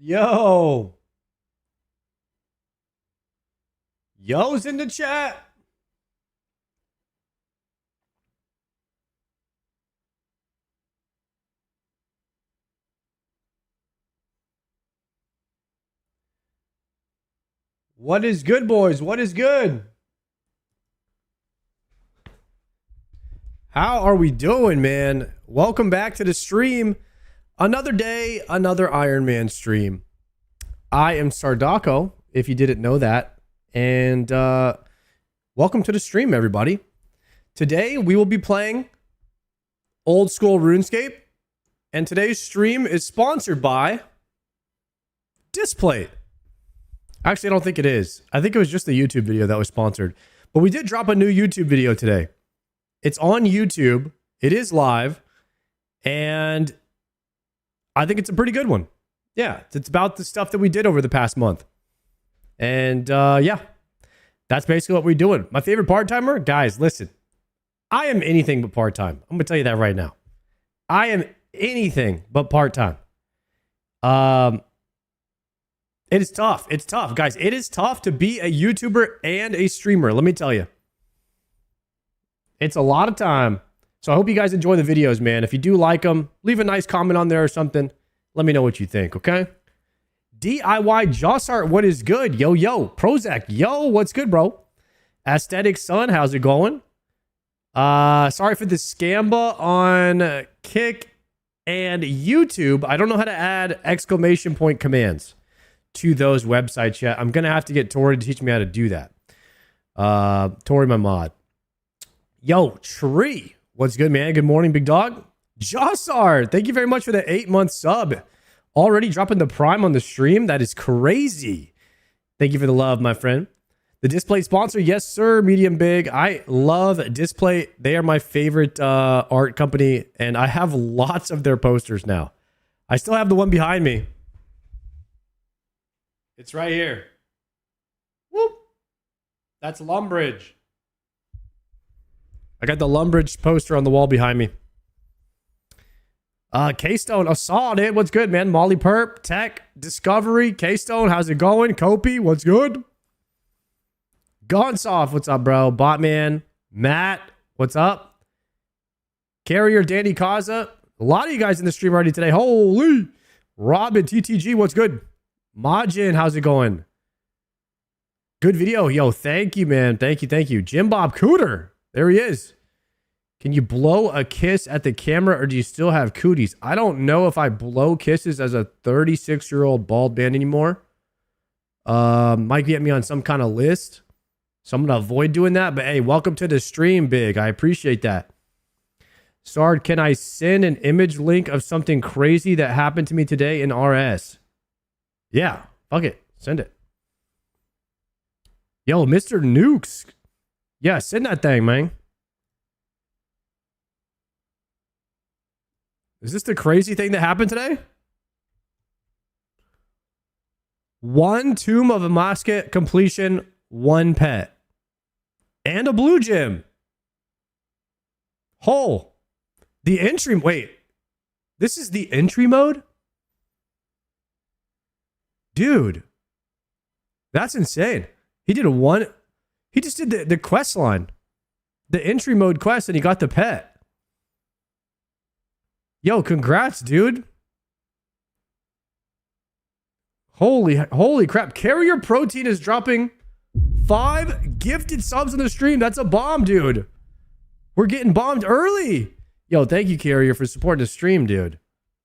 Yo. Yo's in the chat. What is good, boys? What is good? How are we doing, man? Welcome back to the stream. Another day, another Iron Man stream. I am Sardako, if you didn't know that. And welcome to the stream, everybody. Today, we will be playing Old School RuneScape. And today's stream is sponsored by Displate. Actually, I don't think it is. I think it was just the YouTube video that was sponsored. But we did drop a new YouTube video today. It's on YouTube. It is live. And I think it's a pretty good one. Yeah, it's about the stuff that we did over the past month. And yeah, that's basically what we're doing. My favorite part-timer? Guys, listen. I am anything but part-time. I'm going to tell you that right now. I am anything but part-time. It is tough. It's tough, guys. It is tough to be a YouTuber and a streamer. Let me tell you. It's a lot of time. So I hope you guys enjoy the videos, man. If you do like them, leave a nice comment on there or something. Let me know what you think, okay? DIY Jossart, what is good? Yo, yo. Prozac, yo, what's good, bro? Aesthetic Sun, how's it going? Sorry for the scamba on Kick and YouTube. I don't know how to add exclamation point commands to those websites yet. I'm going to have to get Tori to teach me how to do that. Tori, my mod. Yo, Tree. What's good, man? Good morning, big dog. Jossard, thank you very much for the 8-month sub. Already dropping the prime on the stream. That is crazy. Thank you for the love, my friend. The Display sponsor. Yes, sir. Medium big. I love Display. They are my favorite art company, and I have lots of their posters now. I still have the one behind me. It's right here. Whoop. That's Lumbridge. I got the Lumbridge poster on the wall behind me. K-Stone, Assad, it. What's good, man? Molly Perp, Tech, Discovery, K-Stone, how's it going? Kopi, what's good? Gonsoft, what's up, bro? Botman, Matt, what's up? Carrier, Danny Kaza. A lot of you guys in the stream already today. Holy. Robin, TTG, what's good? Majin, how's it going? Good video. Yo, thank you, man. Thank you, thank you. Jim Bob Cooter. There he is. Can you blow a kiss at the camera or do you still have cooties? I don't know if I blow kisses as a 36-year-old bald man anymore. Might get me on some kind of list. So I'm going to avoid doing that. But hey, welcome to the stream, Big. I appreciate that. Sard, can I send an image link of something crazy that happened to me today in RS? Yeah, fuck it. Send it. Yo, Mr. Nukes. Yeah, send that thing, man. Is this the crazy thing that happened today? One Tomb of a Musket completion, one pet. And a blue gem. Hole. The entry, wait. This is the entry mode? Dude. That's insane. He did he just did the quest line. The entry mode quest and he got the pet. Yo, congrats, dude. Holy crap. Carrier Protein is dropping 5 gifted subs on the stream. That's a bomb, dude. We're getting bombed early. Yo, thank you, Carrier, for supporting the stream, dude.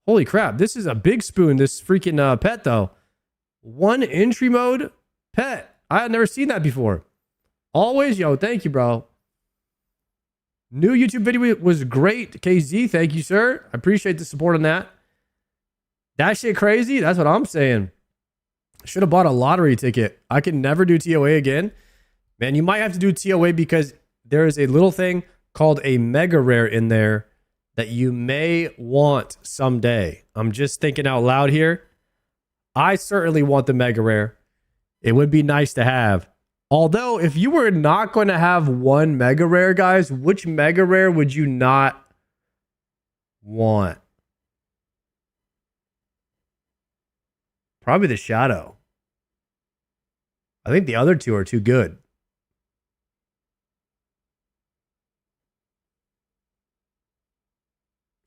Holy crap. This is a big spoon, this freaking pet, though. One entry mode pet. I had never seen that before. Always, yo, thank you, bro. New YouTube video was great. KZ, thank you, sir. I appreciate the support on that. That shit crazy? That's what I'm saying. Should have bought a lottery ticket. I can never do TOA again. Man, you might have to do TOA because there is a little thing called a mega rare in there that you may want someday. I'm just thinking out loud here. I certainly want the mega rare. It would be nice to have. Although, if you were not going to have one mega rare, guys, which mega rare would you not want? Probably the Shadow. I think the other two are too good.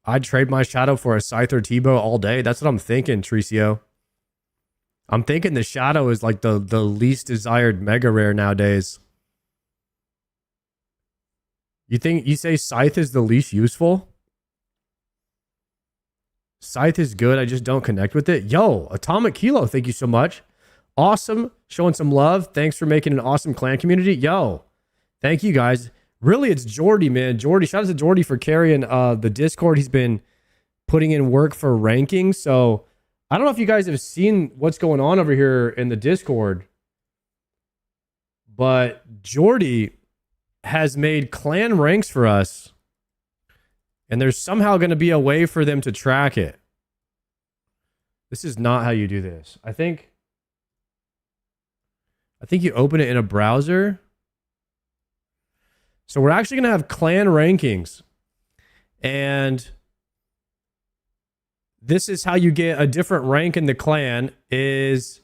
I'd trade my Shadow for a Scyther Tbow all day. That's what I'm thinking, Tricio. I'm thinking the Shadow is like the least desired mega rare nowadays. You say Scythe is the least useful? Scythe is good. I just don't connect with it. Yo, Atomic Kilo, thank you so much. Awesome. Showing some love. Thanks for making an awesome clan community. Yo, thank you guys. Really, it's Jordy, man. Jordy, shout out to Jordy for carrying the Discord. He's been putting in work for ranking. So I don't know if you guys have seen what's going on over here in the Discord, but Jordy has made clan ranks for us. And there's somehow going to be a way for them to track it. This is not how you do this. I think you open it in a browser. So we're actually going to have clan rankings. And this is how you get a different rank in the clan is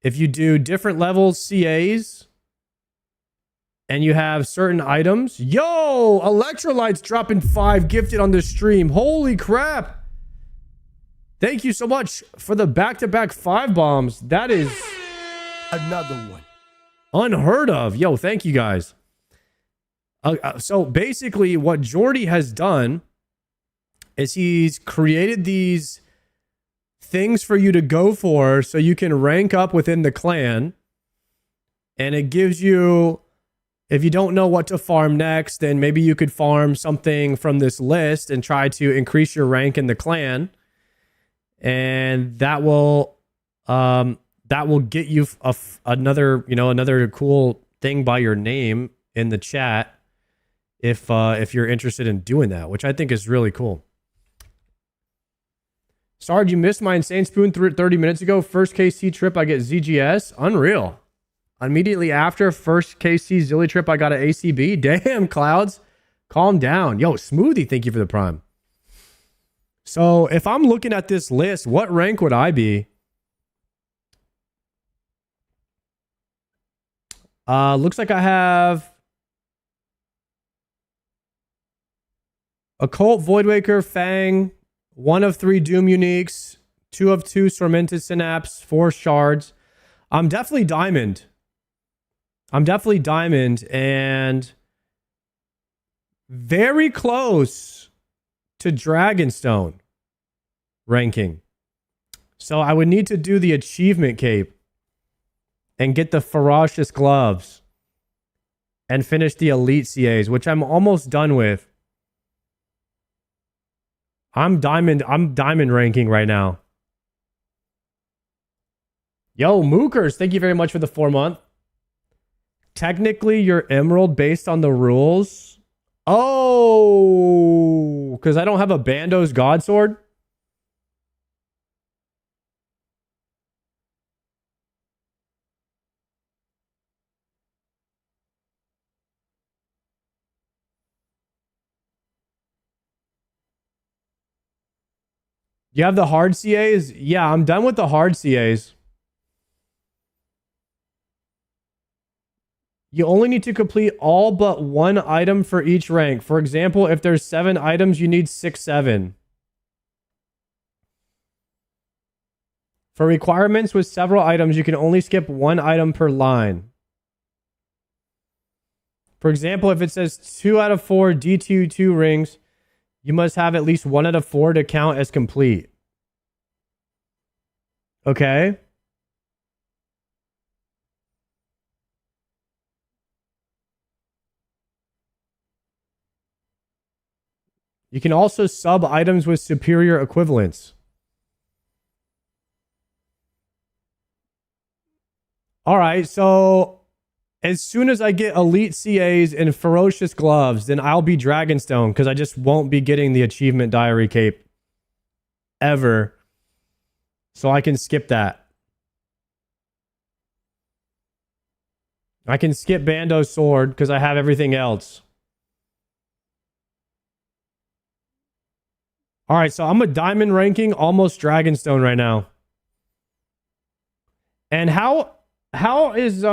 if you do different levels CAs and you have certain items. Yo, Electrolytes dropping 5 gifted on the stream. Holy crap. Thank you so much for the back-to-back 5 bombs. That is another one. Unheard of. Yo, thank you guys. So basically what Jordy has done is he's created these things for you to go for so you can rank up within the clan. And it gives you, if you don't know what to farm next, then maybe you could farm something from this list and try to increase your rank in the clan. And that will get you another cool thing by your name in the chat if you're interested in doing that, which I think is really cool. Sarge, you missed my Insane Spoon 30 minutes ago. First KC trip, I get ZGS. Unreal. Immediately after first KC Zilly trip, I got an ACB. Damn, Clouds. Calm down. Yo, Smoothie, thank you for the prime. So if I'm looking at this list, what rank would I be? Looks like I have Occult, Voidwaker, Fang, 1 of 3 Doom Uniques, 2 of 2 Tormented Synapse, 4 Shards. I'm definitely Diamond. And very close to Dragonstone ranking. So I would need to do the achievement cape and get the Ferocious Gloves and finish the Elite CAs, which I'm almost done with. I'm diamond ranking right now. Yo, Mookers, thank you very much for the 4-month. Technically, you're Emerald based on the rules. Oh, because I don't have a Bando's God Sword? You have the hard CAs? Yeah, I'm done with the hard CAs. You only need to complete all but 1 item for each rank. For example, if there's 7 items, you need 6, 7. For requirements with several items, you can only skip 1 item per line. For example, if it says 2 out of 4 D2 rings, you must have at least 1 out of 4 to count as complete. Okay. You can also sub items with superior equivalents. All right, so as soon as I get Elite CAs and Ferocious Gloves, then I'll be Dragonstone because I just won't be getting the Achievement Diary Cape ever. So I can skip that. I can skip Bando's Sword because I have everything else. All right, so I'm a diamond ranking, almost Dragonstone right now. And how is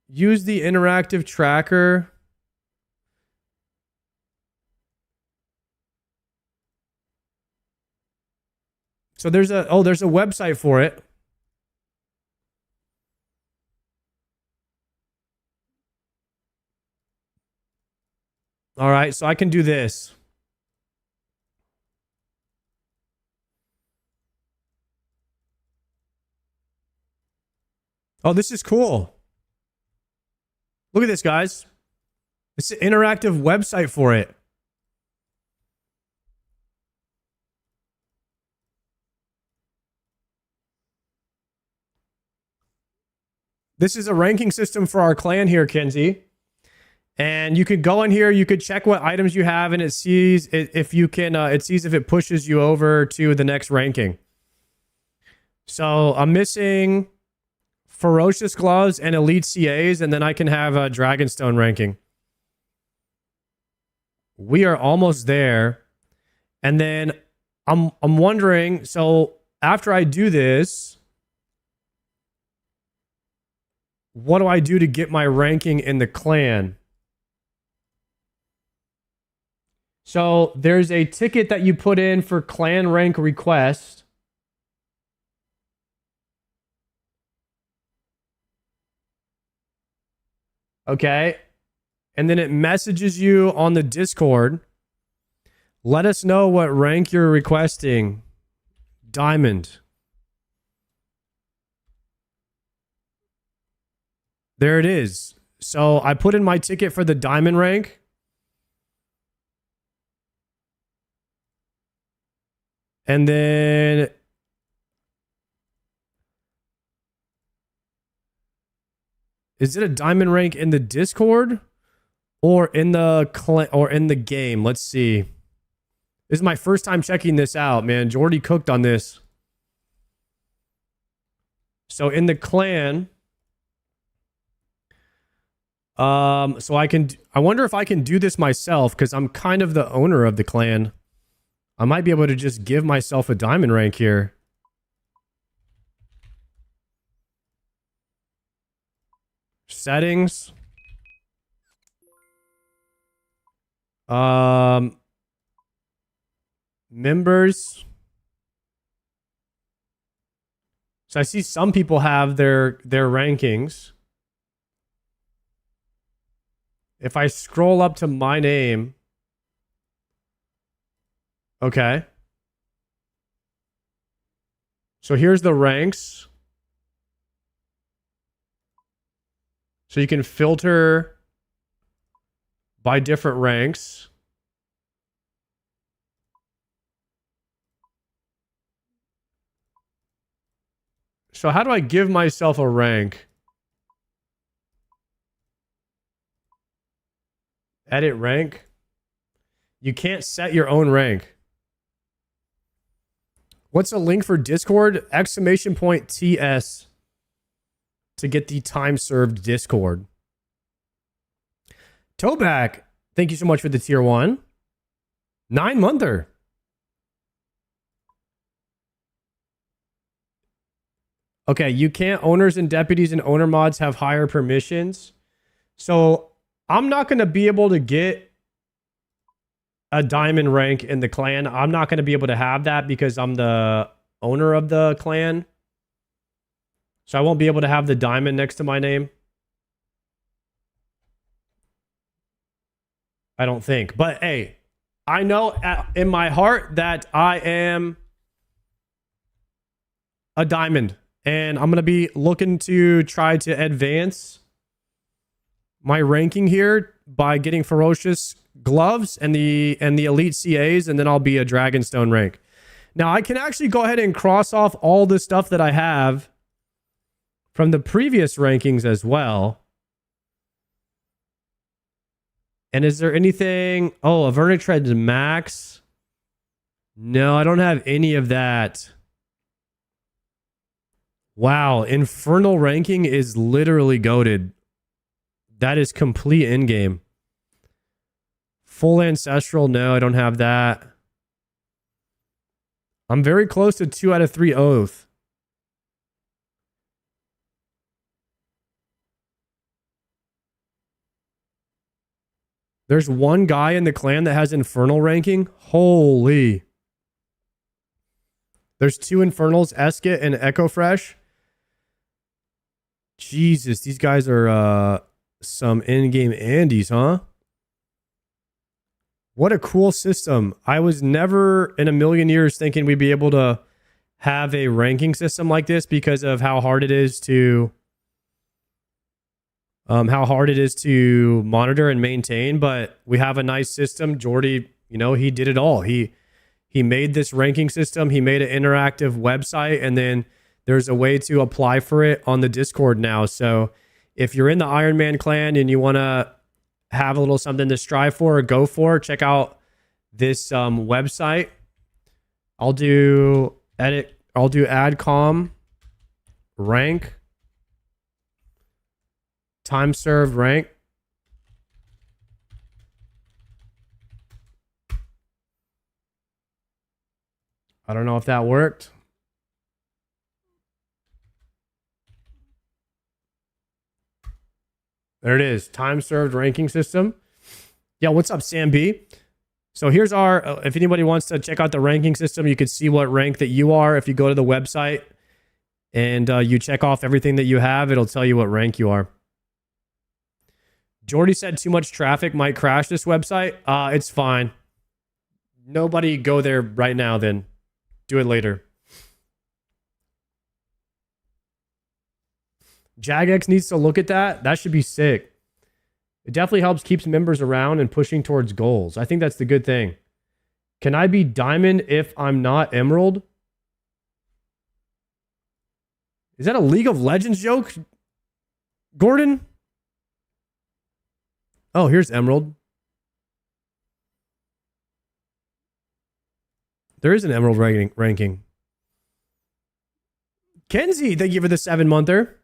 use the interactive tracker? So there's a website for it. All right, so I can do this. Oh, this is cool. Look at this, guys. It's an interactive website for it. This is a ranking system for our clan here, Kenzie. And you could go in here, you could check what items you have, and it sees if you can, it sees if it pushes you over to the next ranking. So I'm missing Ferocious Gloves and Elite CAs, and then I can have a Dragonstone ranking. We are almost there. And then I'm wondering, so after I do this, what do I do to get my ranking in the clan? So there's a ticket that you put in for clan rank request. Okay. And then it messages you on the Discord. Let us know what rank you're requesting. Diamond. There it is. So I put in my ticket for the diamond rank. And then is it a diamond rank in the Discord or in the game? Let's see. This is my first time checking this out, man. Jordy cooked on this. So in the clan, so I wonder if I can do this myself because I'm kind of the owner of the clan. I might be able to just give myself a diamond rank here. Settings. Members. So I see some people have their rankings. If I scroll up to my name. Okay. So here's the ranks. So you can filter by different ranks. So how do I give myself a rank? Edit rank. You can't set your own rank. What's a link for Discord? !TS to get the time served Discord. Tbow, thank you so much for the tier 1. 9-monther. Okay, you can't. Owners and deputies and owner mods have higher permissions. So I'm not going to be able to get a diamond rank in the clan. I'm not going to be able to have that because I'm the owner of the clan. So I won't be able to have the diamond next to my name. I don't think. But hey, I know in my heart that I am a diamond. And I'm going to be looking to try to advance my ranking here by getting Ferocious Gloves and the Elite CAs, and then I'll be a Dragonstone rank. Now, I can actually go ahead and cross off all the stuff that I have from the previous rankings as well. And is there anything... Oh, a Vertitread Max? No, I don't have any of that. Wow, Infernal ranking is literally goated. That is complete in-game. Full ancestral. No, I don't have that. I'm very close to 2 out of 3 oath. There's one guy in the clan that has infernal ranking. Holy. There's 2 infernals, Eskit and Echo Fresh. Jesus, these guys are some in-game Andes, huh? What a cool system. I was never in a million years thinking we'd be able to have a ranking system like this because of how hard it is to monitor and maintain, but we have a nice system. Jordy, you know, he did it all. He made this ranking system. He made an interactive website, and then there's a way to apply for it on the Discord now. So if you're in the Iron Man clan and you want to have a little something to strive for or go for, check out this website. I'll do adcom rank time served rank. I don't know if that worked. There it is. Time served ranking system. Yeah, what's up, Sam B? So here's our, if anybody wants to check out the ranking system, you can see what rank that you are. If you go to the website and you check off everything that you have, it'll tell you what rank you are. Jordy said too much traffic might crash this website. It's fine. Nobody go there right now then. Do it later. Jagex needs to look at that. That should be sick. It definitely helps keeps members around and pushing towards goals. I think that's the good thing. Can I be diamond if I'm not emerald? Is that a League of Legends joke, Gordon? Oh, here's emerald. There is an emerald ranking. Kenzie, thank you for the 7-monther.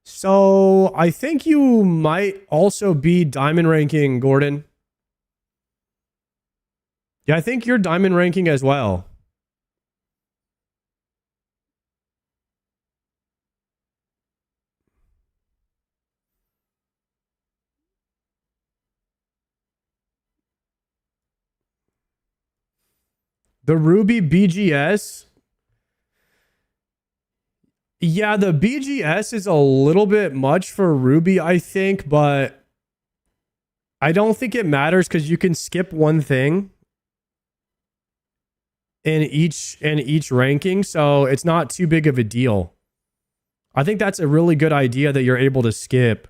So I think you might also be diamond ranking, Gordon. Yeah, I think you're diamond ranking as well. The Ruby BGS. Yeah, the BGS is a little bit much for Ruby, I think, but I don't think it matters because you can skip one thing in each ranking, so it's not too big of a deal. I think that's a really good idea that you're able to skip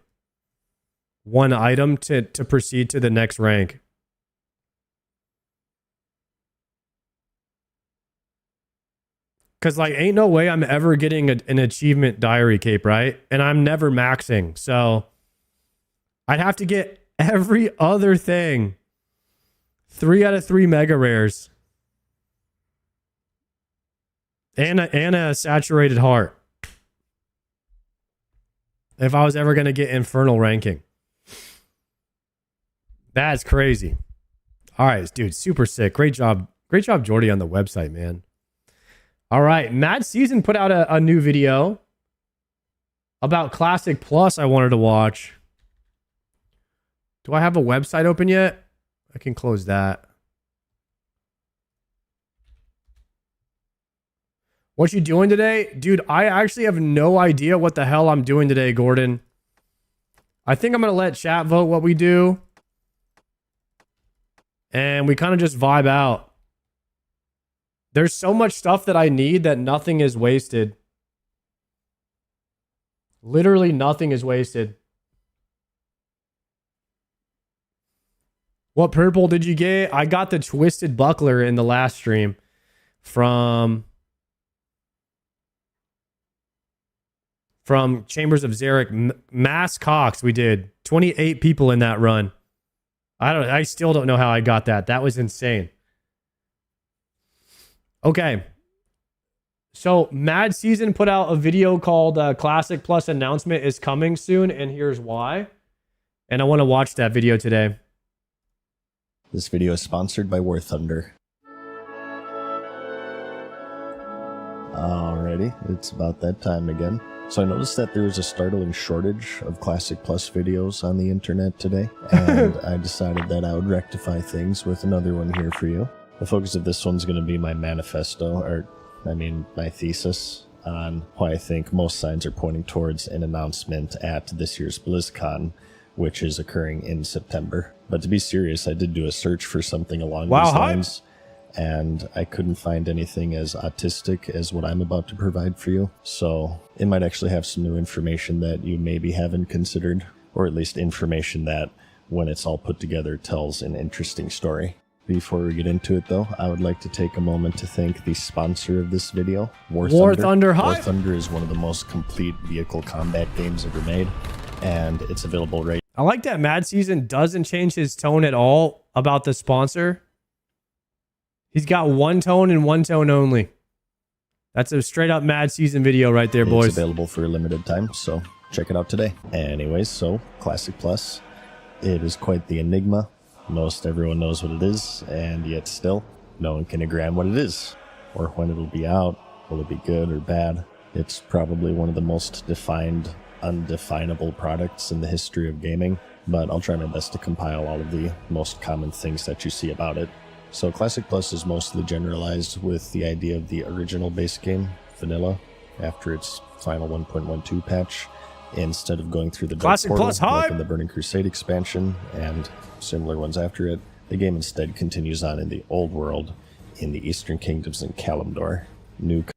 one item to proceed to the next rank. Because, like, ain't no way I'm ever getting an achievement diary cape, right? And I'm never maxing. So I'd have to get every other thing. 3 out of 3 mega rares. And a saturated heart. If I was ever going to get infernal ranking. That's crazy. All right, dude, super sick. Great job. Great job, Jordy, on the website, man. All right, Mad Season put out a new video about Classic Plus I wanted to watch. Do I have a website open yet? I can close that. What you doing today? Dude, I actually have no idea what the hell I'm doing today, Gordon. I think I'm going to let chat vote what we do. And we kind of just vibe out. There's so much stuff that I need that nothing is wasted. Literally nothing is wasted. What purple did you get? I got the Twisted Buckler in the last stream from Chambers of Zarek. Mass Cox we did. 28 people in that run. I still don't know how I got that. That was insane. Okay. So Mad Season put out a video called Classic Plus announcement is coming soon, and here's why. And I want to watch that video today. This video is sponsored by War Thunder. Alrighty, it's about that time again. So I noticed that there was a startling shortage of Classic Plus videos on the internet today, and I decided that I would rectify things with another one here for you. The focus of this one's going to be my manifesto, or my thesis, on why I think most signs are pointing towards an announcement at this year's BlizzCon, which is occurring in September. But to be serious, I did do a search for something along these lines, and I couldn't find anything as autistic as what I'm about to provide for you. So it might actually have some new information that you maybe haven't considered, or at least information that, when it's all put together, tells an interesting story. Before we get into it, though, I would like to take a moment to thank the sponsor of this video, War Thunder. War Thunder is one of the most complete vehicle combat games ever made, and it's available right. I like that Mad Season doesn't change his tone at all about the sponsor. He's got one tone and one tone only. That's a straight up Mad Season video right there, boys. It's available for a limited time, so check it out today. Anyways, so Classic Plus, it is quite the enigma. Most everyone knows what it is, and yet still, no one can agree on what it is, or when it'll be out. Will it be good or bad? It's probably one of the most defined, undefinable products in the history of gaming, but I'll try my best to compile all of the most common things that you see about it. So Classic Plus is mostly generalized with the idea of the original base game, vanilla, after its final 1.12 patch, instead of going through the Dark Portal, like in the Burning Crusade expansion and similar ones after it. The game instead continues on in the old world, in the Eastern Kingdoms and Kalimdor.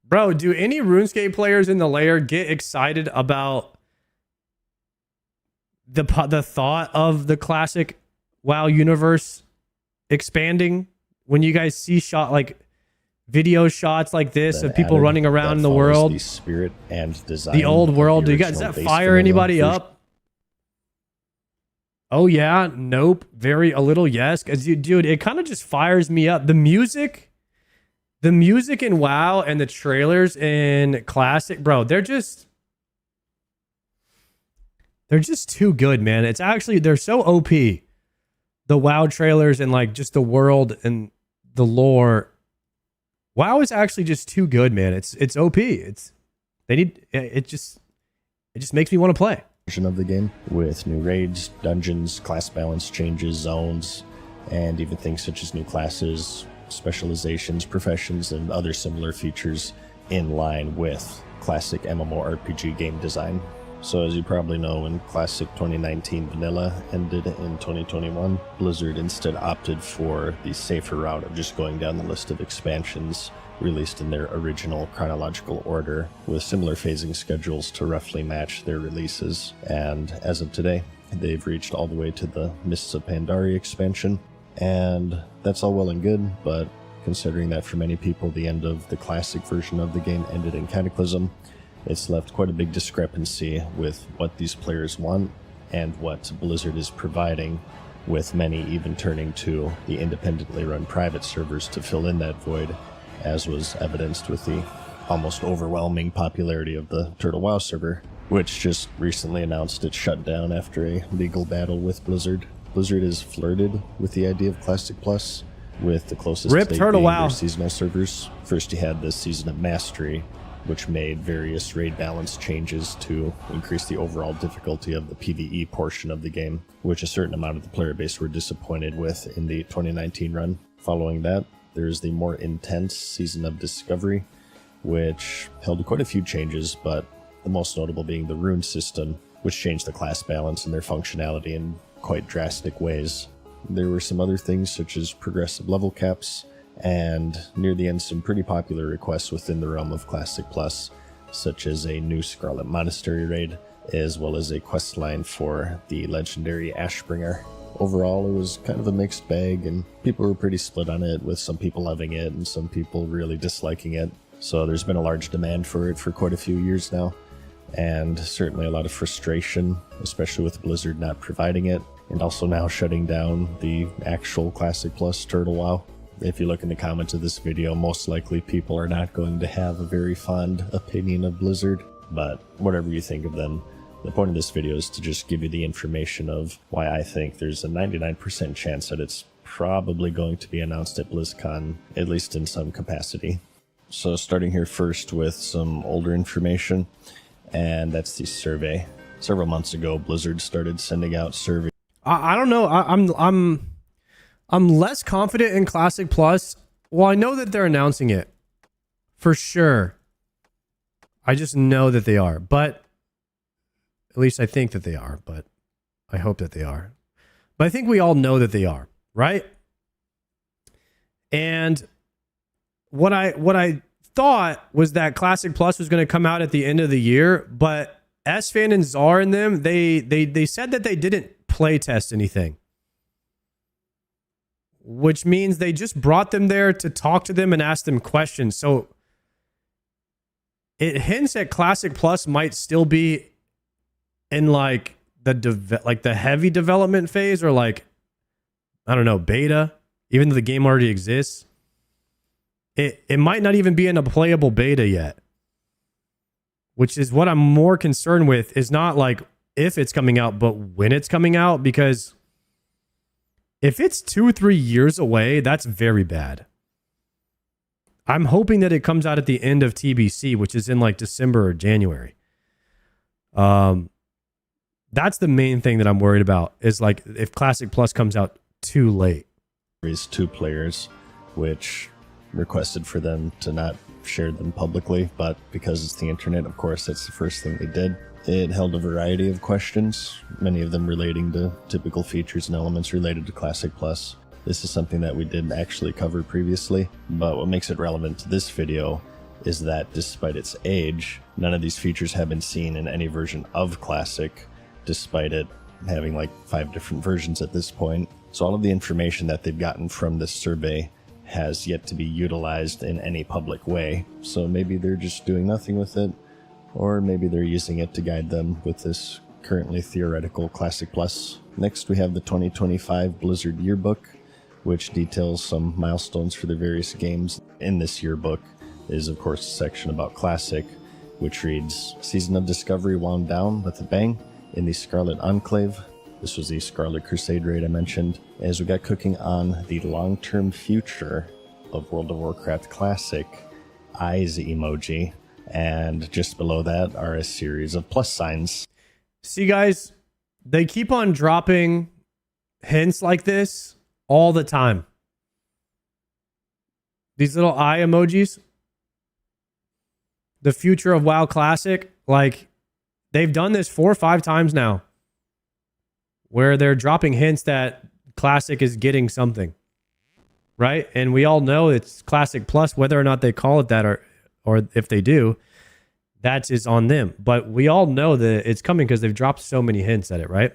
Bro, do any RuneScape players in the lair get excited about the thought of the classic WoW universe expanding? When you guys see video shots like this of people running around in the world, the spirit and design, the old world, does that fire anybody up? Oh yeah, nope, a little yes, because dude, it kind of just fires me up. The music in WoW and the trailers in Classic, bro, they're just too good, man. It's actually, they're so OP. The WoW trailers and just the world and the lore. WoW is actually just too good, man. It's OP. It just makes me want to play. Of the game with new raids, dungeons, class balance changes, zones, and even things such as new classes, specializations, professions, and other similar features in line with classic MMORPG game design. So as you probably know, when Classic 2019 Vanilla ended in 2021, Blizzard instead opted for the safer route of just going down the list of expansions released in their original chronological order, with similar phasing schedules to roughly match their releases. And as of today, they've reached all the way to the Mists of Pandaria expansion, and that's all well and good, but considering that for many people the end of the classic version of the game ended in Cataclysm, it's left quite a big discrepancy with what these players want and what Blizzard is providing, with many even turning to the independently run private servers to fill in that void, as was evidenced with the almost overwhelming popularity of the Turtle WoW server, which just recently announced its shutdown after a legal battle with Blizzard. Blizzard has flirted with the idea of Classic Plus, with the closest to being their seasonal servers. First you had this Season of Mastery, which made various raid balance changes to increase the overall difficulty of the PvE portion of the game, which a certain amount of the player base were disappointed with in the 2019 run. Following that, there's the more intense Season of Discovery, which held quite a few changes, but the most notable being the rune system, which changed the class balance and their functionality in quite drastic ways. There were some other things such as progressive level caps, and near the end some pretty popular requests within the realm of Classic Plus, such as a new Scarlet Monastery raid, as well as a quest line for the legendary Ashbringer. Overall, it was kind of a mixed bag, and people were pretty split on it, with some people loving it and some people really disliking it. So there's been a large demand for it for quite a few years now, and certainly a lot of frustration, especially with Blizzard not providing it, and also now shutting down the actual Classic Plus Turtle WoW. if you look in the comments of this video, most likely people are not going to have a very fond opinion of Blizzard, but whatever you think of them, the point of this video is to just give you the information of why I think there's a 99% chance that it's probably going to be announced at BlizzCon, at least in some capacity. So starting here first with some older information, and that's the survey. Several months ago, Blizzard started sending out surveys. I don't know. I'm less confident in Classic Plus. Well, I know that they're announcing it for sure. I just know that they are, but at least I think that they are, but I hope that they are. But I think we all know that they are, right? And what I thought was that Classic Plus was going to come out at the end of the year, but SFan and Czar and them, they said that they didn't play test anything, which means they just brought them there to talk to them and ask them questions. So it hints that Classic Plus might still be in like the heavy development phase, or like, I don't know, beta, even though the game already exists. It might not even be in a playable beta yet, which is what I'm more concerned with, is not like if it's coming out, but when it's coming out, because if it's 2-3 years away, that's very bad. I'm hoping that it comes out at the end of TBC, which is in like December or January. That's the main thing that I'm worried about, is like if Classic Plus comes out too late. There's 2 players, which requested for them to not share them publicly, but because it's the internet, of course, that's the first thing they did. It held a variety of questions, many of them relating to typical features and elements related to Classic Plus. This is something that we didn't actually cover previously, but what makes it relevant to this video is that despite its age, none of these features have been seen in any version of Classic, despite it having like 5 different versions at this point. So all of the information that they've gotten from this survey has yet to be utilized in any public way. So maybe they're just doing nothing with it, or maybe they're using it to guide them with this currently theoretical Classic Plus. Next, we have the 2025 Blizzard Yearbook, which details some milestones for the various games. In this yearbook is, of course, a section about Classic, which reads, Season of Discovery wound down with a bang in the Scarlet Enclave. This was the Scarlet Crusade raid I mentioned, as we got cooking on the long-term future of World of Warcraft Classic, eyes emoji, and just below that are a series of plus signs. See, guys, they keep on dropping hints like this all the time. These little eye emojis. The future of WoW Classic, like, they've done this 4 or 5 times now, where they're dropping hints that Classic is getting something, right? And we all know it's Classic Plus, whether or not they call it that, or if they do, that is on them. But we all know that it's coming because they've dropped so many hints at it, right?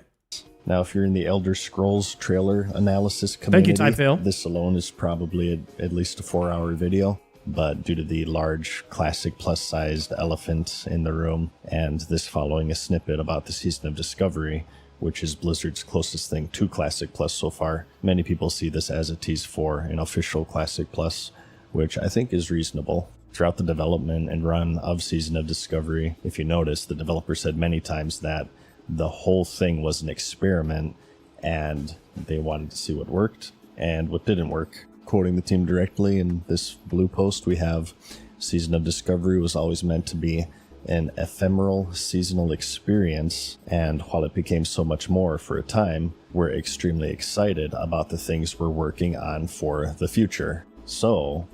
Now, if you're in the Elder Scrolls trailer analysis community, thank you, Tbow. This alone is probably at least a 4-hour video. But due to the large Classic Plus-sized elephant in the room, and this following a snippet about the Season of Discovery, which is Blizzard's closest thing to Classic Plus so far, many people see this as a tease for an official Classic Plus, which I think is reasonable. Throughout the development and run of Season of Discovery, if you notice, the developer said many times that the whole thing was an experiment, and they wanted to see what worked and what didn't work. Quoting the team directly in this blue post, we have, Season of Discovery was always meant to be an ephemeral seasonal experience, and while it became so much more for a time, we're extremely excited about the things we're working on for the future. So,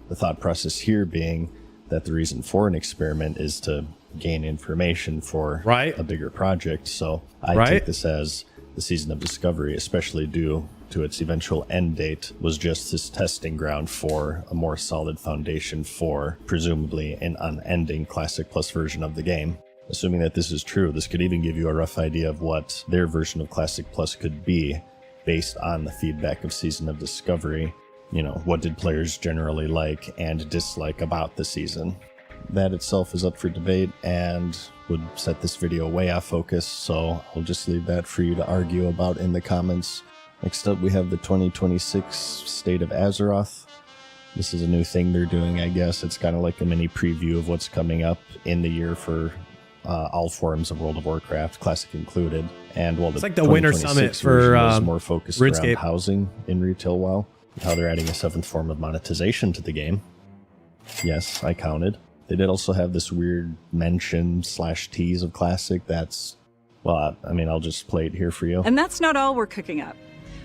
the thought process here being that the reason for an experiment is to gain information for a bigger project. So I take this as the Season of Discovery, especially due to its eventual end date, was just this testing ground for a more solid foundation for presumably an unending Classic Plus version of the game. Assuming that this is true, this could even give you a rough idea of what their version of Classic Plus could be based on the feedback of Season of Discovery. You know, what did players generally like and dislike about the season? That itself is up for debate and would set this video way off focus, so I'll just leave that for you to argue about in the comments. Next up, we have the 2026 State of Azeroth. This is a new thing they're doing, I guess. It's kind of like a mini preview of what's coming up in the year for all forms of World of Warcraft, Classic included. And while It's like the Winter Summit for is more focused around RuneScape. housing in retail WoW, how they're adding a 7th form of monetization to the game. Yes, I counted. They did also have this weird mention / tease of Classic that's, well, I mean, I'll just play it here for you. And that's not all we're cooking up.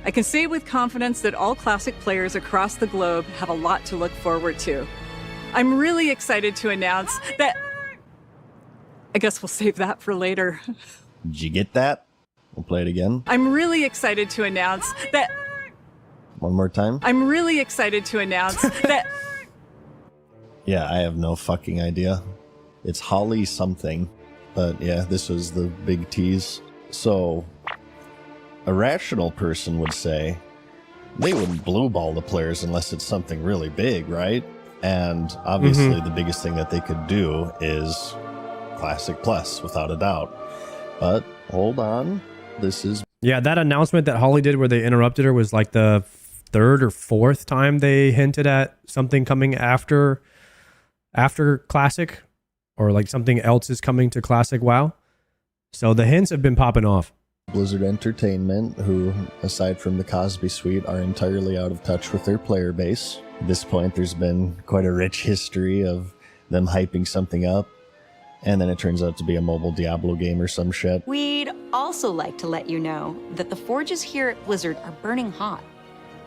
I can say with confidence that all Classic players across the globe have a lot to look forward to. I'm really excited to announce that... I guess we'll save that for later. Did you get that? We'll play it again. I'm really excited to announce that... One more time. I'm really excited to announce that... Yeah, I have no fucking idea. It's Holly something. But yeah, this was the big tease. So, a rational person would say they wouldn't blue ball the players unless it's something really big, right? And obviously the biggest thing that they could do is Classic Plus, without a doubt. But hold on. This is... Yeah, that announcement that Holly did where they interrupted her was like the 3rd or 4th time they hinted at something coming after Classic, or like something else is coming to Classic WoW. So the hints have been popping off. Blizzard Entertainment, who, aside from the Cosby Suite, are entirely out of touch with their player base. At this point, there's been quite a rich history of them hyping something up, and then it turns out to be a mobile Diablo game or some shit. We'd also like to let you know that the forges here at Blizzard are burning hot,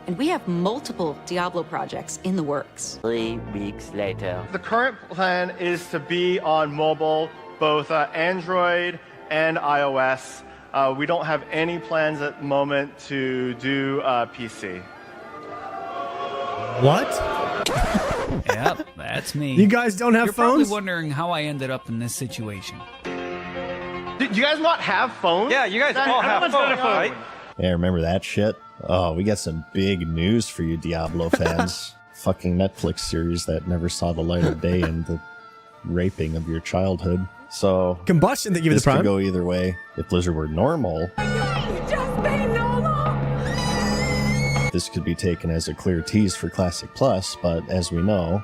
and we have multiple Diablo projects in the works. 3 weeks later. The current plan is to be on mobile, both Android and iOS. We don't have any plans at the moment to do PC. What? Yep, that's me. You guys don't have You're phones? probably wondering how I ended up in this situation. Did you guys not have phones? Yeah, you guys all have phones, right? Yeah, remember that shit? Oh, we got some big news for you Diablo fans. Fucking Netflix series that never saw the light of day and the raping of your childhood. So, Combustion that give you the this could prime. go either way. If Blizzard were normal, this could be taken as a clear tease for Classic Plus, but as we know,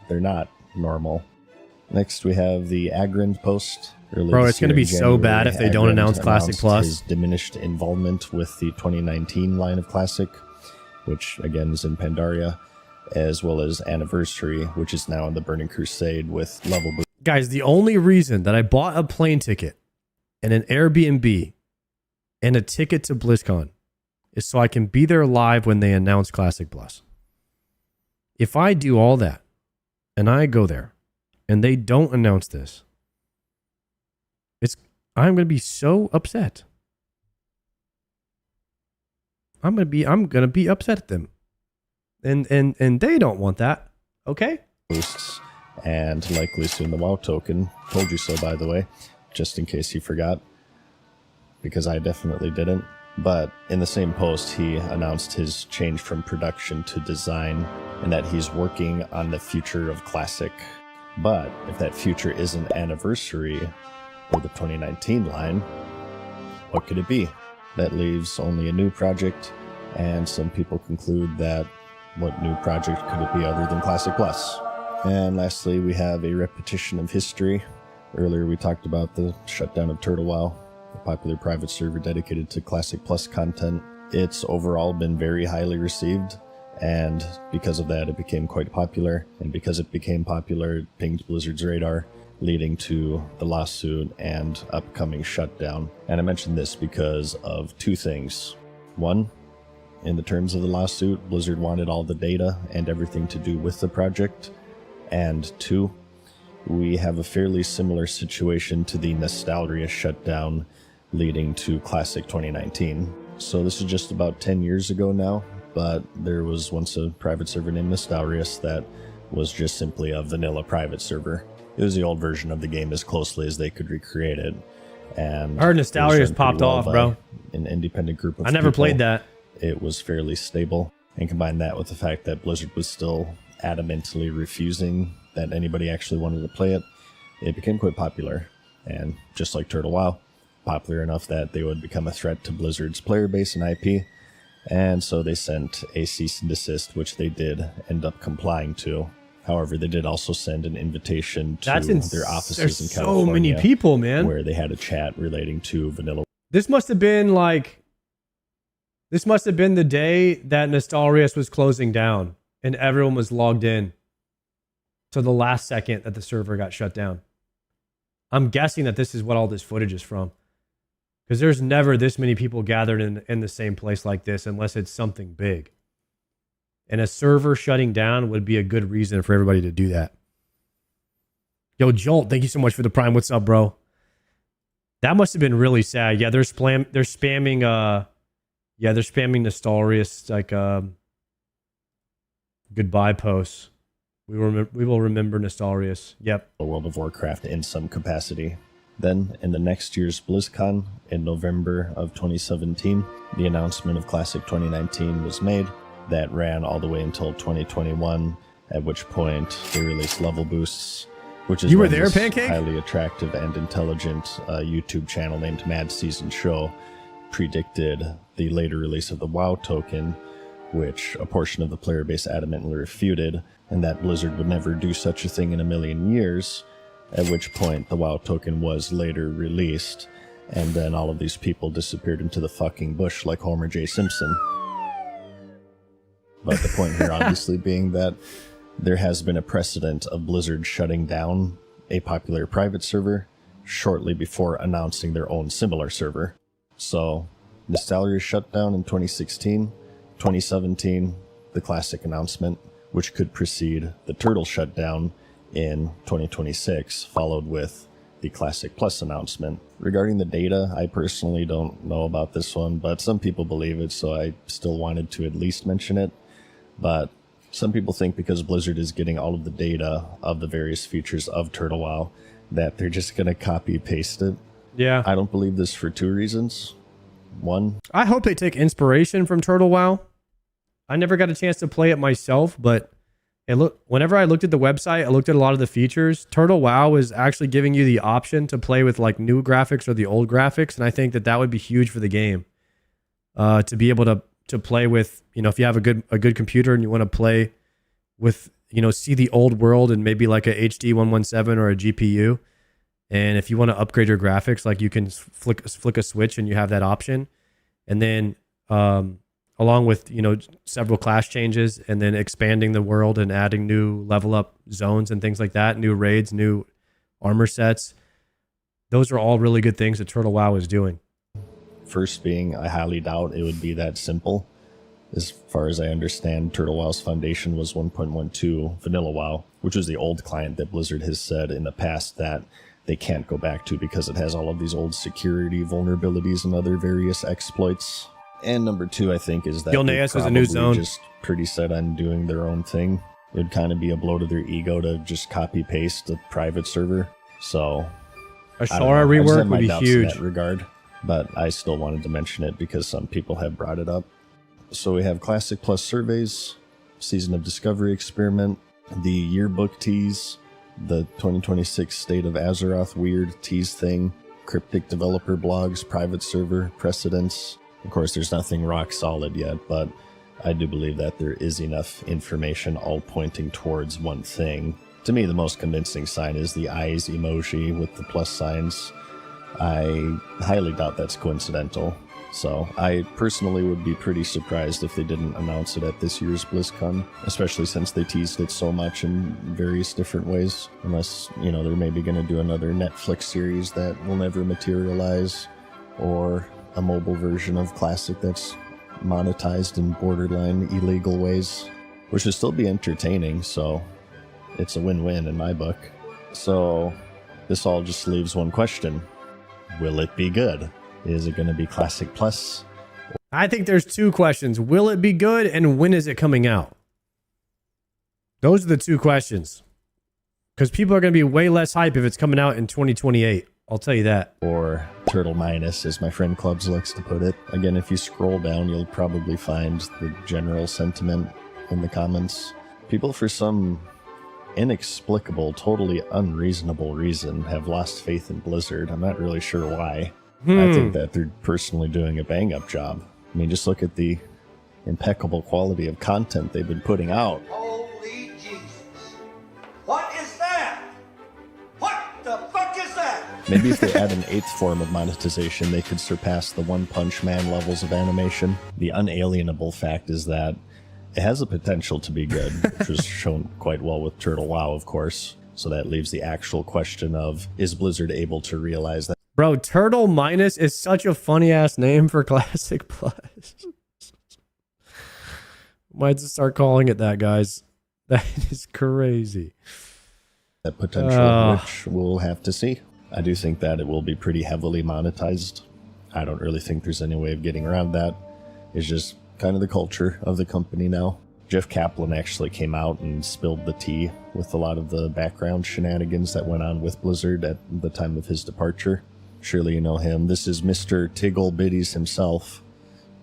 they're not normal. Next, we have the Agrand post. Bro, it's going to be so bad if they don't announce Classic Plus. His diminished involvement with the 2019 line of Classic, which again is in Pandaria, as well as Anniversary, which is now in the Burning Crusade with level boost. Guys, the only reason that I bought a plane ticket and an Airbnb and a ticket to BlizzCon is so I can be there live when they announce Classic Plus. If I do all that and I go there and they don't announce this, I'm going to be so upset. I'm going to be upset at them. And they don't want that. Okay? Boosts, and likely soon the WoW token. Told you so, by the way, just in case you forgot, because I definitely didn't. But in the same post, he announced his change from production to design, and that he's working on the future of Classic. But if that future isn't Anniversary or the 2019 line, what could it be? That leaves only a new project, and some people conclude that what new project could it be other than Classic Plus? And lastly, we have a repetition of history. Earlier we talked about the shutdown of Turtle WoW, a popular private server dedicated to Classic Plus content. It's overall been very highly received, and because of that it became quite popular, and because it became popular it pinged Blizzard's radar, leading to the lawsuit and upcoming shutdown. And I mention this because of two things. One, in the terms of the lawsuit, Blizzard wanted all the data and everything to do with the project. And two, we have a fairly similar situation to the Nostalria shutdown leading to Classic 2019. So this is just about 10 years ago now, but there was once a private server named Nostalrius that was just simply a vanilla private server. It was the old version of the game as closely as they could recreate it. And I heard Nostalria's popped off, bro. An independent group of I never people. played that. It was fairly stable. And combine that with the fact that Blizzard was still adamantly refusing that anybody actually wanted to play it, it became quite popular. And just like Turtle WoW, popular enough that they would become a threat to Blizzard's player base and IP. And so they sent a cease and desist, which they did end up complying to. However, they did also send an invitation to their offices in California. So many people, man. Where they had a chat relating to vanilla. This must have been the day that Nostalrius was closing down and everyone was logged in to the last second that the server got shut down. I'm guessing that this is what all this footage is from. Because there's never this many people gathered in the same place like this unless it's something big. And a server shutting down would be a good reason for everybody to do that. Yo, Jolt, thank you so much for the Prime. What's up, bro? That must have been really sad. Yeah, they're spamming Nostalrius like goodbye posts. We will remember Nostalrius. Yep. World of Warcraft in some capacity. Then, in the next year's BlizzCon, in November of 2017, the announcement of Classic 2019 was made. That ran all the way until 2021, at which point they released level boosts, which is you were there, Pancake? Highly attractive and intelligent YouTube channel named Mad Season Show predicted the later release of the WoW token, which a portion of the player base adamantly refuted, and that Blizzard would never do such a thing in a million years. At which point the WoW token was later released, and then all of these people disappeared into the fucking bush like Homer J. Simpson. But the point here obviously being that there has been a precedent of Blizzard shutting down a popular private server shortly before announcing their own similar server. So, Nostalrius shut down in 2016, 2017, the Classic announcement, which could precede the Turtle shutdown in 2026, followed with the Classic Plus announcement. Regarding the data, I personally don't know about this one, but some people believe it, so I still wanted to at least mention it. But some people think because Blizzard is getting all of the data of the various features of Turtle WoW, that they're just going to copy-paste it. Yeah. I don't believe this for two reasons. One, I hope they take inspiration from Turtle WoW. I never got a chance to play it myself, but whenever I looked at the website, I looked at a lot of the features. Turtle WoW is actually giving you the option to play with like new graphics or the old graphics, and I think that would be huge for the game. To be able to play with, if you have a good computer and you want to play with, see the old world and maybe like a HD 117 or a GPU. And if you want to upgrade your graphics, like you can flick a switch and you have that option. And then along with, several class changes and then expanding the world and adding new level up zones and things like that, new raids, new armor sets. Those are all really good things that Turtle WoW is doing. first being, I highly doubt it would be that simple. As far as I understand, Turtle WoW's foundation was 1.12 Vanilla WoW, which was the old client that Blizzard has said in the past that they can't go back to because it has all of these old security vulnerabilities and other various exploits. And number two, I think, is that Gilneas is a new zone. Just pretty set on doing their own thing. It would kind of be a blow to their ego to just copy-paste a private server. So, a Shara rework would be huge. In that regard, but I still wanted to mention it because some people have brought it up. So we have Classic Plus surveys, Season of Discovery experiment, the yearbook tease, the 2026 State of Azeroth weird tease thing, cryptic developer blogs, private server, precedents. Of course, there's nothing rock solid yet, but I do believe that there is enough information all pointing towards one thing. To me, the most convincing sign is the eyes emoji with the plus signs. I highly doubt that's coincidental. So I personally would be pretty surprised if they didn't announce it at this year's BlizzCon, especially since they teased it so much in various different ways. Unless, you know, they're maybe going to do another Netflix series that will never materialize, or a mobile version of Classic that's monetized in borderline illegal ways, which would still be entertaining, so it's a win-win in my book. So this all just leaves one question. Will it be good? Is it going to be Classic Plus? I think there's two questions. Will it be good, and when is it coming out? Those are the two questions. Because people are going to be way less hype if it's coming out in 2028. I'll tell you that. Or Turtle Minus, as my friend Clubs likes to put it. Again, if you scroll down, you'll probably find the general sentiment in the comments. People, for some inexplicable, totally unreasonable reason, have lost faith in Blizzard. I'm not really sure why. I think that they're personally doing a bang-up job. I mean, just look at the impeccable quality of content they've been putting out. Holy Jesus. What is that? What the fuck is that? Maybe if they add an 8th form of monetization, they could surpass the One Punch Man levels of animation. The unalienable fact is that it has the potential to be good, which was shown quite well with Turtle WoW, of course. So that leaves the actual question of, is Blizzard able to realize that? Bro, Turtle Minus is such a funny ass name for Classic Plus. Might just start calling it that, guys. That is crazy. That potential, which we'll have to see. I do think that it will be pretty heavily monetized. I don't really think there's any way of getting around that. It's just kind of the culture of the company now. Jeff Kaplan actually came out and spilled the tea with a lot of the background shenanigans that went on with Blizzard at the time of his departure. Surely you know him. This is Mr. Tiggle Biddies himself,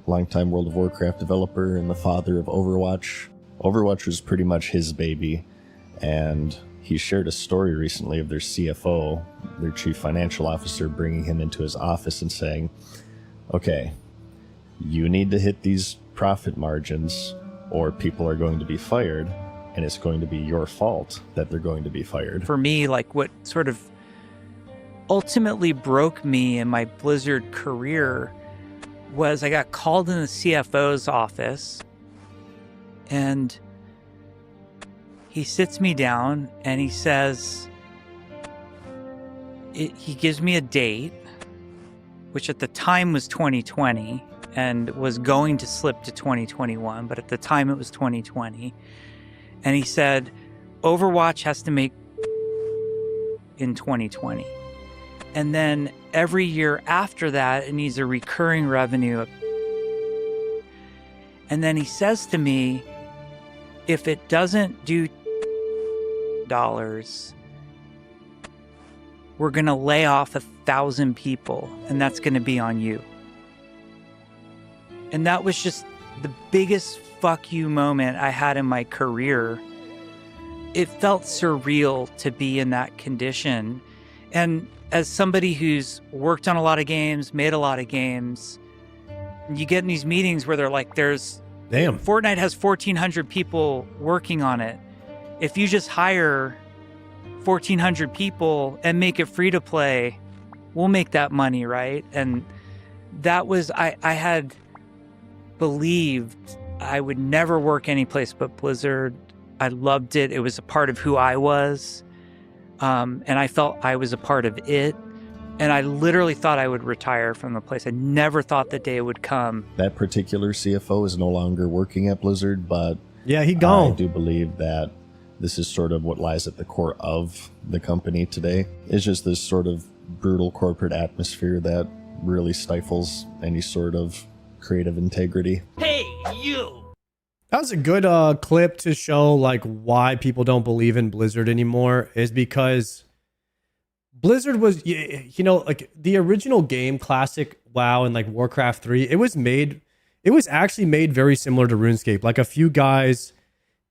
longtime World of Warcraft developer and the father of Overwatch. Overwatch was pretty much his baby, and he shared a story recently of their CFO, their chief financial officer, bringing him into his office and saying, okay, you need to hit these profit margins or people are going to be fired, and it's going to be your fault that they're going to be fired. For me, like what sort of ultimately broke me in my Blizzard career was I got called in the CFO's office, and he sits me down and he says, he gives me a date, which at the time was 2020 and was going to slip to 2021, but at the time it was 2020. And he said, Overwatch has to make in 2020. And then every year after that, it needs a recurring revenue. And then he says to me, if it doesn't do dollars, we're going to lay off 1,000 people, and that's going to be on you. And that was just the biggest fuck you moment I had in my career. It felt surreal to be in that condition. And as somebody who's worked on a lot of games, made a lot of games, you get in these meetings where they're like, Fortnite has 1,400 people working on it. If you just hire 1,400 people and make it free to play, we'll make that money, right? And that was, I had believed I would never work anyplace but Blizzard. I loved it. It was a part of who I was. And I felt I was a part of it. And I literally thought I would retire from the place. I never thought the day would come. That particular CFO is no longer working at Blizzard, but yeah, he gone. I do believe that this is sort of what lies at the core of the company today. It's just this sort of brutal corporate atmosphere that really stifles any sort of creative integrity. Hey, you! That was a good clip to show like why people don't believe in Blizzard anymore, is because Blizzard was, you know, like the original game, Classic WoW and like Warcraft 3, it was actually made very similar to RuneScape. Like a few guys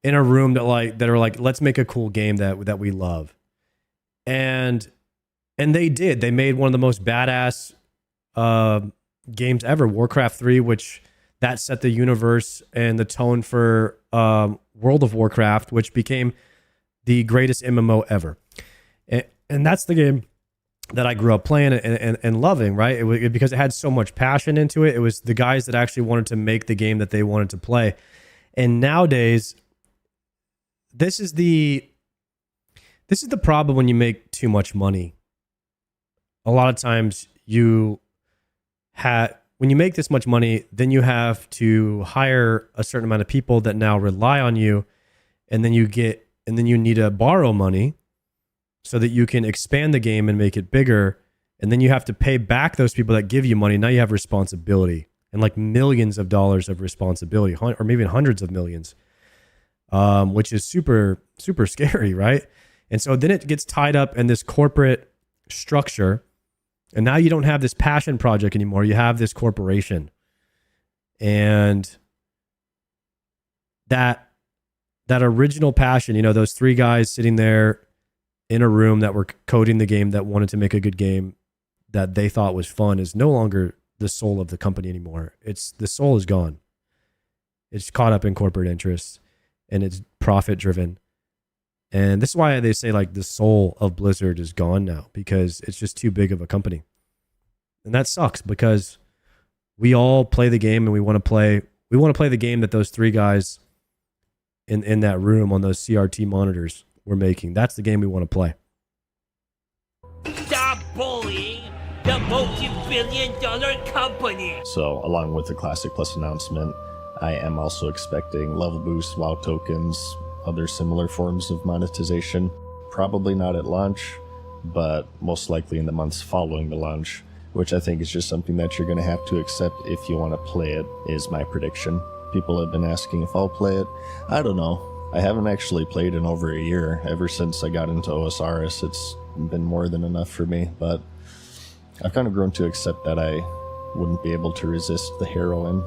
in a room that are like, let's make a cool game that we love. And they did. They made one of the most badass games ever, Warcraft 3, which that set the universe and the tone for World of Warcraft, which became the greatest MMO ever. And that's the game that I grew up playing and loving, right? Because it had so much passion into it. It was the guys that actually wanted to make the game that they wanted to play. And nowadays, this is the problem when you make too much money. A lot of times when you make this much money, then you have to hire a certain amount of people that now rely on you, and then you need to borrow money so that you can expand the game and make it bigger, and then you have to pay back those people that give you money. Now you have responsibility, and like millions of dollars of responsibility, or maybe hundreds of millions, which is super, super scary, right? And so then it gets tied up in this corporate structure. And now you don't have this passion project anymore. You have this corporation. And that original passion, you know, those three guys sitting there in a room that were coding the game that wanted to make a good game, that they thought was fun is no longer the soul of the company anymore. The soul is gone. It's caught up in corporate interests and it's profit driven. And this is why they say like the soul of Blizzard is gone now, because it's just too big of a company. And that sucks because we all play the game and we want to play the game that those three guys in that room on those CRT monitors were making. That's the game we want to play. Stop bullying the multi-billion-dollar company. So, along with the Classic Plus announcement, I am also expecting level boosts, WoW tokens, other similar forms of monetization. Probably not at launch, but most likely in the months following the launch, which I think is just something that you're going to have to accept if you want to play it, is my prediction. People have been asking if I'll play it. I don't know. I haven't actually played in over a year. Ever since I got into osrs, it's been more than enough for me, but I've kind of grown to accept that I wouldn't be able to resist the heroine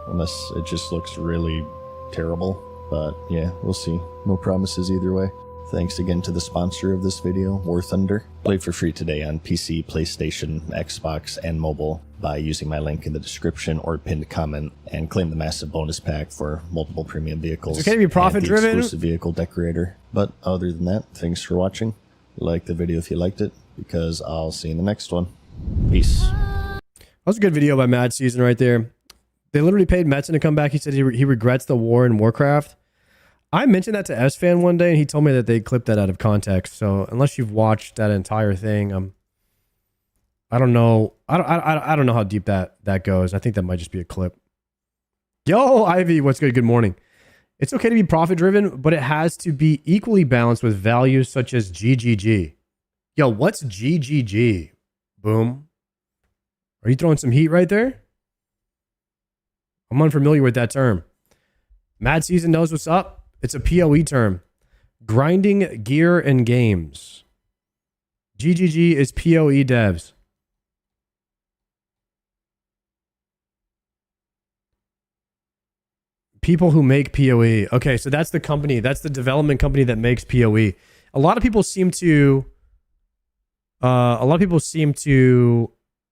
unless it just looks really terrible. But yeah, we'll see. No promises either way. Thanks again to the sponsor of this video, War Thunder. Play for free today on PC, PlayStation, Xbox, and mobile by using my link in the description or pinned comment, and claim the massive bonus pack for multiple premium vehicles. It's okay to be profit and the driven. Exclusive vehicle decorator. But other than that, thanks for watching. Like the video if you liked it, because I'll see you in the next one. Peace. That was a good video by Mad Season right there. They literally paid Metzen to come back. He said he regrets the war in Warcraft. I mentioned that to S-Fan one day, and he told me that they clipped that out of context. So unless you've watched that entire thing, I don't know. I don't know how deep that goes. I think that might just be a clip. Yo, Ivy, what's good? Good morning. It's okay to be profit driven, but it has to be equally balanced with values such as GGG. Yo, what's GGG? Boom. Are you throwing some heat right there? I'm unfamiliar with that term. Mad Season knows what's up. It's a PoE term. Grinding gear and games. GGG is PoE devs. People who make PoE. Okay, so that's the company. That's the development company that makes PoE. A lot of people seem to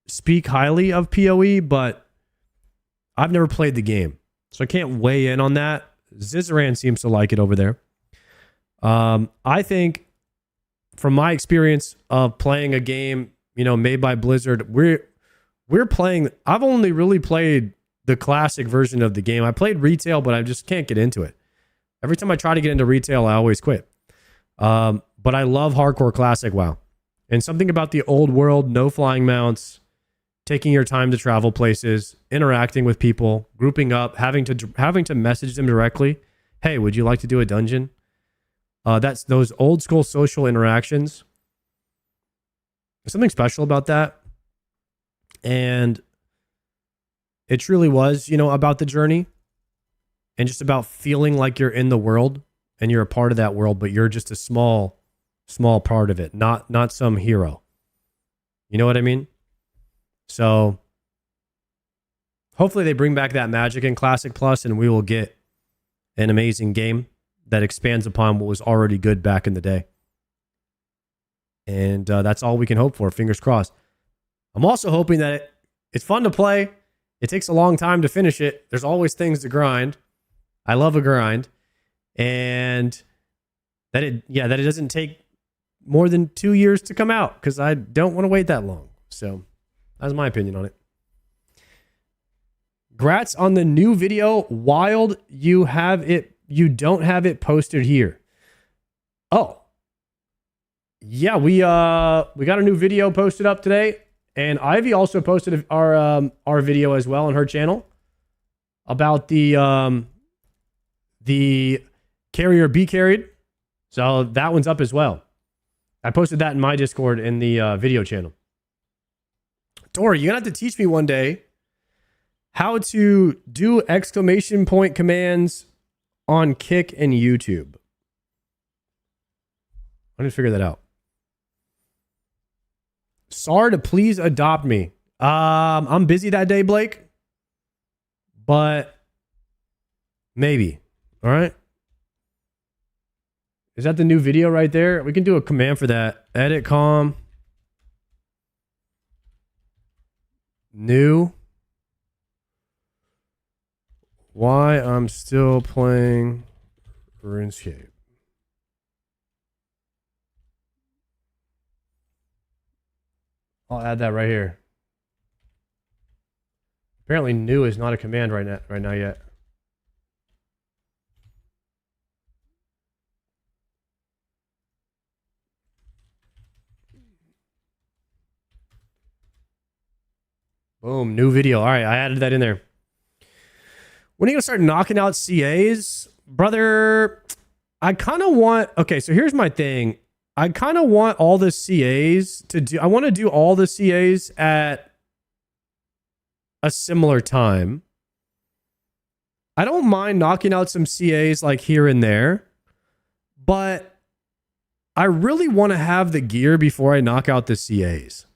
speak highly of PoE, but I've never played the game, so I can't weigh in on that. Zizaran seems to like it over there. I think, from my experience of playing a game, made by Blizzard, we're playing. I've only really played the classic version of the game. I played retail, but I just can't get into it. Every time I try to get into retail, I always quit. But I love hardcore classic WoW, and something about the old world, no flying mounts, taking your time to travel places, interacting with people, grouping up, having to message them directly. Hey, would you like to do a dungeon? That's those old school social interactions. There's something special about that. And it truly was, about the journey and just about feeling like you're in the world and you're a part of that world, but you're just a small part of it, not some hero. You know what I mean? So hopefully they bring back that magic in Classic Plus and we will get an amazing game that expands upon what was already good back in the day. And that's all we can hope for. Fingers crossed. I'm also hoping that it's fun to play. It takes a long time to finish it. There's always things to grind. I love a grind. And that it doesn't take more than 2 years to come out, because I don't want to wait that long. So that's my opinion on it. Grats on the new video. Wild, you don't have it posted here. Oh. Yeah, we got a new video posted up today, and Ivy also posted our video as well on her channel about the carrier be carried. So that one's up as well. I posted that in my Discord in the video channel. Tori, you're going to have to teach me one day how to do exclamation point commands on Kick and YouTube. I need to figure that out. Sard, please adopt me. I'm busy that day, Blake. But maybe. All right. Is that the new video right there? We can do a command for that. Edit com. New. Why I'm still playing RuneScape. I'll add that right here. Apparently new is not a command right now yet. Boom, new video. All right, I added that in there. When are you going to start knocking out CAs? Brother, I kind of want... Okay, so here's my thing. I kind of want all the CAs to do... I want to do all the CAs at a similar time. I don't mind knocking out some CAs like here and there, but I really want to have the gear before I knock out the CAs.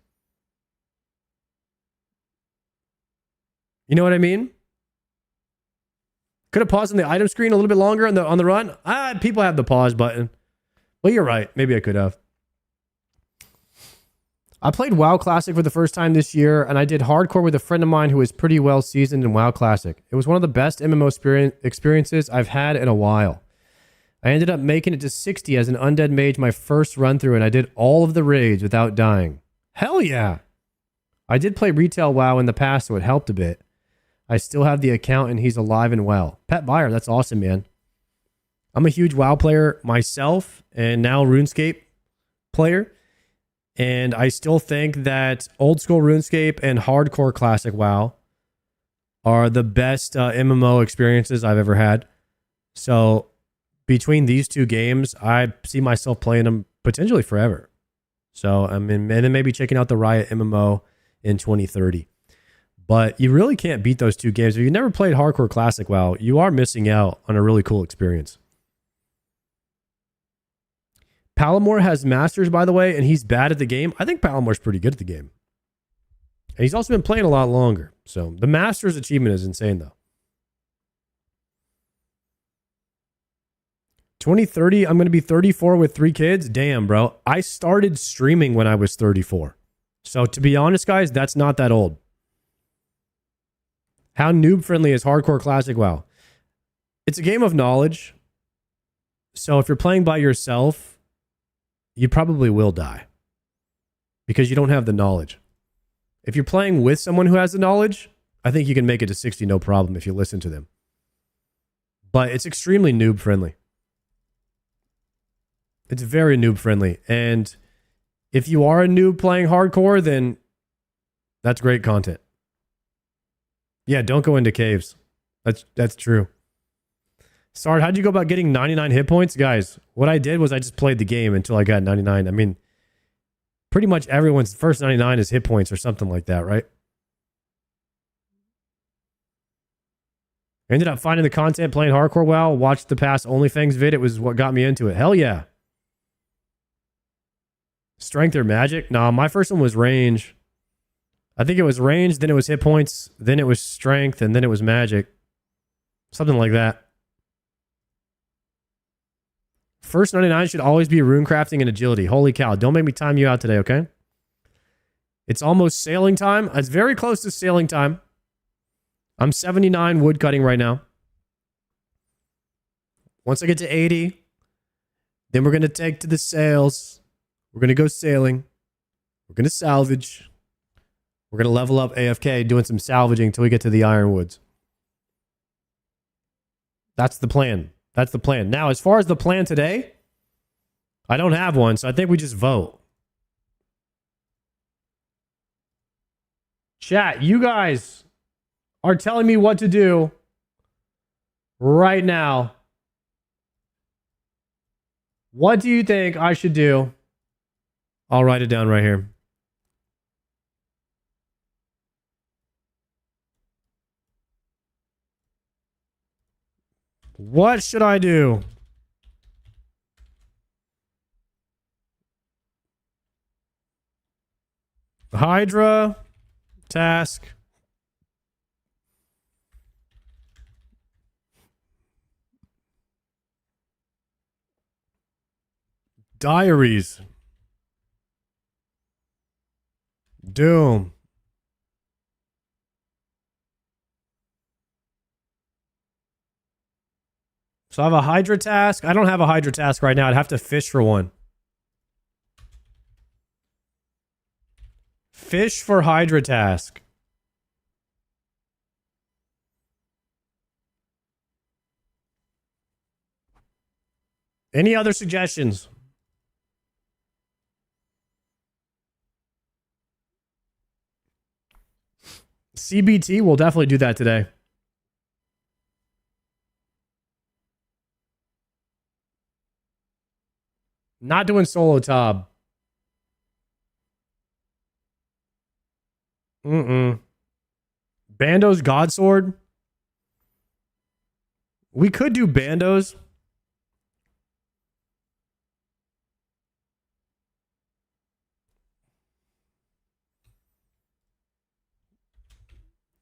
You know what I mean? Could have paused on the item screen a little bit longer on the run. People have the pause button. Well, you're right. Maybe I could have. I played WoW Classic for the first time this year, and I did hardcore with a friend of mine who is pretty well seasoned in WoW Classic. It was one of the best MMO experiences I've had in a while. I ended up making it to 60 as an undead mage my first run through, and I did all of the raids without dying. Hell yeah! I did play retail WoW in the past, so it helped a bit. I still have the account, and he's alive and well. Pet buyer, that's awesome, man. I'm a huge WoW player myself, and now RuneScape player. And I still think that old school RuneScape and hardcore classic WoW are the best MMO experiences I've ever had. So between these two games, I see myself playing them potentially forever. So I mean, and then maybe checking out the Riot MMO in 2030. But you really can't beat those two games. If you've never played hardcore classic WoW, you are missing out on a really cool experience. Palomore has masters, by the way, and he's bad at the game. I think Palomore's pretty good at the game. And he's also been playing a lot longer. So the masters achievement is insane, though. 2030, I'm going to be 34 with 3 kids. Damn, bro. I started streaming when I was 34. So to be honest, guys, that's not that old. How noob friendly is hardcore classic WoW? It's a game of knowledge. So if you're playing by yourself, you probably will die because you don't have the knowledge. If you're playing with someone who has the knowledge, I think you can make it to 60 no problem if you listen to them. But it's extremely noob friendly. It's very noob friendly. And if you are a noob playing hardcore, then that's great content. Yeah, don't go into caves. That's true. Sard, how'd you go about getting 99 hit points? Guys, what I did was I just played the game until I got 99. I mean, pretty much everyone's first 99 is hit points or something like that, right? I ended up finding the content playing hardcore WoW, watched the past OnlyFans vid. It was what got me into it. Hell yeah. Strength or magic? Nah, my first one was range. I think it was range, then it was hit points, then it was strength, and then it was magic. Something like that. First 99 should always be rune crafting and agility. Holy cow. Don't make me time you out today, okay? It's almost sailing time. It's very close to sailing time. I'm 79 wood cutting right now. Once I get to 80, then we're going to take to the sails. We're going to go sailing. We're going to salvage. We're going to level up AFK doing some salvaging until we get to the Ironwoods. That's the plan. That's the plan. Now, as far as the plan today, I don't have one, so I think we just vote. Chat, you guys are telling me what to do right now. What do you think I should do? I'll write it down right here. What should I do? Hydra task. Diaries. Doom. So I have a Hydra task. I don't have a Hydra task right now. I'd have to fish for one. Fish for Hydra task. Any other suggestions? CBT, we'll definitely do that today. Not doing solo Tob. Bando's Godsword. We could do Bandos.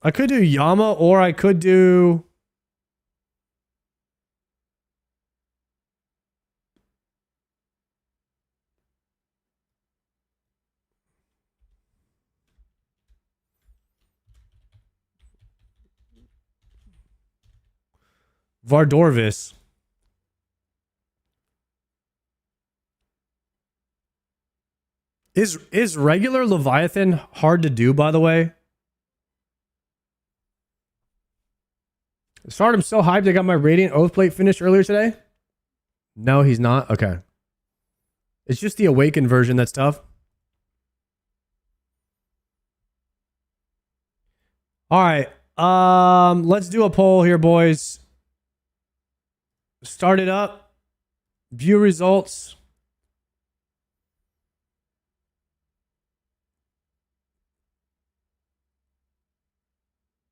I could do Yama, or I could do... Vardorvis. Is regular Leviathan hard to do, by the way? Started, I'm so hyped I got my Radiant Oath Plate finished earlier today. No, he's not. Okay. It's just the Awakened version that's tough. All right. Let's do a poll here, boys. Start it up. View results.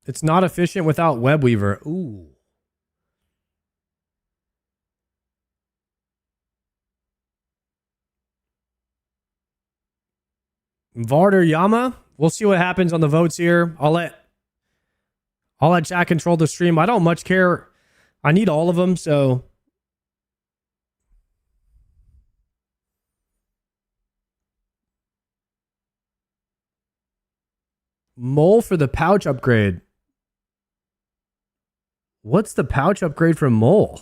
It's not efficient without Webweaver. Ooh. Varder Yama. We'll see what happens on the votes here. I'll let chat control the stream. I don't much care. I need all of them, so Mole for the pouch upgrade. What's the pouch upgrade from Mole?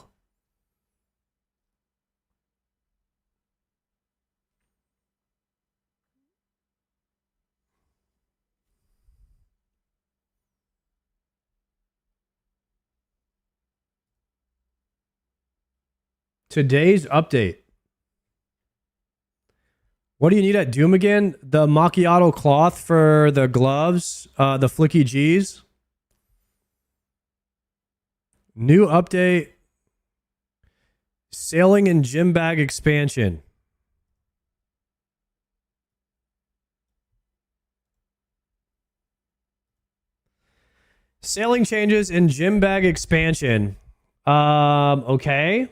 Today's update. What do you need at Doom again? The macchiato cloth for the gloves, the flicky G's. New update. Sailing and gym bag expansion. Sailing changes and gym bag expansion. Okay.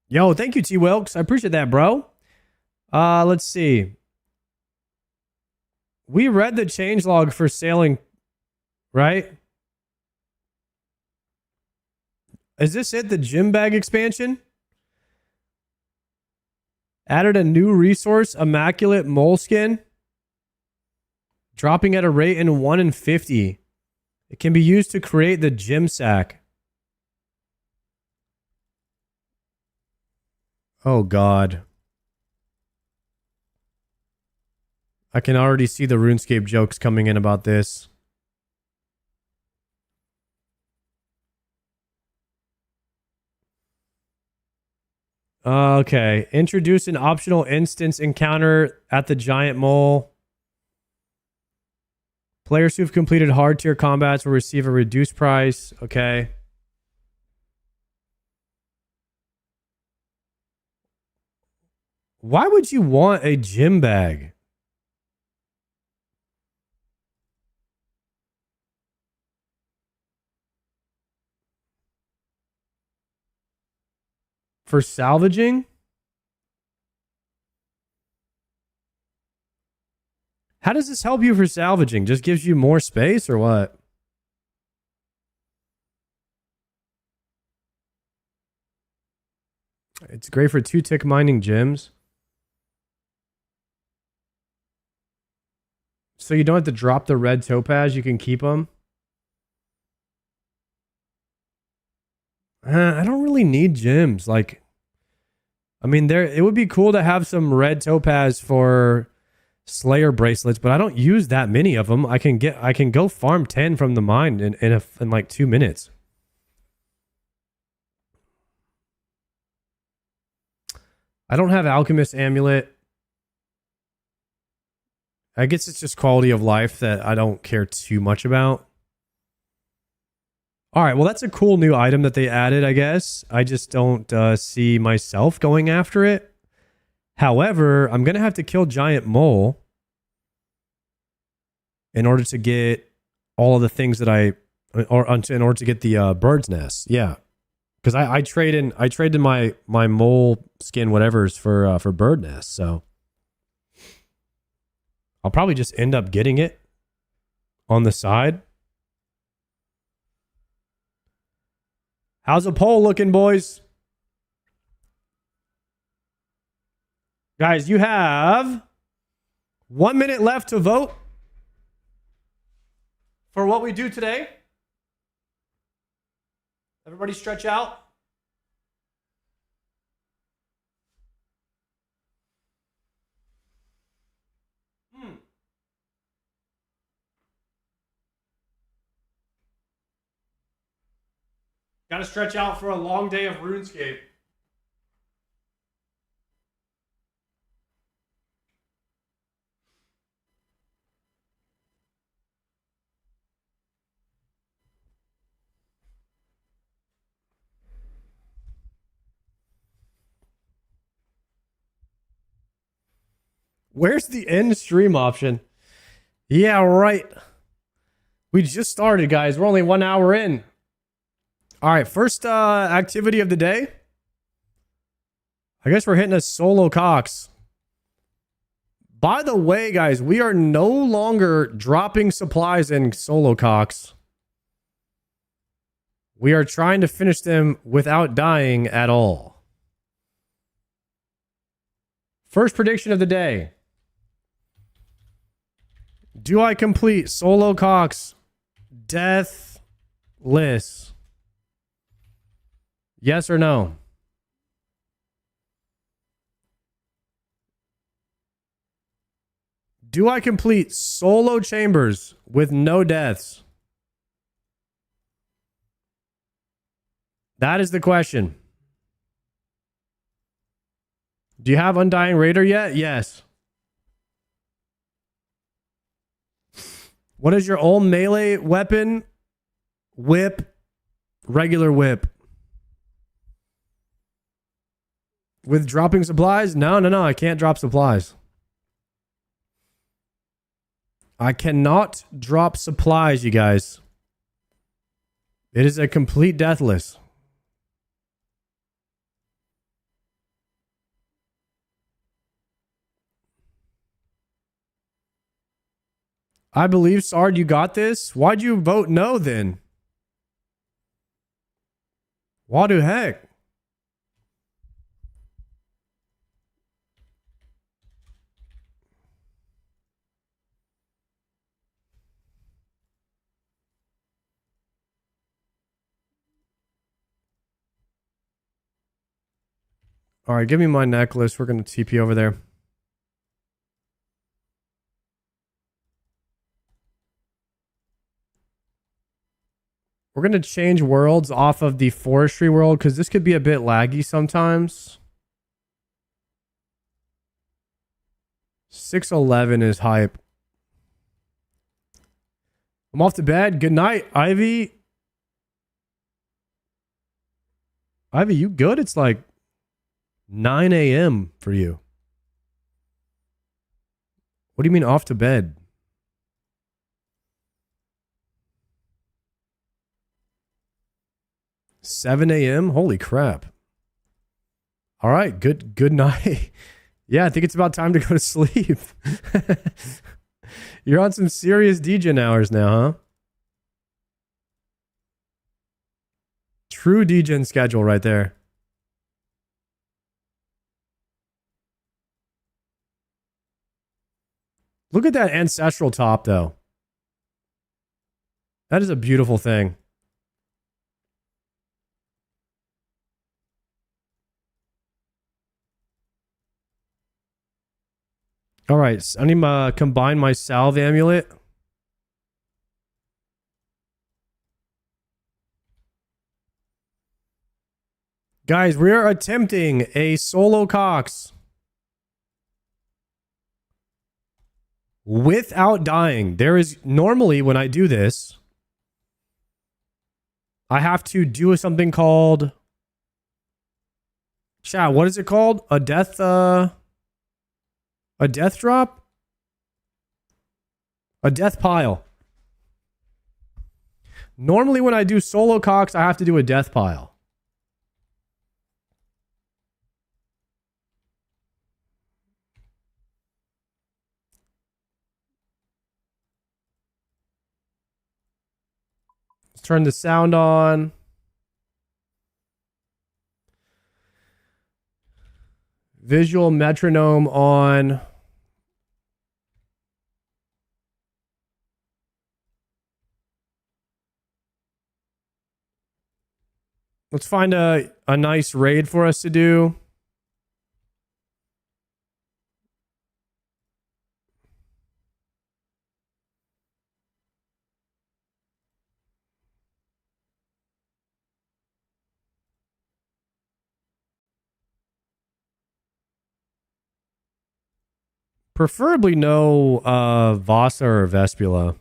Yo, thank you, T. Wilkes. I appreciate that, bro. Let's see. We read the changelog for sailing, right? Is this it? The gym bag expansion? Added a new resource, Immaculate Moleskin. Dropping at a rate in 1 in 50. It can be used to create the gym sack. Oh, God. I can already see the RuneScape jokes coming in about this. Okay. Introduce an optional instance encounter at the Giant Mole. Players who've completed hard tier combats will receive a reduced price. Okay. Why would you want a gym bag? For salvaging? How does this help you for salvaging? Just gives you more space or what? It's great for 2-tick mining gems. So you don't have to drop the red topaz. You can keep them. I don't really need gems. Like, I mean, it would be cool to have some red topaz for Slayer bracelets, but I don't use that many of them. I can go farm 10 from the mine in like 2 minutes. I don't have alchemist amulet. I guess it's just quality of life that I don't care too much about. All right, well, that's a cool new item that they added, I guess. I just don't see myself going after it. However, I'm going to have to kill Giant Mole in order to get all of the things that in order to get the bird's nest. Yeah. Because I traded my mole skin whatever's for bird nest, so I'll probably just end up getting it on the side. How's a poll looking, boys? Guys, you have 1 minute left to vote for what we do today. Everybody stretch out. Got to stretch out for a long day of RuneScape. Where's the end stream option? Yeah, right. We just started, guys. We're only 1 hour in. All right, first activity of the day. I guess we're hitting a solo Cox. By the way, guys, we are no longer dropping supplies in solo Cox. We are trying to finish them without dying at all. First prediction of the day. Do I complete solo Cox deathless? Yes or no? Do I complete solo chambers with no deaths? That is the question. Do you have Undying Raider yet? Yes. What is your old melee weapon? Whip. Regular whip. With dropping supplies? No, I can't drop supplies. I cannot drop supplies, you guys. It is a complete deathless. I believe, Sard, you got this. Why'd you vote no then? What the heck? All right, give me my necklace. We're going to TP over there. We're going to change worlds off of the forestry world because this could be a bit laggy sometimes. 611 is hype. I'm off to bed. Good night, Ivy. Ivy, you good? It's like 9 a.m. for you. What do you mean off to bed? $7 a.m.? Holy crap. All right, good night. Yeah, I think it's about time to go to sleep. You're on some serious DJing hours now, huh? True DJing schedule right there. Look at that ancestral top, though. That is a beautiful thing. All right, so I need to combine my salve amulet. Guys, we are attempting a solo Cox without dying. There is normally when I do this, I have to do something called, chat, what is it called? A death drop? A death pile. Normally when I do solo Cox, I have to do a death pile. Let's turn the sound on. Visual metronome on. Let's find a nice raid for us to do. Preferably no Vasa or Vespula.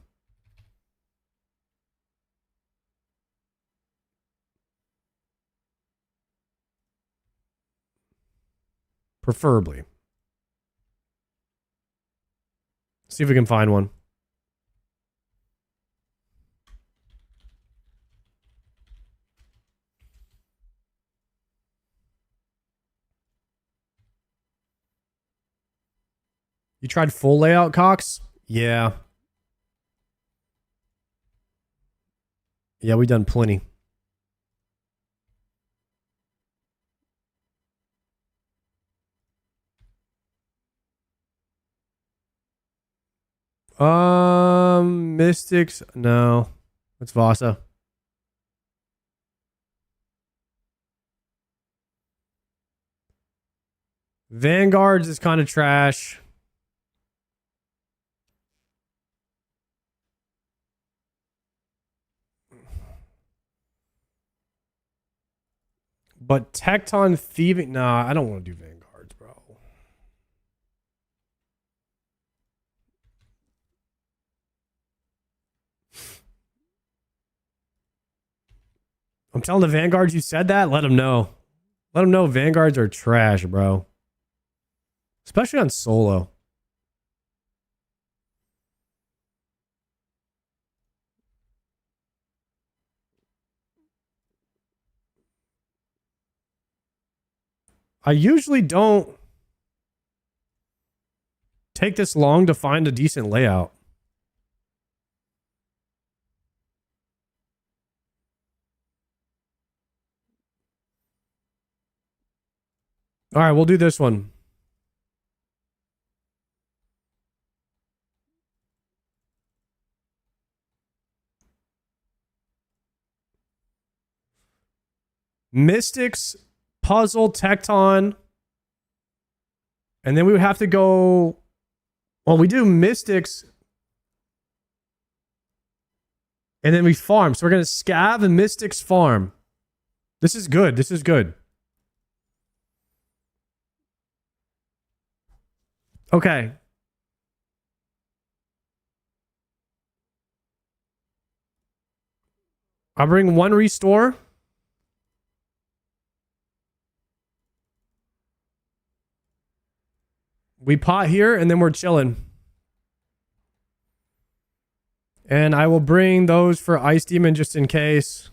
Preferably. See if we can find one. You tried full layout, Cox? Yeah. Yeah, we done plenty. Mystics, no. It's Vasa. Vanguards is kind of trash. But Tecton Thieving, nah, I don't want to do Vanguards, bro. I'm telling the Vanguards you said that, let them know. Let them know Vanguards are trash, bro. Especially on solo. I usually don't take this long to find a decent layout. All right, we'll do this one. Mystics, Puzzle, Tecton. And then we would have to go... Well, we do Mystics. And then we farm. So we're going to scav and Mystics farm. This is good. This is good. Okay. I'll bring one restore. We pot here and then we're chilling. And I will bring those for Ice Demon just in case.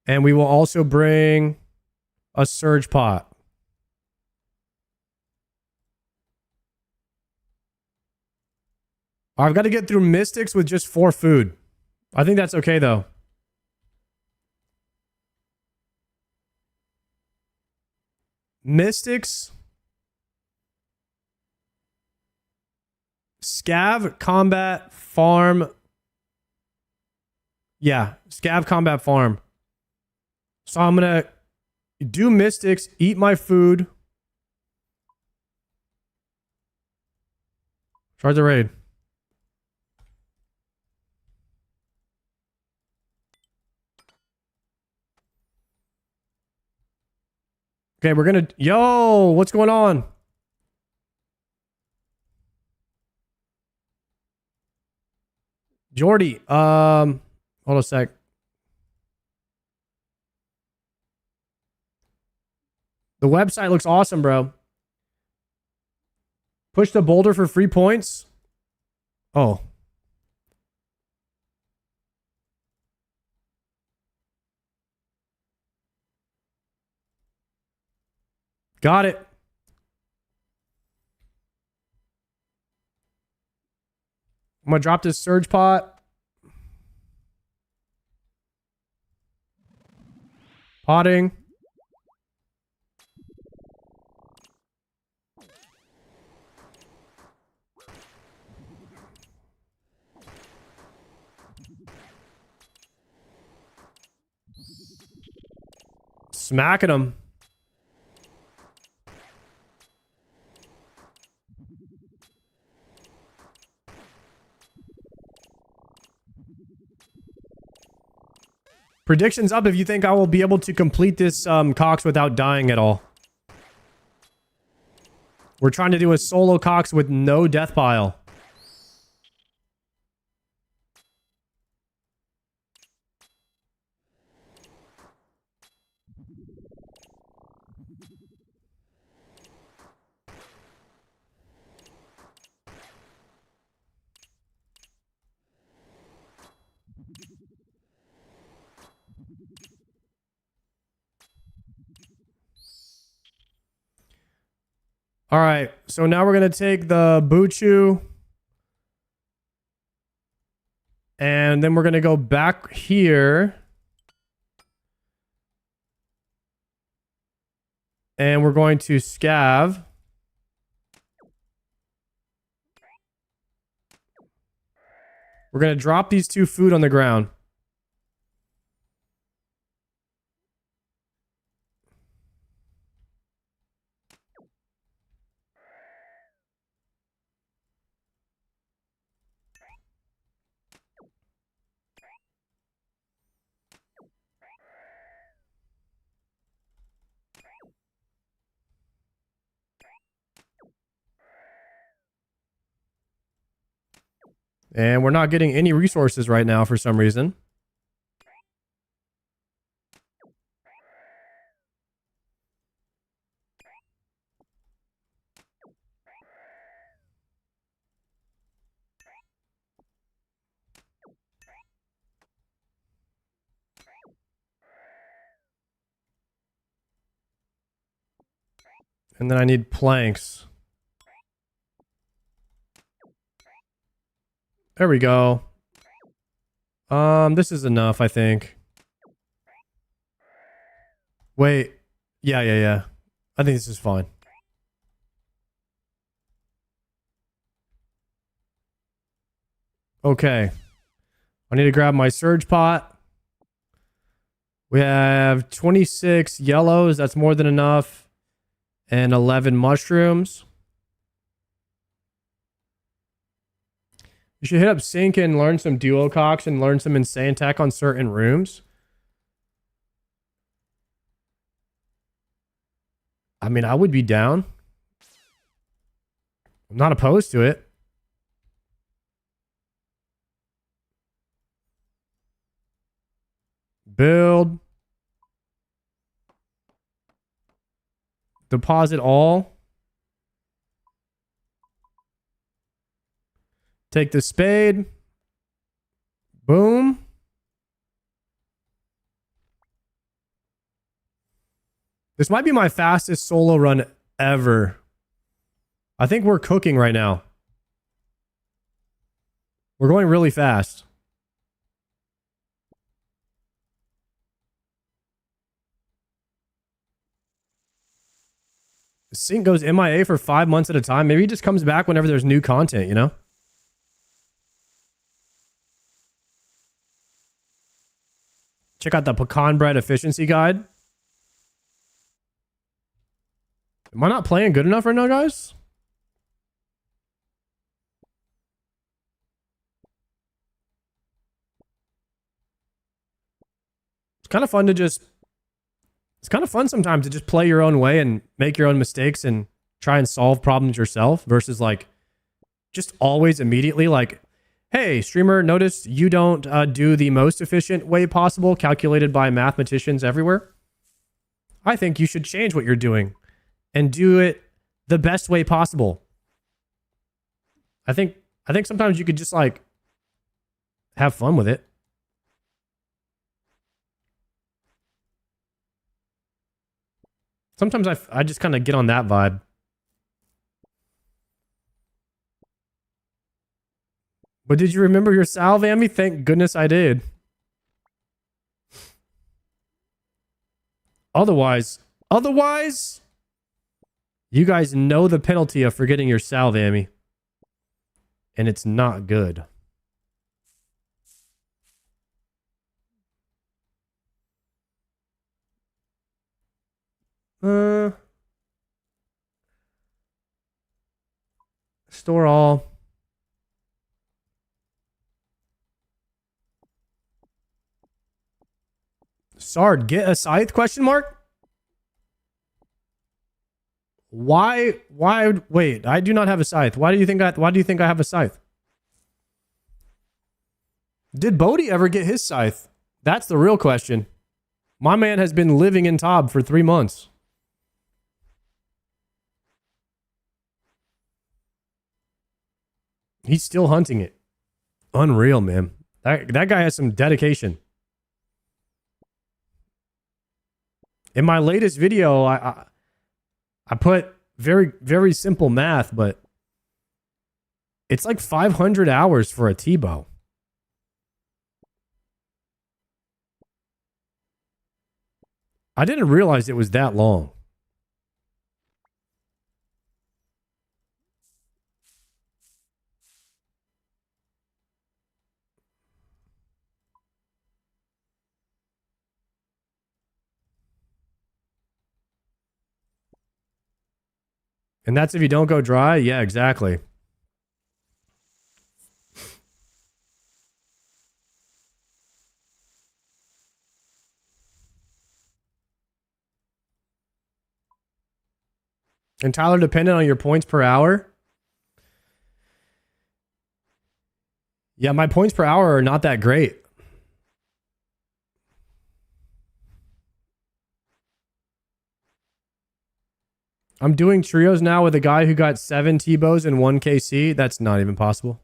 And we will also bring a Surge pot. I've got to get through Mystics with just 4 food. I think that's okay though. Mystics. Scav, combat, farm. Yeah, scav, combat, farm. So I'm going to do Mystics, eat my food. Start the raid. Okay, we're gonna... Yo, what's going on? Jordy, hold a sec. The website looks awesome, bro. Push the boulder for free points. Oh. Got it. I'm gonna drop this surge pot. Potting. Smacking them. Predictions up if you think I will be able to complete this Cox without dying at all. We're trying to do a solo Cox with no death pile. All right, so now we're going to take the Buchu. And then we're going to go back here. And we're going to scav. We're going to drop these 2 food on the ground. And we're not getting any resources right now for some reason. And then I need planks. There we go. This is enough, I think. Wait. Yeah. I think this is fine. Okay. I need to grab my surge pot. We have 26 yellows. That's more than enough. And 11 mushrooms. You should hit up Sync and learn some duo Cox and learn some insane tech on certain rooms. I mean, I would be down. I'm not opposed to it. Build. Deposit all. Take the spade. Boom. This might be my fastest solo run ever. I think we're cooking right now. We're going really fast. Sync goes MIA for 5 months at a time. Maybe he just comes back whenever there's new content, you know? Check out the pecan bread efficiency guide. Am I not playing good enough right now, guys? kind of fun to just, it's kind of fun sometimes to just play your own way and make your own mistakes and try and solve problems yourself versus like just always immediately like, hey, streamer, notice you don't do the most efficient way possible calculated by mathematicians everywhere. I think you should change what you're doing and do it the best way possible. I think sometimes you could just like have fun with it. Sometimes I just kind of get on that vibe. But did you remember your salve, Amy? Thank goodness I did. Otherwise, you guys know the penalty of forgetting your salve, Amy. And it's not good. Store all. Sard, get a scythe? Question mark. Why? Wait, I do not have a scythe. Why do you think I have a scythe? Did Bodhi ever get his scythe? That's the real question. My man has been living in Tob for 3 months. He's still hunting it. Unreal, man. That guy has some dedication. In my latest video, I put very, very simple math, but it's like 500 hours for a Tbow. I didn't realize it was that long. And that's if you don't go dry? Yeah, exactly. And Tyler, dependent on your points per hour? Yeah, my points per hour are not that great. I'm doing trios now with a guy who got 7 Tbows and 1 KC. That's not even possible.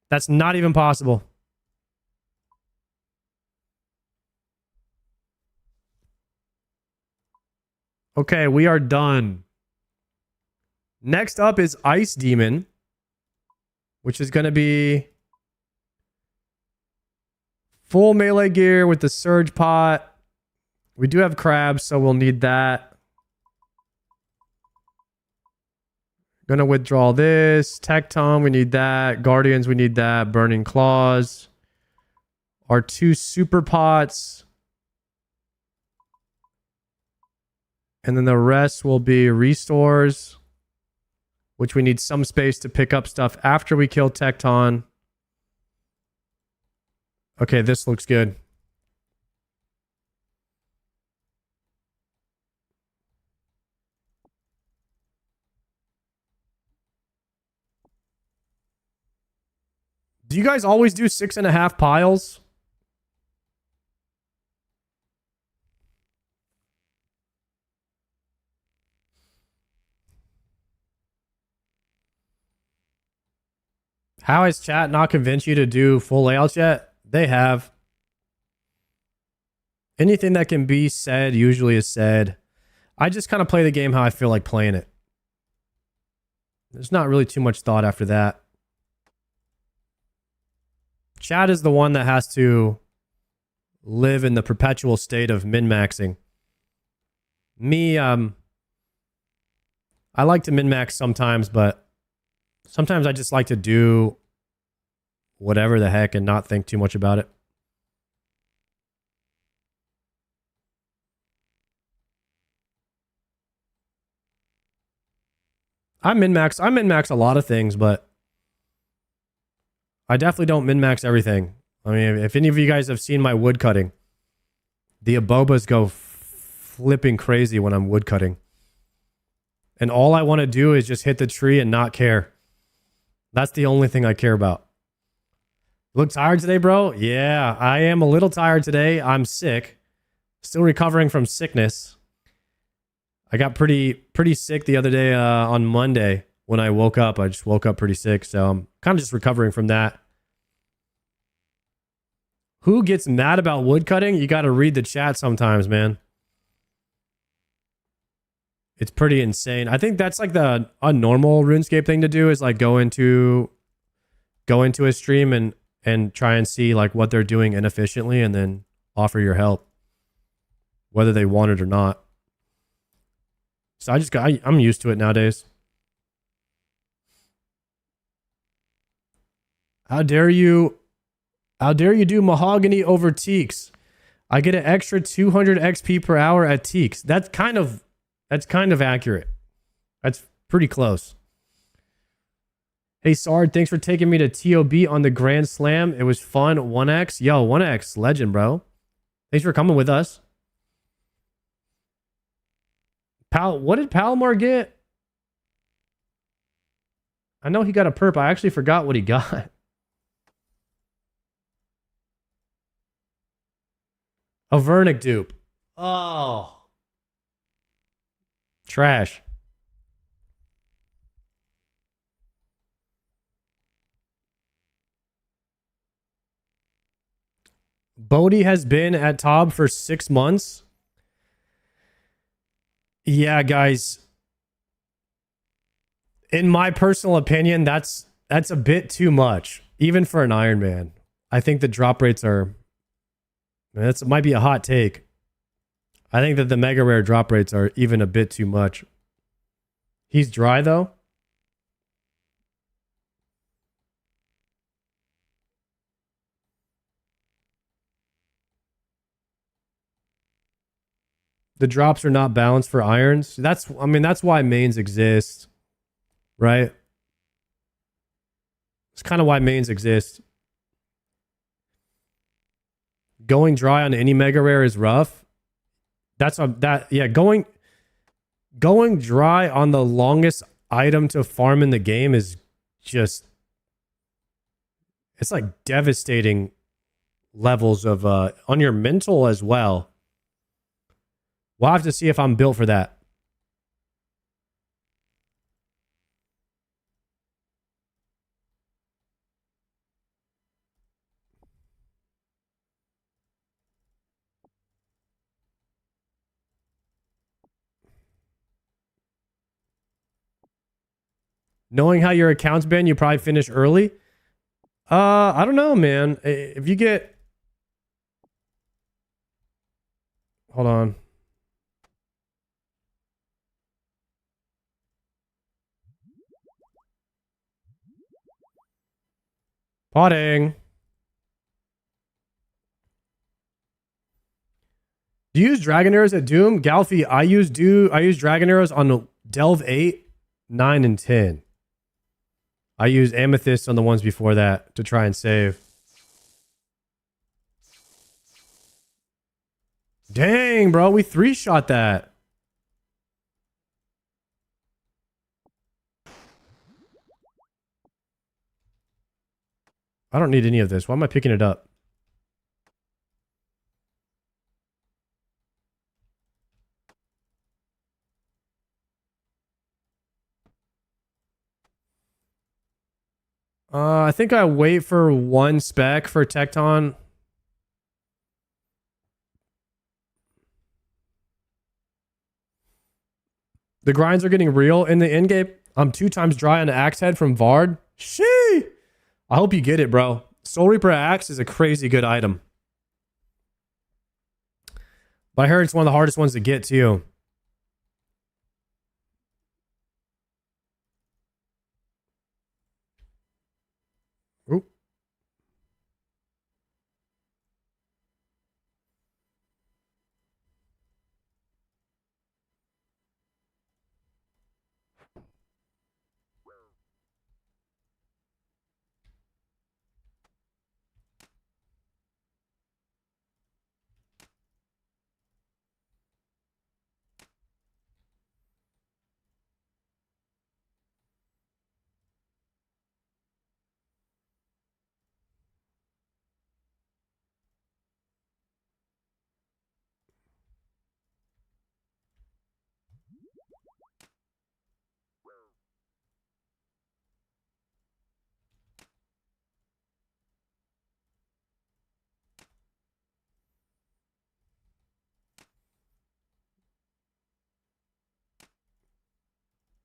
That's not even possible. Okay, we are done. Next up is Ice Demon, which is going to be full melee gear with the Surge Pot. We do have crabs, so we'll need that. Gonna withdraw this. Tecton, we need that. Guardians, we need that. Burning Claws. Our 2 super pots. And then the rest will be restores, which we need some space to pick up stuff after we kill Tecton. Okay, this looks good. Do you guys always do 6.5 piles? How has chat not convinced you to do full layouts yet? They have. Anything that can be said usually is said. I just kind of play the game how I feel like playing it. There's not really too much thought after that. Chat is the one that has to live in the perpetual state of min-maxing. Me, I like to min-max sometimes, but sometimes I just like to do whatever the heck and not think too much about it. I min-max a lot of things, but I definitely don't min-max everything. I mean, if any of you guys have seen my wood cutting, The abobas go flipping crazy when I'm wood cutting. And all I want to do is just hit the tree and not care. That's the only thing I care about. Look tired today, bro? Yeah, I am a little tired today. I'm sick. Still recovering from sickness. I got pretty sick the other day on Monday when I woke up. I just woke up pretty sick, so I'm kind of just recovering from that. Who gets mad about woodcutting? You got to read the chat sometimes, man. It's pretty insane. I think that's like a normal RuneScape thing to do is like go into a stream and try and see like what they're doing inefficiently and then offer your help, whether they want it or not. So I'm used to it nowadays. How dare you do mahogany over teaks? I get an extra 200 XP per hour at teaks. That's kind of accurate. That's pretty close. Hey Sard, thanks for taking me to TOB on the Grand Slam. It was fun. 1x. Yo, 1x legend, bro. Thanks for coming with us. What did Palomar get? I know he got a perp. I actually forgot what he got. A Vernic dupe. Oh. Trash. Bodhi has been at Tob for 6 months. Yeah, guys. In my personal opinion, that's a bit too much, even for an Iron Man. I think the drop rates are... That might be a hot take. I think that the mega rare drop rates are even a bit too much. He's dry, though. The drops are not balanced for irons. That's why mains exist, right? It's kind of why mains exist. Going dry on any mega rare is rough. Going dry on the longest item to farm in the game is just, it's like devastating levels of on your mental as well. We'll have to see if I'm built for that. Knowing how your account's been, you probably finish early. I don't know, man. If you get... Hold on. Potting. Do you use Dragon Arrows at Doom? Galfy, I use Dragon Arrows on Delve 8, 9, and 10. I use Amethyst on the ones before that to try and save. Dang, bro. We 3-shot that. I don't need any of this. Why am I picking it up? I think I wait for one spec for Tecton. The grinds are getting real in the end game. I'm 2 times dry on Axe Head from Vard. Shee! I hope you get it, bro. Soul Reaper Axe is a crazy good item. But I heard it's one of the hardest ones to get, too. Oop.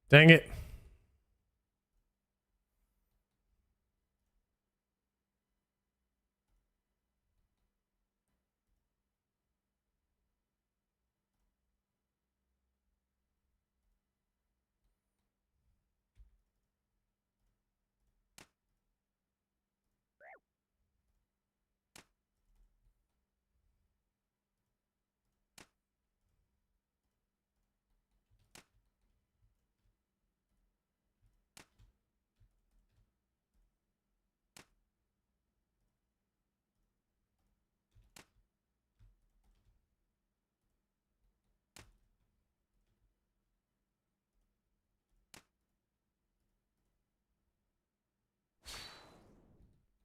Dang it.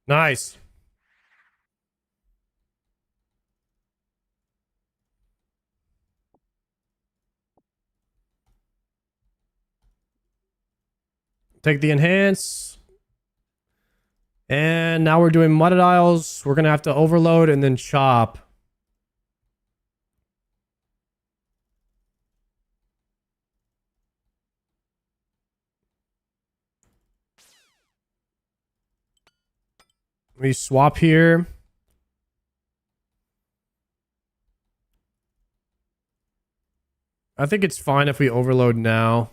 Nice. Take the enhance. And now we're doing mudded aisles. We're going to have to overload and then chop. We swap here. I think it's fine if we overload now.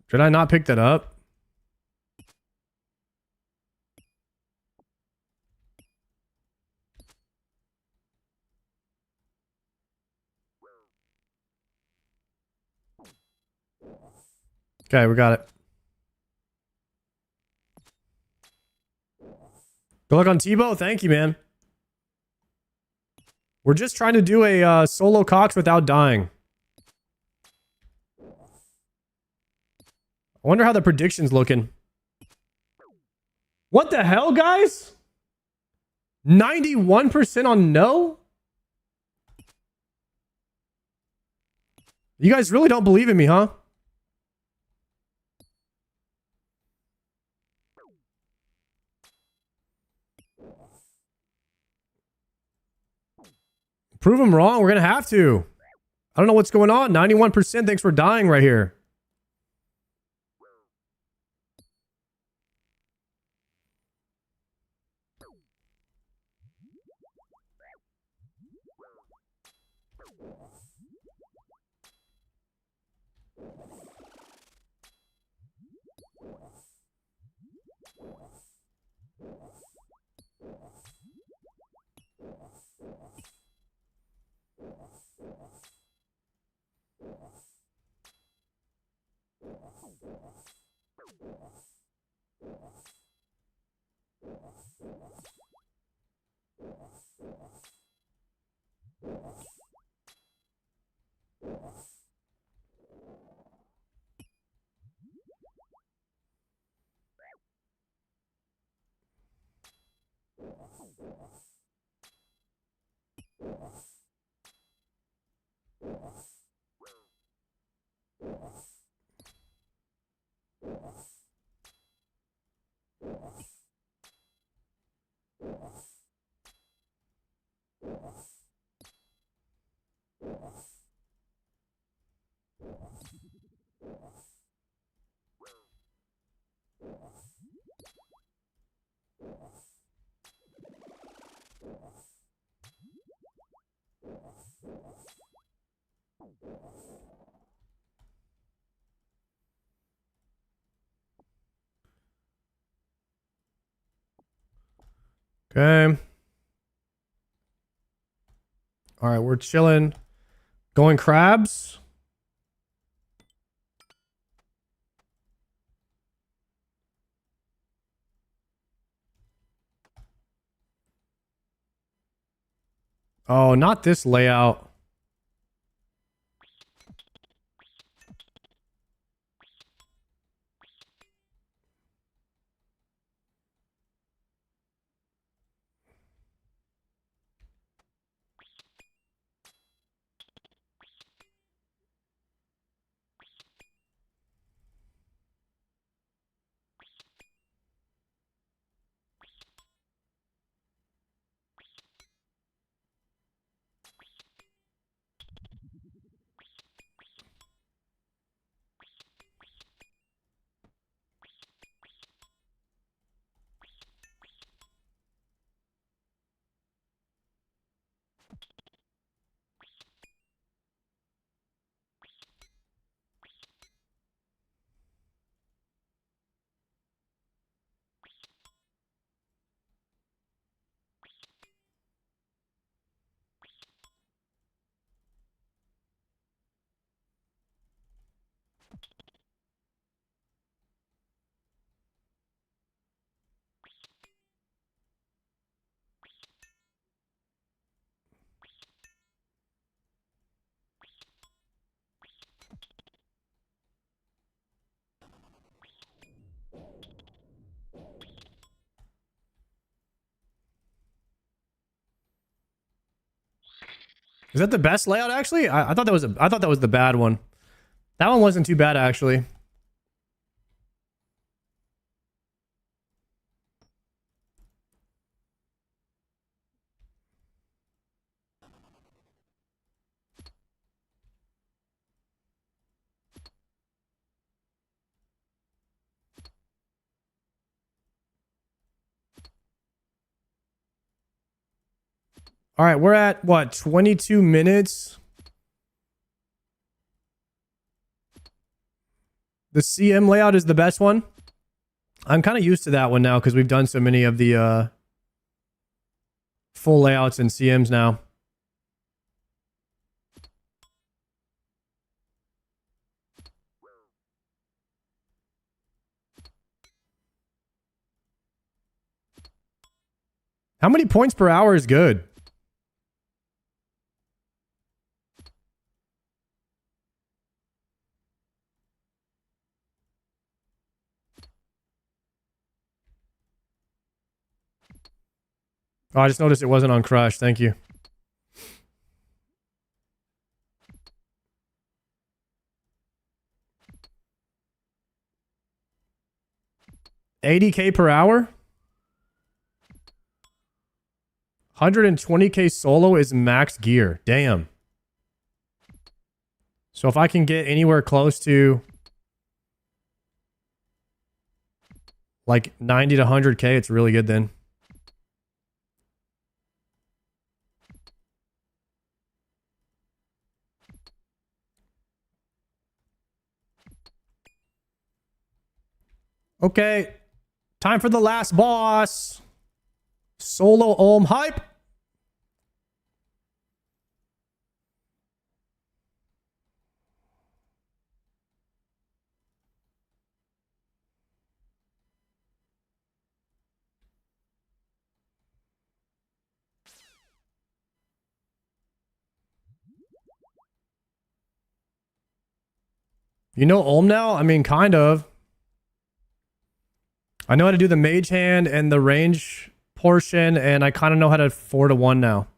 Did I not pick that up? Okay, we got it. Good luck on Tbow. Thank you, man. We're just trying to do a solo Cox without dying. I wonder how the prediction's looking. What the hell, guys? 91% on no? You guys really don't believe in me, huh? Prove them wrong. We're going to have to. I don't know what's going on. 91% thinks we're dying right here. Okay. All right, we're chilling. Going crabs. Oh, not this layout. Is that the best layout actually? I thought that was I thought that was the bad one. That one wasn't too bad actually. All right, we're at what, 22 minutes? The CM layout is the best one. I'm kind of used to that one now because we've done so many of the full layouts in CMs now. How many points per hour is good? Oh, I just noticed it wasn't on Crush. Thank you. $80K per hour? 120K solo is max gear. Damn. So if I can get anywhere close to like 90 to 100K, it's really good then. Okay. Time for the last boss. Solo Ohm hype. You know Ohm now? I mean, kind of. I know how to do the mage hand and the range portion, and I kind of know how to 4-to-1 now.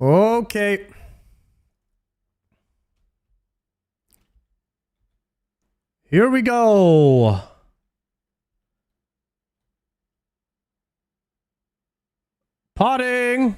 Okay. Here we go. Potting.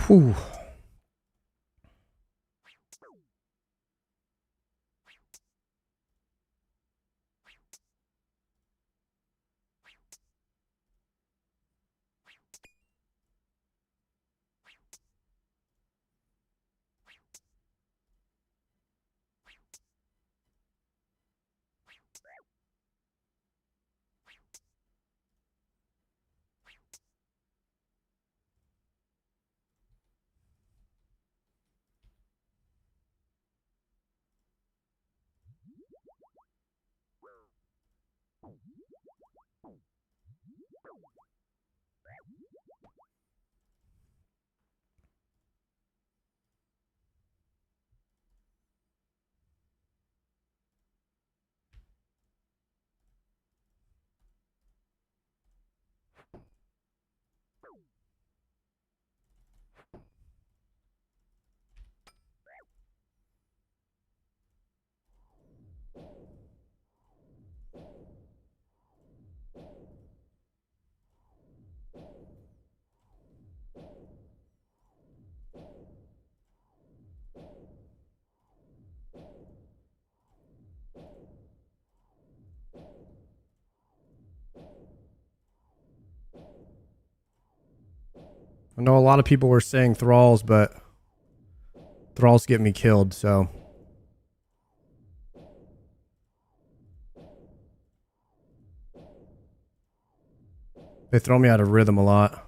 Whew. I know a lot of people were saying thralls, but thralls get me killed, so. They throw me out of rhythm a lot.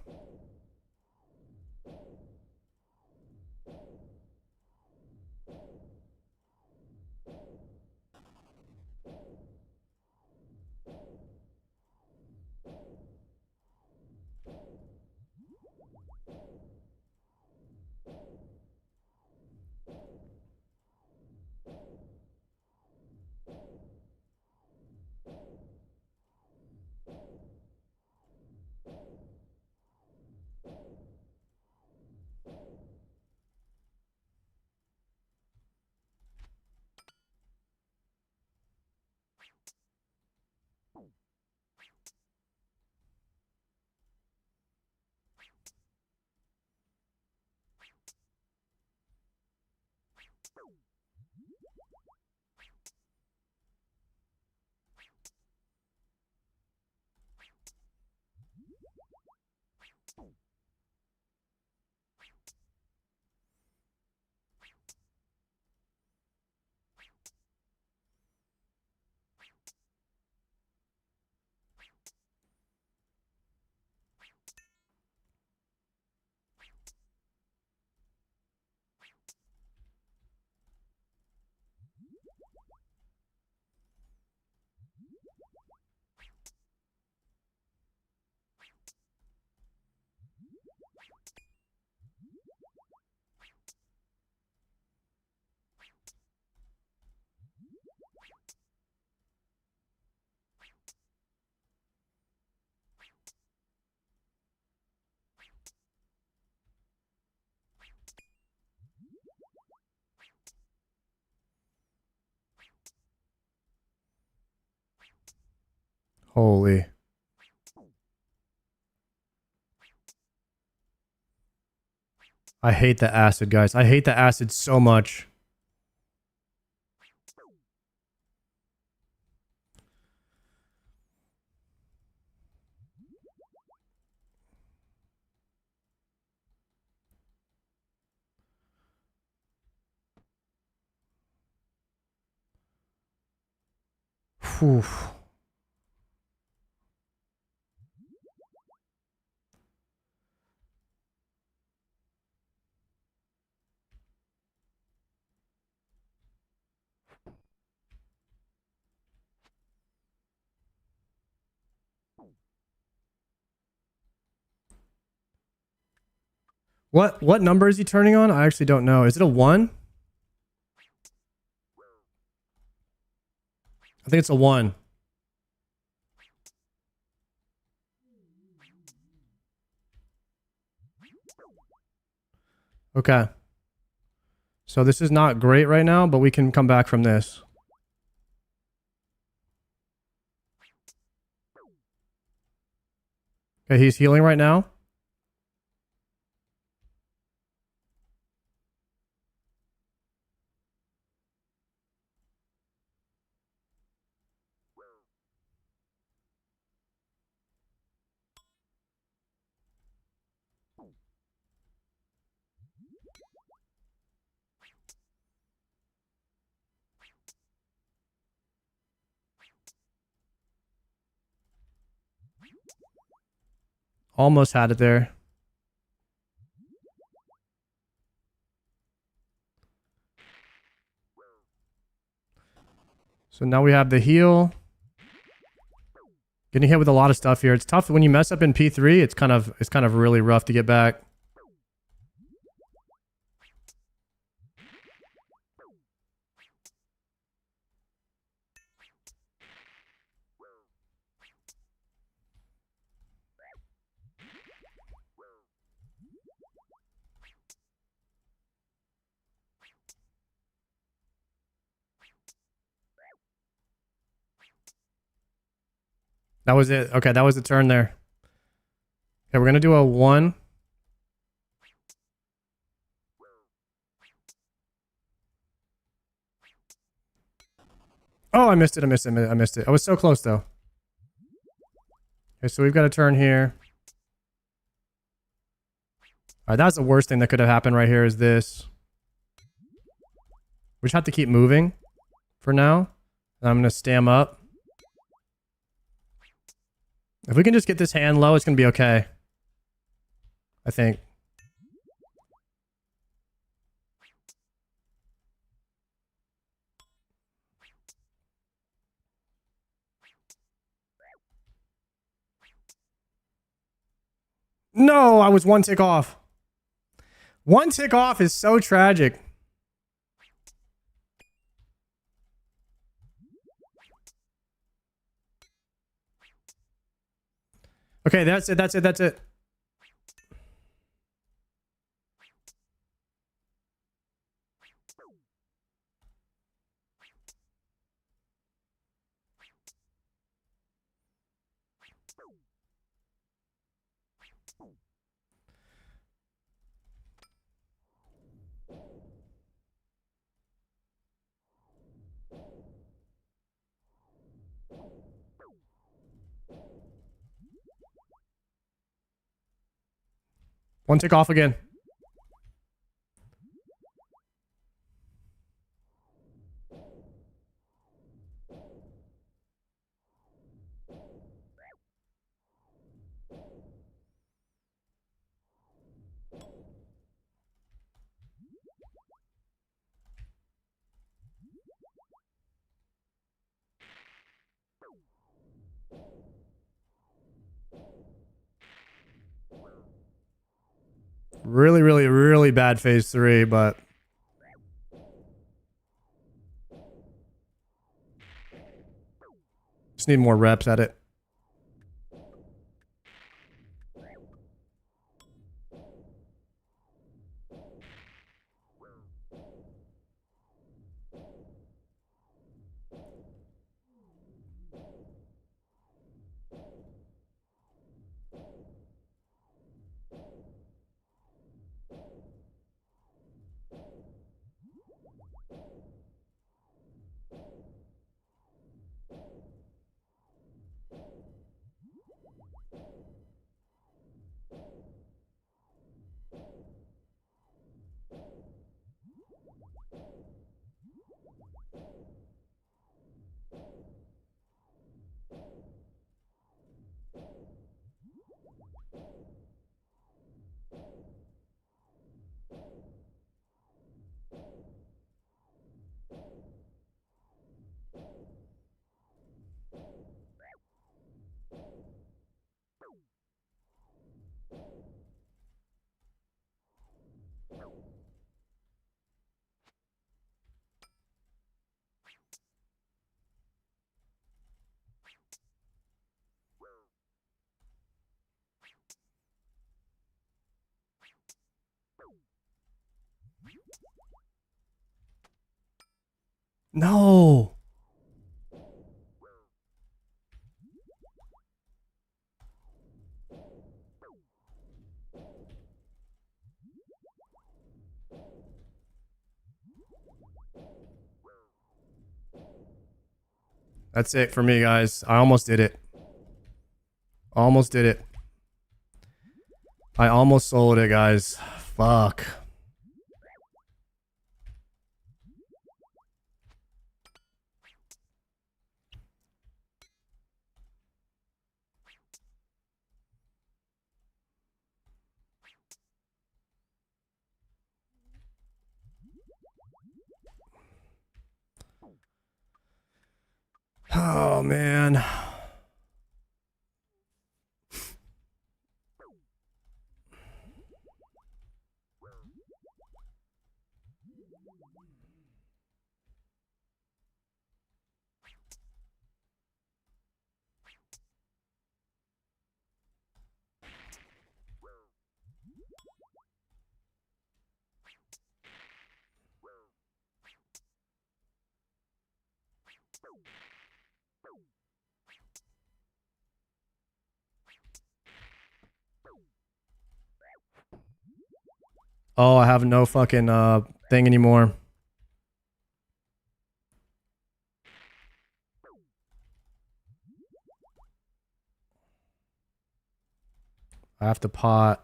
Holy. I hate the acid, guys. I hate the acid so much. Whew. What number is he turning on? I actually don't know. Is it a 1? I think it's a 1. Okay. So this is not great right now, but we can come back from this. Okay, he's healing right now. Almost had it there. So now we have the heal. Getting hit with a lot of stuff here. It's tough when you mess up in P3. It's kind of really rough to get back. That was it. Okay, that was the turn there. Okay, we're gonna do a 1. Oh, I missed it. I missed it. I missed it. I was so close though. Okay, so we've got a turn here. All right, that's the worst thing that could have happened right here is this. We just have to keep moving for now. And I'm gonna stam up. If we can just get this hand low, it's gonna be okay. I think. No, I was 1 tick off. 1 tick off is so tragic. Okay, that's it. That's it. That's it. One tick off again. Really, really, really bad phase 3, but just need more reps at it. No. That's it for me, guys. I almost did it. Almost did it. I almost sold it, guys. Fuck. Oh, man. Oh, I have no fucking thing anymore. I have to pot.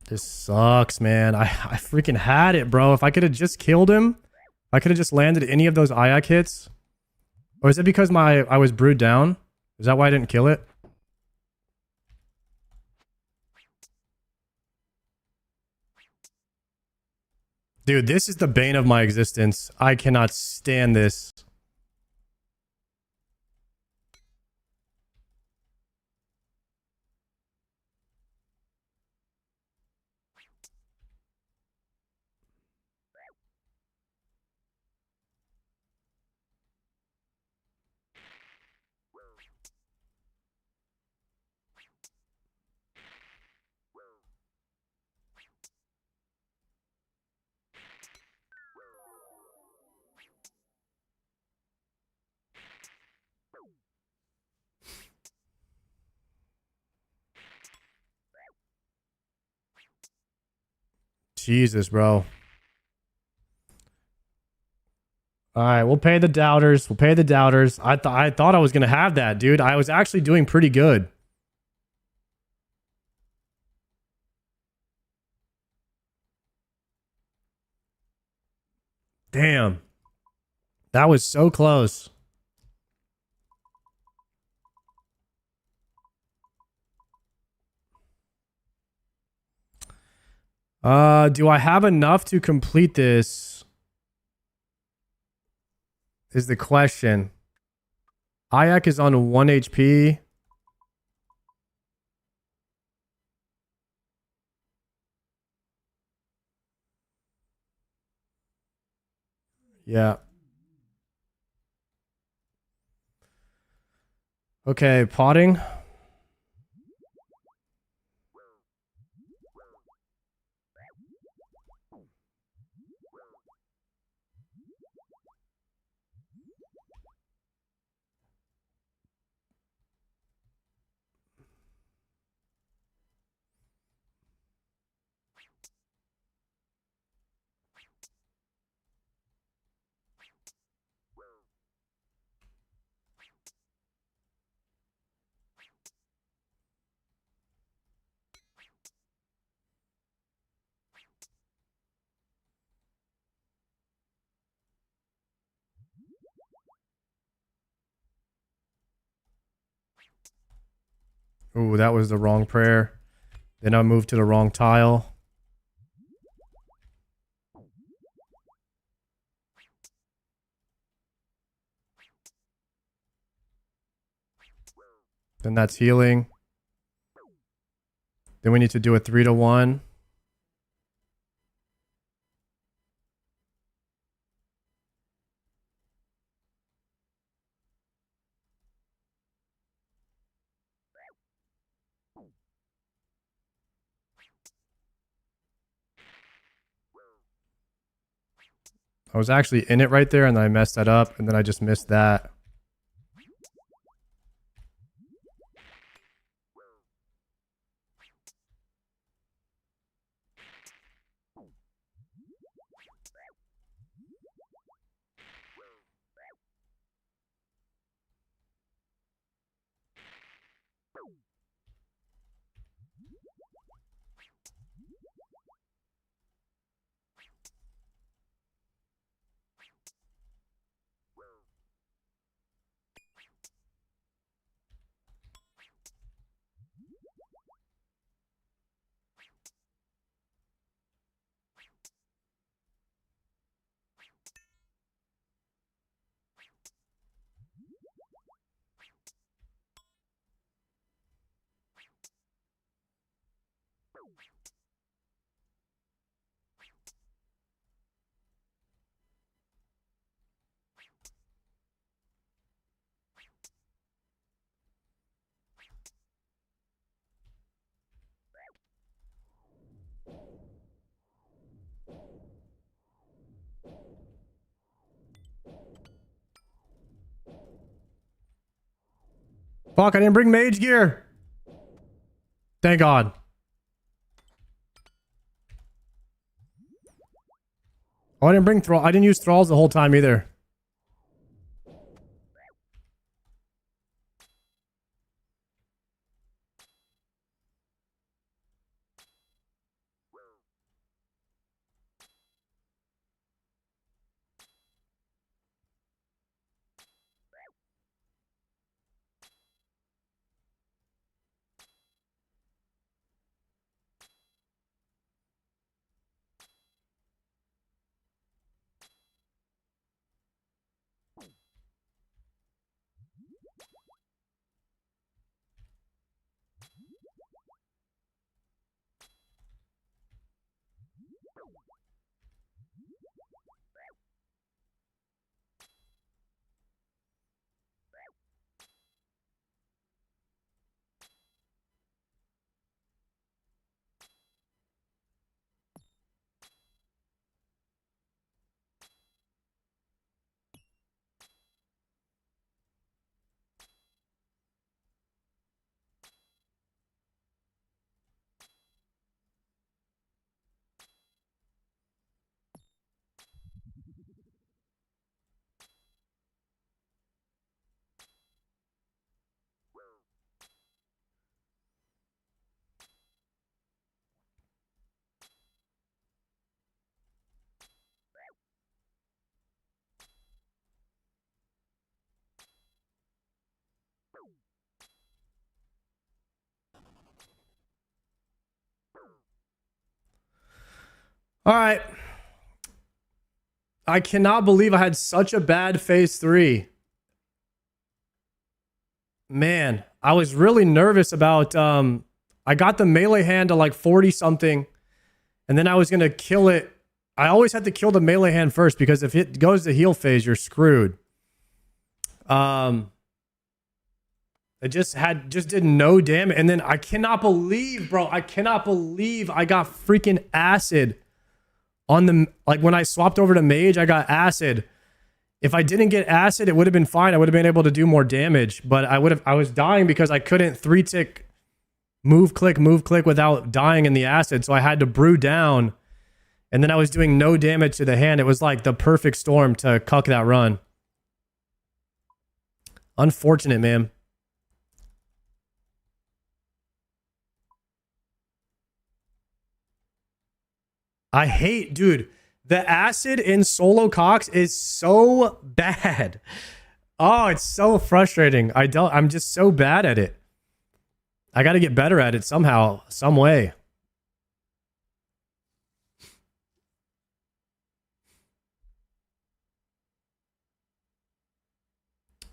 This sucks, man. I freaking had it, bro. If I could have just killed him, I could have just landed any of those Ayak hits. Or is it because I was brewed down? Is that why I didn't kill it? Dude, this is the bane of my existence. I cannot stand this. Jesus, bro. All right, we'll pay the doubters. We'll pay the doubters. I thought I was gonna have that, dude. I was actually doing pretty good. Damn. That was so close. Do I have enough to complete this? Is the question. Ayak is on 1 HP. Yeah. Okay, potting. Ooh, that was the wrong prayer. Then I moved to the wrong tile. Then that's healing. Then we need to do a 3-to-1. I was actually in it right there, and then I messed that up, and then I just missed that. Fuck, I didn't bring mage gear. Thank God. Oh, I didn't bring thrall. I didn't use thralls the whole time either. All right. I cannot believe I had such a bad phase 3. Man, I was really nervous about I got the melee hand to like 40 something, and then I was gonna kill it. I always had to kill the melee hand first because if it goes to heal phase, you're screwed. It just did no damage, and then I cannot believe, bro, I cannot believe I got freaking acid on the, like when I swapped over to mage, I got acid. If I didn't get acid, it would have been fine. I would have been able to do more damage, but I was dying because I couldn't 3-tick move click without dying in the acid. So I had to brew down, and then I was doing no damage to the hand. It was like the perfect storm to cuck that run. Unfortunate, man. I hate, dude, the acid in solo Cox is so bad. Oh, it's so frustrating. I'm just so bad at it. I got to get better at it somehow, some way.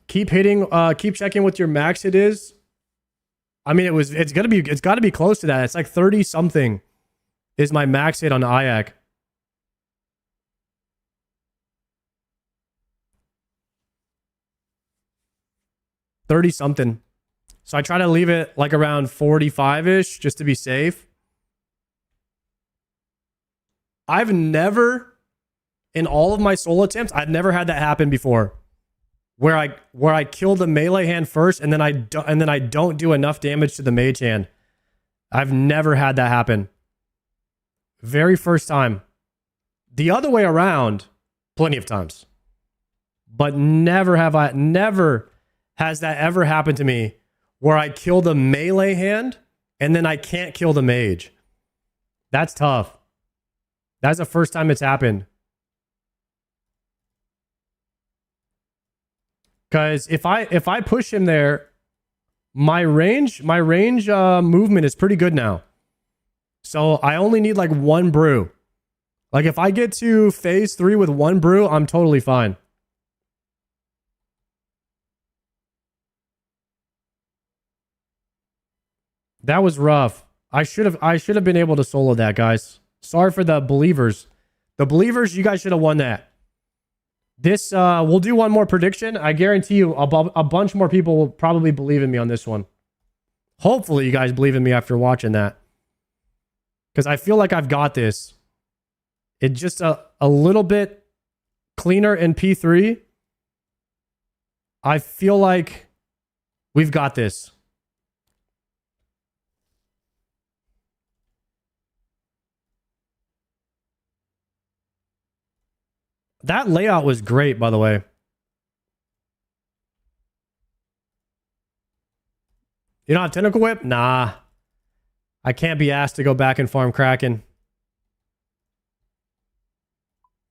Keep hitting, keep checking what your max hit is. I mean, it's got to be close to that. It's like 30 something. Is my max hit on IAC. $30 something. So I try to leave it like around 45-ish just to be safe. I've never in all of my solo attempts, I've never had that happen before. Where I kill the melee hand first and then I don't do enough damage to the mage hand. I've never had that happen. Very first time. The other way around, plenty of times. But never has that ever happened to me where I kill the melee hand and then I can't kill the mage. That's tough. That's the first time it's happened. Because if I push him there, my range movement is pretty good now. So I only need like one brew. Like if I get to phase 3 with one brew, I'm totally fine. That was rough. I should have been able to solo that, guys. Sorry for the believers. The believers, you guys should have won that. This, we'll do one more prediction. I guarantee you a bunch more people will probably believe in me on this one. Hopefully you guys believe in me after watching that. Because I feel like I've got this. It's just a little bit cleaner in P3. I feel like we've got this. That layout was great, by the way. You don't have Tentacle Whip? Nah. I can't be asked to go back and farm Kraken.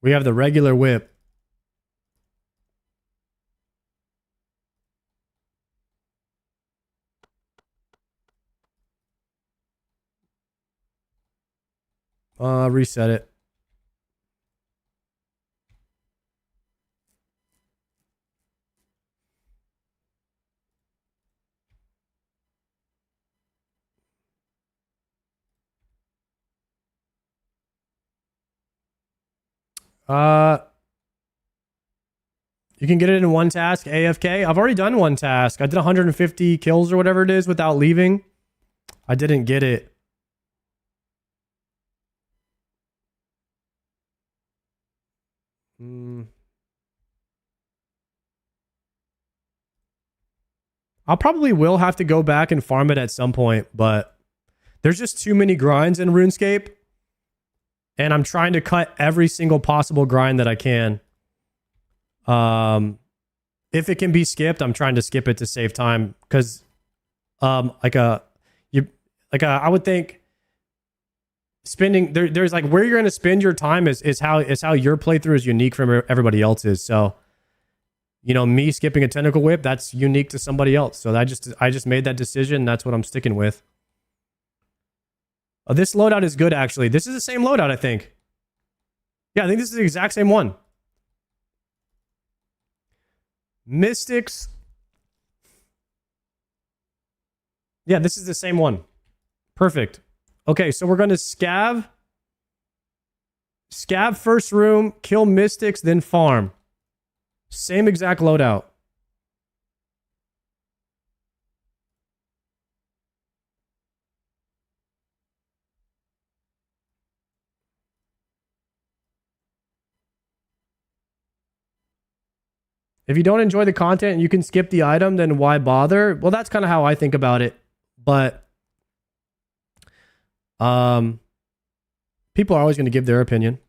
We have the regular whip. Reset it. You can get it in one task, AFK. I've already done one task. I did 150 kills or whatever it is without leaving. I didn't get it. I'll probably will have to go back and farm it at some point, but there's just too many grinds in RuneScape. And I'm trying to cut every single possible grind that I can. If it can be skipped, I'm trying to skip it to save time. Because, I would think spending there's like where you're going to spend your time is how your playthrough is unique from everybody else's. So, you know, me skipping a Tentacle Whip, that's unique to somebody else. So I just made that decision. That's what I'm sticking with. Oh, this loadout is good, actually. This is the same loadout, I think. Yeah, I think this is the exact same one. Mystics. Yeah, this is the same one. Perfect. Okay, so we're going to scav. Scav first room, kill Mystics, then farm. Same exact loadout. If you don't enjoy the content and you can skip the item, then why bother? Well, that's kind of how I think about it. But people are always going to give their opinion.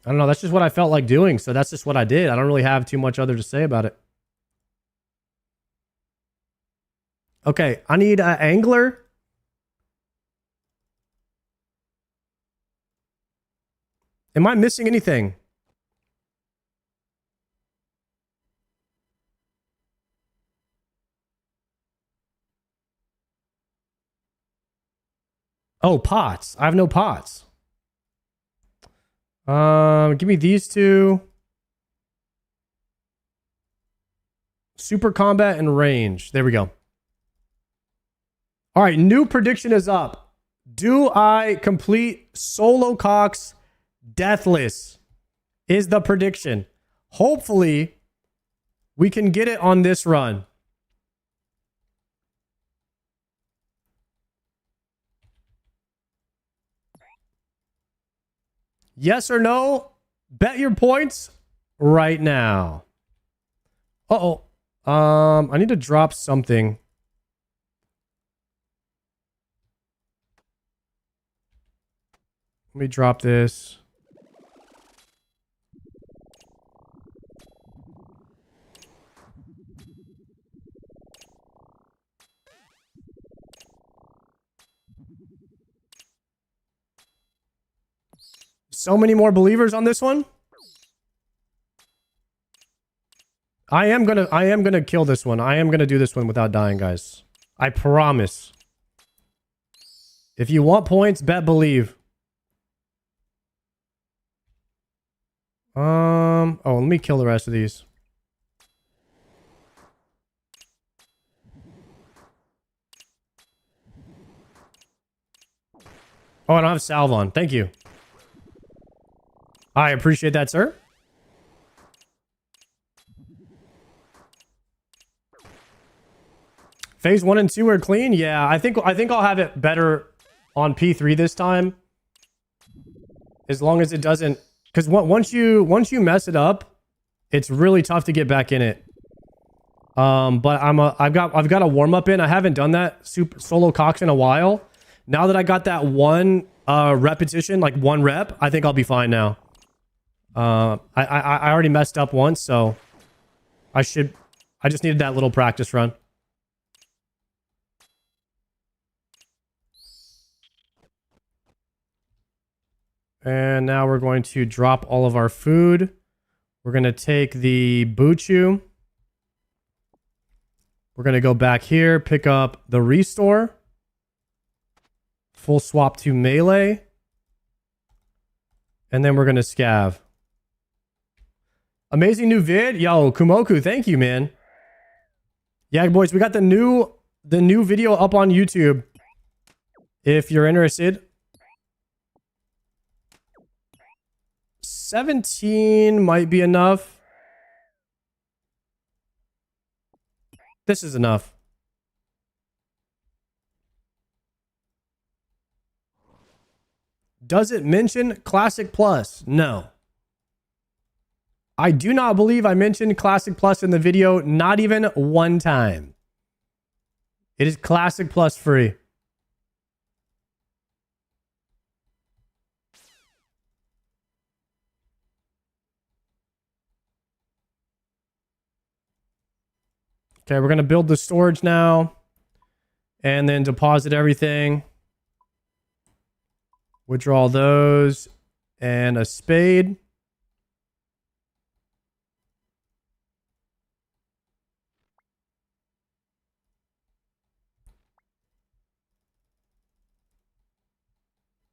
I don't know. That's just what I felt like doing. So that's just what I did. I don't really have too much other to say about it. Okay. I need an angler. Am I missing anything? Oh, pots. I have no pots. Give me these two. Super combat and range. There we go. All right, new prediction is up. Do I complete Solo Cox Deathless? Is the prediction. Hopefully, we can get it on this run. Yes or no? Bet your points right now. Uh-oh. I need to drop something. Let me drop this. So many more believers on this one. I am gonna kill this one. I am gonna do this one without dying, guys. I promise. If you want points, bet believe. Oh, let me kill the rest of these. Oh, I don't have salve on. Thank you. I appreciate that, sir. Phase 1 and 2 are clean. Yeah, I think I'll have it better on P3 this time. As long as it doesn't, because once you mess it up, it's really tough to get back in it. But I've got a warm up in. I haven't done that solo Cox in a while. Now that I got that one repetition, like one rep, I think I'll be fine now. I already messed up once, so I just needed that little practice run. And now we're going to drop all of our food. We're going to take the Buchu. We're going to go back here, pick up the Restore. Full swap to Melee. And then we're going to Scav. Amazing new vid. Yo, Kumoku, thank you, man. Yeah, boys, we got the new video up on YouTube. If you're interested. 17 might be enough. This is enough. Does it mention Classic Plus? No. I do not believe I mentioned Classic Plus in the video, not even one time. It is Classic Plus free. Okay, we're going to build the storage now and then deposit everything. Withdraw those and a spade.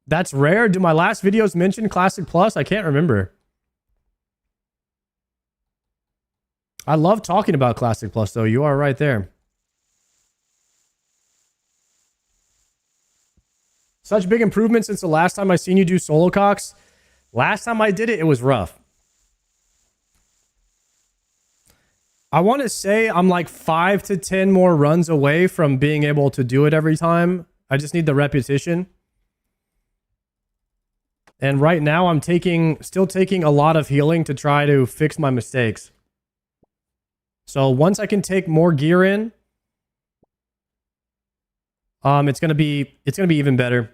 That's rare. Do my last videos mention Classic Plus? I can't remember. I love talking about Classic Plus, though. You are right there. Such big improvement since the last time I seen you do solo Cox. Last time I did it, it was rough. I want to say I'm like 5 to 10 more runs away from being able to do it every time. I just need the repetition. And right now I'm still taking a lot of healing to try to fix my mistakes. So once I can take more gear in, it's gonna be even better.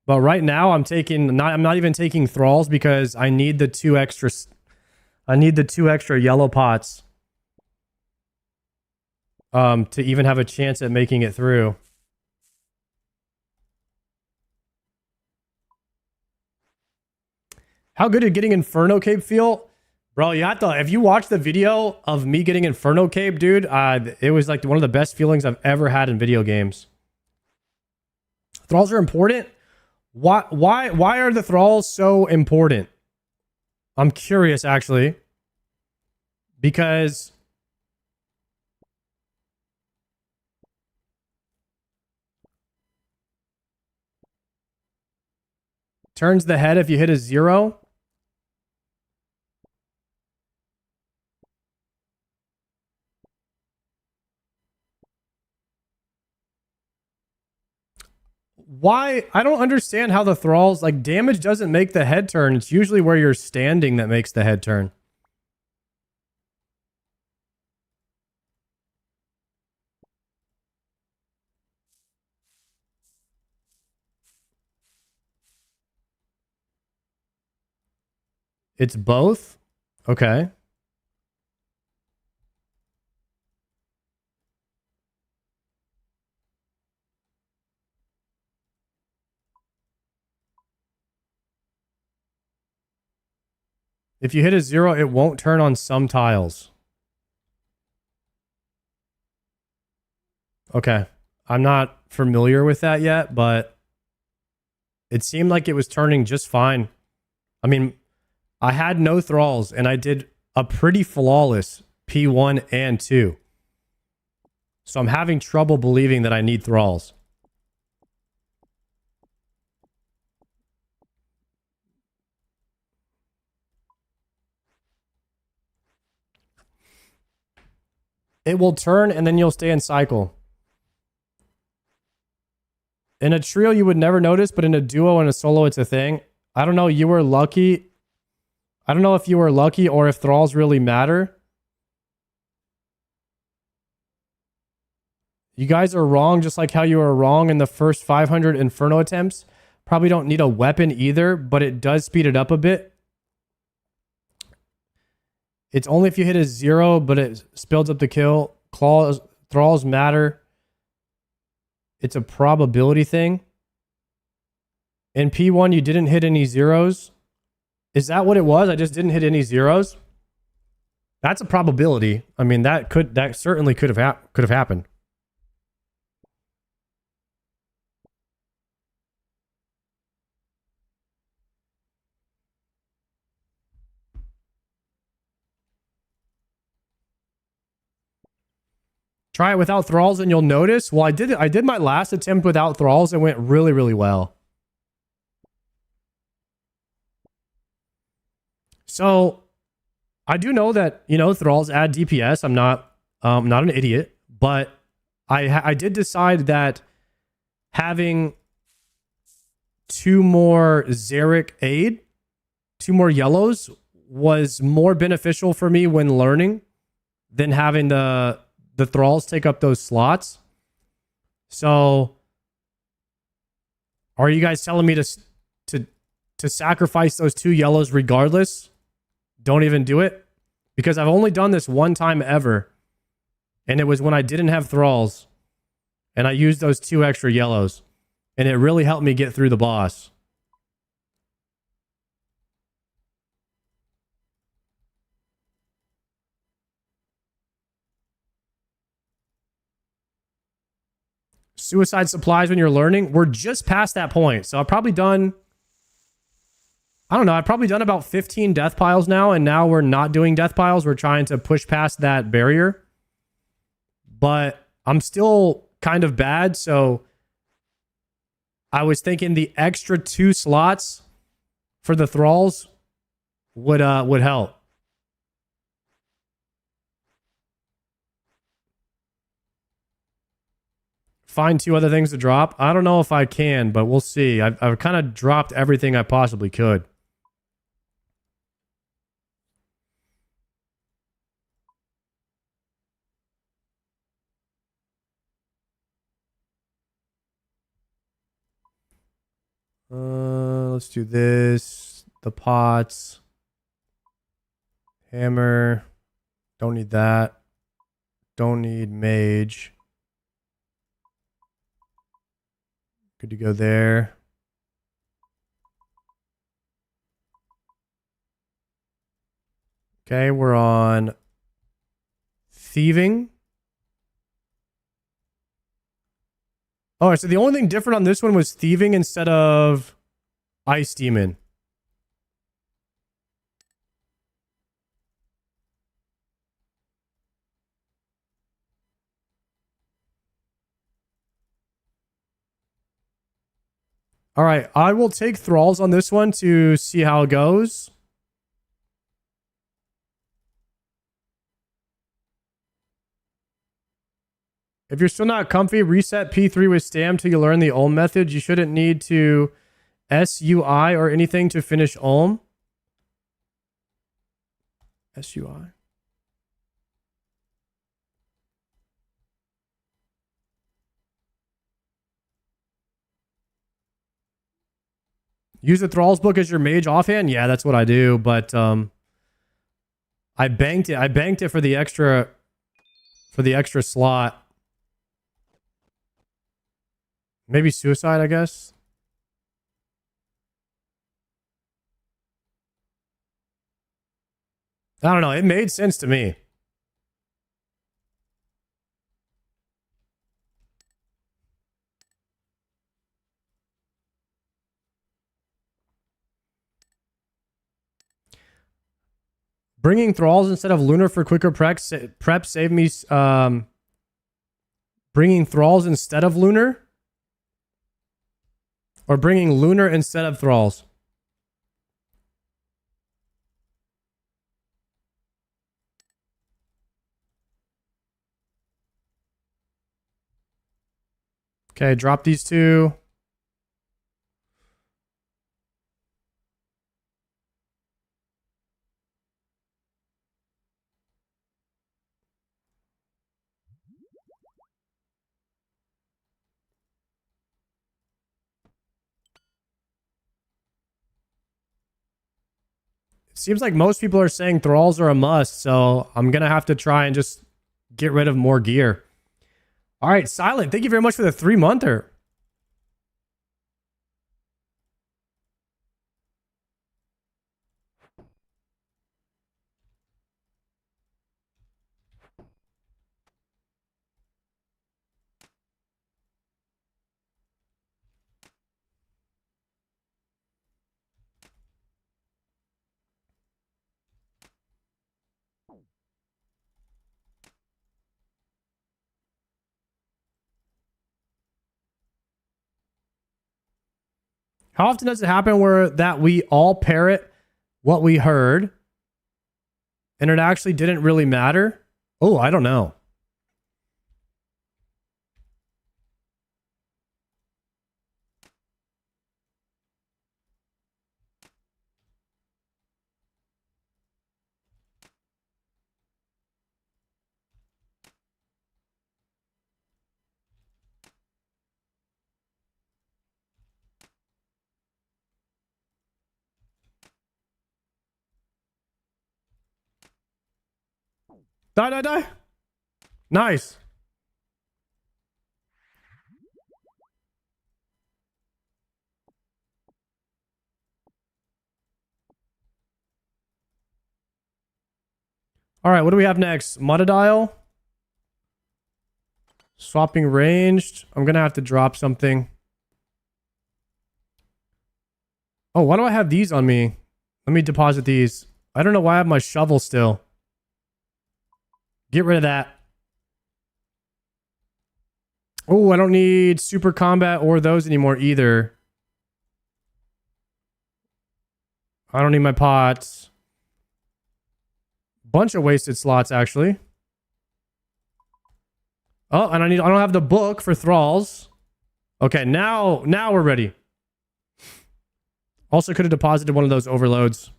But right now I'm not even taking thralls because I need the two extra yellow pots to even have a chance at making it through. How good did getting Inferno Cape feel? Bro, you have to, if you watch the video of me getting Inferno Cape, dude, it was like one of the best feelings I've ever had in video games. Thralls are important. Why are the thralls so important? I'm curious, actually. Because turns the head if you hit a 0. Why? I don't understand how the thralls, like, damage doesn't make the head turn. It's usually where you're standing that makes the head turn. It's both? Okay. If you hit a 0, it won't turn on some tiles. Okay. I'm not familiar with that yet, but it seemed like it was turning just fine. I mean, I had no thralls, and I did a pretty flawless P1 and 2. So I'm having trouble believing that I need thralls. It will turn, and then you'll stay in cycle. In a trio, you would never notice, but in a duo and a solo, it's a thing. I don't know. You were lucky. I don't know if you were lucky or if thralls really matter. You guys are wrong, just like how you were wrong in the first 500 Inferno attempts. Probably don't need a weapon either, but it does speed it up a bit. It's only if you hit a 0, but it speeds up the kill. Thralls matter. It's a probability thing. In P1, you didn't hit any 0s. Is that what it was? I just didn't hit any 0s. That's a probability. I mean, that certainly could have happened. Try it without thralls and you'll notice. Well, I did my last attempt without thralls. It went really, really well. So I do know that, you know, thralls add DPS. I'm not an idiot, but I did decide that having 2 more Xeric aid, 2 more yellows was more beneficial for me when learning than having the thralls take up those slots. So are you guys telling me to sacrifice those 2 yellows regardless? Don't even do it? Because I've only done this one time ever. And it was when I didn't have thralls. And I used those 2 extra yellows. And it really helped me get through the boss. Suicide supplies when you're learning. We're just past that point. So I've probably done... I don't know. I've probably done about 15 death piles now, and now we're not doing death piles. We're trying to push past that barrier. But I'm still kind of bad, so I was thinking the extra 2 slots for the thralls would help. Find 2 other things to drop. I don't know if I can, but we'll see. I've kind of dropped everything I possibly could. Let's do this. The pots. Hammer. Don't need that. Don't need mage. Good to go there. Okay, we're on thieving. Oh, so the only thing different on this one was thieving instead of ice demon. All right, I will take thralls on this one to see how it goes. If you're still not comfy, reset P3 with Stam till you learn the Ohm method. You shouldn't need to SUI or anything to finish Ohm. SUI. Use the Thralls book as your mage offhand? Yeah, that's what I do, but I banked it. I banked it for the extra slot. Maybe suicide, I guess. I don't know. It made sense to me. Bringing Thralls instead of Lunar for quicker prep saved me. Bringing Thralls instead of Lunar? Or bringing Lunar instead of Thralls? Okay, drop these two. It seems like most people are saying Thralls are a must, so I'm going to have to try and just get rid of more gear. All right, Silent, thank you very much for the 3-monther. How often does it happen where that we all parrot what we heard and it actually didn't really matter? Oh, I don't know. Die, die, die. Nice. All right, what do we have next? Mudadial. Swapping ranged. I'm going to have to drop something. Oh, why do I have these on me? Let me deposit these. I don't know why I have my shovel still. Get rid of that. Oh, I don't need super combat or those anymore either. I don't need my pots. Bunch of wasted slots, actually. Oh, and I don't have the book for Thralls. Okay, now we're ready. Also could have deposited one of those overloads.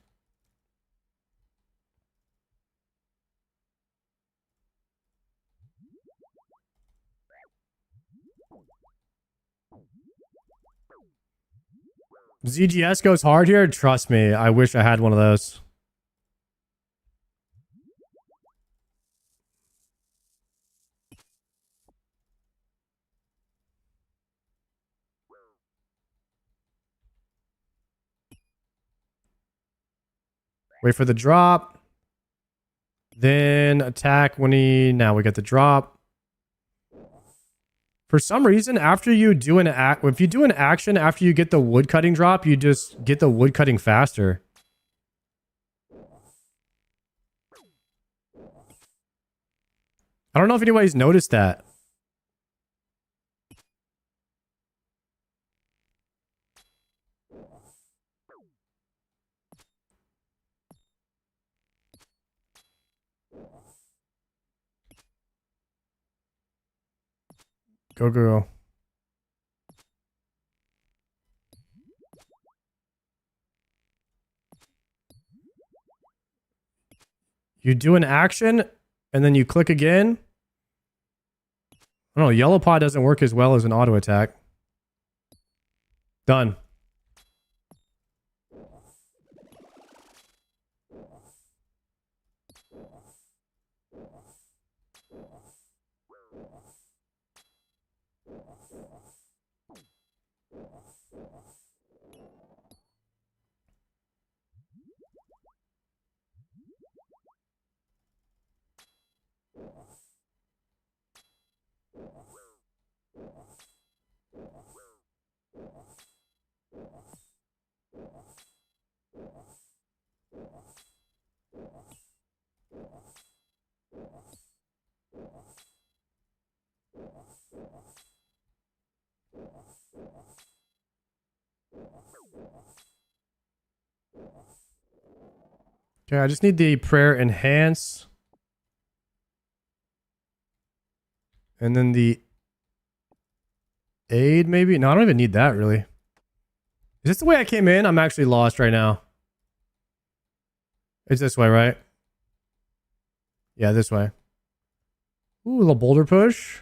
ZGS goes hard here. Trust me, I wish I had one of those. Wait for the drop. Then attack when he... Now we get the drop. For some reason, after you do an if you do an action after you get the woodcutting drop, you just get the woodcutting faster. I don't know if anybody's noticed that. Go, go, go. You do an action, and then you click again. I don't know, yellow pod doesn't work as well as an auto attack. Done. Okay, I just need the prayer enhance. And then the aid, maybe? No, I don't even need that, really. Is this the way I came in? I'm actually lost right now. It's this way, right? Yeah, this way. Ooh, a little boulder push.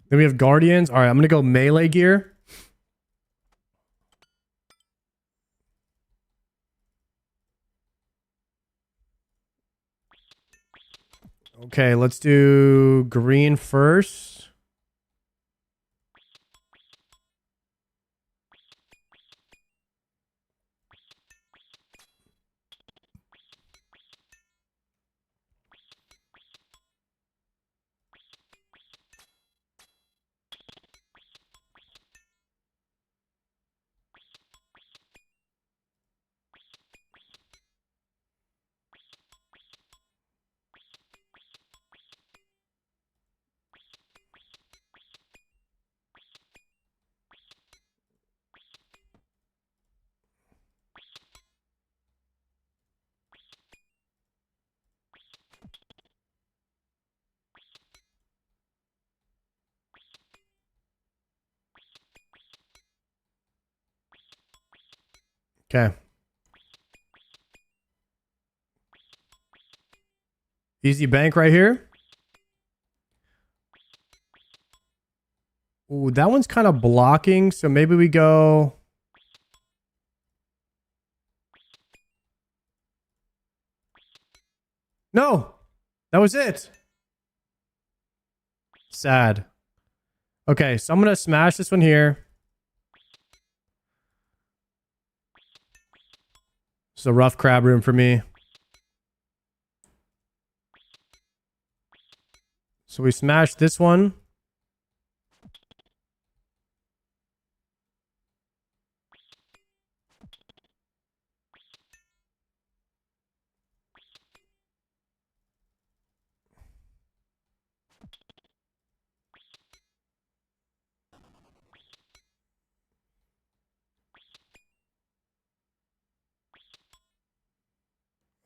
Then we have guardians. All right, I'm going to go melee gear. Okay, let's do green first. Okay. Easy bank right here. Ooh, that one's kind of blocking, so maybe we go... No! That was it! Sad. Okay, so I'm going to smash this one here. It's a rough crab room for me. So we smashed this one.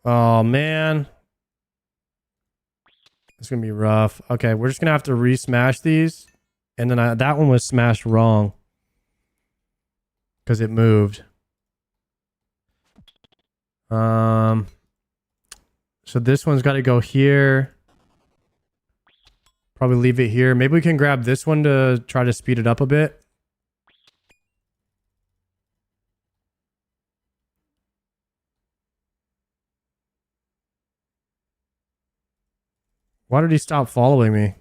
Oh, man. It's going to be rough. Okay, we're just going to have to re-smash these. And then that one was smashed wrong. Because it moved. So this one's got to go here. Probably leave it here. Maybe we can grab this one to try to speed it up a bit. Why did he stop following me?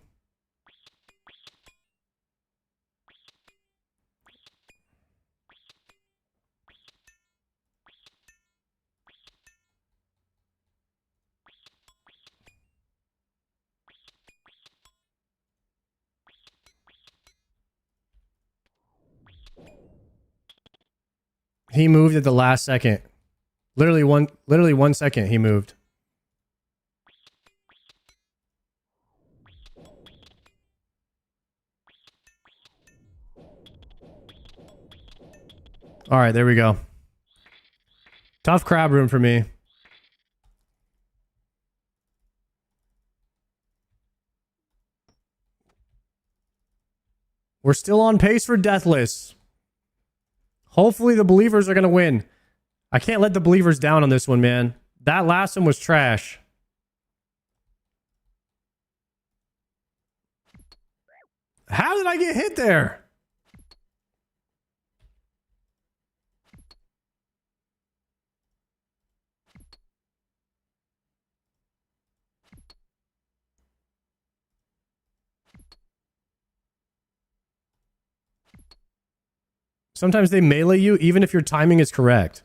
He moved at the last second. Literally 1 second he moved. All right, there we go. Tough crab room for me. We're still on pace for Deathless. Hopefully the believers are going to win. I can't let the believers down on this one, man. That last one was trash. How did I get hit there? Sometimes they melee you even if your timing is correct.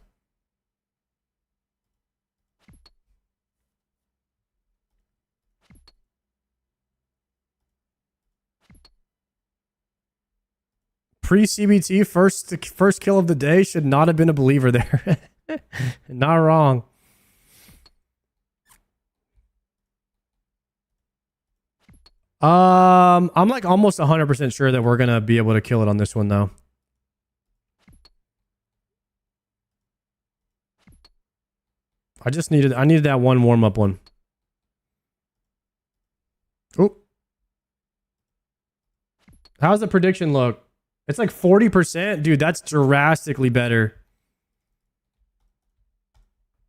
Pre-CBT, first kill of the day, should not have been a believer there. Not wrong. I'm like almost 100% sure that we're going to be able to kill it on this one though. I needed that one warm-up one. Oh. How's the prediction look? It's like 40%. Dude, that's drastically better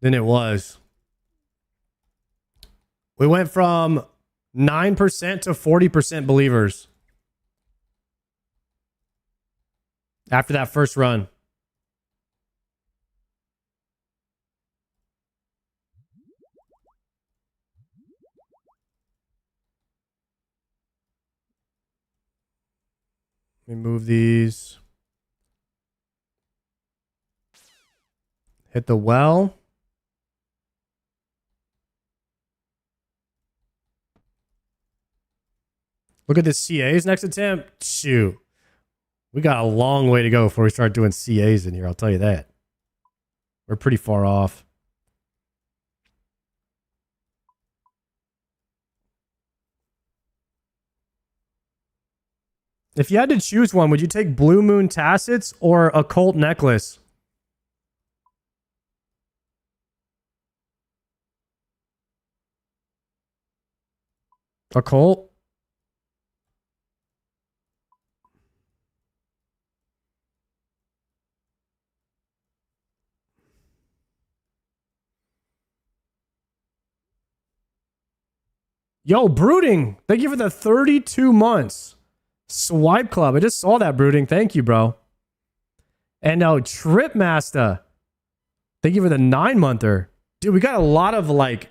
than it was. We went from 9% to 40% believers after that first run. Let me move these. Hit the well. Look at the CA's next attempt. Shoot. We got a long way to go before we start doing CA's in here, I'll tell you that. We're pretty far off. If you had to choose one, would you take Blue Moon Tassets or Occult Necklace? Occult? Yo, Brooding, thank you for the 32 months. Swipe Club, I just saw that, Brooding. Thank you, bro. And now Trip Master, thank you for the 9-monther. Dude, we got a lot of like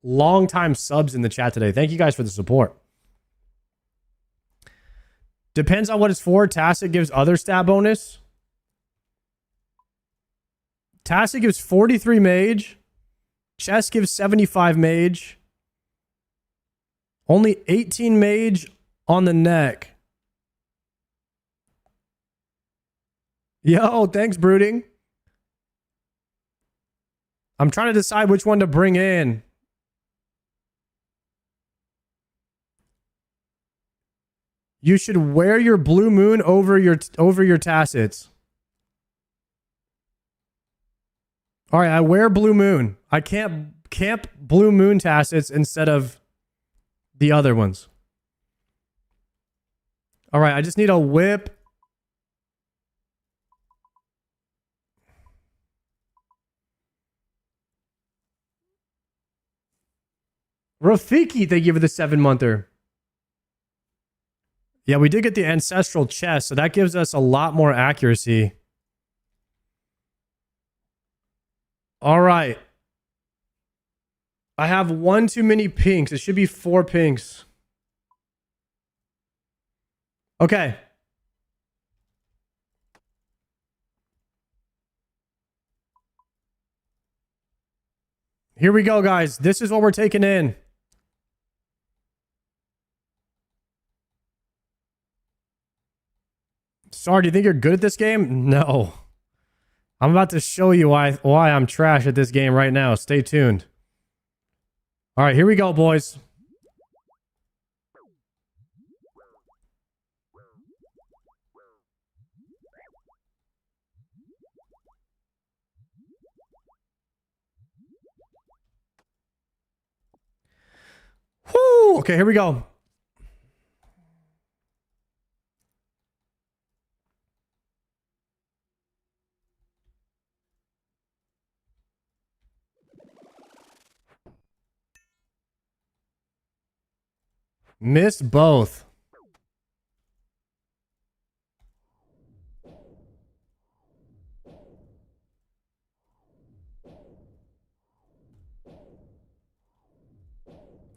long time subs in the chat today. Thank you guys for the support. Depends on what it's for. Tacit gives other stat bonus. Tacit gives 43 mage. Chess gives 75 mage. Only 18 mage on the neck. Yo, thanks, Brooding. I'm trying to decide which one to bring in. You should wear your Blue Moon over your Tacits. All right, I wear Blue Moon. I can't camp Blue Moon Tacits instead of the other ones. All right, I just need a whip. Rafiki, thank you for the 7-monther. Yeah, we did get the ancestral chest, so that gives us a lot more accuracy. All right. I have one too many pinks. It should be 4 pinks. Okay. Here we go, guys. This is what we're taking in. Sorry, do you think you're good at this game? No. I'm about to show you why I'm trash at this game right now. Stay tuned. All right, here we go, boys. Whoo! Okay, here we go. Missed both.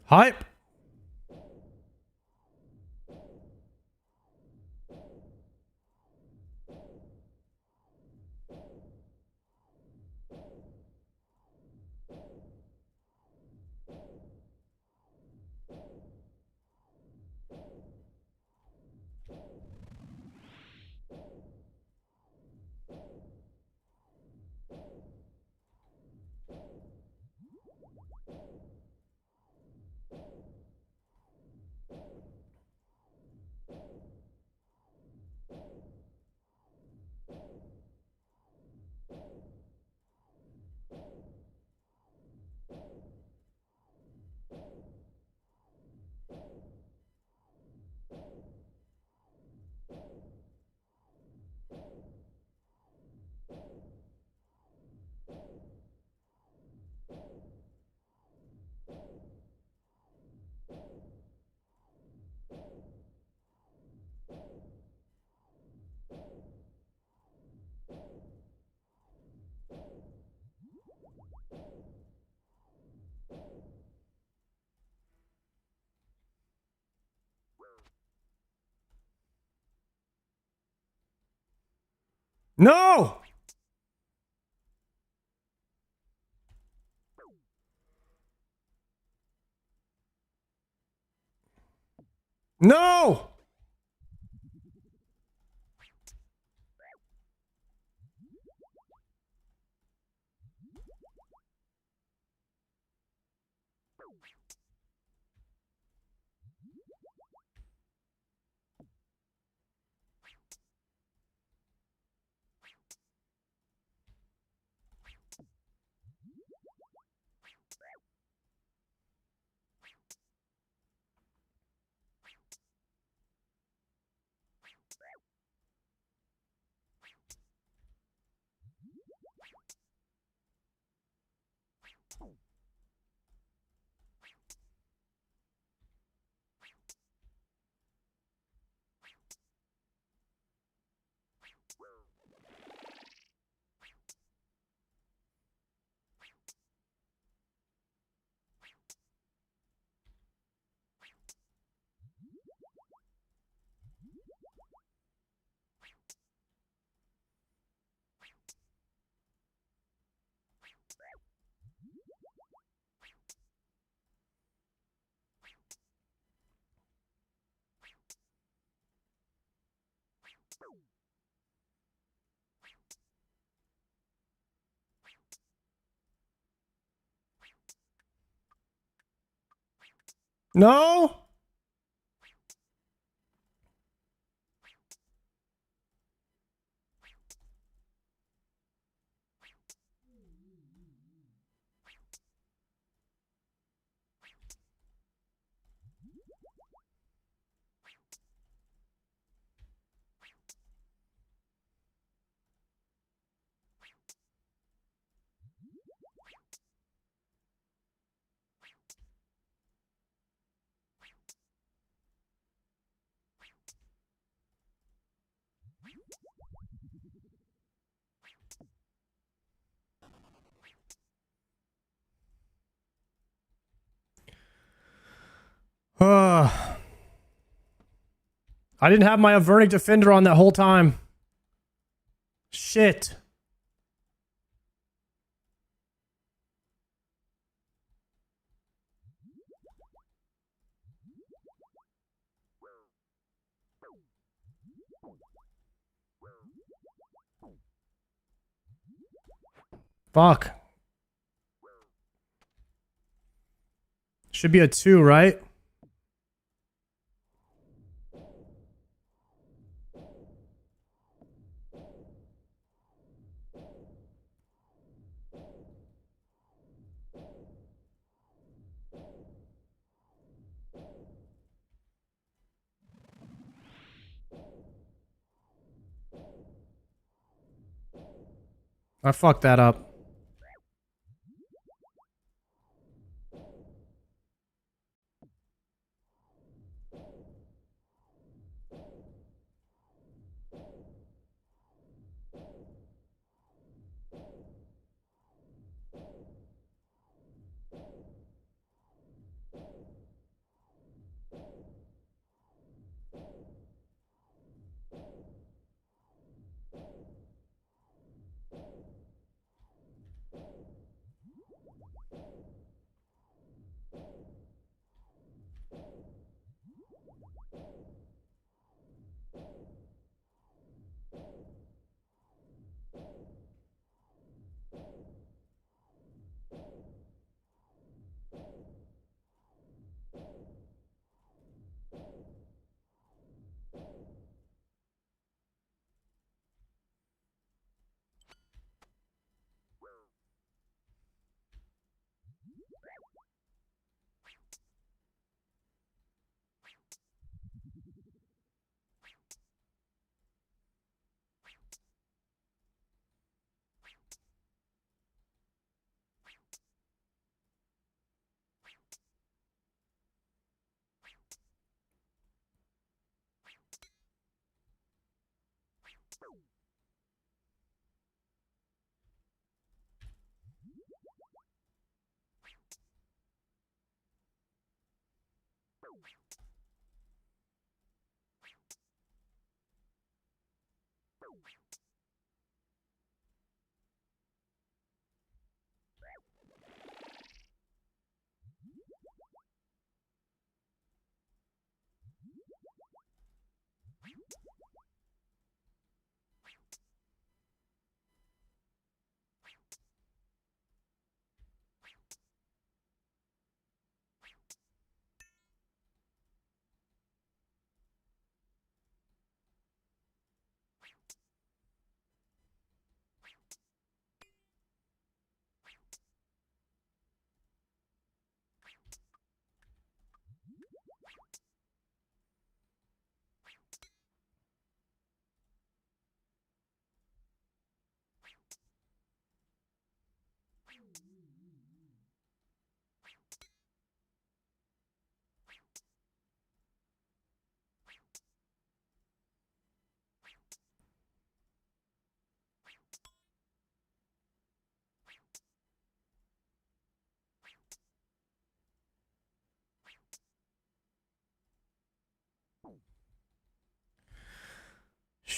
Hype. No! No! No! I didn't have my Avernic Defender on that whole time. Shit. Fuck. Should be a 2, right? I fucked that up.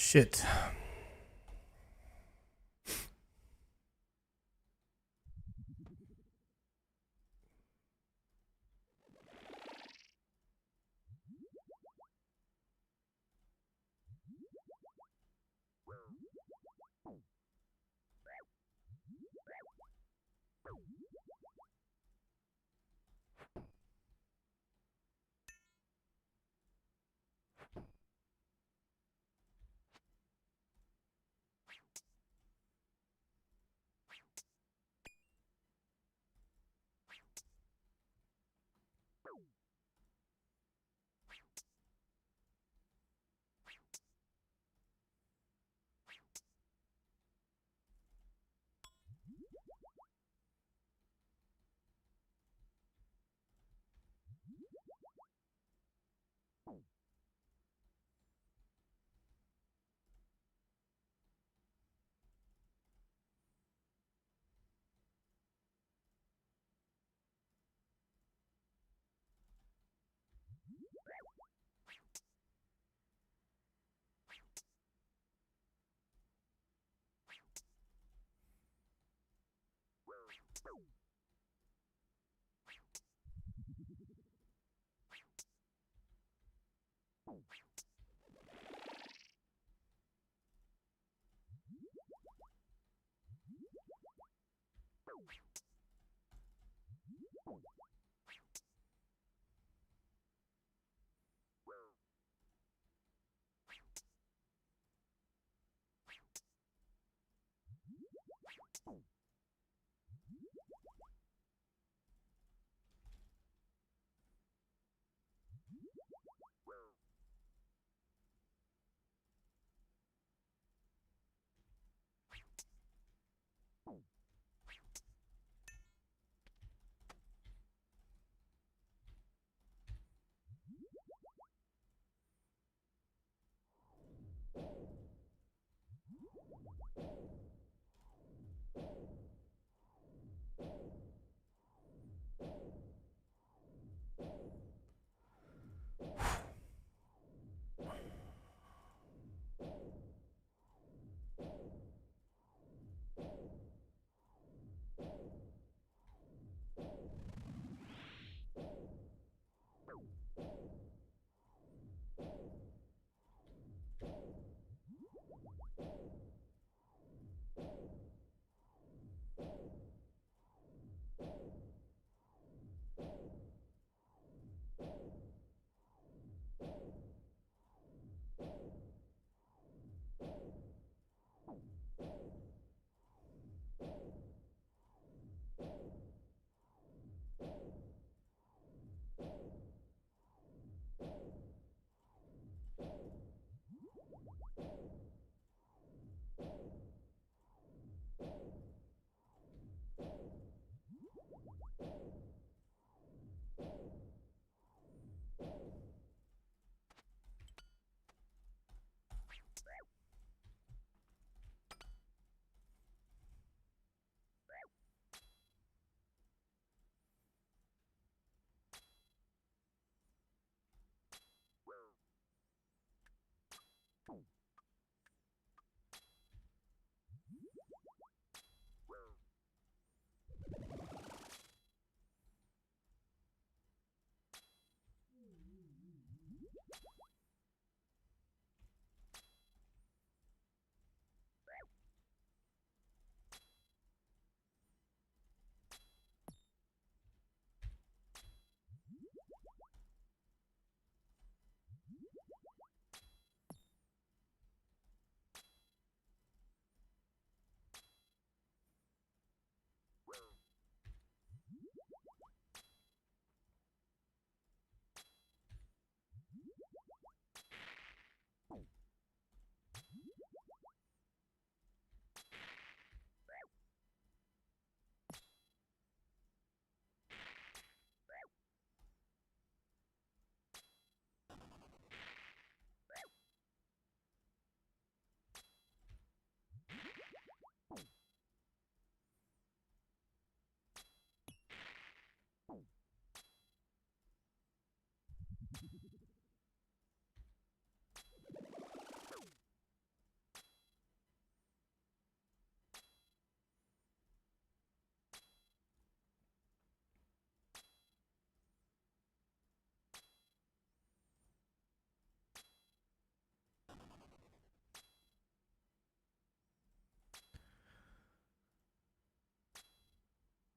Shit.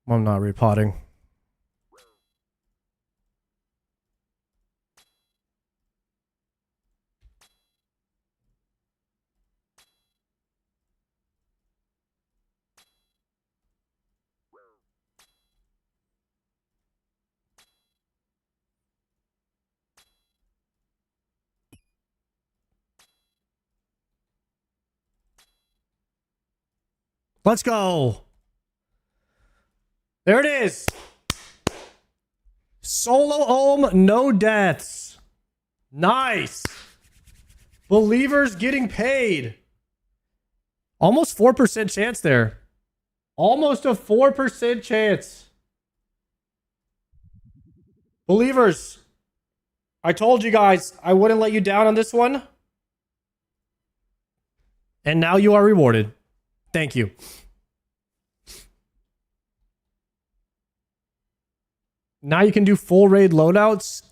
I'm not repotting. Let's go. There it is. Solo ohm, no deaths. Nice. Believers getting paid. Almost 4% chance there. Almost a 4% chance. Believers, I told you guys I wouldn't let you down on this one. And now you are rewarded. Thank you. Now you can do full raid loadouts.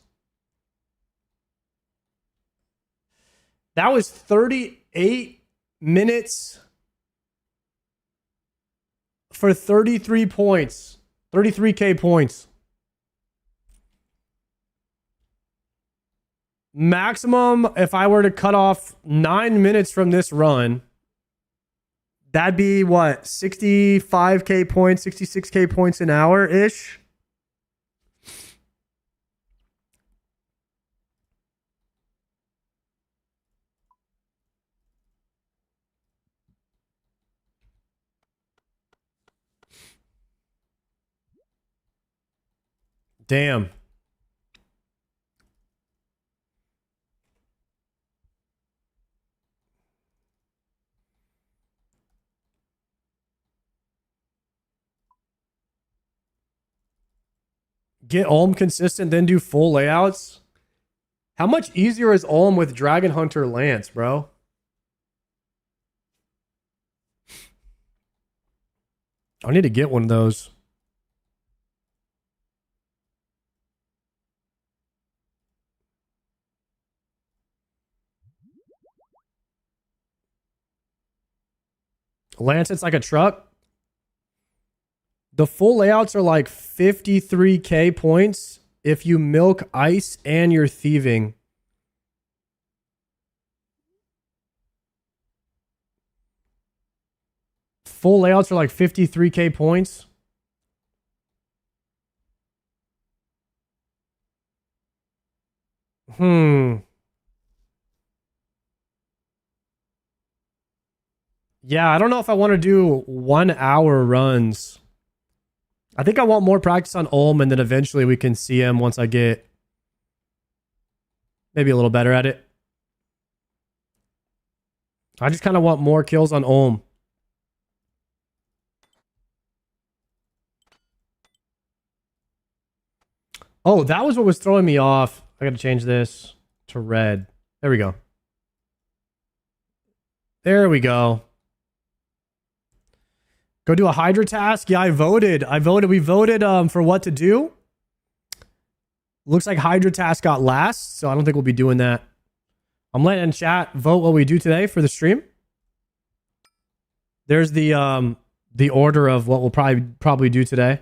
That was 38 minutes for 33 points. 33K points. Maximum, if I were to cut off 9 minutes from this run, that'd be what? 65K points, 66K points an hour-ish? Damn. Get Olm consistent, then do full layouts. How much easier is Olm with Dragon Hunter Lance, bro? I need to get one of those. Lance, it's like a truck. The full layouts are like 53K points if you milk ice and you're thieving. Full layouts are like 53K points. Yeah, I don't know if I want to do 1 hour runs. I think I want more practice on Olm, and then eventually we can see him once I get maybe a little better at it. I just kind of want more kills on Olm. Oh, that was what was throwing me off. I got to change this to red. There we go. There we go. Go do a Hydra task. Yeah, I voted. We voted for what to do. Looks like Hydra task got last, so I don't think we'll be doing that. I'm letting chat vote what we do today for the stream. There's the order of what we'll probably do today.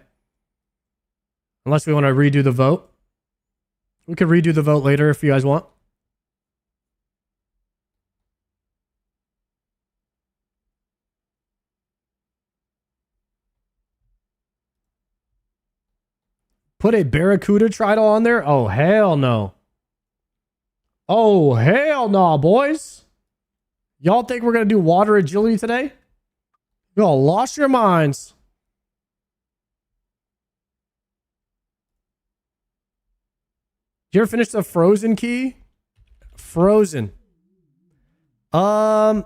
Unless we want to redo the vote. We could redo the vote later if you guys want. Put a Barracuda Tridal on there? Oh, hell no. Oh, hell no, boys. Y'all think we're going to do water agility today? Y'all lost your minds. You ever finish the Frozen key? Frozen. Let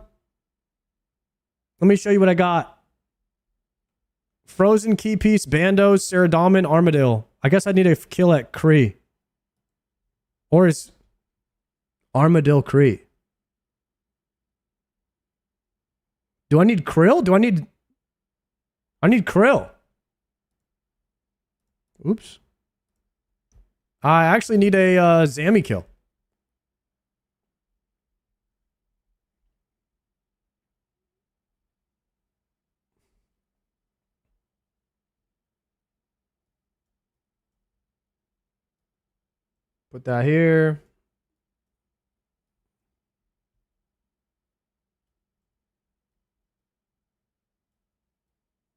me show you what I got. Frozen key piece, Bandos, Saradomin, Armadillo. I guess I need a kill at Kree. Or is Armadillo Kree? Do I need Krill? I need Krill. Oops. I actually need a Zammy kill. Put that here.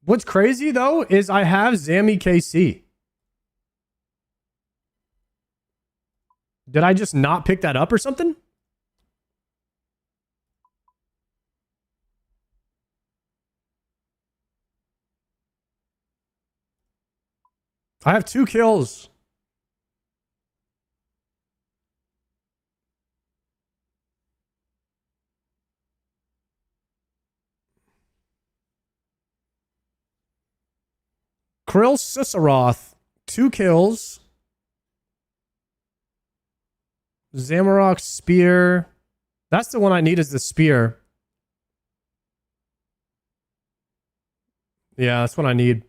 What's crazy though is I have Zammy KC. Did I just not pick that up or something? I have 2 kills. Krill Sisaroth, 2 kills. Zamarok Spear. That's the one I need, is the spear. Yeah, that's what I need.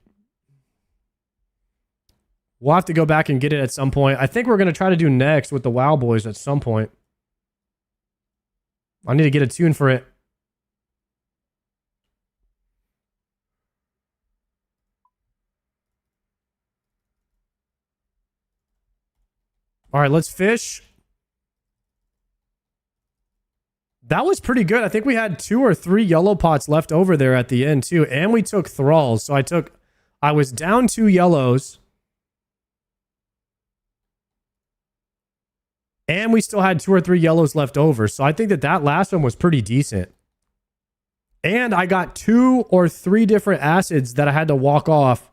We'll have to go back and get it at some point. I think we're going to try to do next with the WoW Boys at some point. I need to get a tune for it. All right, let's fish. That was pretty good. I think we had 2 or 3 yellow pots left over there at the end too. And we took thralls. So I was down 2 yellows. And we still had 2 or 3 yellows left over. So I think that last one was pretty decent. And I got 2 or 3 different acids that I had to walk off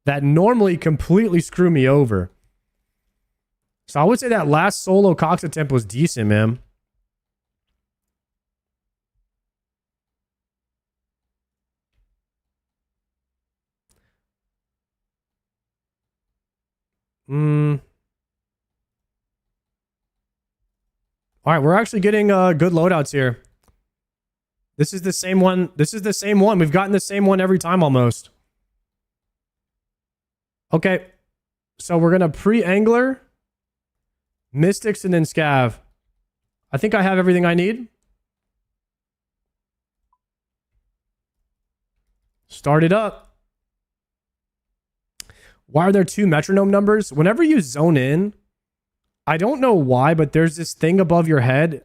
that normally completely screw me over. So I would say that last solo Cox attempt was decent, man. All right, we're actually getting good loadouts here. This is the same one. This is the same one. We've gotten the same one every time almost. Okay, so we're going to pre-angler, Mystics, and then Scav. I think I have everything I need. Start it up. Why are there 2 metronome numbers? Whenever you zone in, I don't know why, but there's this thing above your head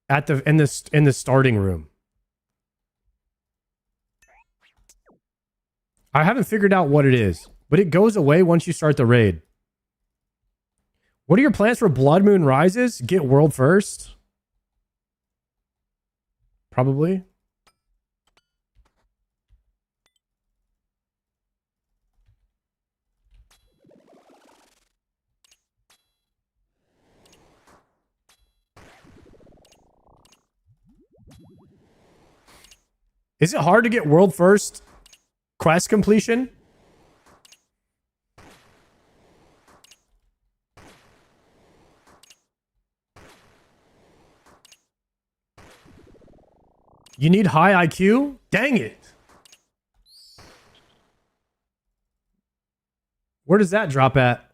at in the starting room. I haven't figured out what it is, but it goes away once you start the raid. What are your plans for Blood Moon Rises? Get world first? Probably. Is it hard to get world first quest completion? You need high IQ? Dang it. Where does that drop at?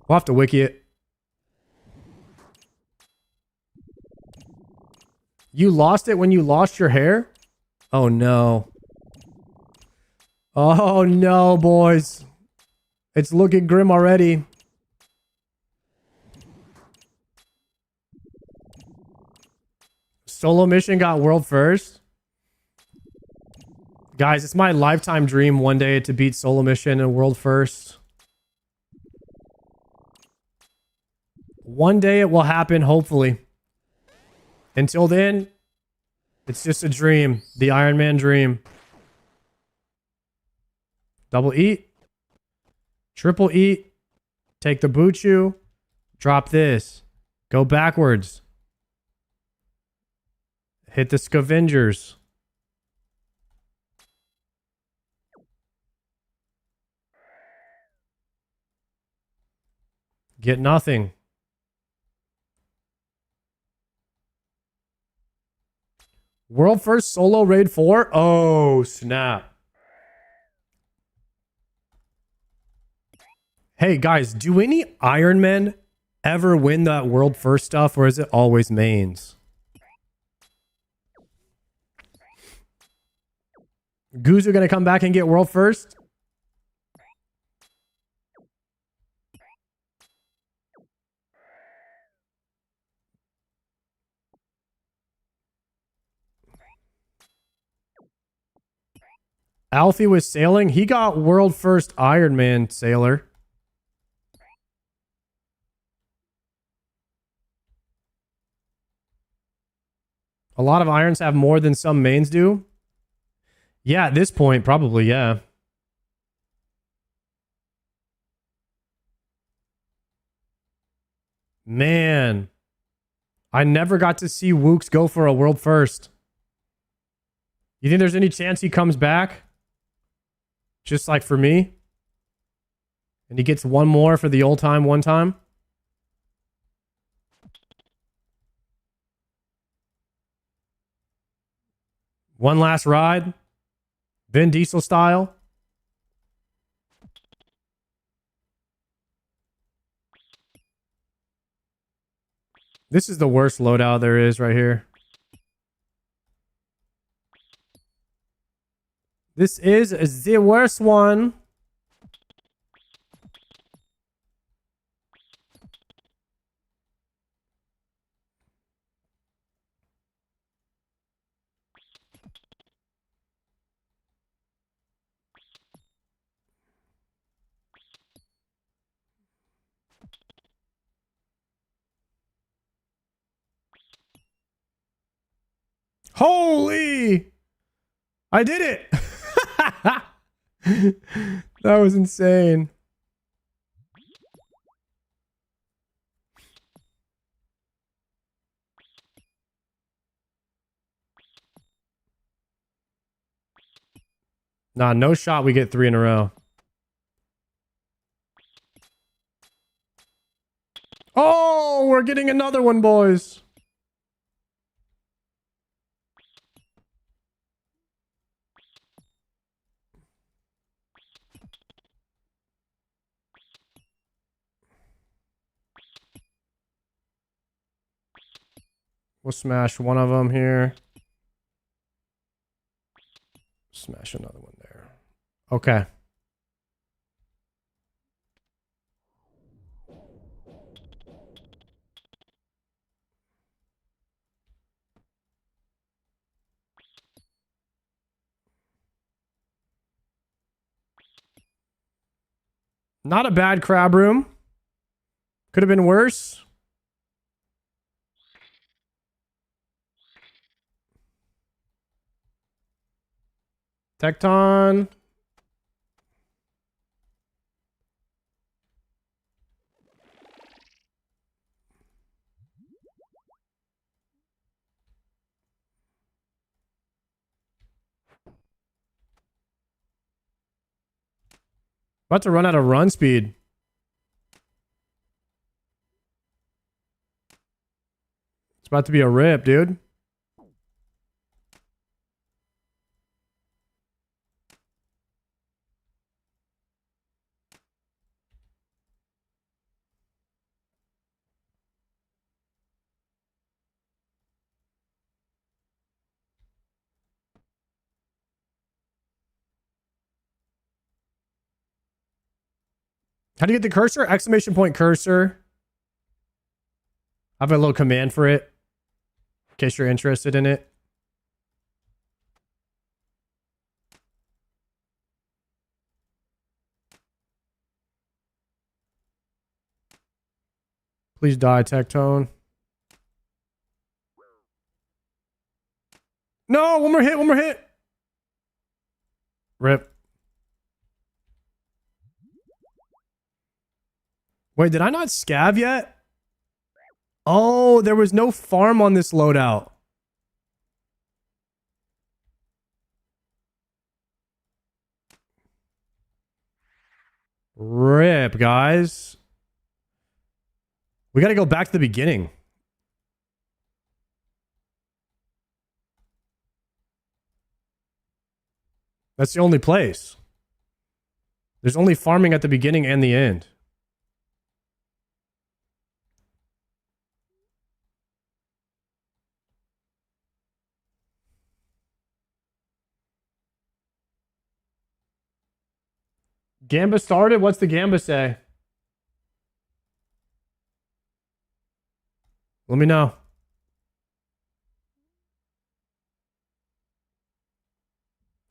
We'll have to wiki it. You lost it when you lost your hair? Oh no. Oh no, boys. It's looking grim already. Solo mission got world first. Guys, it's my lifetime dream one day to beat solo mission and world first. One day it will happen, hopefully. Until then, it's just a dream. The Iron Man dream. Double eat. Triple eat. Take the Buchu. Drop this. Go backwards. Hit the scavengers. Get nothing. World first solo raid 4? Oh, snap. Hey, guys, do any Iron Men ever win that world first stuff, or is it always mains? Guzu gonna come back and get world first? Alfie was sailing. He got world first Iron Man sailor. A lot of irons have more than some mains do. Yeah, at this point, probably, yeah. Man. I never got to see Wooks go for a world first. You think there's any chance he comes back? Just like for me? And he gets one more for the old time, one time? One last ride? Vin Diesel style? This is the worst loadout there is right here. This is the worst one. Holy! I did it! That was insane. Nah, no shot we get 3 in a row. Oh, we're getting another one, boys. We'll smash one of them here. Smash another one there. Okay. Not a bad crab room. Could have been worse. Tecton. About to run out of run speed. It's about to be a rip, dude. How do you get the cursor? Exclamation point cursor. I have a little command for it in case you're interested in it. Please die, Tectone. No, one more hit, one more hit. Rip. Wait, did I not scav yet? Oh, there was no farm on this loadout. Rip, guys. We got to go back to the beginning. That's the only place. There's only farming at the beginning and the end. Gamba started? What's the Gamba say? Let me know.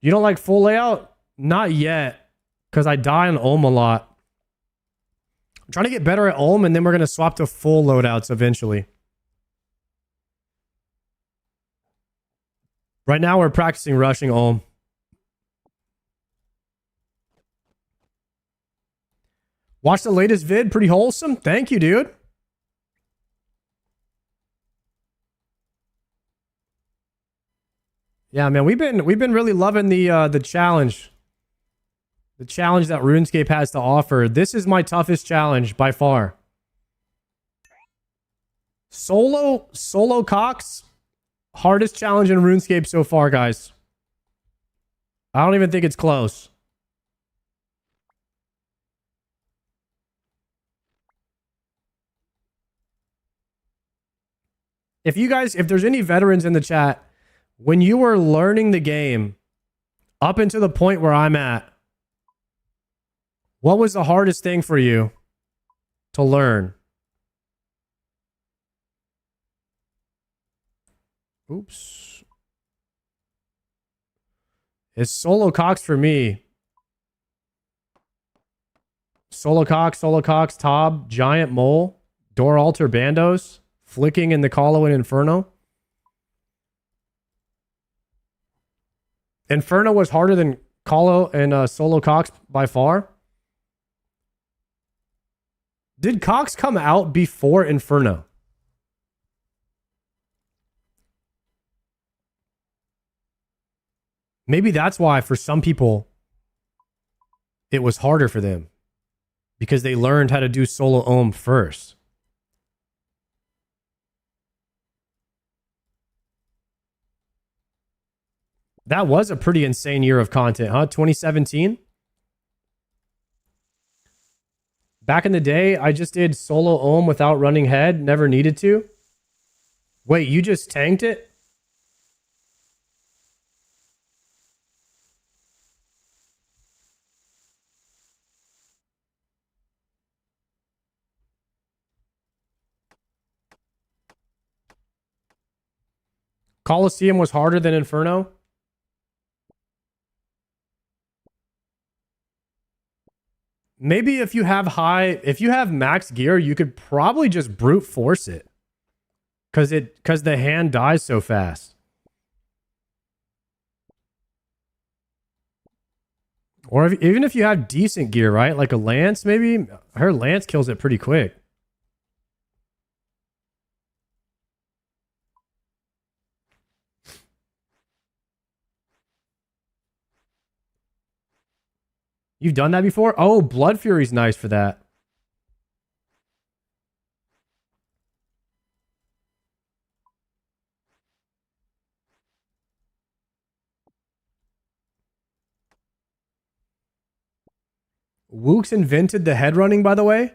You don't like full layout? Not yet. Because I die on Ulm a lot. I'm trying to get better at Ulm, and then we're going to swap to full loadouts eventually. Right now, we're practicing rushing Ulm. Watch the latest vid. Pretty wholesome. Thank you, dude. Yeah, man, we've been really loving the challenge. The challenge that RuneScape has to offer. This is my toughest challenge by far. Solo Cox, hardest challenge in RuneScape so far, guys. I don't even think it's close. If there's any veterans in the chat, when you were learning the game up until the point where I'm at, what was the hardest thing for you to learn? Oops. It's Solo Cox for me. Solo Cox, Tob, Giant Mole, Door Altar Bandos, Flicking in the Colo and Inferno. Inferno was harder than Colo and Solo Cox by far. Did Cox come out before Inferno? Maybe that's why for some people it was harder for them. Because they learned how to do solo ohm first. That was a pretty insane year of content, huh? 2017? Back in the day, I just did solo ohm without running head. Never needed to. Wait, you just tanked it? Coliseum was harder than Inferno? Maybe if you have max gear, you could probably just brute force it. Cause the hand dies so fast. Or even if you have decent gear, right? Like a lance, maybe her lance kills it pretty quick. You've done that before? Oh, Blood Fury's nice for that. Wooks invented the head running, by the way.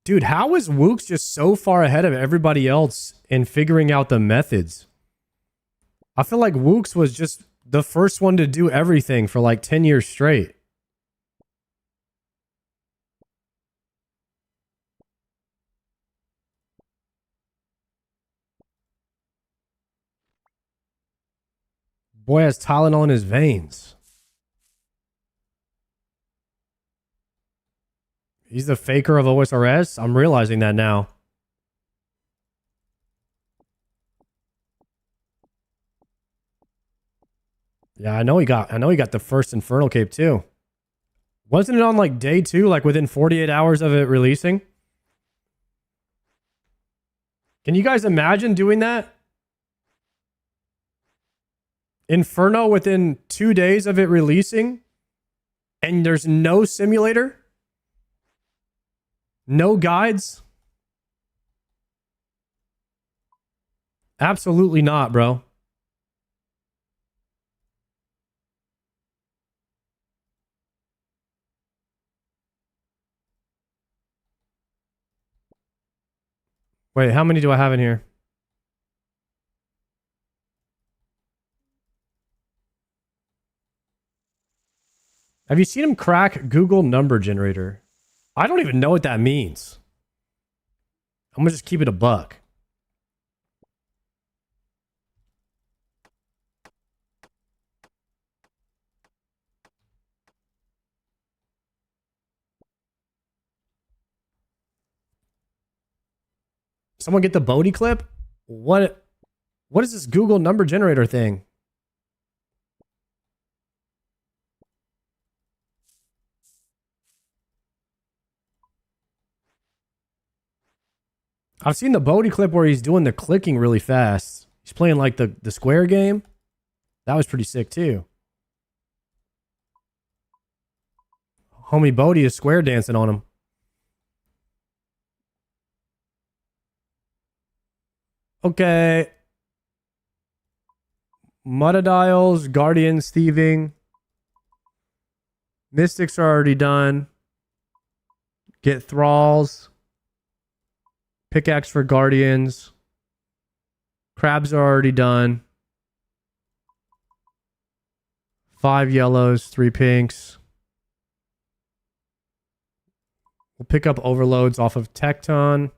Dude, how is Wooks just so far ahead of everybody else in figuring out the methods? I feel like Wooks was just the first one to do everything for like 10 years straight. Boy has Tylenol in his veins. He's the faker of OSRS? I'm realizing that now. Yeah, I know he got the first Infernal Cape too. Wasn't it on like day 2, like within 48 hours of it releasing? Can you guys imagine doing that? Inferno within 2 days of it releasing? And there's no simulator? No guides? Absolutely not, bro. Wait, how many do I have in here? Have you seen him crack Google number generator? I don't even know what that means. I'm gonna just keep it a buck. Someone get the Bodhi clip? What is this Google number generator thing? I've seen the Bodhi clip where he's doing the clicking really fast. He's playing like the square game. That was pretty sick too. Homie Bodhi is square dancing on him. Okay. Mudadials, Guardians, Thieving. Mystics are already done. Get Thralls. Pickaxe for Guardians. Crabs are already done. 5 yellows, 3 pinks. We'll pick up overloads off of Tecton.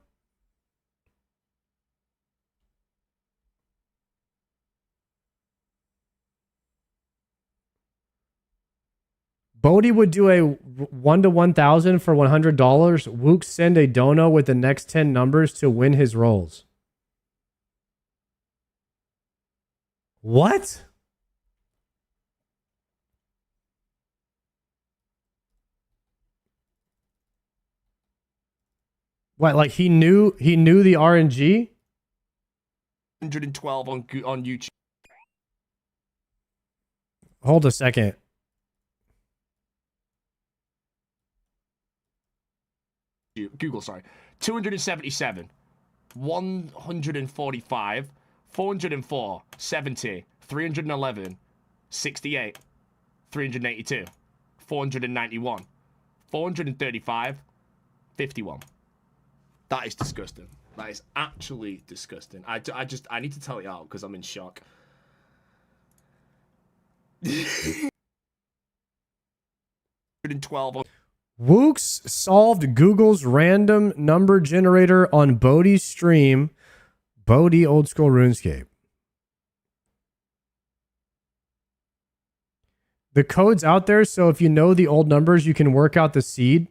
Bodhi would do a 1 to 1,000 for $100. Wook send a dono with the next 10 numbers to win his rolls. What? What? Like he knew the RNG? 112 on YouTube. Hold a second. Google, sorry. 277, 145, 404, 70, 311, 68, 382, 491, 435, 51. That is disgusting. That is actually disgusting. I need to tell it out because I'm in shock. 112 on Wooks solved Google's random number generator on Bodhi's stream. Bodhi Old School RuneScape. The code's out there, so if you know the old numbers, you can work out the seed.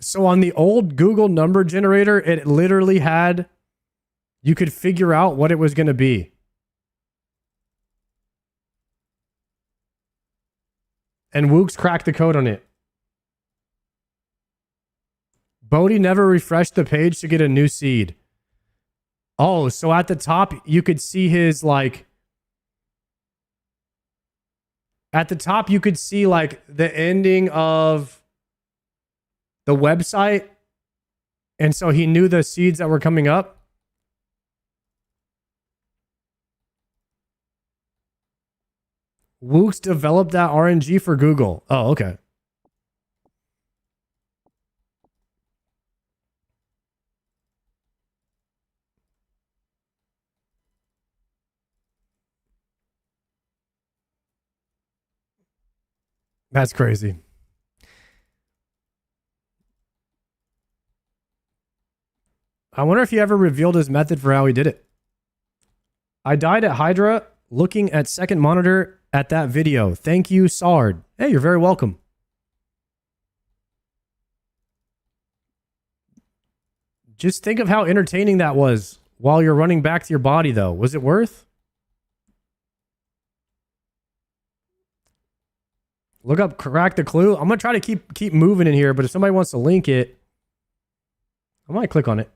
So on the old Google number generator, it literally had, you could figure out what it was going to be. And Wooks cracked the code on it. Bodhi never refreshed the page to get a new seed. Oh, so at the top, you could see his, like... At the top, you could see, like, the ending of the website. And so he knew the seeds that were coming up. Wooks developed that RNG for Google. Oh, okay. That's crazy. I wonder if he ever revealed his method for how he did it. I died at Hydra looking at second monitor at that video. Thank you, Sard. Hey, you're very welcome. Just think of how entertaining that was while you're running back to your body, though. Was it worth? Look up Crack the Clue. I'm going to try to keep moving in here, but if somebody wants to link it, I might click on it.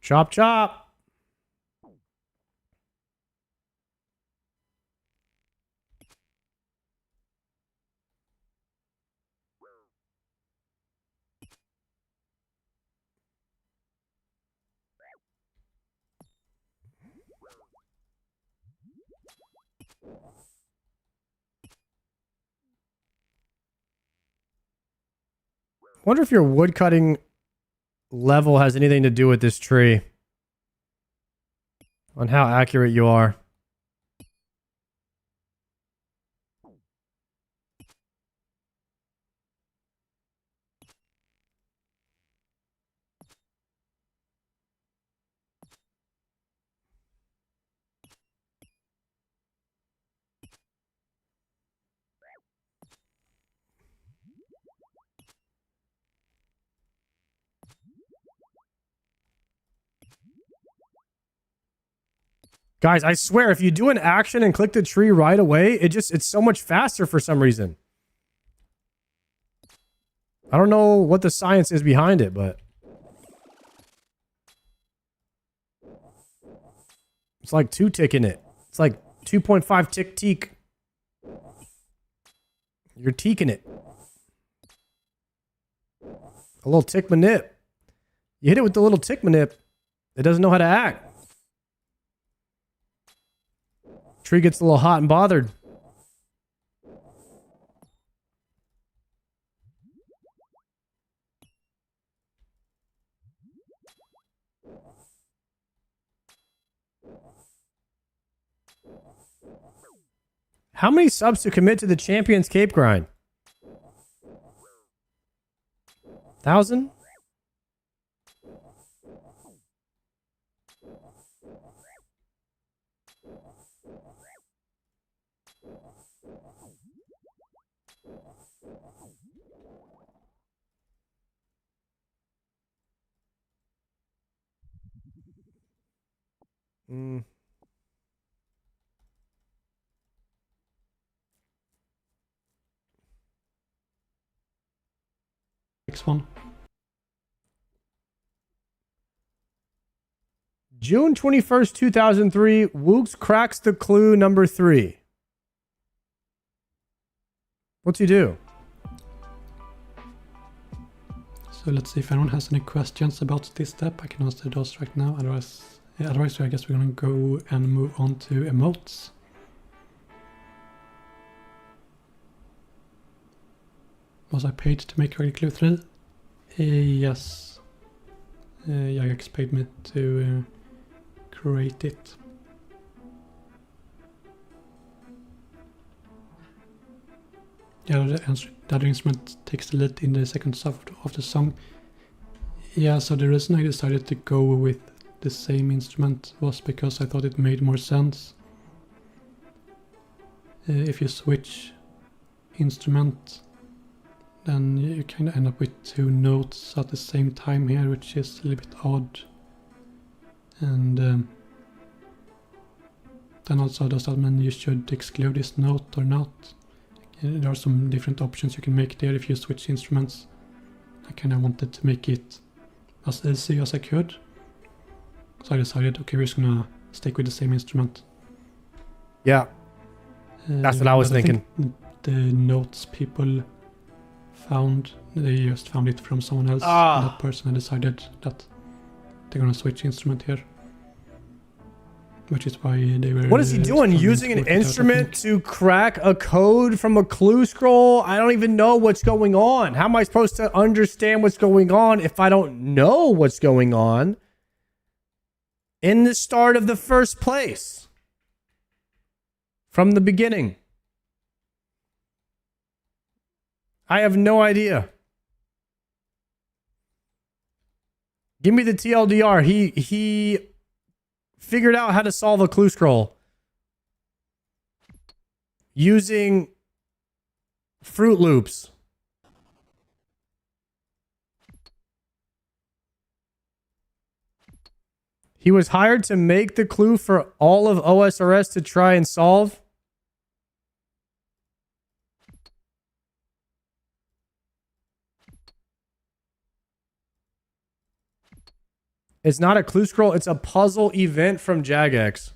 Chop, chop. Wonder if your woodcutting level has anything to do with this tree. On how accurate you are. Guys, I swear, if you do an action and click the tree right away, it's so much faster for some reason. I don't know what the science is behind it, but it's like 2 ticking it. It's like 2.5 tick teak. You're teaking it. A little tick manip. You hit it with the little tick manip. It doesn't know how to act. Tree gets a little hot and bothered. How many subs to commit to the Champions Cape grind? 1,000? Next one. June 21st, 2003, Wooks cracks the clue number 3. What's he do? So let's see if anyone has any questions about this step. I can answer those right now. Otherwise, I guess we're going to go and move on to emotes. Was I paid to make Crack the Clue 3? Yes. Jagex paid me to create it. Yeah, the other instrument takes the lead in the second half of the song. Yeah, so the reason I decided to go with the same instrument was because I thought it made more sense. If you switch instrument, then you kind of end up with 2 notes at the same time here, which is a little bit odd. And then also, does that mean you should exclude this note or not? There are some different options you can make there if you switch instruments. I kind of wanted to make it as easy as I could. So I decided, okay, we're just gonna stick with the same instrument. Yeah. That's what I was thinking. The notes people found, they just found it from someone else. And that person decided that they're gonna switch instrument here. which is why they were... What is he doing? Using an instrument to crack a code from a clue scroll? I don't even know what's going on. How am I supposed to understand what's going on if I don't know what's going on in the start of the first place? From the beginning. I have no idea. Give me the TLDR. He figured out how to solve a clue scroll using Fruit Loops. He was hired to make the clue for all of OSRS to try and solve. It's not a clue scroll. It's a puzzle event from Jagex.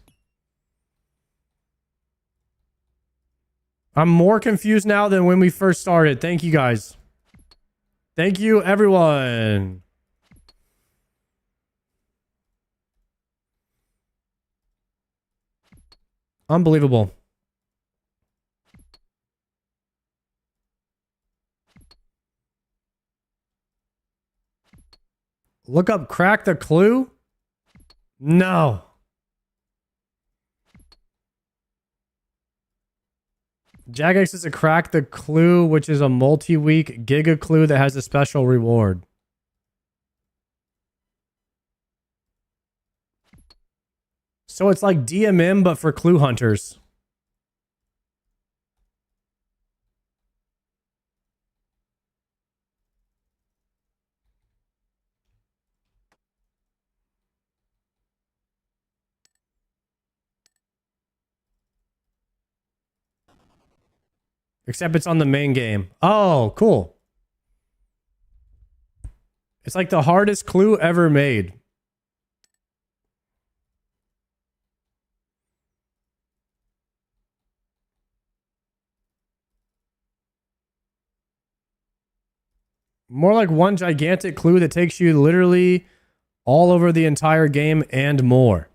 I'm more confused now than when we first started. Thank you, guys. Thank you, everyone. Unbelievable. Look up crack the clue? No. Jagex is a crack the clue, which is a multi-week giga clue that has a special reward. So it's like DMM, but for clue hunters. Except it's on the main game. Oh, cool. It's like the hardest clue ever made. More like one gigantic clue that takes you literally all over the entire game and more.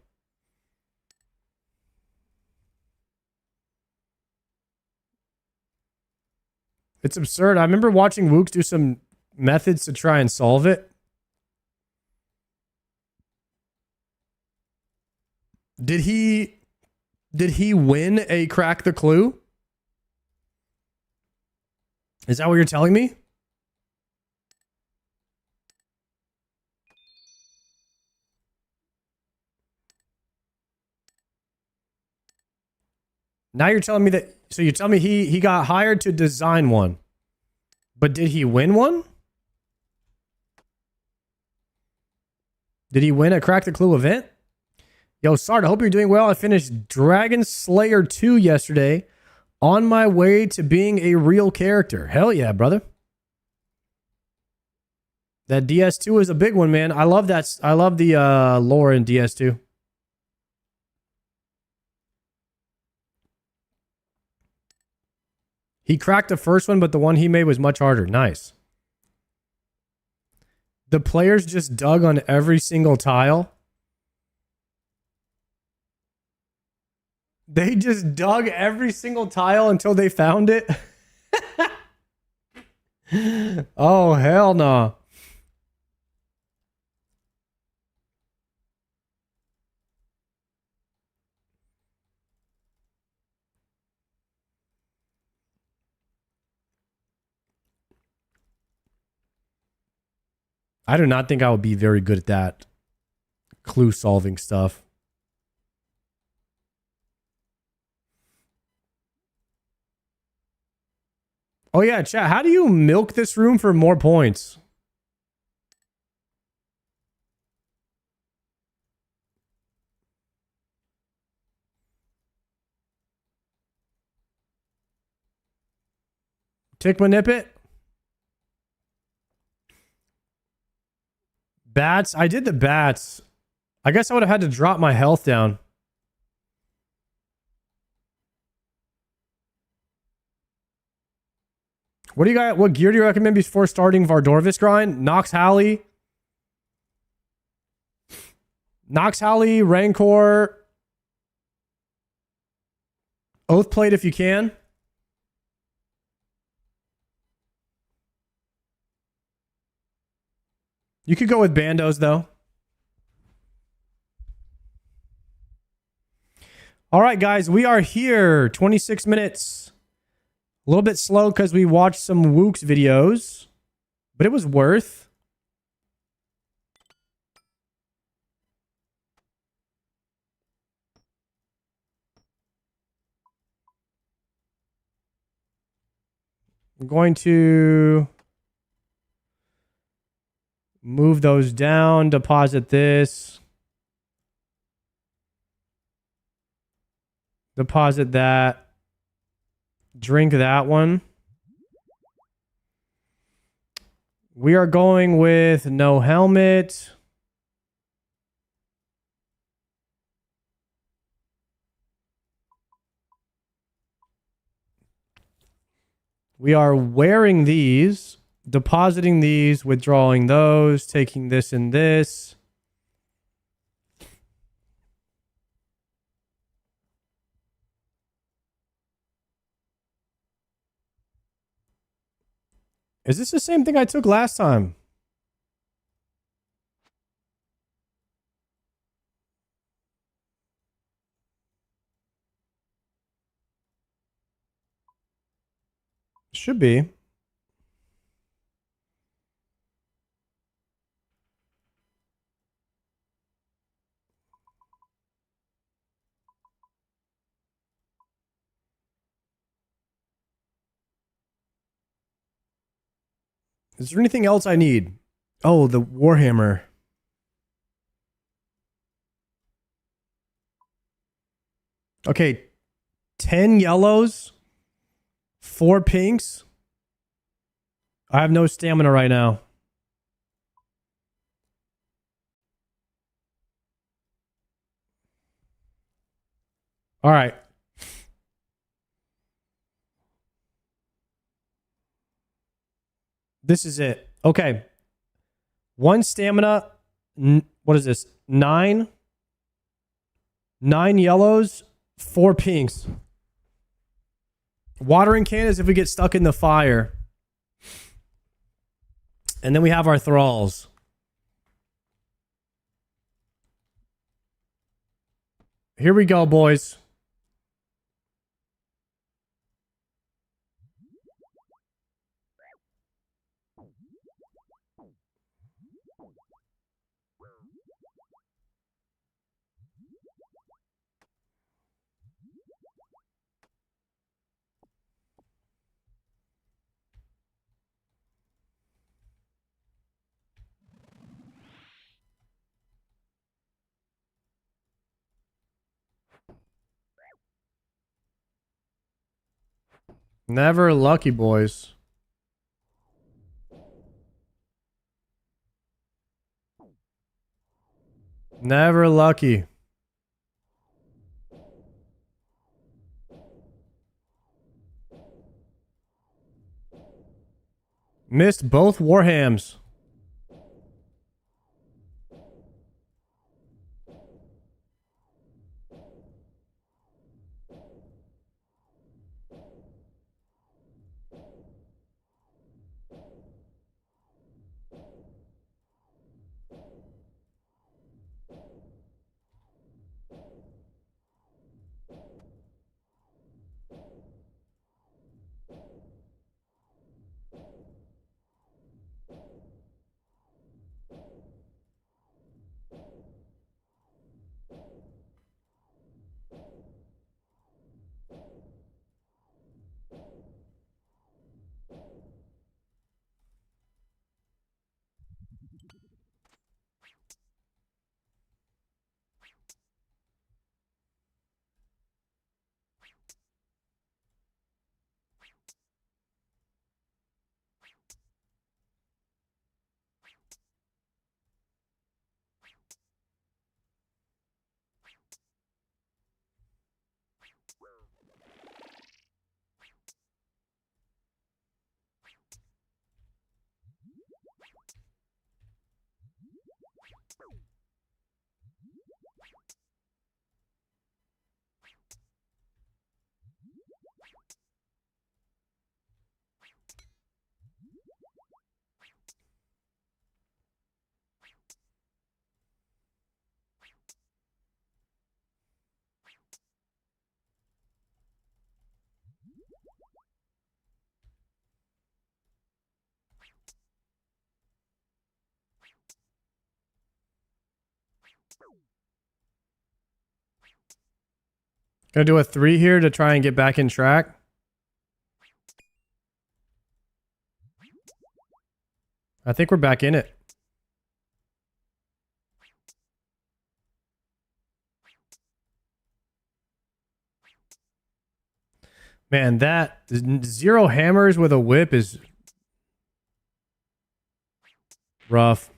It's absurd. I remember watching Wooks do some methods to try and solve it. Did he win a crack the clue? Is that what you're telling me? Now you're telling me that, so you tell me he got hired to design one, but did he win one? Did he win a Crack the Clue event? Yo, Sard, I hope you're doing well. I finished Dragon Slayer 2 yesterday, on my way to being a real character. Hell yeah, brother. That DS2 is a big one, man. I love that. I love the lore in DS2. He cracked the first one, but the one he made was much harder. Nice. The players just dug on every single tile. They just dug every single tile until they found it. Oh, hell no. I do not think I would be very good at that clue solving stuff. Oh yeah, chat, how do you milk this room for more points? Tick Manipit? Bats? I did the bats. I guess I would have had to drop my health down. What do you got? What gear do you recommend before starting Vardorvis grind? Nox Halley. Nox Halley, Rancor, Oath plate if you can. You could go with bandos though. All right, guys, we are here. 26 minutes. A little bit slow because we watched some Wooks videos, but it was worth. I'm going to move those down, deposit this, deposit that, drink that one. We are going with no helmet. We are wearing these, depositing these, withdrawing those, taking this and this. Is this the same thing I took last time? Should be. Is there anything else I need? Oh, the Warhammer. Okay, 10 yellows, 4 pinks. I have no stamina right now. All right. This is it. Okay. 1 stamina. What is this? 9. 9 yellows, 4 pinks. Watering can is if we get stuck in the fire. And then we have our thralls. Here we go, boys. Never lucky, boys. Never lucky. Missed both Warhams. Gonna do a 3 here to try and get back in track. I think we're back in it. Man, that 0 hammers with a whip is rough.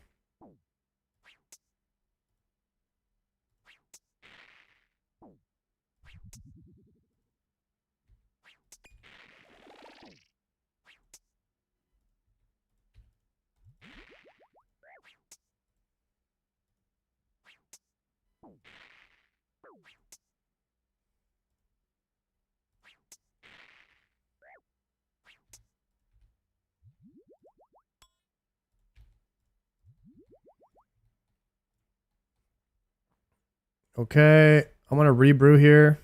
Okay, I'm gonna rebrew here.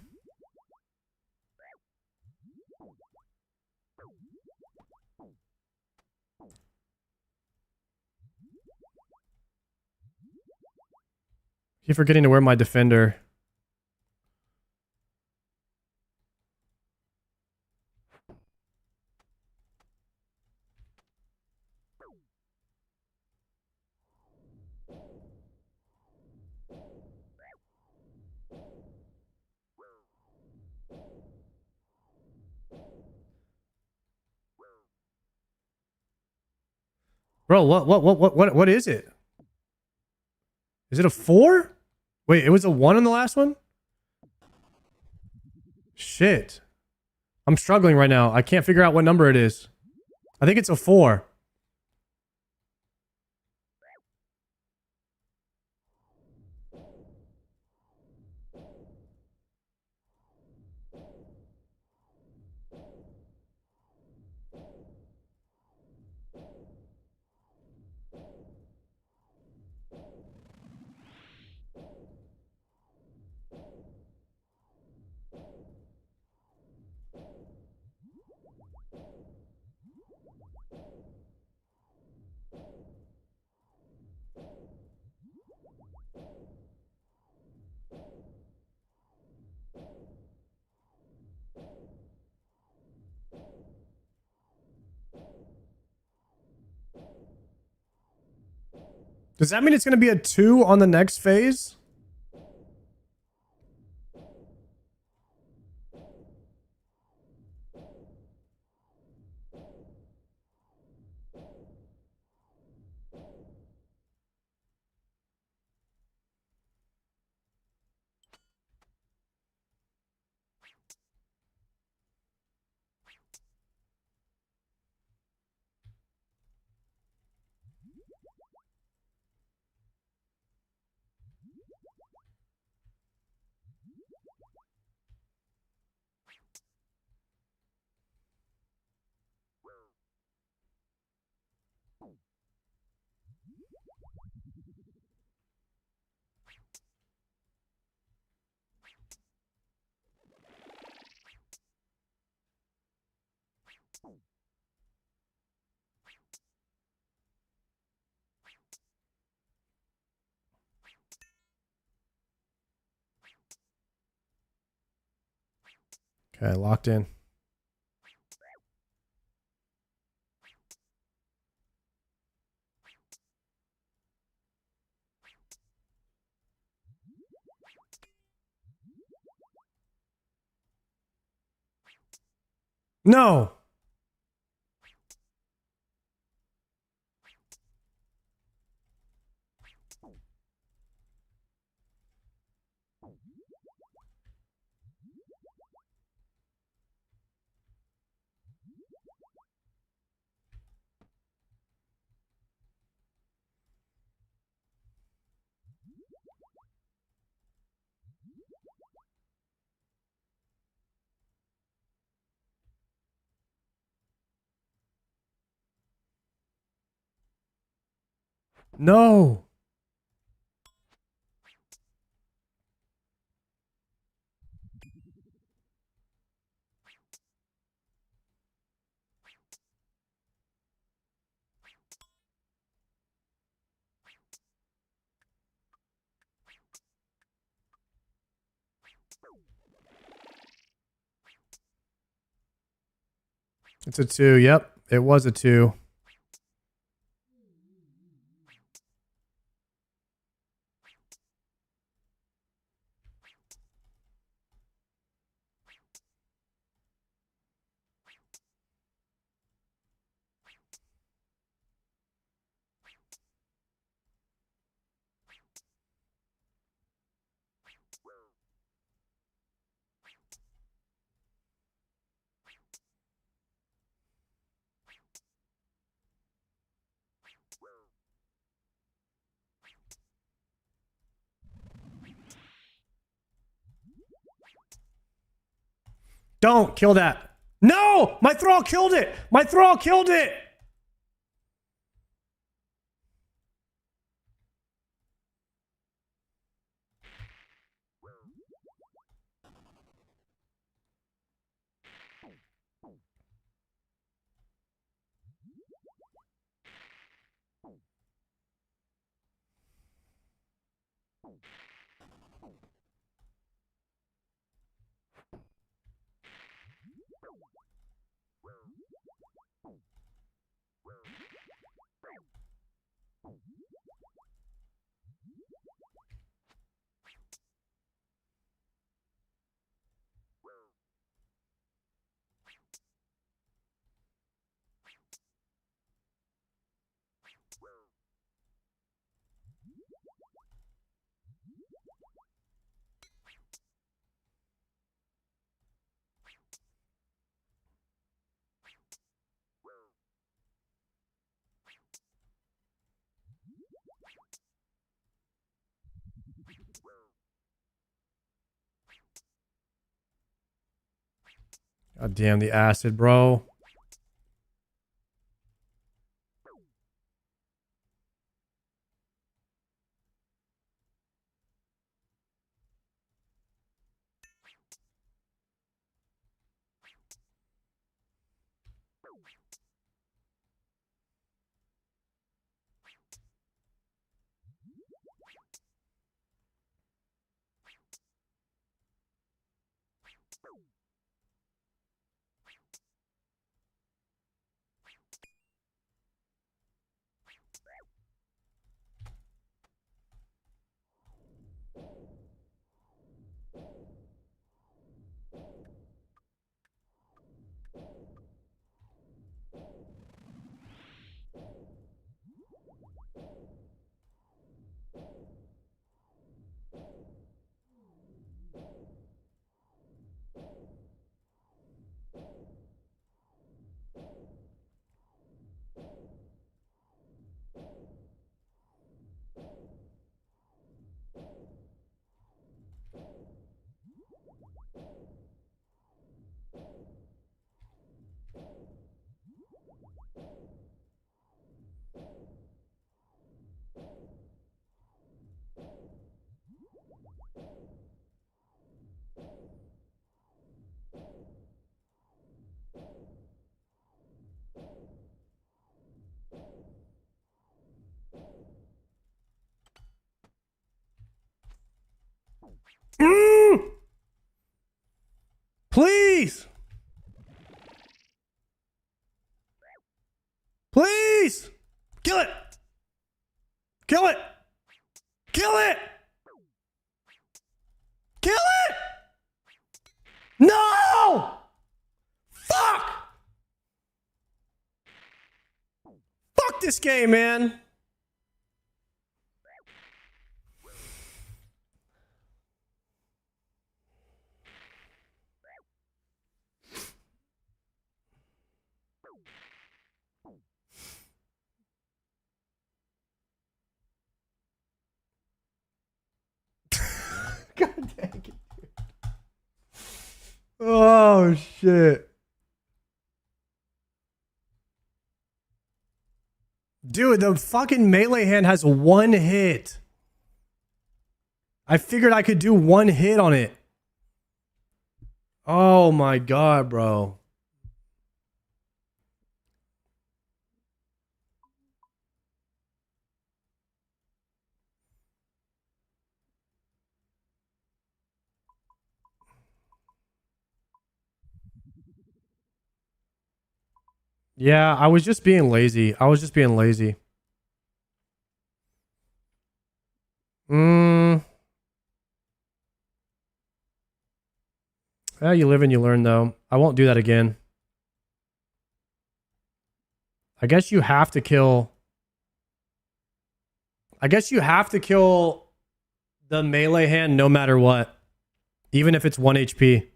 Keep forgetting to wear my defender. Bro, what is it? Is it a 4? Wait, it was a 1 on the last one? Shit. I'm struggling right now. I can't figure out what number it is. I think it's a 4. Does that mean it's going to be a 2 on the next phase? Okay, locked in. No. No. It's a 2. Yep, it was a 2. Don't kill that. No! My thrall killed it! My thrall killed it! God damn the acid, bro. Please! Please! Kill it! Kill it! Kill it! Kill it! No! Fuck! Fuck this game, man. God dang it, dude. Oh, shit. Dude, the fucking melee hand has 1 hit. I figured I could do 1 hit on it. Oh my god, bro. Yeah, I was just being lazy. I was just being lazy. Yeah, you live and you learn, though. I won't do that again. I guess you have to kill... I guess you have to kill the melee hand no matter what. Even if it's 1 HP.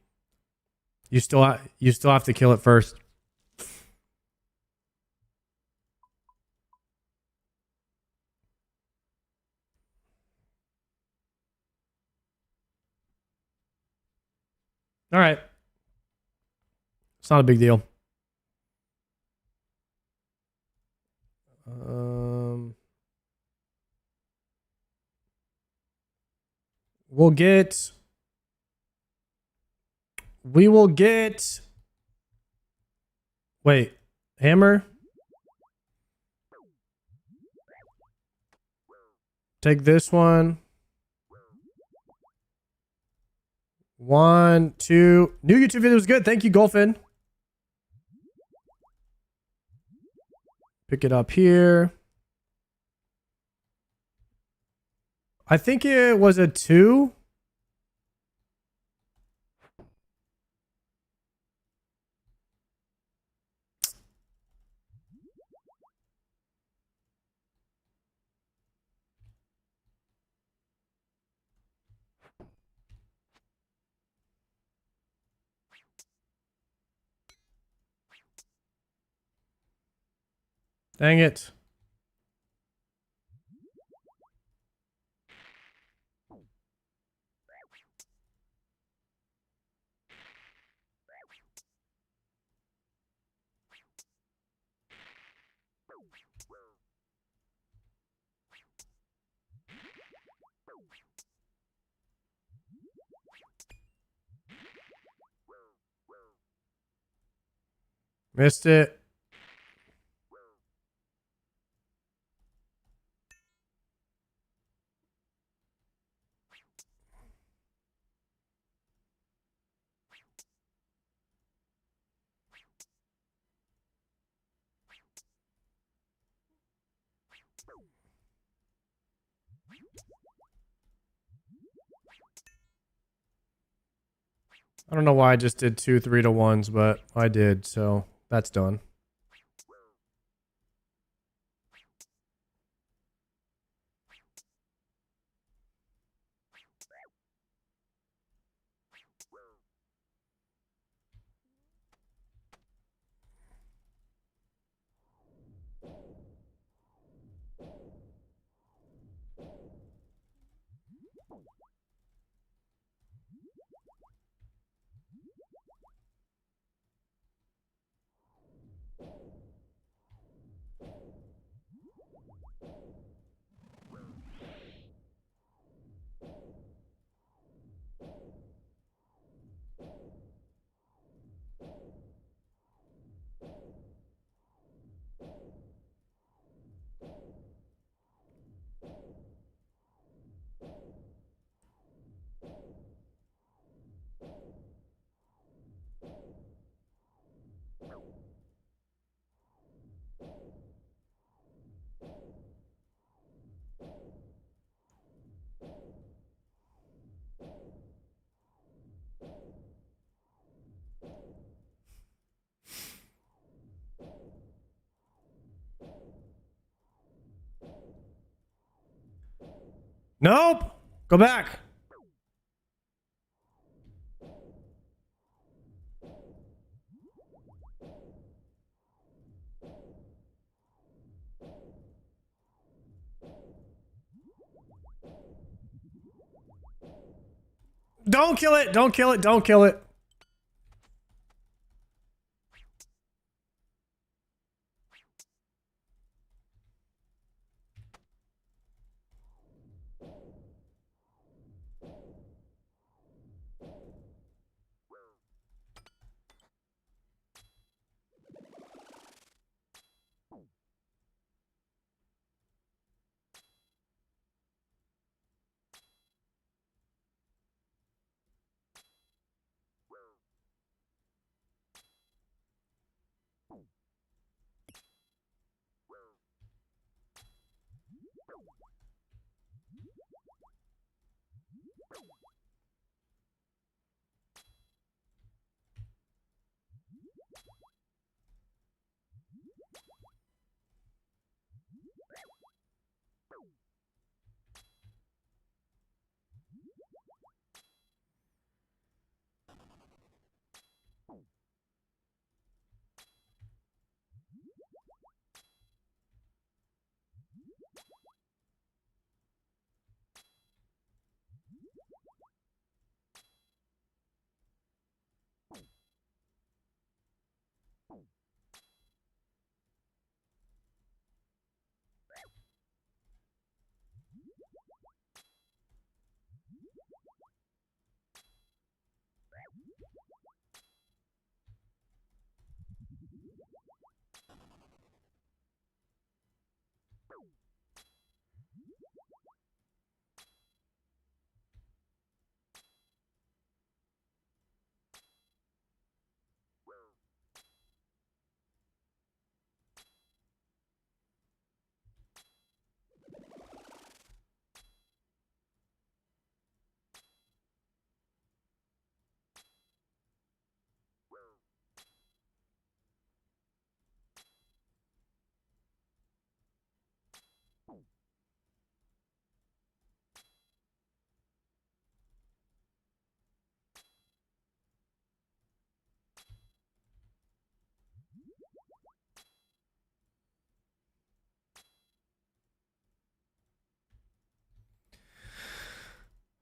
You still have to kill it first. All right. It's not a big deal. We will get... Wait. Hammer? Take this one. 1, 2. New YouTube video was good. Thank you, Golfin. Pick it up here. I think it was a 2. Dang it. Missed it. I don't know why I just did 2 3-to-1s, but I did, so that's done. Nope. Go back. Don't kill it. Don't kill it. Don't kill it.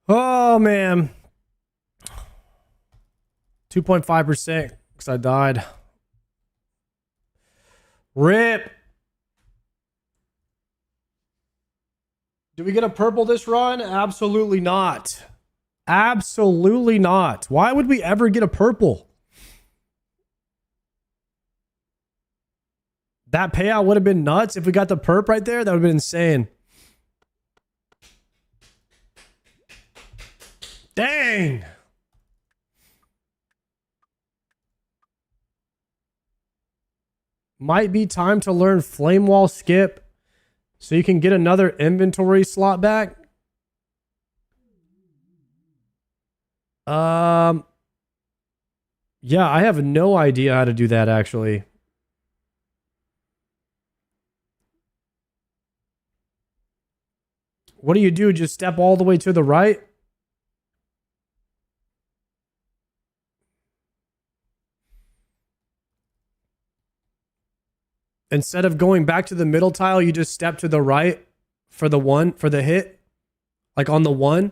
Oh, man. 2.5% because I died. RIP. Do we get a purple this run? Absolutely not. Absolutely not. Why would we ever get a purple? That payout would have been nuts if we got the perp right there. That would have been insane. Dang. Might be time to learn Flame Wall Skip so you can get another inventory slot back. Yeah, I have no idea how to do that actually. What do you do? Just step all the way to the right? Instead of going back to the middle tile, you just step to the right for the one, for the hit? Like on the one?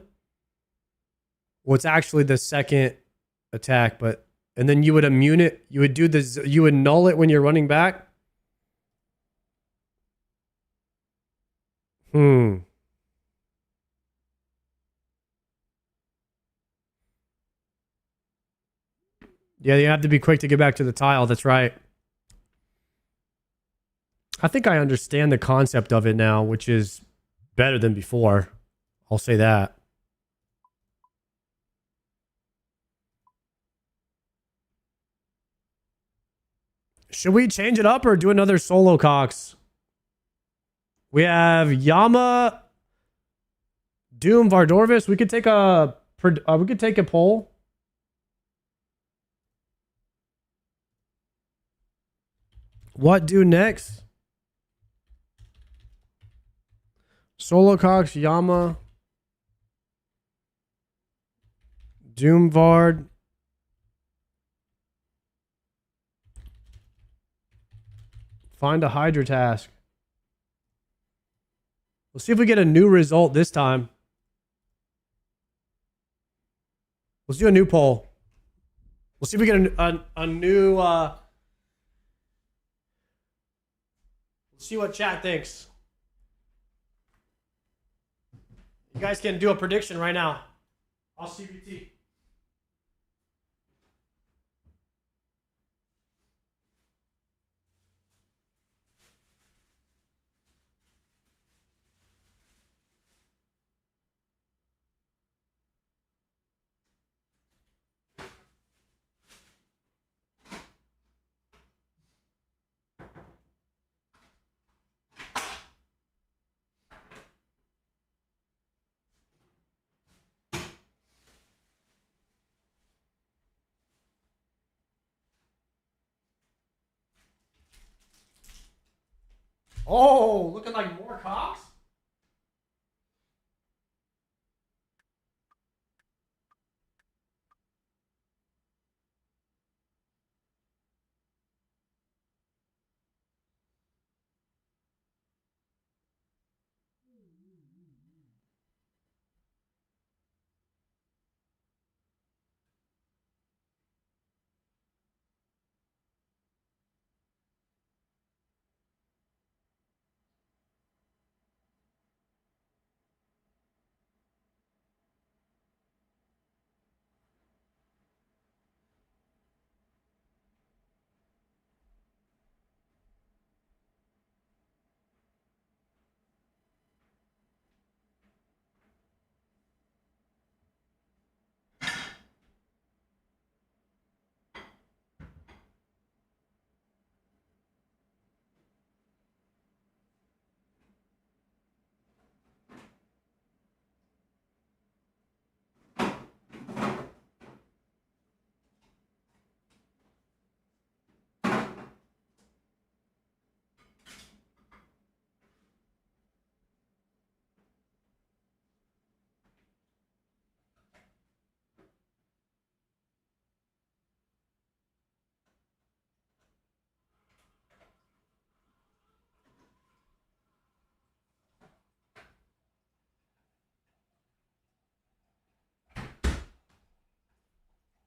Well, it's actually the second attack, but... And then you would immune it. You would do this. You would null it when you're running back? Yeah, you have to be quick to get back to the tile. That's right. I think I understand the concept of it now, which is better than before. I'll say that. Should we change it up or do another solo Cox? We have Yama, Doom, Vardorvis. We could take a poll. What do next? Solo Cox, Yama, Doom, Vard. Find a Hydra task. Let's see if we get a new result this time. Let's do a new poll. We'll see if we get a new... Let's see what chat thinks. You guys can do a prediction right now. I'll CBT. Oh, looking like more cocks?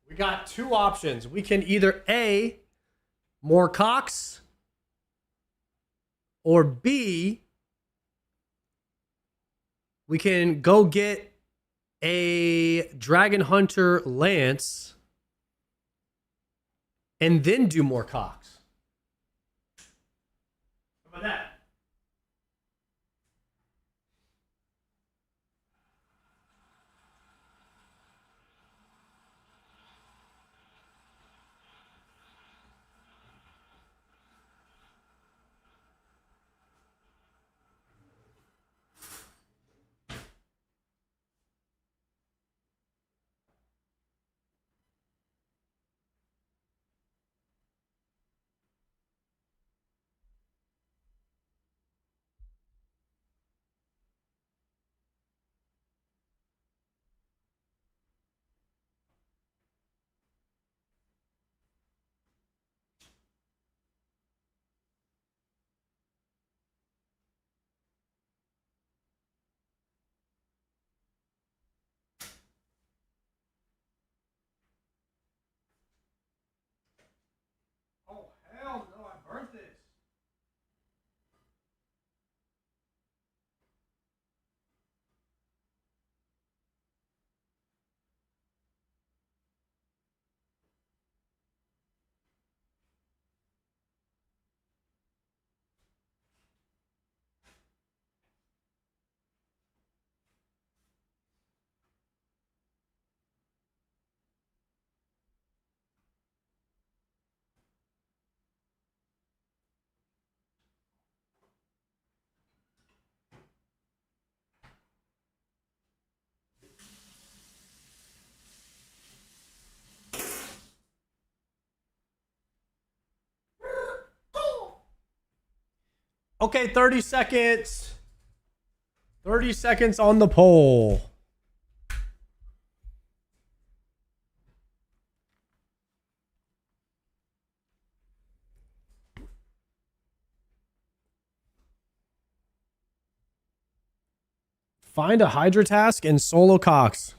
We got two options. We can either A, more cocks, or B, we can go get a Dragon Hunter Lance and then do more cocks. How about that? Oh, hell no, I burnt this. Okay, 30 seconds. 30 seconds on the poll. Find a Hydra task and solo Cox.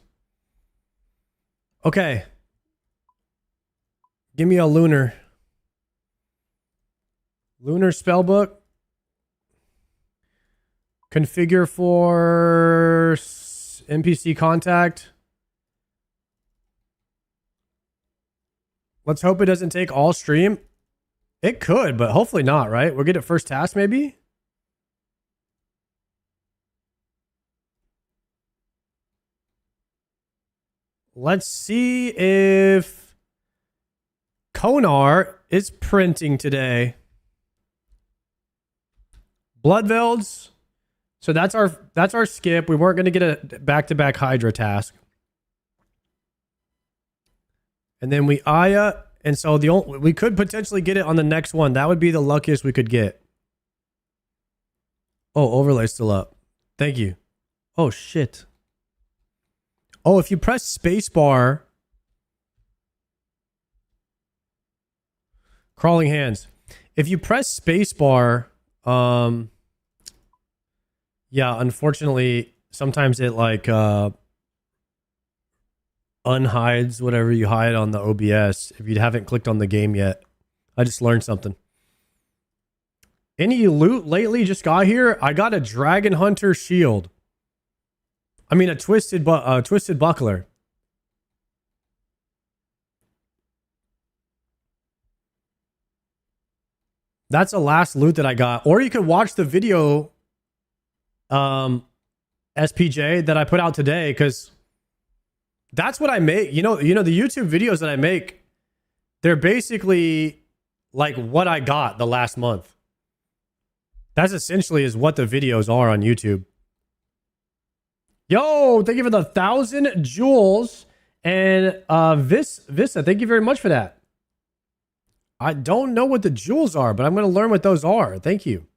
Okay. Give me a lunar. Lunar spellbook. Configure for NPC contact. Let's hope it doesn't take all stream. It could, but hopefully not, right? We'll get it first task maybe. Let's see if Konar is printing today. Bloodvelds. So that's our skip. We weren't going to get a back-to-back Hydra task. And then we Aya, and so we could potentially get it on the next one. That would be the luckiest we could get. Oh, overlay's still up. Thank you. Oh, shit. Oh, if you press spacebar... Crawling hands. If you press spacebar, yeah, unfortunately, sometimes it like unhides whatever you hide on the OBS if you haven't clicked on the game yet. I just learned something. Any loot lately just got here? I got a Dragon Hunter shield. I mean a twisted buckler. That's the last loot that I got. Or you could watch the video SPJ that I put out today, because that's what I make. You know the YouTube videos that I make, they're basically like what I got the last month. That's essentially is what the videos are on YouTube. Yo, thank you for the 1,000 jewels. And Vissa, thank you very much for that. I don't know what the jewels are, but I'm going to learn what those are. Thank you.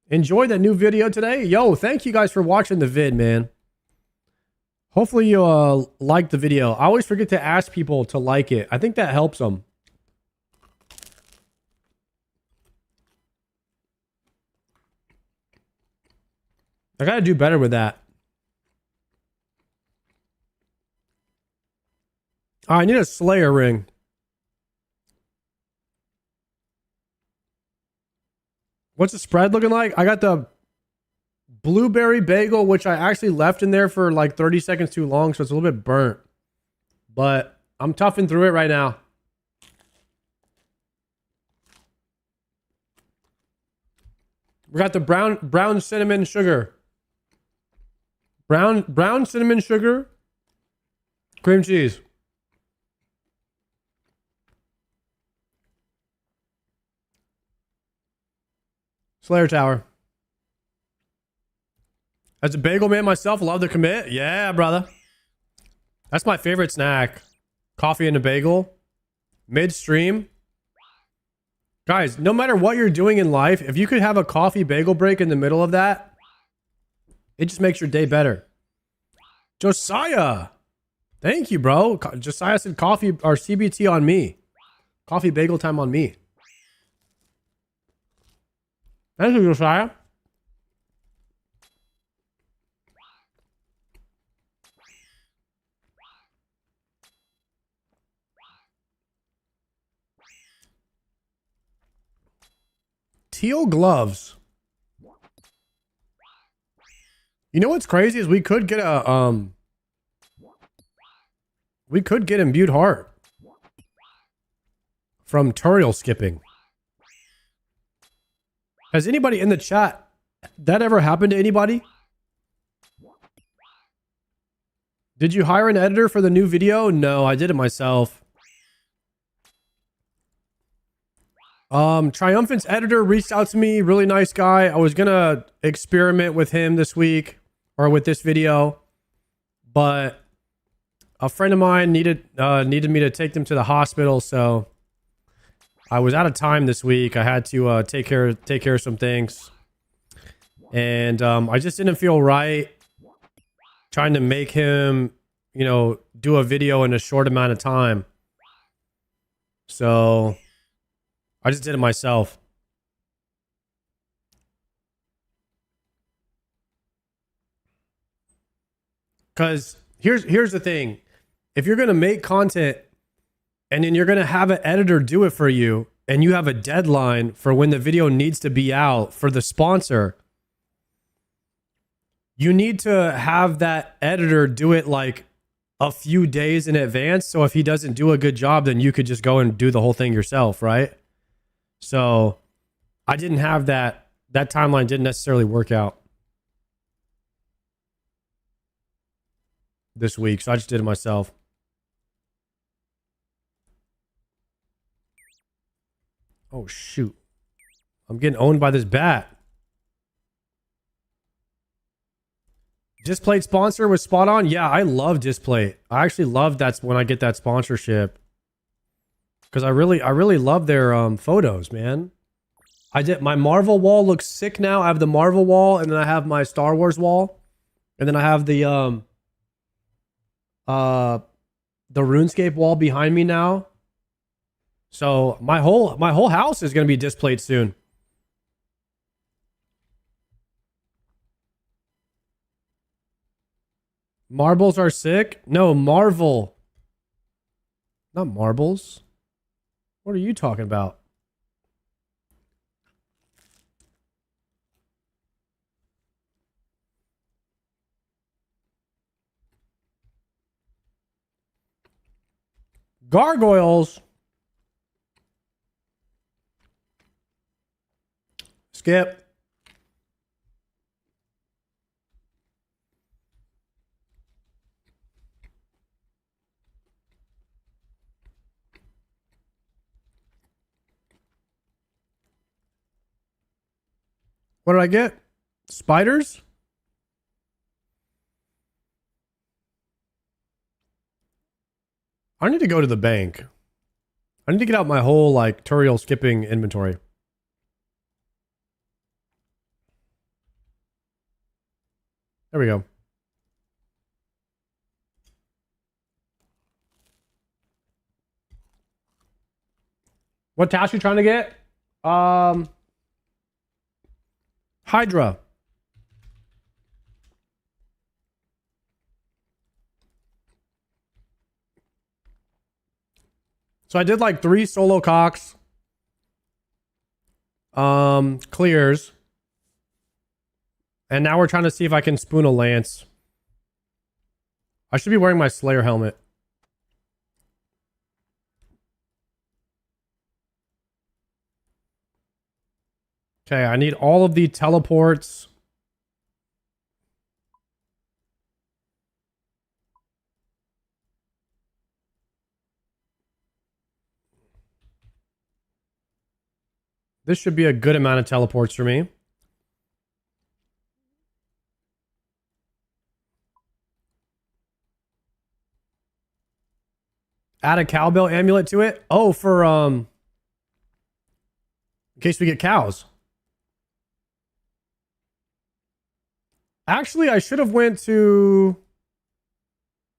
Enjoy that new video today. Yo, thank you guys for watching the vid, man. Hopefully you like the video. I always forget to ask people to like it. I think that helps them. I got to do better with that. I need a Slayer ring. What's the spread looking like? I got the blueberry bagel, which I actually left in there for like 30 seconds too long, so it's a little bit burnt. But I'm toughing through it right now. We got the brown cinnamon sugar. Brown cinnamon sugar. Cream cheese. Slayer Tower. As a bagel man myself, love the commit. Yeah, brother. That's my favorite snack. Coffee and a bagel. Midstream. Guys, no matter what you're doing in life, if you could have a coffee bagel break in the middle of that, it just makes your day better. Josiah. Thank you, bro. Josiah said coffee or CBT on me. Coffee bagel time on me. Thank you, Josiah. Teal gloves. You know what's crazy is we could get a imbued heart from Turiel skipping. Has anybody in the chat that ever happened to anybody? Did you hire an editor for the new video? No, I did it myself. Triumphant's editor reached out to me, really nice guy. I was gonna experiment with him this week or with this video, but a friend of mine needed me to take them to the hospital, so I was out of time this week. I had to take care of some things, and I just didn't feel right trying to make him, do a video in a short amount of time. So I just did it myself. Because here's the thing. If you're going to make content and then you're going to have an editor do it for you, and you have a deadline for when the video needs to be out for the sponsor, you need to have that editor do it like a few days in advance. So if he doesn't do a good job, then you could just go and do the whole thing yourself, right? So I didn't have that. That timeline didn't necessarily work out this week. So I just did it myself. Oh, shoot. I'm getting owned by this bat. Displate sponsor was spot on. Yeah, I love Displate. I actually love that when I get that sponsorship. Because I really love their photos, man. I did my Marvel wall looks sick now. I have the Marvel wall, and then I have my Star Wars wall, and then I have the RuneScape wall behind me now. So my whole house is gonna be displayed soon. Marbles are sick? No, Marvel. Not marbles. What are you talking about? Gargoyles. Skip. What did I get? Spiders? I need to go to the bank. I need to get out my whole like Turiel skipping inventory. There we go. What task you trying to get? Hydra. So I did like 3 solo cocks. Clears. And now we're trying to see if I can spoon a lance. I should be wearing my Slayer helmet. Okay, I need all of the teleports. This should be a good amount of teleports for me. Add a cowbell amulet to it. Oh, for in case we get cows. Actually, I should have went to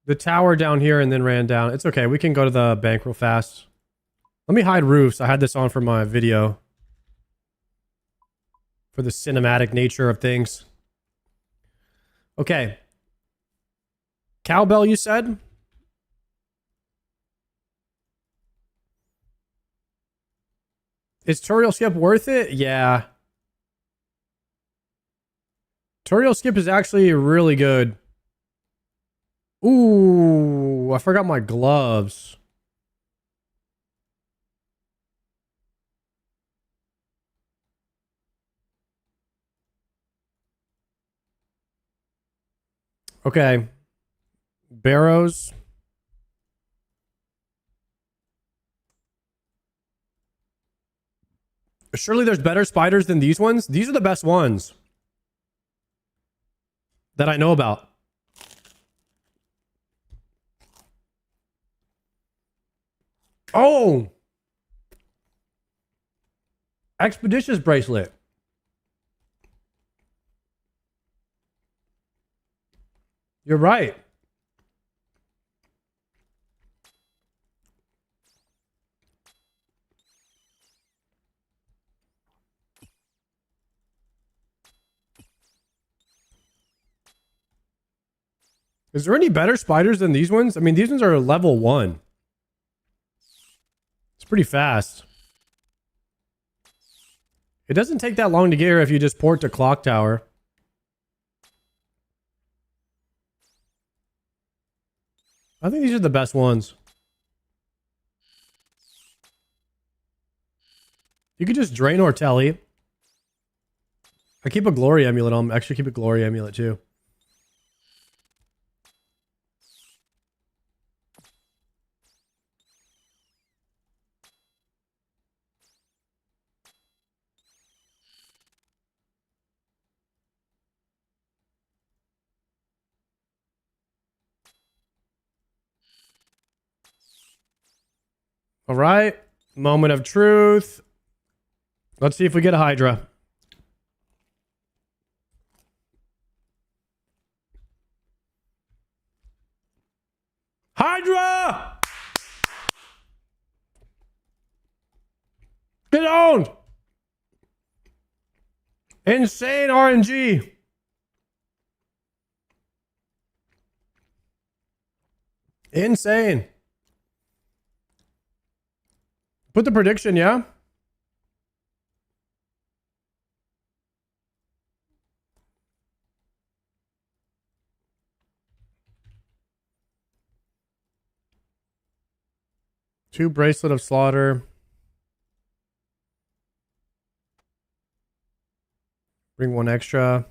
the tower down here and then ran down. It's okay. We can go to the bank real fast. Let me hide roofs. I had this on for my video. For the cinematic nature of things. Okay. Cowbell, you said? Is Turiel Skip worth it? Yeah. Turiel Skip is actually really good. Ooh, I forgot my gloves. Okay. Barrows. Surely there's better spiders than these ones. These are the best ones that I know about. Oh! Expeditious bracelet. You're right. Is there any better spiders than these ones? I mean, these ones are level 1. It's pretty fast. It doesn't take that long to get here if you just port to Clock Tower. I think these are the best ones. You could just drain Ortelli. I keep a glory amulet on. Actually, keep a glory amulet too. All right. Moment of truth. Let's see if we get a Hydra. Hydra! Get owned! Insane RNG. Insane. Put the prediction, yeah? Two bracelet of slaughter. Bring one extra.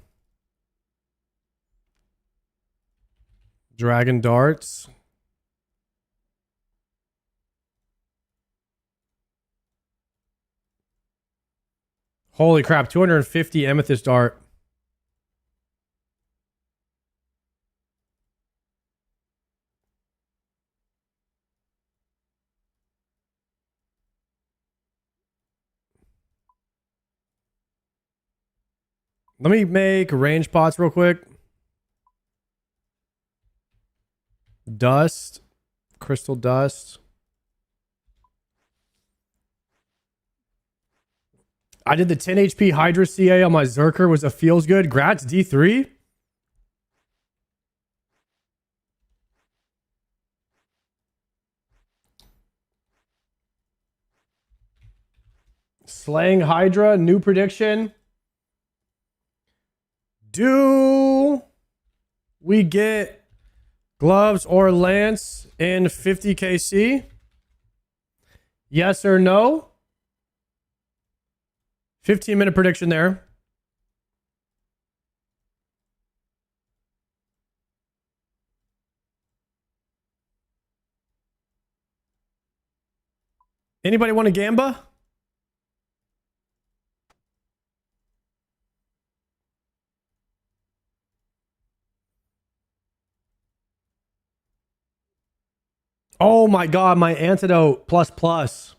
Dragon darts. Holy crap, 250 amethyst dart. Let me make range pots real quick. Dust. Crystal dust. I did the 10 HP Hydra CA on my Zerker. Was a feels good. Grats D3. Slaying Hydra. New prediction. Do we get gloves or lance in 50 KC? Yes or no? 15-minute prediction there. Anybody want a Gamba? Oh my god, my antidote plus plus.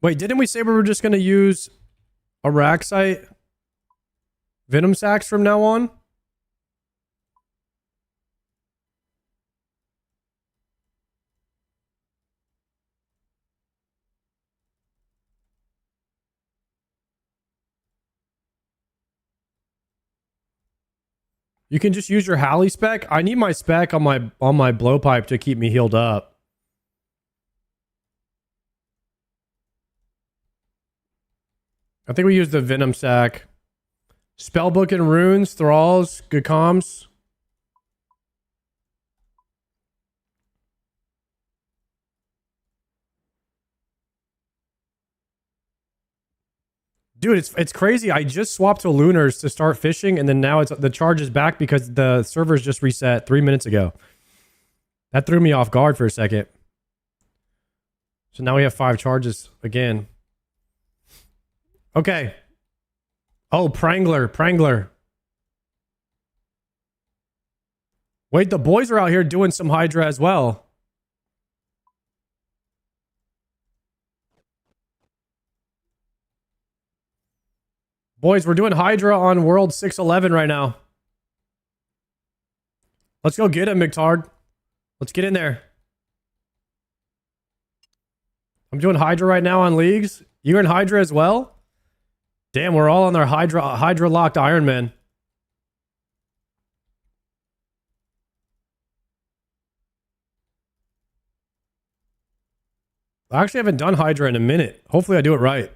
Wait, didn't we say we were just going to use Araxite Venom Sacs from now on? You can just use your Halley spec. I need my spec on my blowpipe to keep me healed up. I think we used the Venom Sac. Spellbook and runes, thralls, good comms. Dude, it's crazy. I just swapped to Lunars to start fishing, and then now it's the charge is back because the servers just reset 3 minutes ago. That threw me off guard for a second. So now we have 5 charges again. Okay. Oh, Prangler. Wait, the boys are out here doing some Hydra as well. Boys, we're doing Hydra on World 611 right now. Let's go get him, McTard. Let's get in there. I'm doing Hydra right now on leagues. You're in Hydra as well? Damn, we're all on our Hydra locked Iron Man. I actually haven't done Hydra in a minute. Hopefully I do it right.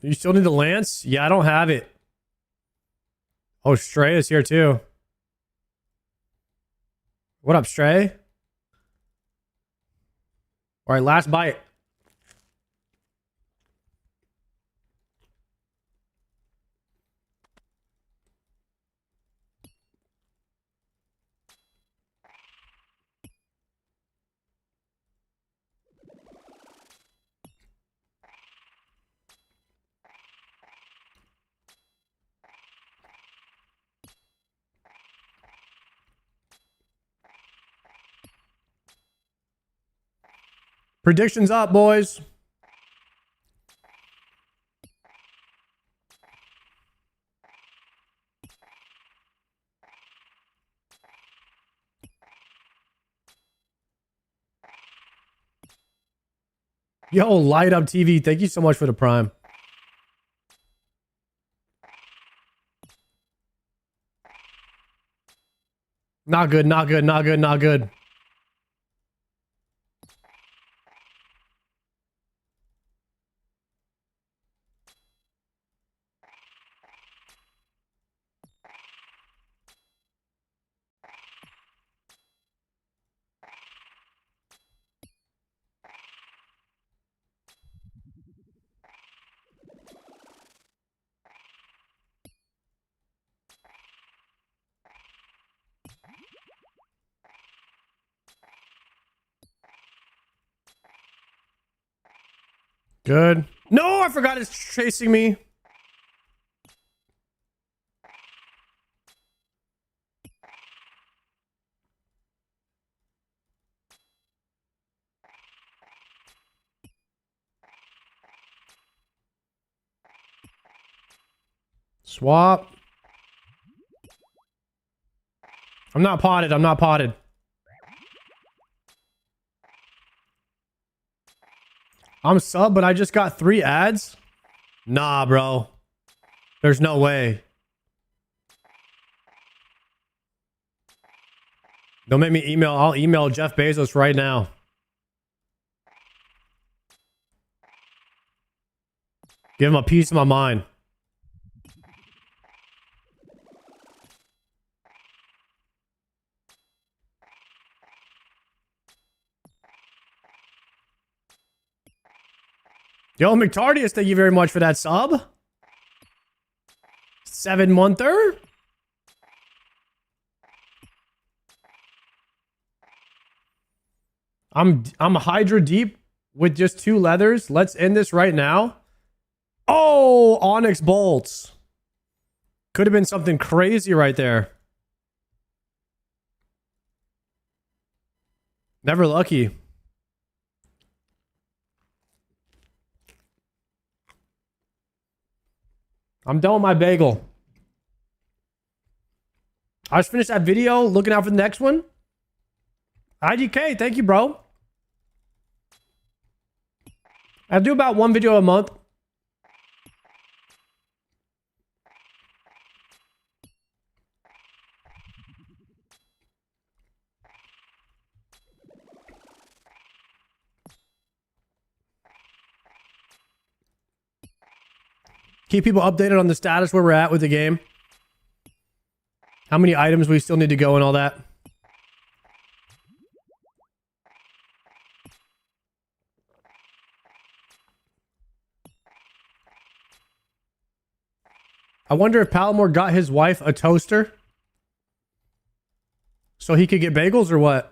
You still need the lance? Yeah, I don't have it. Oh, Stray is here too. What up, Stray? All right, last bite. Predictions up, boys. Yo, light up TV. Thank you so much for the prime. Not good, not good, not good, not good. Good. No, I forgot it's chasing me. Swap. I'm not potted. I'm not potted. I'm sub, but I just got 3 ads? Nah, bro. There's no way. Don't make me email. I'll email Jeff Bezos right now. Give him a piece of my mind. Yo, McTardius, thank you very much for that sub. 7-monther. I'm Hydra deep with just 2 leathers. Let's end this right now. Oh, Onyx bolts. Could have been something crazy right there. Never lucky. I'm done with my bagel. I just finished that video. Looking out for the next one. IDK, thank you, bro. I do about 1 video a month. Keep people updated on the status where we're at with the game. How many items we still need to go and all that. I wonder if Palomore got his wife a toaster so he could get bagels or what?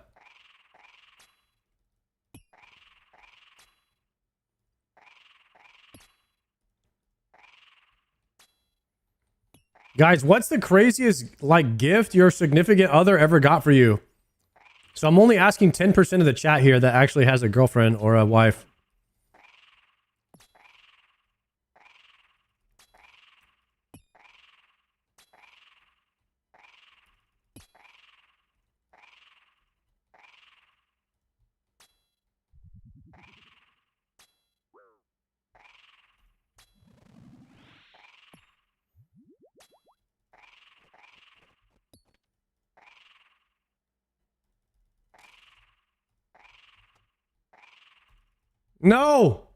Guys, what's the craziest like gift your significant other ever got for you? So I'm only asking 10% of the chat here that actually has a girlfriend or a wife. No!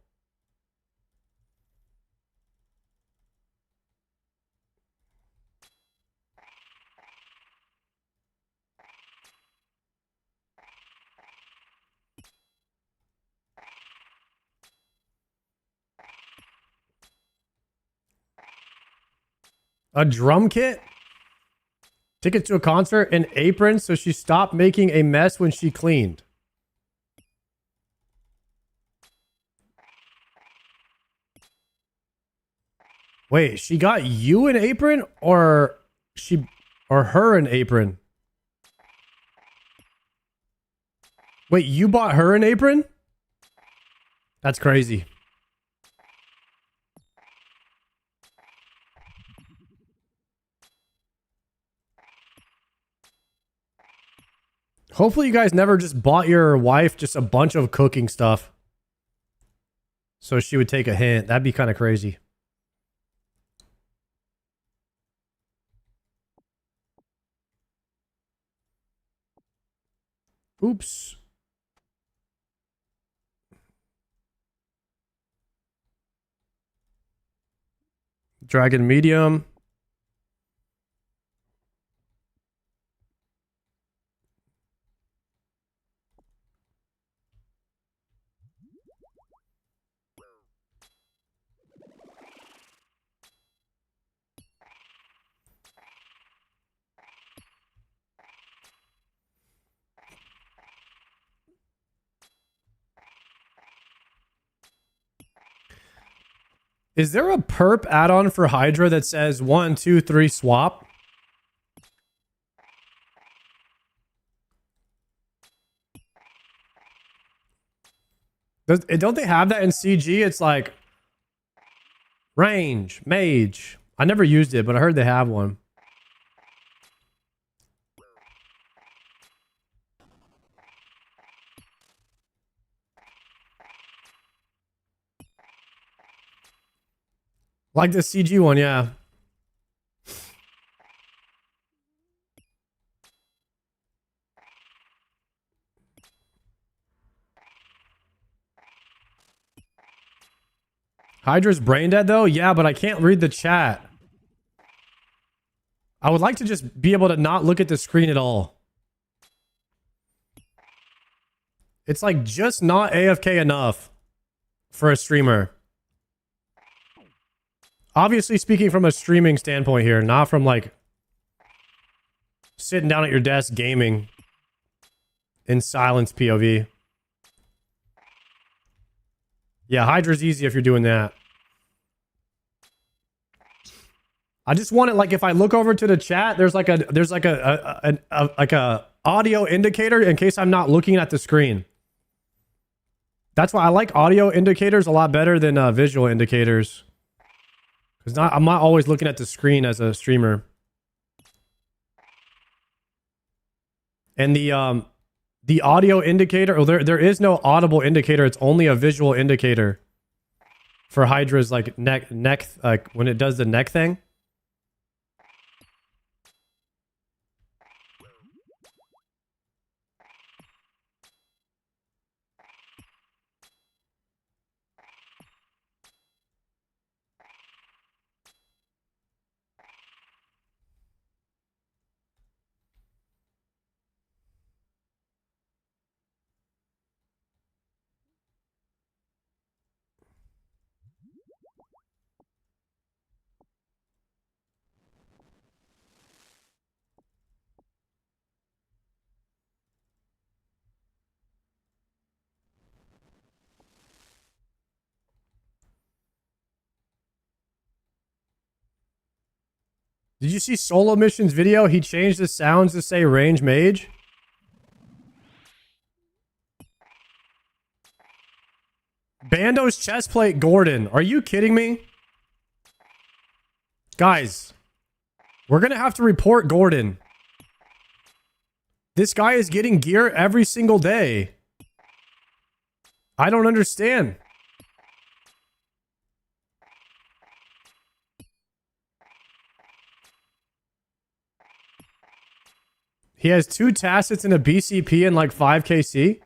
A drum kit? Tickets to a concert, an apron so she stopped making a mess when she cleaned. Wait, she got you an apron or her an apron? Wait, you bought her an apron? That's crazy. Hopefully you guys never just bought your wife just a bunch of cooking stuff so she would take a hint. That'd be kind of crazy. Oops. Dragon medium. Is there a perp add-on for Hydra that says 1, 2, 3 swap? Don't they have that in CG? It's like range, mage. I never used it, but I heard they have one. Like the CG one, yeah. Hydra's brain dead though? Yeah, but I can't read the chat. I would like to just be able to not look at the screen at all. It's like just not AFK enough for a streamer. Obviously speaking from a streaming standpoint here, not from like sitting down at your desk gaming in silence POV. Yeah, Hydra's easy if you're doing that. I just want it like if I look over to the chat, there's like a audio indicator in case I'm not looking at the screen. That's why I like audio indicators a lot better than visual indicators. Because I'm not always looking at the screen as a streamer. And the audio indicator, oh, there is no audible indicator. It's only a visual indicator for Hydra's like neck, like when it does the neck thing. Did you see Solo Mission's video? He changed the sounds to say range mage. Bando's chestplate Gordon. Are you kidding me? Guys, we're going to have to report Gordon. This guy is getting gear every single day. I don't understand. He has 2 tacits and a BCP and like 5 KC.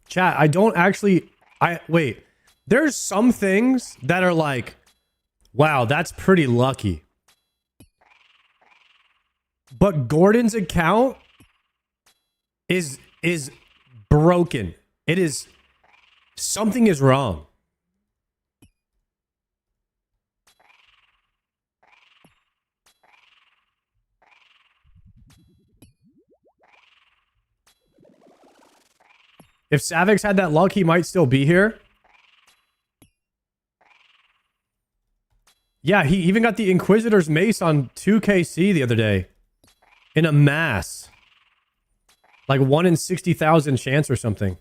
Chat, I don't actually... Wait. There's some things that are like, wow, that's pretty lucky. But Gordon's account is broken. It is... Something is wrong. If Savix had that luck, he might still be here. Yeah, he even got the Inquisitor's Mace on 2KC the other day. In a mass. Like 1 in 60,000 chance or something.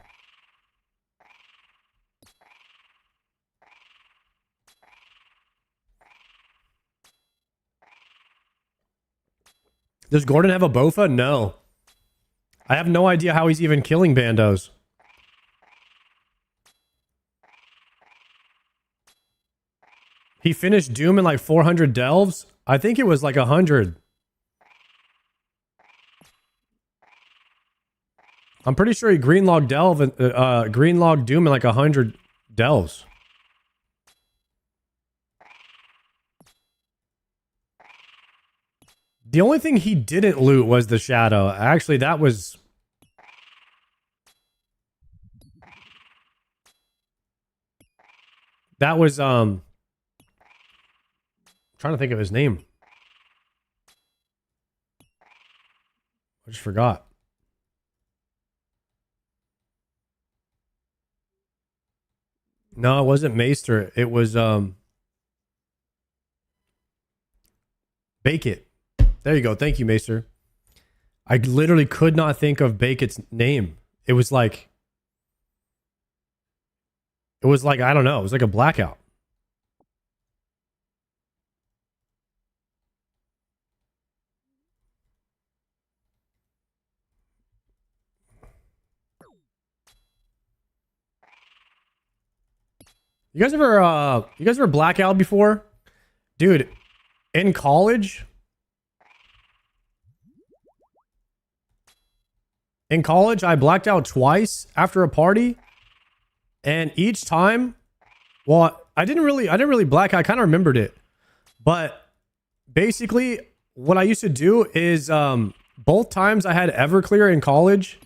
Does Gordon have a Bofa? No. I have no idea how he's even killing bandos. He finished Doom in like 400 delves? I think it was like 100. I'm pretty sure he greenlogged Doom in like 100 delves. The only thing he didn't loot was the shadow. Actually, that was... trying to think of his name. I just forgot. No, it wasn't Maester. It was Bake It. There you go. Thank you, Maester. I literally could not think of Bake It's name. It was like I don't know. It was like a blackout. You guys ever blackout before? Dude, in college, I blacked out twice after a party, and each time, well, I didn't really black out. I kind of remembered it, but basically, what I used to do is, both times I had Everclear in college,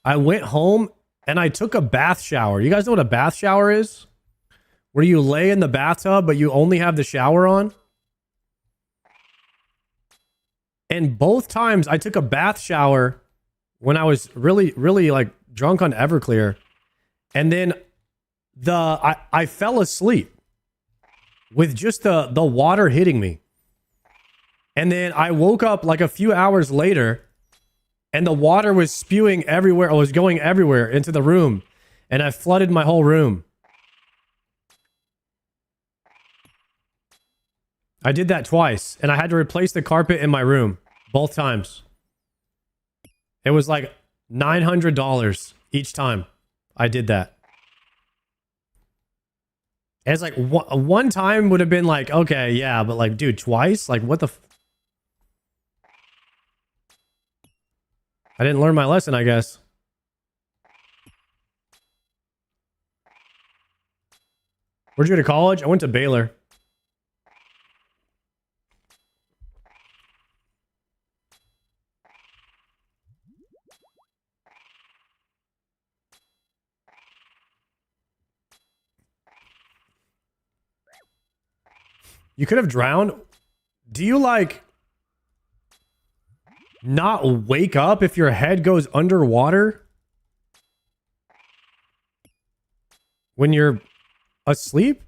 I went home and I took a bath shower. You guys know what a bath shower is? Where you lay in the bathtub, but you only have the shower on. And both times I took a bath shower when I was really like drunk on Everclear. And then I fell asleep with just the water hitting me. And then I woke up like a few hours later and the water was spewing everywhere. It was going everywhere into the room. And I flooded my whole room. I did that twice, and I had to replace the carpet in my room both times. It was like $900 each time I did that. And it's like one time would have been like, okay, yeah, but like, dude, twice? Like, what the... I didn't learn my lesson, I guess. Where'd you go to college? I went to Baylor. You could have drowned. Do you like not wake up if your head goes underwater when you're asleep?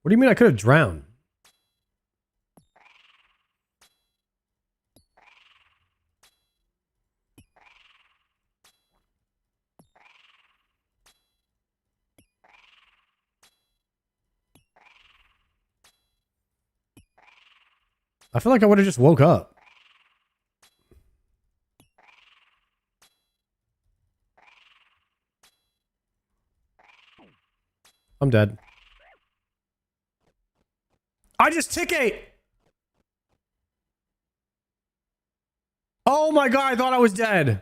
What do you mean I could have drowned? I feel like I would have just woke up. I'm dead. I just tick ate. Oh my god, I thought I was dead.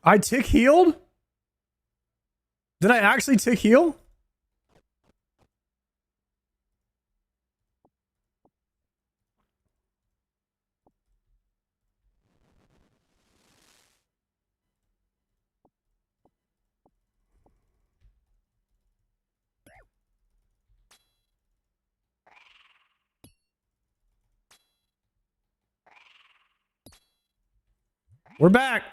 I tick healed? Did I actually tick heal? We're back.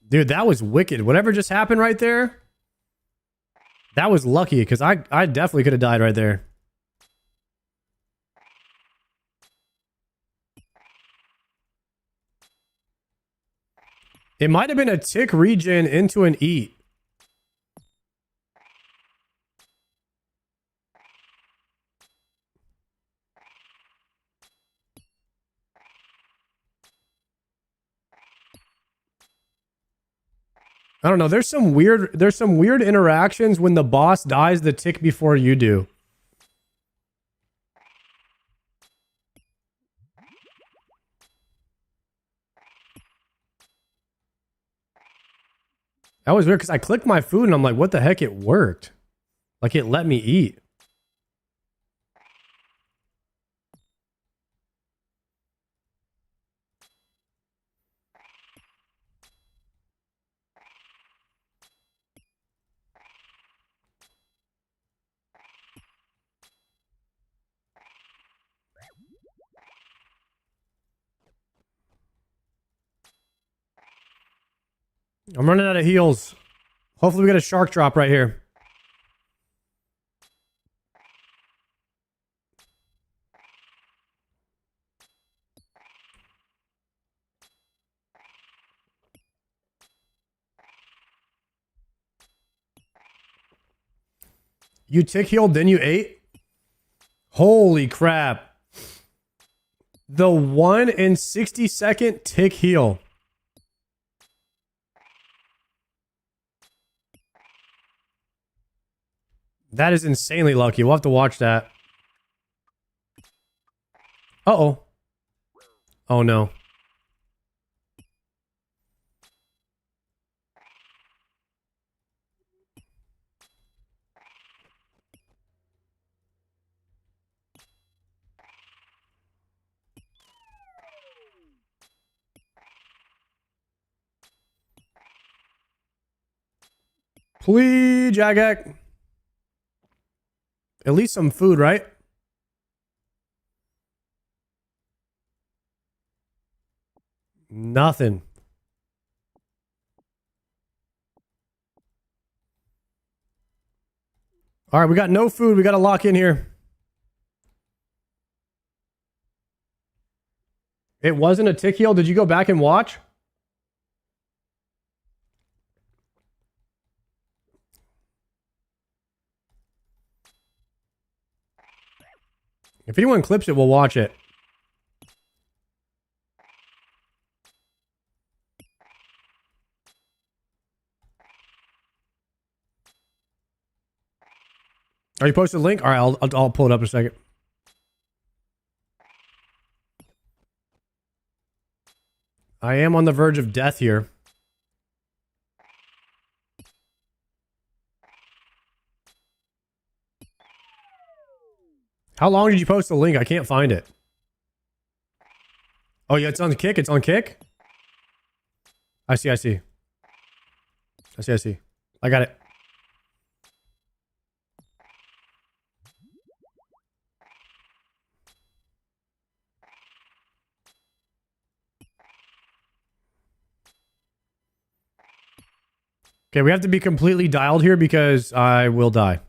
Dude, that was wicked. Whatever just happened right there, that was lucky because I definitely could have died right there. It might have been a tick regen into an eat. I don't know. There's some weird interactions when the boss dies the tick before you do. That was weird because I clicked my food and I'm like, what the heck? It worked. Like it let me eat. I'm running out of heals. Hopefully we get a shark drop right here. You tick healed, then you ate? Holy crap. The 1 in 60-second tick heal. That is insanely lucky. We'll have to watch that. Uh-oh. Oh, no. Please, Jagak. At least some food, right? Nothing. All right, we got no food. We got to lock in here. It wasn't a tick heal. Did you go back and watch? If anyone clips it, we'll watch it. Are you posted a link? All right, I'll pull it up in a second. I am on the verge of death here. How long did you post the link? I can't find it. Oh, yeah, it's on Kick. It's on Kick. I see. I got it. Okay, we have to be completely dialed here because I will die.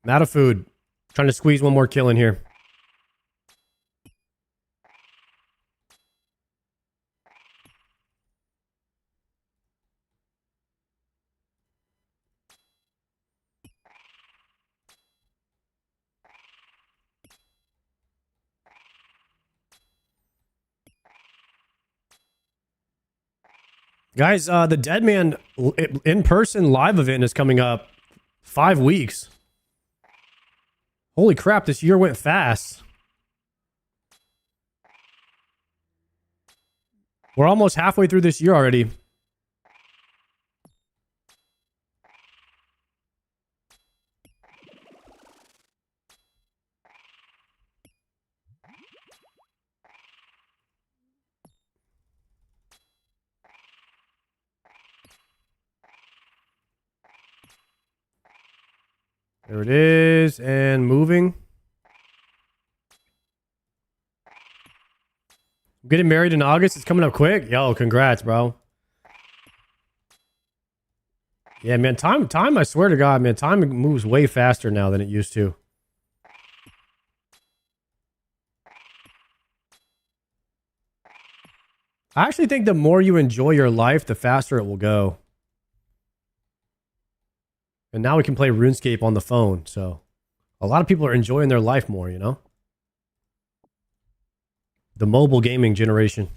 I'm out of food. Trying to squeeze one more kill in here. Guys, the Deadman in-person live event is coming up 5 weeks. Holy crap, this year went fast. We're almost halfway through this year already. There it is, and moving. I'm Getting married in August? It's coming up quick. Yo, congrats, bro. Yeah, man, time, I swear to God, man, time moves way faster now than it used to. I actually think the more you enjoy your life, the faster it will go. And now we can play RuneScape on the phone, so a lot of people are enjoying their life more, you know? The mobile gaming generation.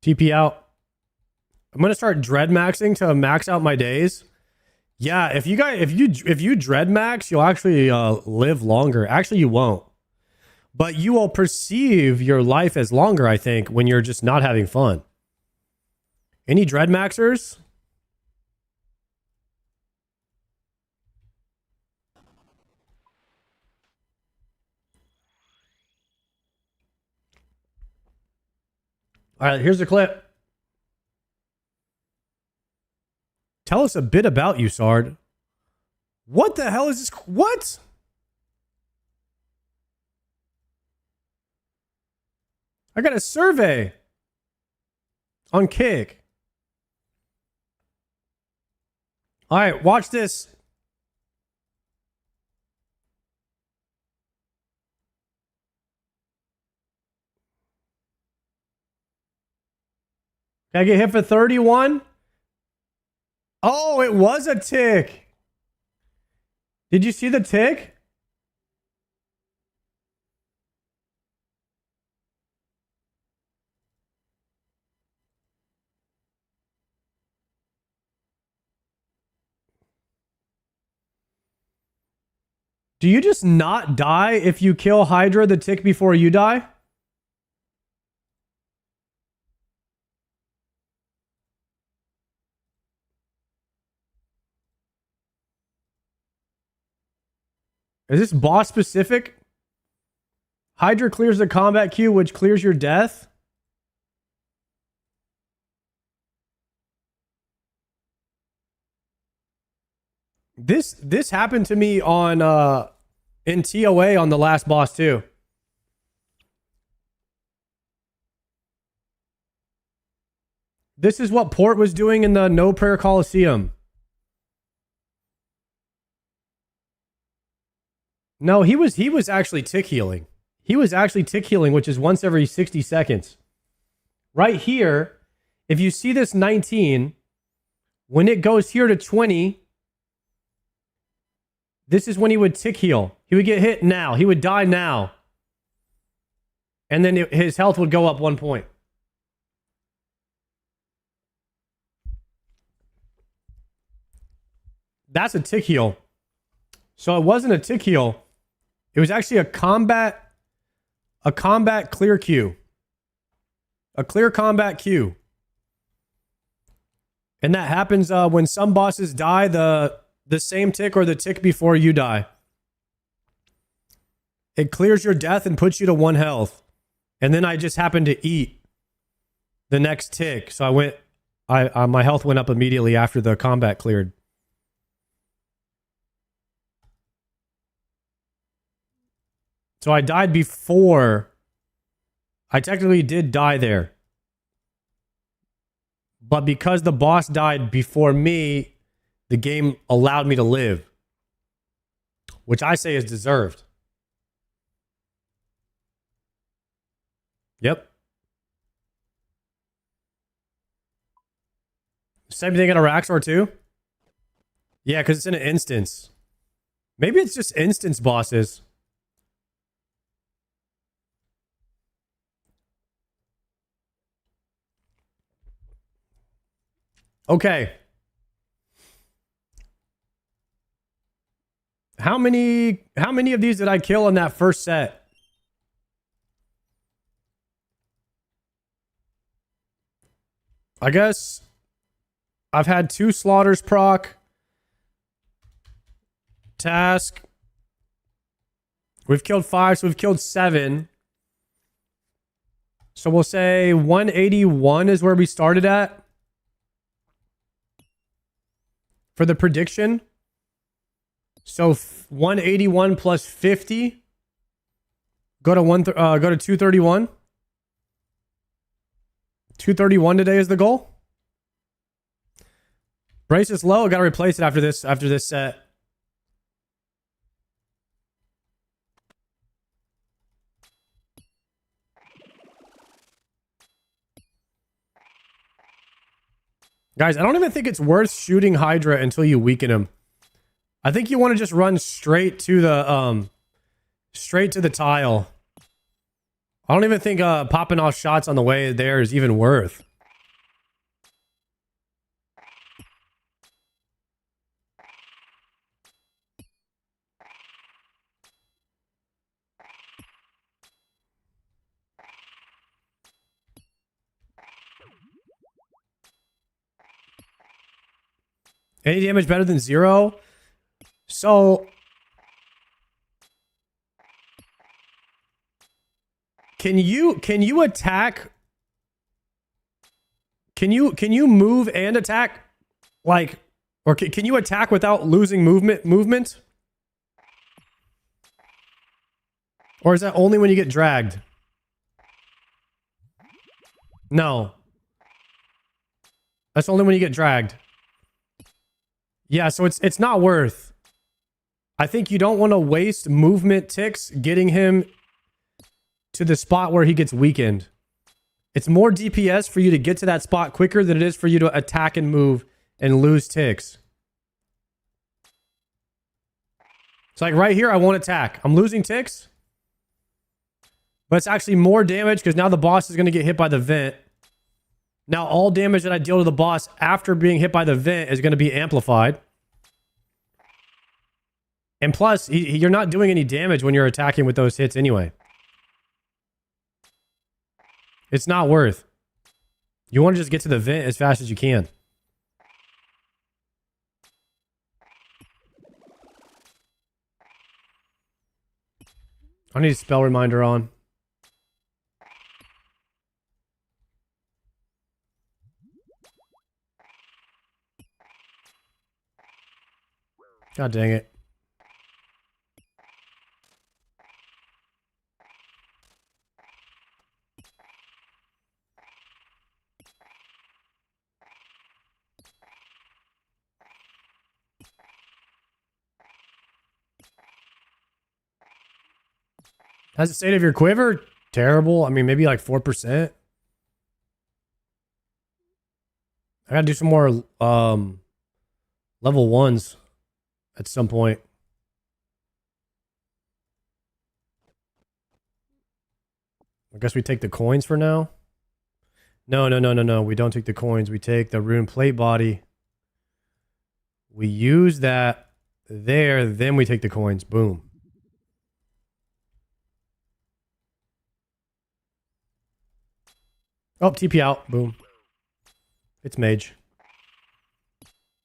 TP out. I'm gonna start dread maxing to max out my days. Yeah, if you dread max, you'll actually live longer. Actually, you won't, but you will perceive your life as longer. I think when you're just not having fun. Any dread maxers? All right, here's the clip. Tell us a bit about you, Sard. What the hell is this? What? I got a survey on Kick. All right, watch this. Can I get hit for 31? Oh, it was a tick. Did you see the tick? Do you just not die if you kill Hydra the tick before you die? Is this boss specific? Hydra clears the combat queue, which clears your death. This happened to me on in TOA on the last boss too. This is what Port was doing in the No Prayer Coliseum. No, he was actually tick healing. He was actually tick healing, which is once every 60 seconds. Right here, if you see this 19, when it goes here to 20, this is when he would tick heal. He would get hit now. He would die now. And then his health would go up 1 point. That's a tick heal. So it wasn't a tick heal. It was actually a combat clear queue. A clear combat queue. And that happens when some bosses die the same tick or the tick before you die. It clears your death and puts you to 1 health. And then I just happened to eat the next tick. So my health went up immediately after the combat cleared. So I died before. I technically did die there. But because the boss died before me, the game allowed me to live. Which I say is deserved. Yep. Same thing in Araxor too? Yeah, because it's in an instance. Maybe it's just instance bosses. Okay. How many of these did I kill in that first set? I guess I've had 2 slaughters proc. Task. We've killed 5, so we've killed 7. So we'll say 181 is where we started at for the prediction. So 181 plus 50. Go to 231. 231 today is the goal. Brace is low. Got to replace it after this set. Guys, I don't even think it's worth shooting Hydra until you weaken him. I think you want to just run straight to the tile. I don't even think popping off shots on the way there is even worth. Any damage better than 0? So can you attack? Can you move and attack? Like, or can you attack without losing movement? Or is that only when you get dragged? No. That's only when you get dragged. Yeah, so it's not worth. I think you don't want to waste movement ticks getting him to the spot where he gets weakened. It's more DPS for you to get to that spot quicker than it is for you to attack and move and lose ticks. It's like right here, I won't attack. I'm losing ticks. But it's actually more damage because now the boss is going to get hit by the vent. Now all damage that I deal to the boss after being hit by the vent is going to be amplified. And plus, you're not doing any damage when you're attacking with those hits anyway. It's not worth. You want to just get to the vent as fast as you can. I need a spell reminder on. God dang it. How's the state of your quiver? Terrible. I mean, maybe like 4%. I gotta do some more level 1s at some point. I guess we take the coins for now. No. We don't take the coins. We take the rune plate body. We use that there. Then we take the coins. Boom. Oh, TP out. Boom. It's mage.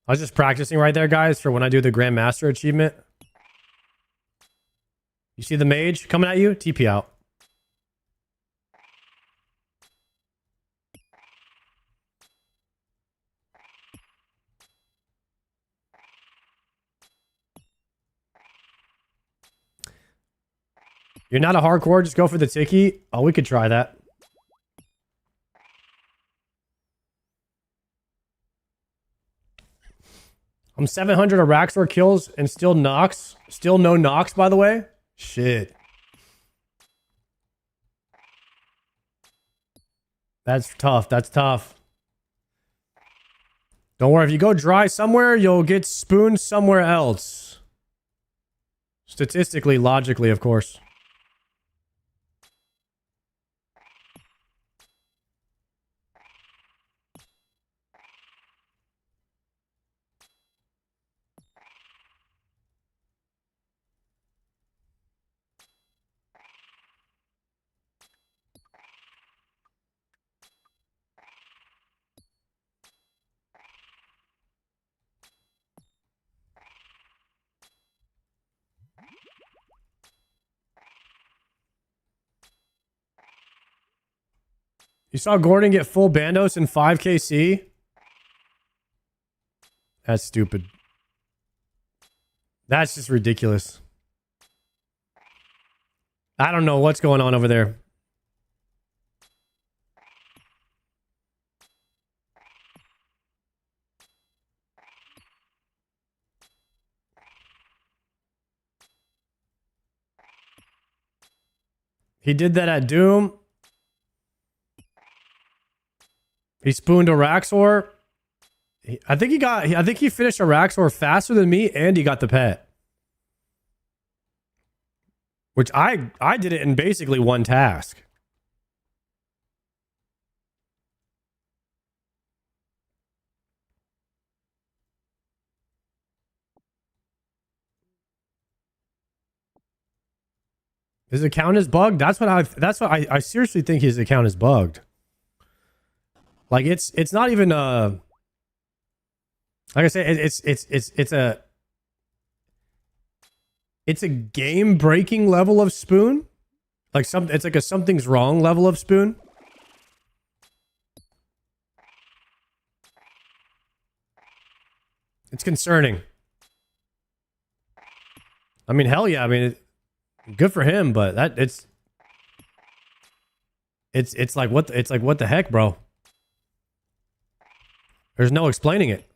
I was just practicing right there, guys, for when I do the Grandmaster achievement. You see the mage coming at you? TP out. You're not a hardcore, just go for the tiki. Oh, we could try that. I'm 700 Araxor kills and still knocks. Still no knocks, by the way. Shit. That's tough. That's tough. Don't worry. If you go dry somewhere, you'll get spooned somewhere else. Statistically, logically, of course. You saw Gordon get full Bandos in 5KC? That's stupid. That's just ridiculous. I don't know what's going on over there. He did that at Doom. He spooned a Raxor. I think he finished a Raxor faster than me, and he got the pet. Which I did it in basically one task. His account is bugged. That's what I seriously think his account is bugged. Like it's not even like I say it's a game breaking level of spoon. Like it's like a something's wrong level of spoon. It's concerning. I mean, hell yeah. I mean, good for him, but that it's like what the heck, bro? There's no explaining it.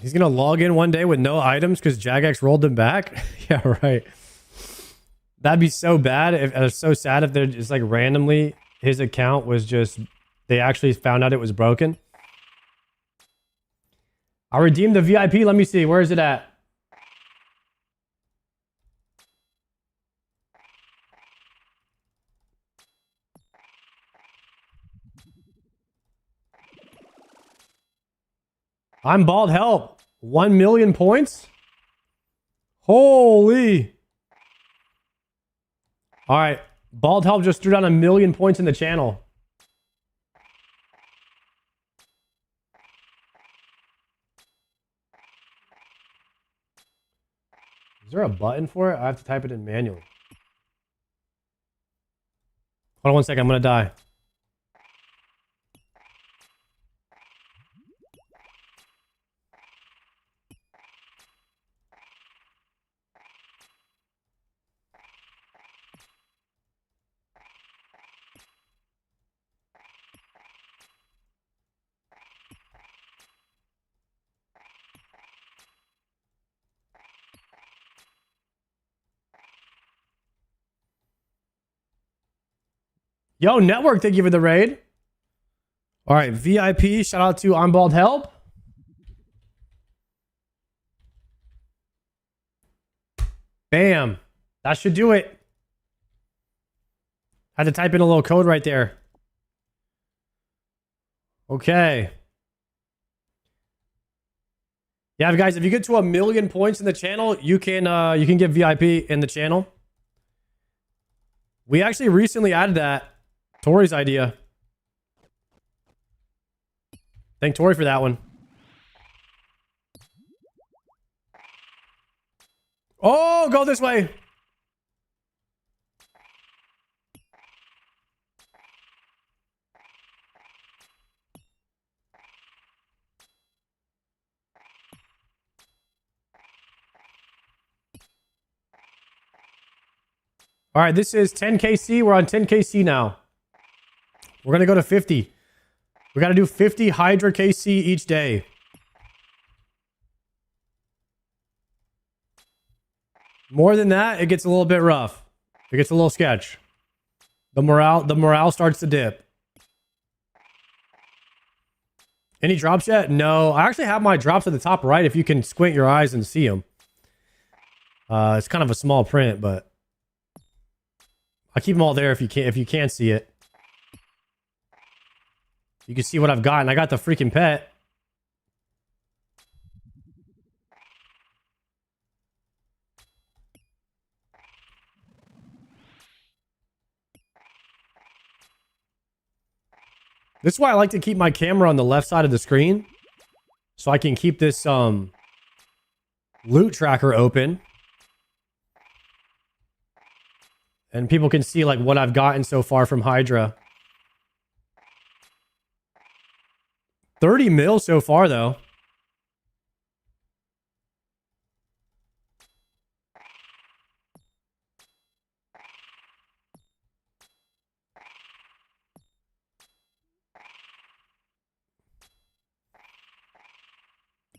He's gonna log in one day with no items because Jagex rolled him back. Yeah, right. That'd be so bad. It's so sad if they're just like randomly his account was just they actually found out it was broken. I redeemed the VIP. Let me see. Where is it at? I'm bald help. 1 million points? Holy. All right. Bald help just threw down 1 million points in the channel. Is there a button for it? I have to type it in manually. Hold on one second. I'm going to die. Yo, Network, thank you for the raid. All right, VIP, shout out to I'm Bald Help. Bam. That should do it. I had to type in a little code right there. Okay. Yeah, guys, if you get to 1 million points in the channel, you can get VIP in the channel. We actually recently added that. Tori's idea. Thank Tori for that one. Oh, go this way. All right, this is 10KC. We're on 10KC now. We're going to go to 50. We got to do 50 Hydra KC each day. More than that, it gets a little bit rough. It gets a little sketch. The morale starts to dip. Any drops yet? No. I actually have my drops at the top right if you can squint your eyes and see them. It's kind of a small print, but I keep them all there if you can't see it. You can see what I've gotten. I got the freaking pet. This is why I like to keep my camera on the left side of the screen. So I can keep this loot tracker open. And people can see like what I've gotten so far from Hydra. 30 mil so far though.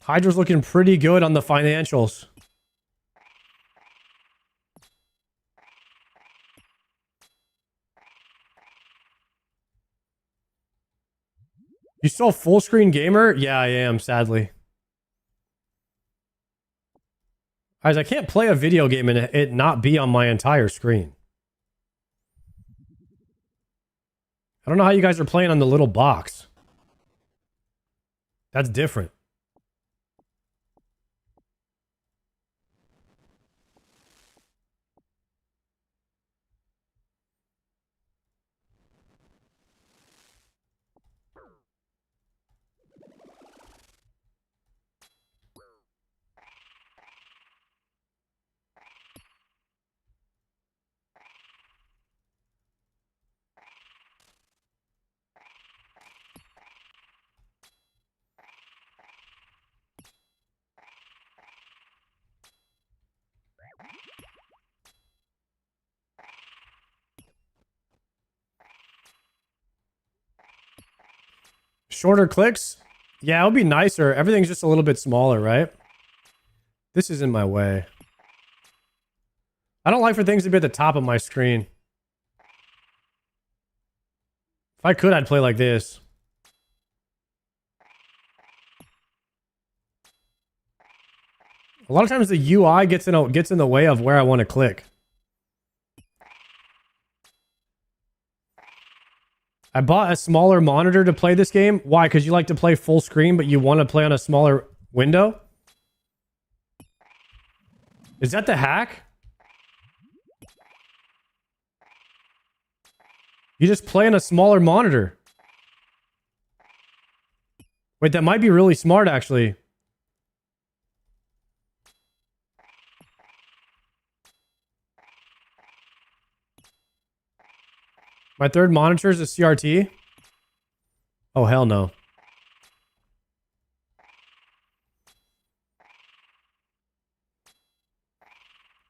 Hydra's looking pretty good on the financials. You still full screen gamer? Yeah, I am, sadly. Guys, I can't play a video game and it not be on my entire screen. I don't know how you guys are playing on the little box. That's different. Shorter clicks? Yeah, it would be nicer. Everything's just a little bit smaller, right? This is in my way. I don't like for things to be at the top of my screen. If I could, I'd play like this. A lot of times the UI gets in the way of where I want to click. I bought a smaller monitor to play this game. Why? Because you like to play full screen, but you want to play on a smaller window? Is that the hack? You just play on a smaller monitor. Wait, that might be really smart, actually. My third monitor is a CRT? Oh, hell no.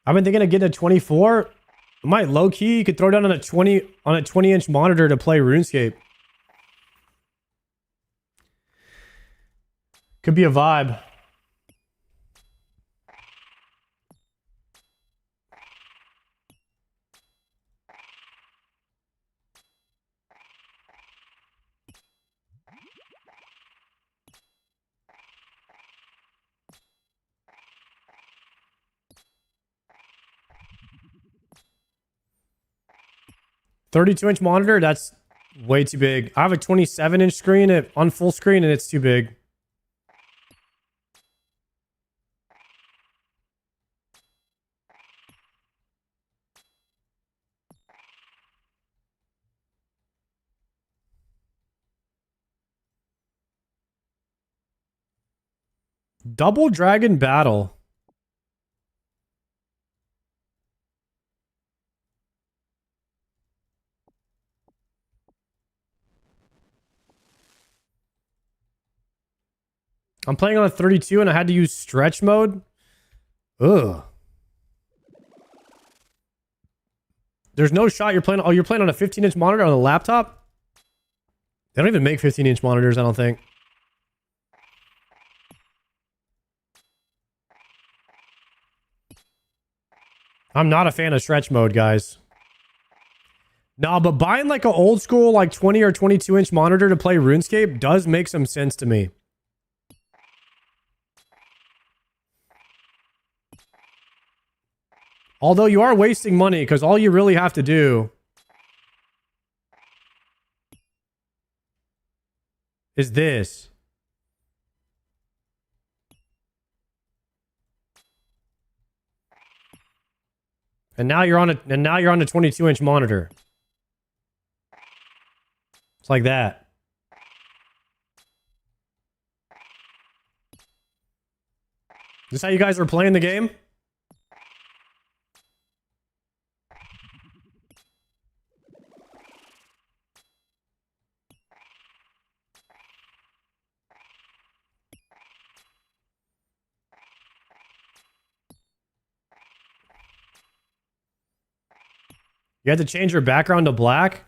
I've been thinking of getting a 24. I might low key. You could throw down on a 20-inch monitor to play RuneScape. Could be a vibe. $32-inch monitor, that's way too big. I have a 27-inch screen on full screen and it's too big. Double Dragon Battle. I'm playing on a 32 and I had to use stretch mode. Ugh. There's no shot you're playing. Oh, you're playing on a 15-inch monitor on a laptop? They don't even make 15-inch monitors, I don't think. I'm not a fan of stretch mode, guys. No, but buying like an old school like 20 or 22-inch monitor to play RuneScape does make some sense to me. Although you are wasting money because all you really have to do is this. And now you're on a 22-inch monitor. It's like that. Is this how you guys are playing the game? You had to change your background to black?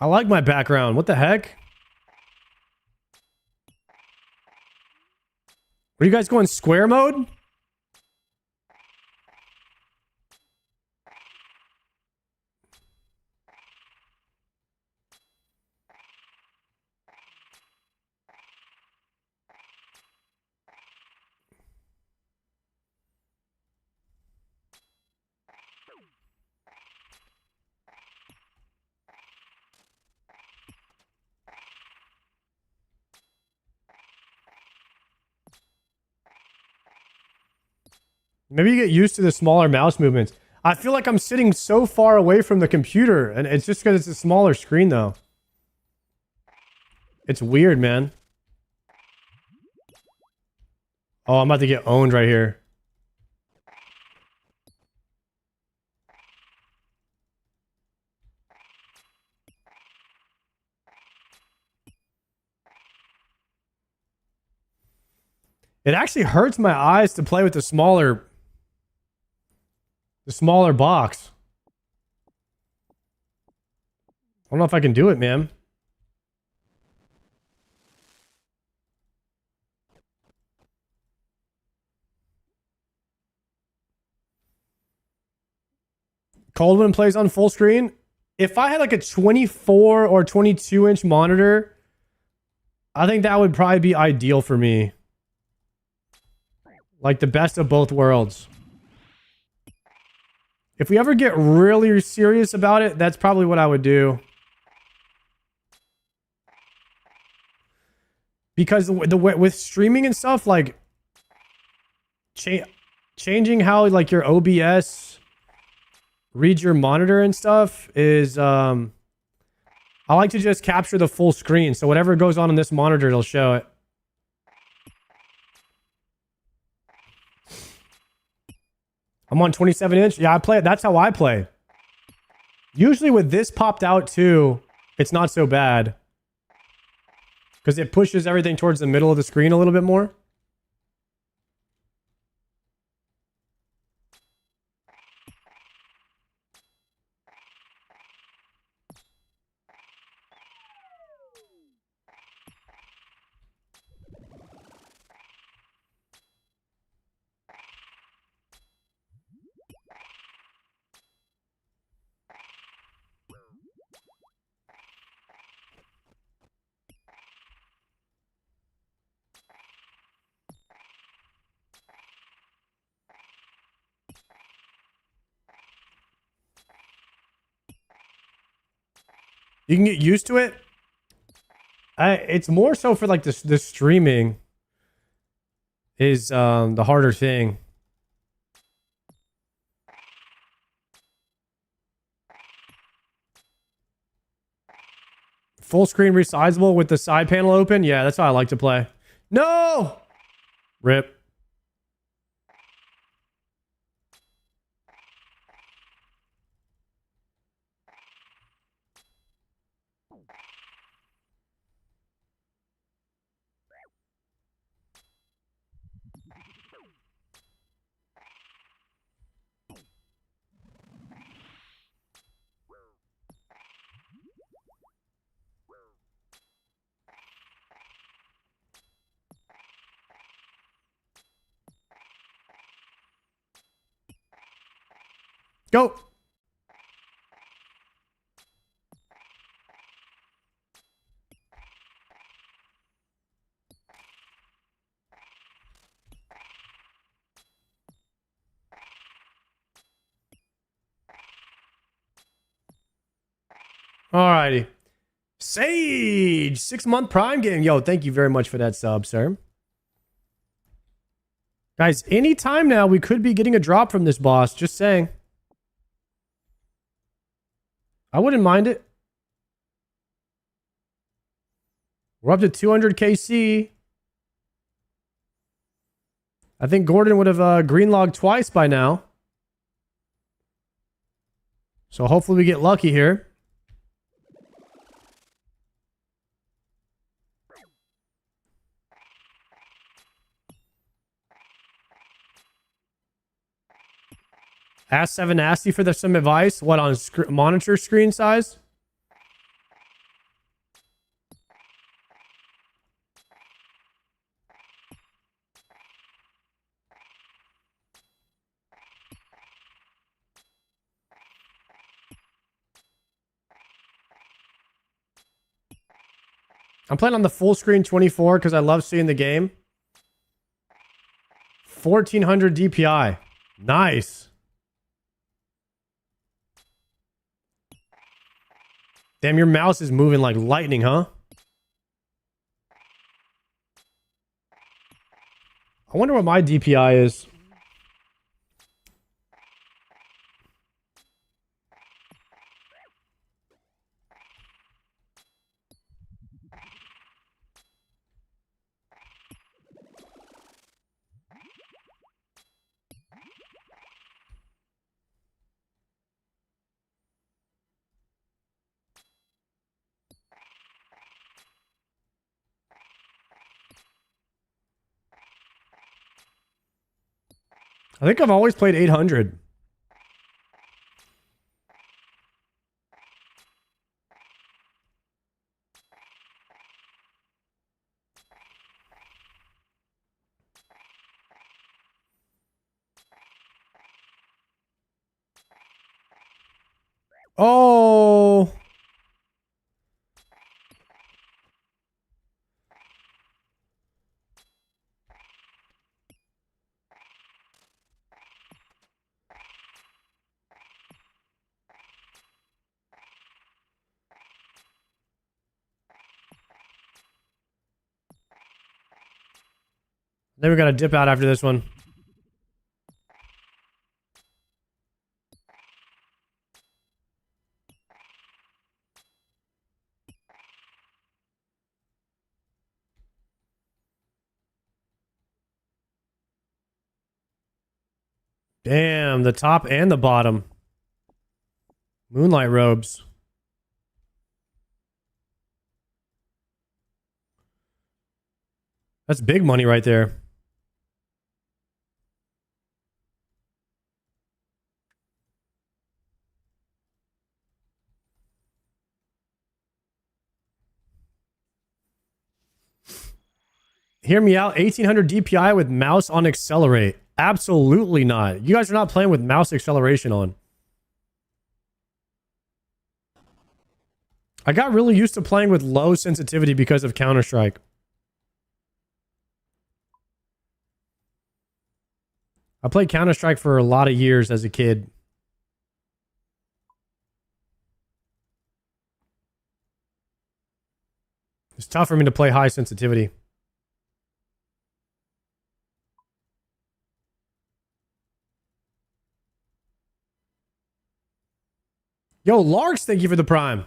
I like my background. What the heck? Are you guys going square mode? Maybe you get used to the smaller mouse movements. I feel like I'm sitting so far away from the computer, and it's just because it's a smaller screen, though. It's weird, man. Oh, I'm about to get owned right here. It actually hurts my eyes to play with the smaller box. I don't know if I can do it, man. Coldwin plays on full screen. If I had like a 24 or 22 inch monitor, I think that would probably be ideal for me. Like the best of both worlds. If we ever get really serious about it, that's probably what I would do. Because with streaming and stuff, like changing how like your OBS reads your monitor and stuff is I like to just capture the full screen. So whatever goes on in this monitor, it'll show it. I'm on 27 inch. Yeah, I play it. That's how I play. Usually with this popped out too, it's not so bad. Because it pushes everything towards the middle of the screen a little bit more. You can get used to it. It's more so for like the streaming is the harder thing. Full screen resizable with the side panel open. Yeah, that's how I like to play. No! Rip. Go. Alrighty. Sage, 6-month Prime game. Yo, thank you very much for that sub, sir. Guys, anytime now we could be getting a drop from this boss. Just saying. I wouldn't mind it. We're up to 200 KC. I think Gordon would have green logged twice by now. So hopefully we get lucky here. Ask 7 Nasty for some advice. What, on monitor screen size? I'm playing on the full screen 24 because I love seeing the game. 1400 DPI. Nice. Damn, your mouse is moving like lightning, huh? I wonder what my DPI is. I think I've always played 800. Oh. Then we got to dip out after this one. Damn, the top and the bottom. Moonlight robes. That's big money right there. Hear me out. 1800 DPI with mouse on accelerate. Absolutely not. You guys are not playing with mouse acceleration on. I got really used to playing with low sensitivity because of Counter-Strike. I played Counter-Strike for a lot of years as a kid. It's tough for me to play high sensitivity. Yo, Larks, thank you for the prime.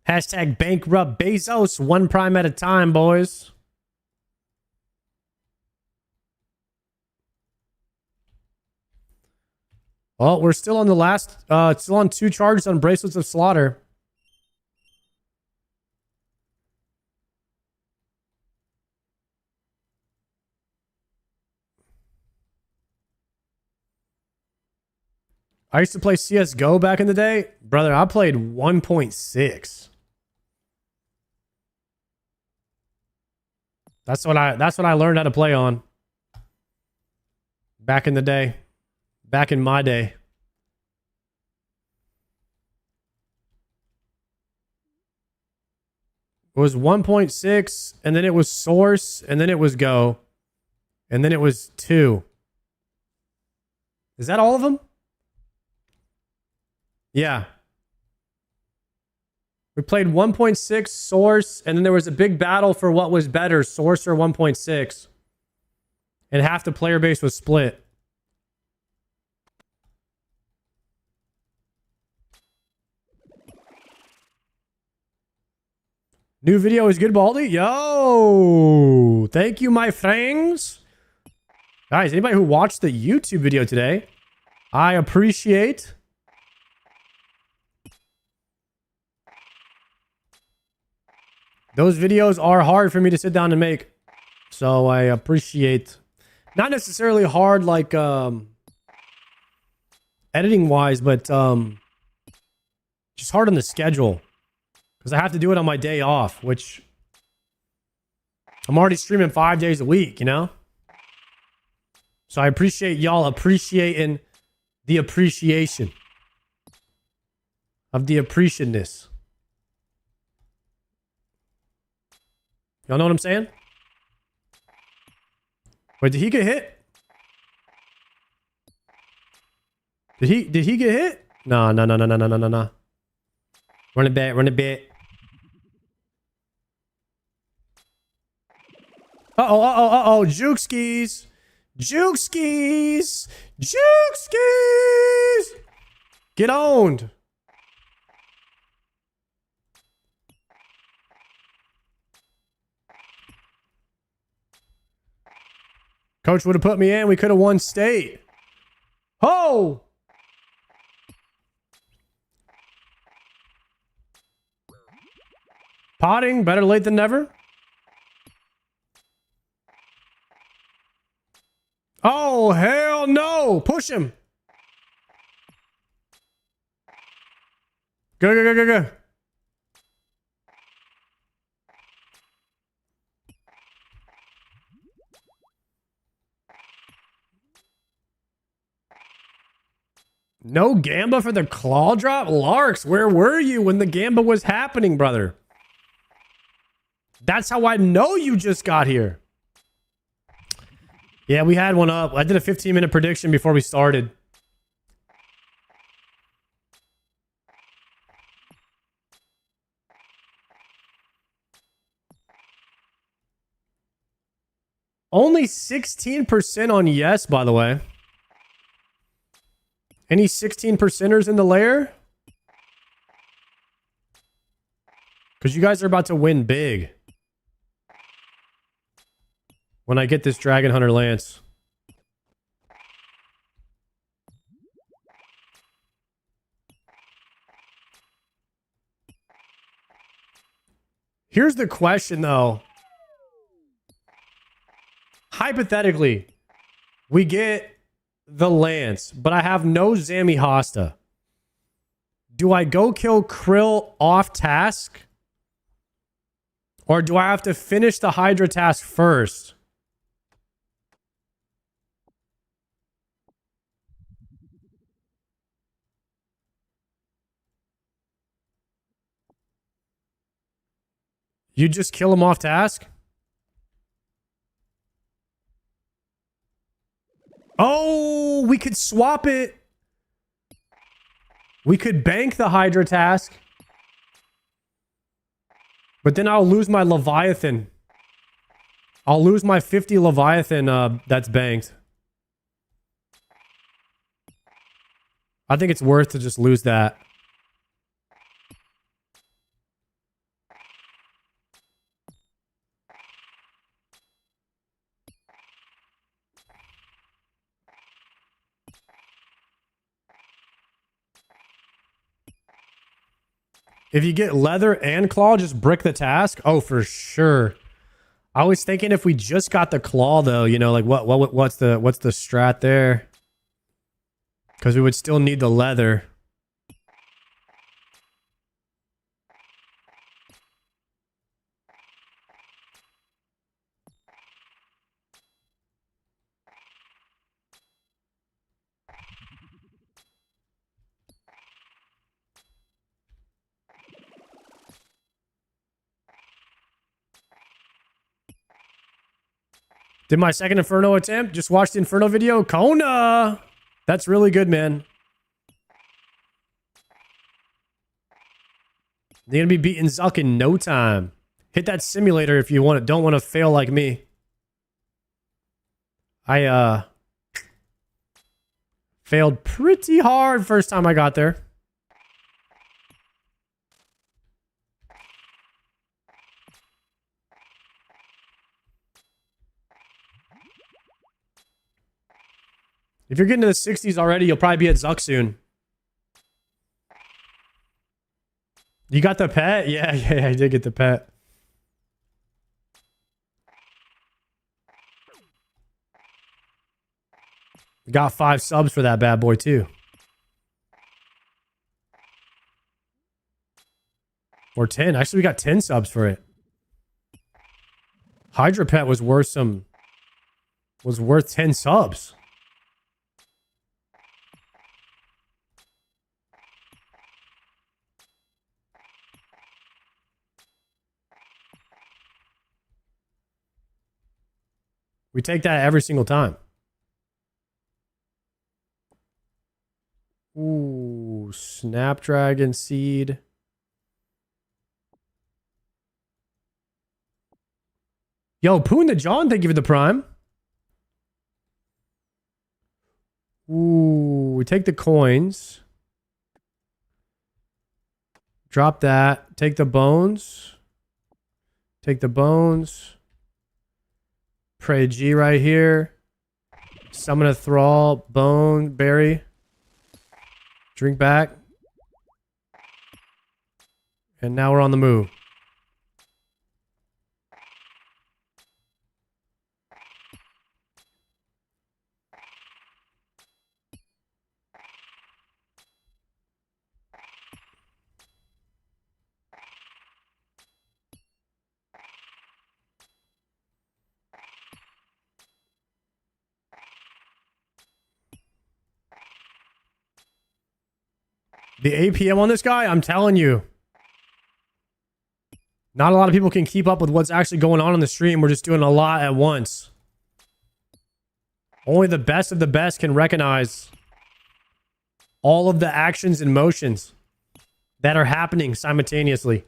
Hashtag bankrupt Bezos, one prime at a time, boys. Well, we're still on the last, still on 2 charges on Bracelets of Slaughter. I used to play CSGO back in the day. Brother, I played 1.6. That's what I learned how to play on. Back in the day. Back in my day. It was 1.6, and then it was Source, and then it was Go. And then it was 2. Is that all of them? Yeah. We played 1.6 Source, and then there was a big battle for what was better, Source or 1.6. And half the player base was split. New video is good, Baldy. Yo, thank you, my friends. Guys, anybody who watched the YouTube video today, I appreciate. Those videos are hard for me to sit down and make. So I appreciate, not necessarily hard like editing wise, but just hard on the schedule. Because I have to do it on my day off, which I'm already streaming 5 days a week, you know? So I appreciate y'all appreciating the appreciation of the appreciativeness. Y'all know what I'm saying? Wait, did he get hit? Did he get hit? No. Run it back, run it back. Uh-oh. Juke skis. Juke skis. Juke skis. Get owned. Coach would have put me in. We could have won state. Oh! Potting, better late than never. Oh, hell no. Push him. Go. No Gamba for the claw drop? Larks, where were you when the Gamba was happening, brother? That's how I know you just got here. Yeah, we had one up. I did a 15-minute prediction before we started. Only 16% on yes, by the way. Any 16%ers in the lair? Because you guys are about to win big. When I get this Dragon Hunter Lance. Here's the question, though. Hypothetically, we get the Lance, but I have no Zami Hasta. Do I go kill Krill off task? Or do I have to finish the Hydra task first? You just kill him off task? Oh, we could swap it. We could bank the Hydra task. But then I'll lose my Leviathan. I'll lose my 50 Leviathan that's banked. I think it's worth to just lose that. If you get leather and claw, just brick the task. Oh, for sure. I was thinking if we just got the claw, though, you know, like what's the strat there? Because we would still need the leather. Did my second Inferno attempt. Just watched the Inferno video. Kona! That's really good, man. You're going to be beating Zuck in no time. Hit that simulator if you want it. Don't want to fail like me. I failed pretty hard first time I got there. If you're getting to the 60s already, you'll probably be at Zuck soon. You got the pet? Yeah, I did get the pet. Got 5 subs for that bad boy too. Or 10. Actually, we got 10 subs for it. Hydra Pet was worth 10 subs. We take that every single time. Ooh, Snapdragon Seed. Yo, Poon the John, thank you for the prime. Ooh, we take the coins. Drop that. Take the bones. Take the bones. Pray G right here. Summon a thrall. Bone. Berry. Drink back. And now we're on the move. The APM on this guy, I'm telling you. Not a lot of people can keep up with what's actually going on the stream. We're just doing a lot at once. Only the best of the best can recognize all of the actions and motions that are happening simultaneously.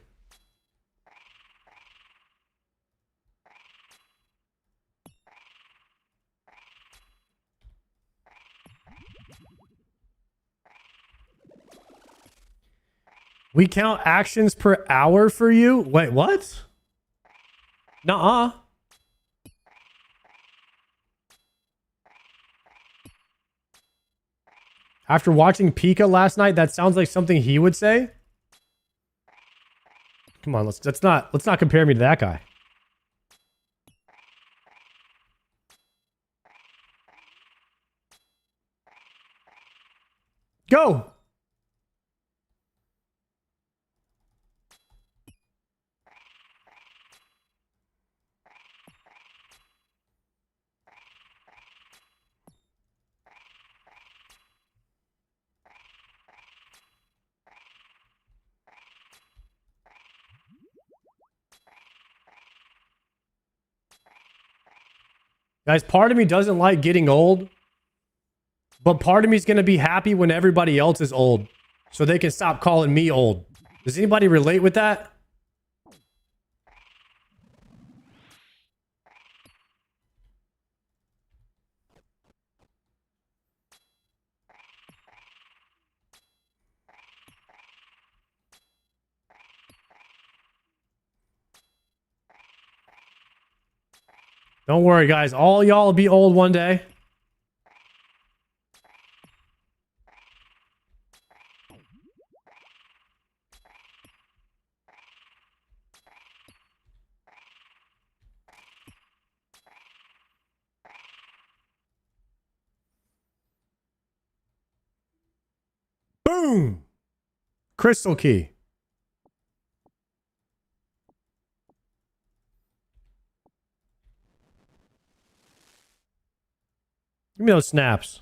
We count actions per hour for you? Wait, what? Nuh-uh. After watching Pika last night, that sounds like something he would say. Come on, let's not compare me to that guy. Go. Guys, part of me doesn't like getting old, but part of me is going to be happy when everybody else is old, so they can stop calling me old. Does anybody relate with that? Don't worry, guys. All y'all will be old one day. Boom! Crystal key. Give me those snaps.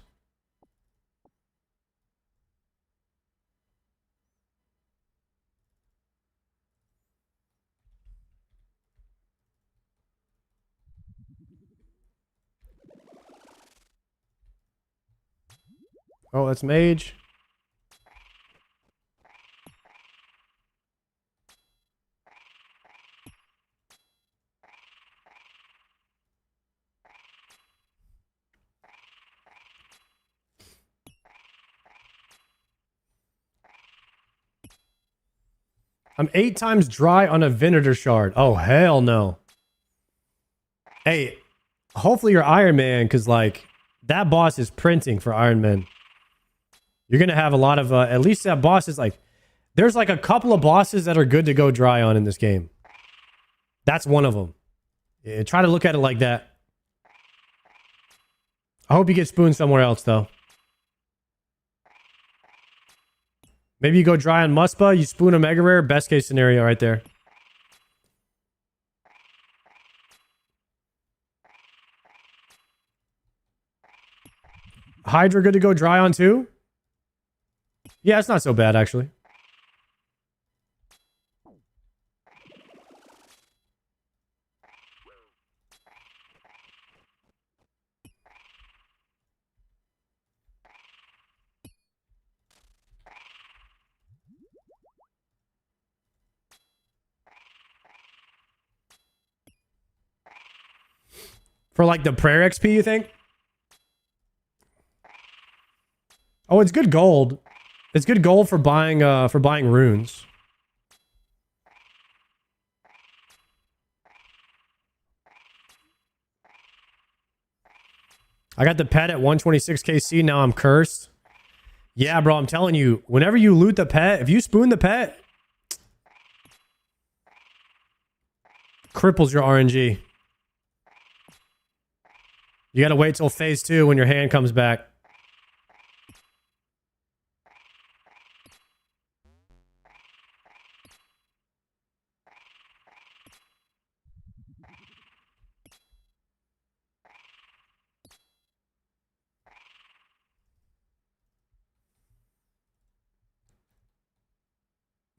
Oh, that's mage. I'm 8 times dry on a Venator shard. Oh, hell no. Hey, hopefully you're Iron Man, because, like, That boss is printing for Iron Man. You're going to have a lot of, at least that boss is like, there's like a couple of bosses that are good to go dry on in this game. That's one of them. Yeah, try to look at it like that. I hope you get spooned somewhere else, though. Maybe you go dry on Muspa, you spoon a Mega Rare, best case scenario right there. Hydra good to go dry on too? Yeah, it's not so bad actually. For like the prayer XP, you think? Oh, it's good gold. It's good gold for buying runes. I got the pet at 126 KC, now I'm cursed. Yeah, bro, I'm telling you, whenever you loot the pet, if you spoon the pet, cripples your RNG. You gotta wait till phase 2 when your hand comes back.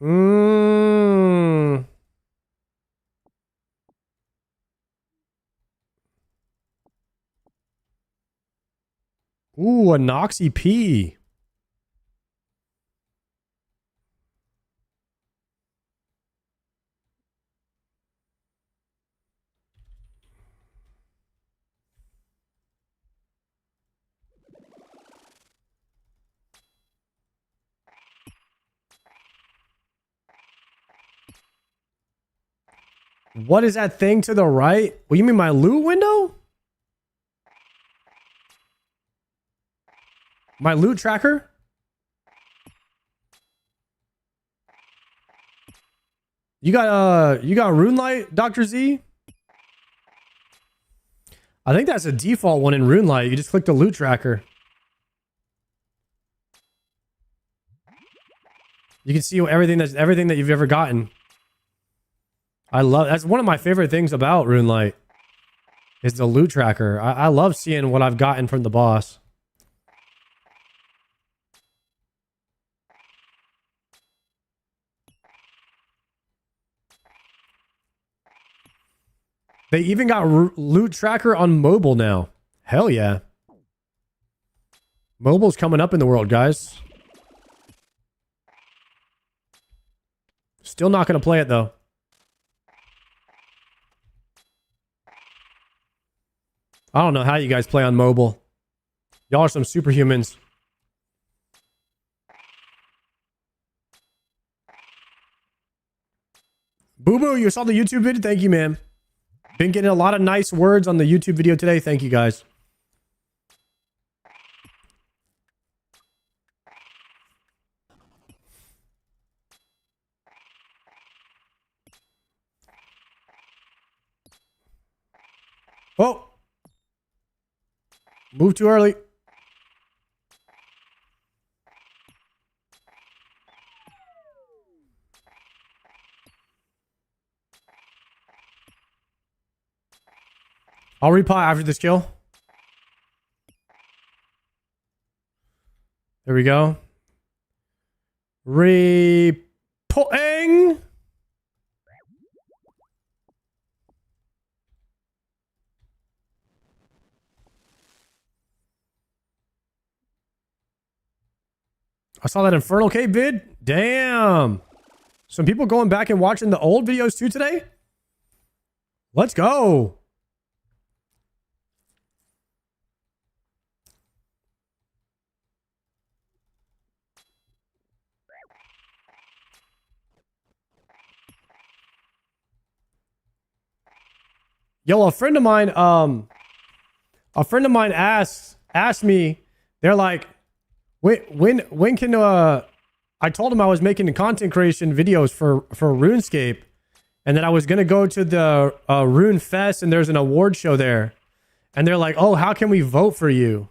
Mmm. Ooh, a Noxy P. What is that thing to the right? What, you mean my loot window? My loot tracker? You got Runelight, Dr. Z? I think that's a default one in Runelight. You just click the loot tracker. You can see everything that you've ever gotten. That's one of my favorite things about Runelight is the loot tracker. I love seeing what I've gotten from the boss. They even got loot tracker on mobile now. Hell yeah. Mobile's coming up in the world, guys. Still not going to play it, though. I don't know how you guys play on mobile. Y'all are some superhumans. Boo Boo, you saw the YouTube video? Thank you, man. Been getting a lot of nice words on the YouTube video today. Thank you, guys. Oh. Move too early. I'll repot after this kill. There we go. Repotting. I saw that Infernal Cave vid. Damn. Some people going back and watching the old videos too today. Let's go. Yo, a friend of mine asked, asked me, they're like, when can I told them I was making content creation videos for RuneScape, and that I was gonna go to the Rune Fest, and there's an award show there, and they're like, oh, how can we vote for you?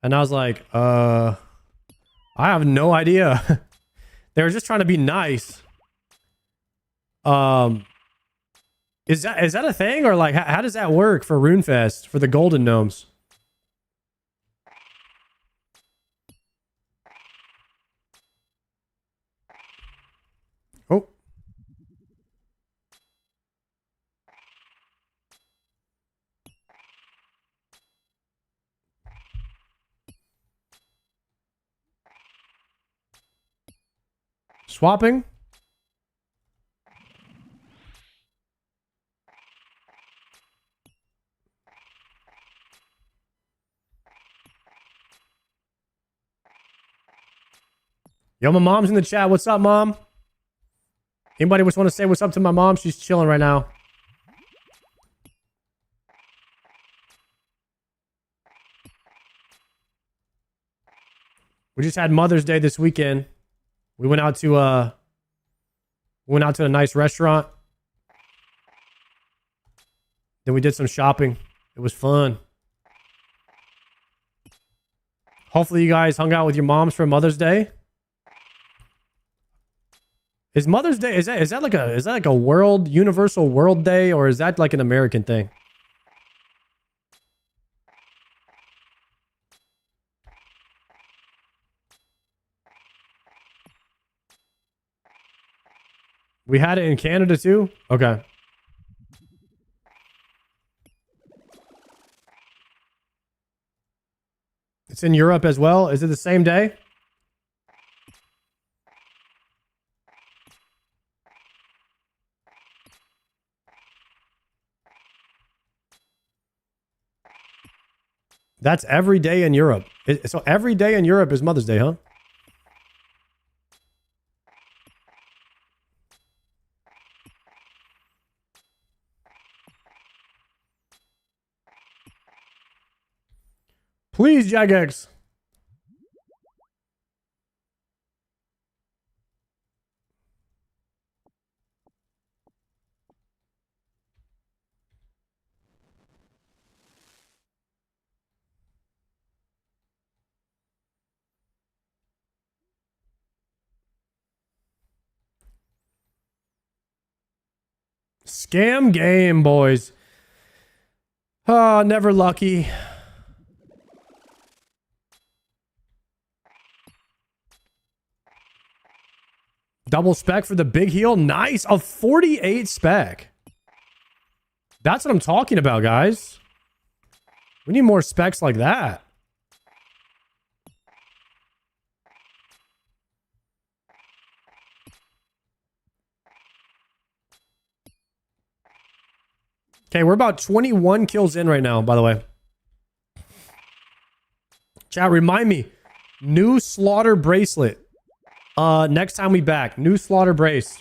And I was like, I have no idea. They were just trying to be nice. Is that a thing, or like how does that work for RuneFest for the Golden Gnomes? Oh. Swapping. Yo, my mom's in the chat. What's up, mom? Anybody just want to say what's up to my mom? She's chilling right now. We just had Mother's Day this weekend. We went out to a nice restaurant. Then we did some shopping. It was fun. Hopefully you guys hung out with your moms for Mother's Day. Is Mother's Day, is that like a world, universal world day, or is that like an American thing? We had it in Canada too? Okay. It's in Europe as well. Is it the same day? That's every day in Europe. So every day in Europe is Mother's Day, huh? Please, Jagex. Scam game, boys. Ah, never lucky. Double spec for the big heal. Nice. A 48 spec. That's what I'm talking about, guys. We need more specs like that. Okay, we're about 21 kills in right now, by the way. Chat, remind me. New slaughter bracelet. Next time we back. New slaughter brace.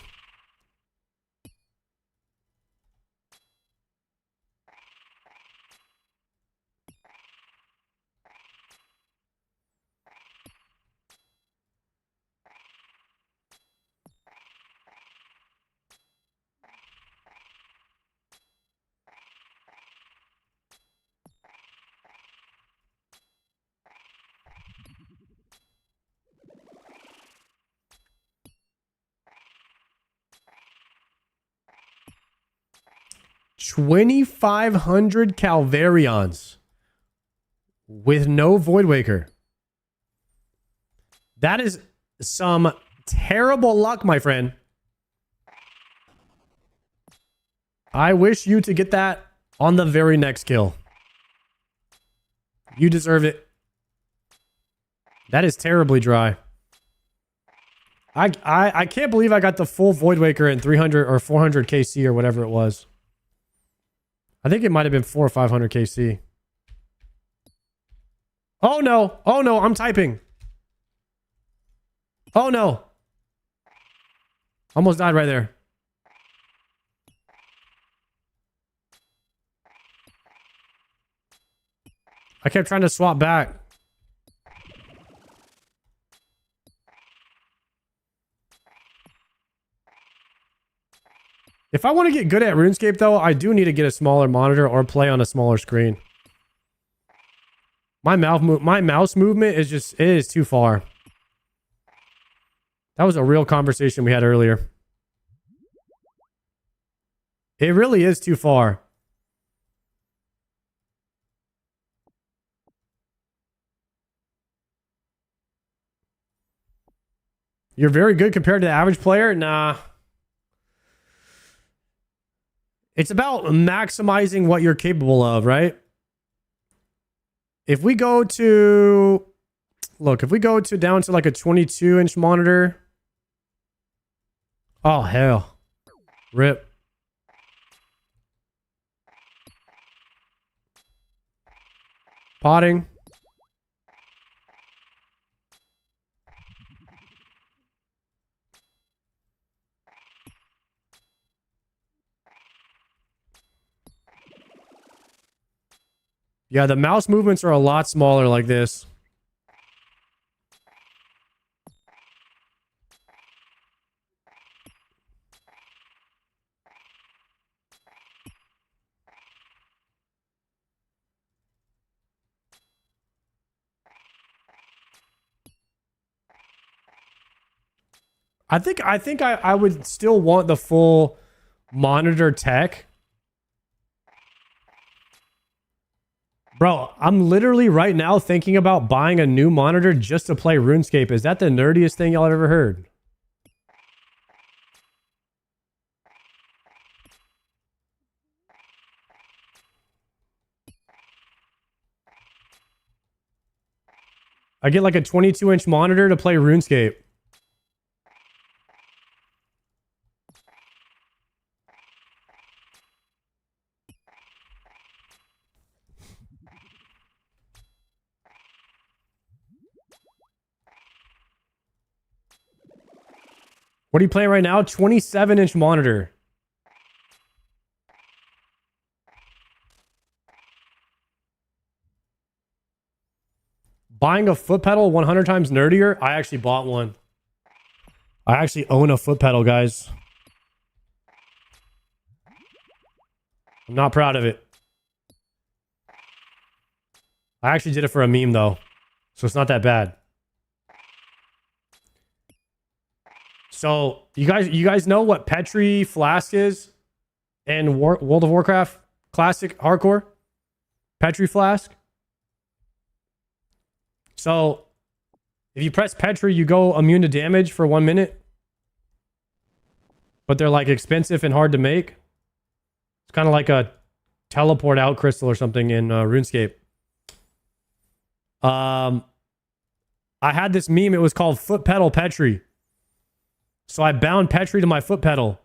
$2,500 Calvarions with no Void Waker. That is some terrible luck, my friend. I wish you to get that on the very next kill. You deserve it. That is terribly dry. I can't believe I got the full Void Waker in 300 or 400 KC or whatever it was. I think it might have been 400 or 500 KC. Oh no. Oh no, I'm typing. Oh no. Almost died right there. I kept trying to swap back. If I want to get good at RuneScape, though, I do need to get a smaller monitor or play on a smaller screen. My mouse movement is just, it is too far. That was a real conversation we had earlier. It really is too far. You're very good compared to the average player? Nah. It's about maximizing what you're capable of, right? If we go to... Look, if we go to down to like a 22-inch monitor... Oh, hell. RIP. Potting. Yeah, the mouse movements are a lot smaller like this. I think I would still want the full monitor tech. Bro, I'm literally right now thinking about buying a new monitor just to play RuneScape. Is that the nerdiest thing y'all have ever heard? I get like a 22-inch monitor to play RuneScape. What are you playing right now? 27-inch monitor. Buying a foot pedal 100 times nerdier? I actually bought one. I actually own a foot pedal, guys. I'm not proud of it. I actually did it for a meme, though. So it's not that bad. So, you guys know what Petri Flask is in World of Warcraft Classic Hardcore? Petri Flask? So, if you press Petri, you go immune to damage for 1 minute. But they're like expensive and hard to make. It's kind of like a teleport out crystal or something in RuneScape. I had this meme. It was called Foot Pedal Petri. So I bound Petri to my foot pedal.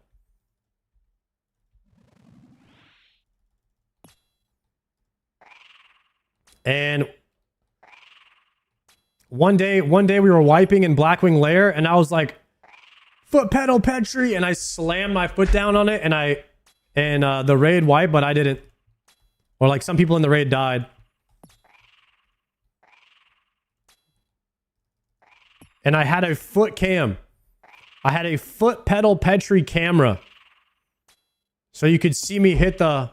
And one day we were wiping in Blackwing Lair, and I was like, foot pedal Petri, and I slammed my foot down on it, and the raid wiped, but I didn't. Or like some people in the raid died. And I had a foot cam. I had a foot pedal Petri camera. So you could see me hit the...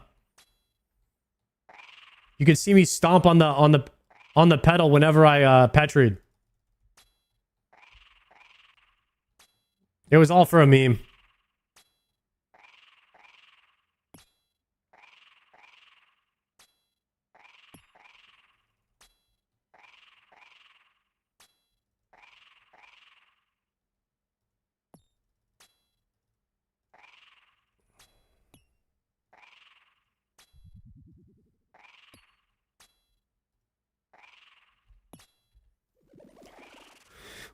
You could see me stomp on the pedal whenever I Petried. It was all for a meme.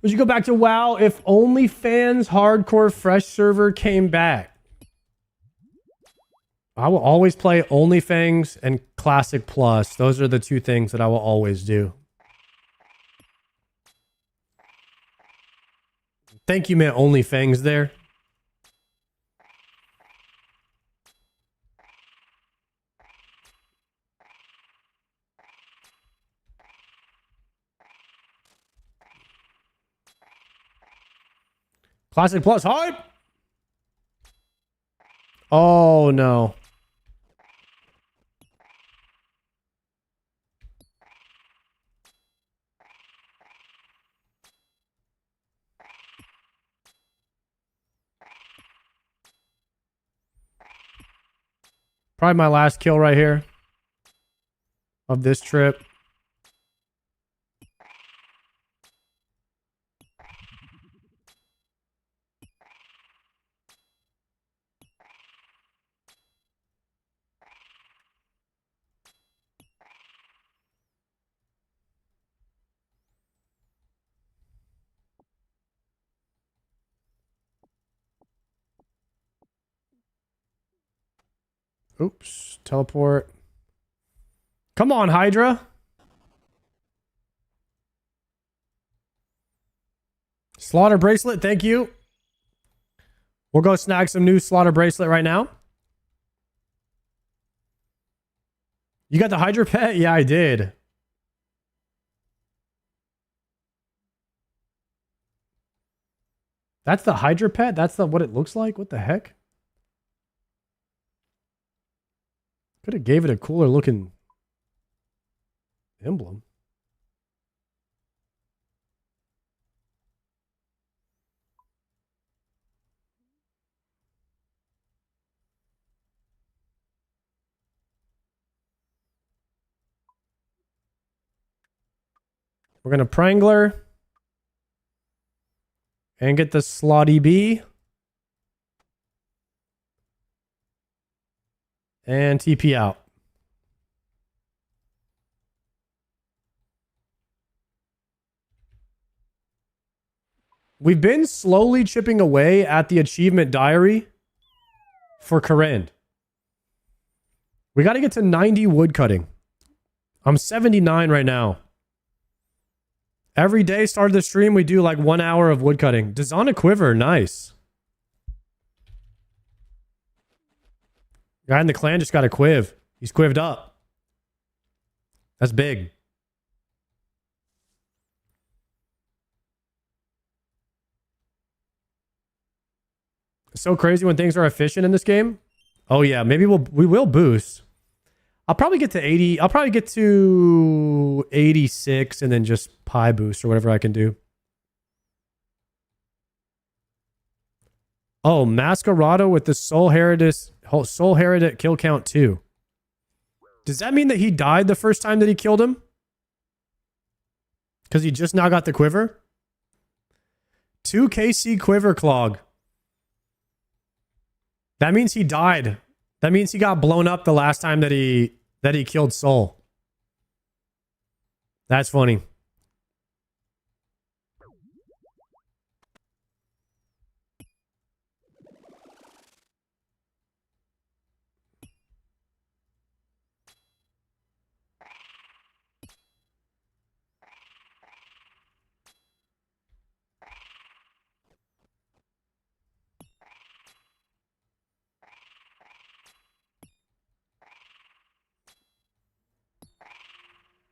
Would you go back to WoW if OnlyFans Hardcore Fresh server came back? I will always play OnlyFans and Classic Plus. Those are the two things that I will always do. Thank you, man. OnlyFans there. Classic Plus hype. Oh no. Probably my last kill right here of this trip. Oops. Teleport. Come on, Hydra. Slaughter bracelet. Thank you. We'll go snag some new slaughter bracelet right now. You got the Hydra pet? Yeah, I did. That's the Hydra pet? That's the what it looks like? What the heck? Could have gave it a cooler looking emblem. We're going to Prangler and get the Slotty B and TP out. We've been slowly chipping away at the achievement diary for Karen. We got to get to 90 woodcutting. I'm 79 right now. Every day, start of the stream, we do like 1 hour of woodcutting. Dazana Quiver, nice. Guy in the clan just got a quiv. He's quived up. That's big. It's so crazy when things are efficient in this game. Oh yeah, maybe we will boost. I'll probably get to 80. I'll probably get to 86 and then just pie boost or whatever I can do. Oh, Masquerado with the Soul Heredit kill count 2. Does that mean that he died the first time that he killed him? Because he just now got the quiver? 2 KC quiver clog. That means he died. That means he got blown up the last time that he killed Soul. That's funny.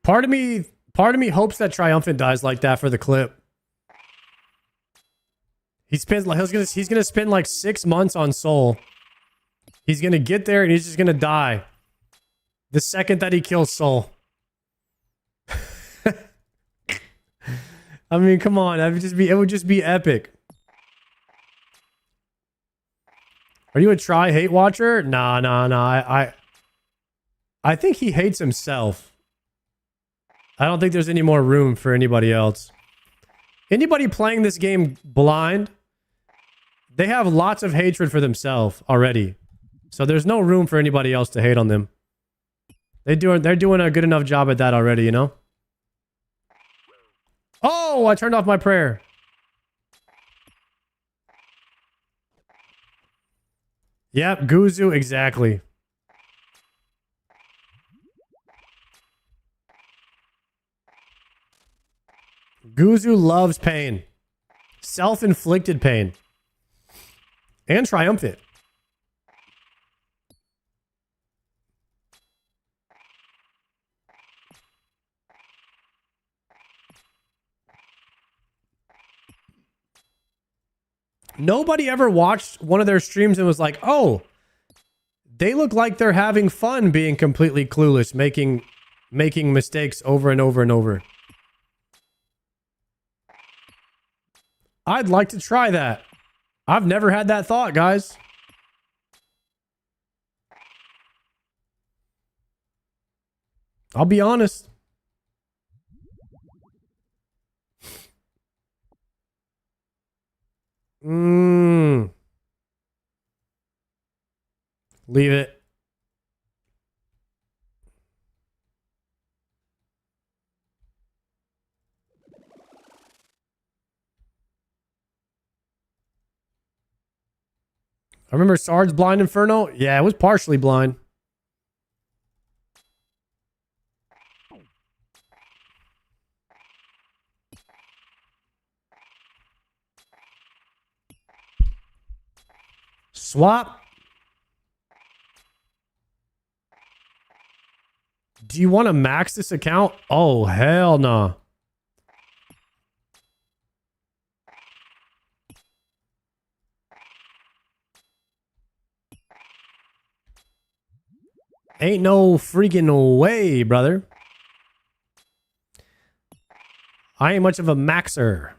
Part of me hopes that Triumphant dies like that for the clip. He's gonna spend like 6 months on Soul. He's gonna get there and he's just gonna die the second that he kills Soul. I mean, come on, it would just be epic. Are you a hate watcher? Nah. I think he hates himself. I don't think there's any more room for anybody else. Anybody playing this game blind, they have lots of hatred for themselves already. So there's no room for anybody else to hate on them. They're doing a good enough job at that already, you know? Oh, I turned off my prayer. Yep, Guzu, exactly. Guzu loves pain. Self-inflicted pain. And triumphant. Nobody ever watched one of their streams and was like, oh, they look like they're having fun being completely clueless, making mistakes over and over and over. I'd like to try that. I've never had that thought, guys. I'll be honest. Leave it. I remember Sard's Blind Inferno. Yeah, it was partially blind. Swap. Do you want to max this account? Oh, hell no. Ain't no freaking way, brother. I ain't much of a maxer.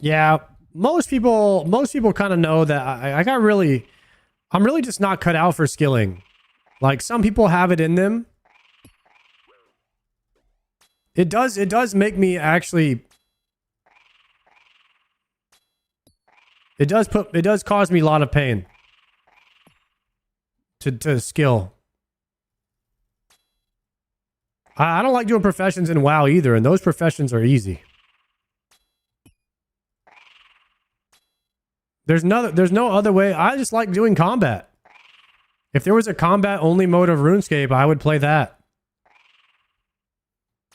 Yeah, most people kind of know that I'm really just not cut out for skilling. Like, some people have it in them. It does make me actually. It does cause me a lot of pain to skill. I don't like doing professions in WoW either, and those professions are easy. There's no other way. I just like doing combat. If there was a combat-only mode of RuneScape, I would play that.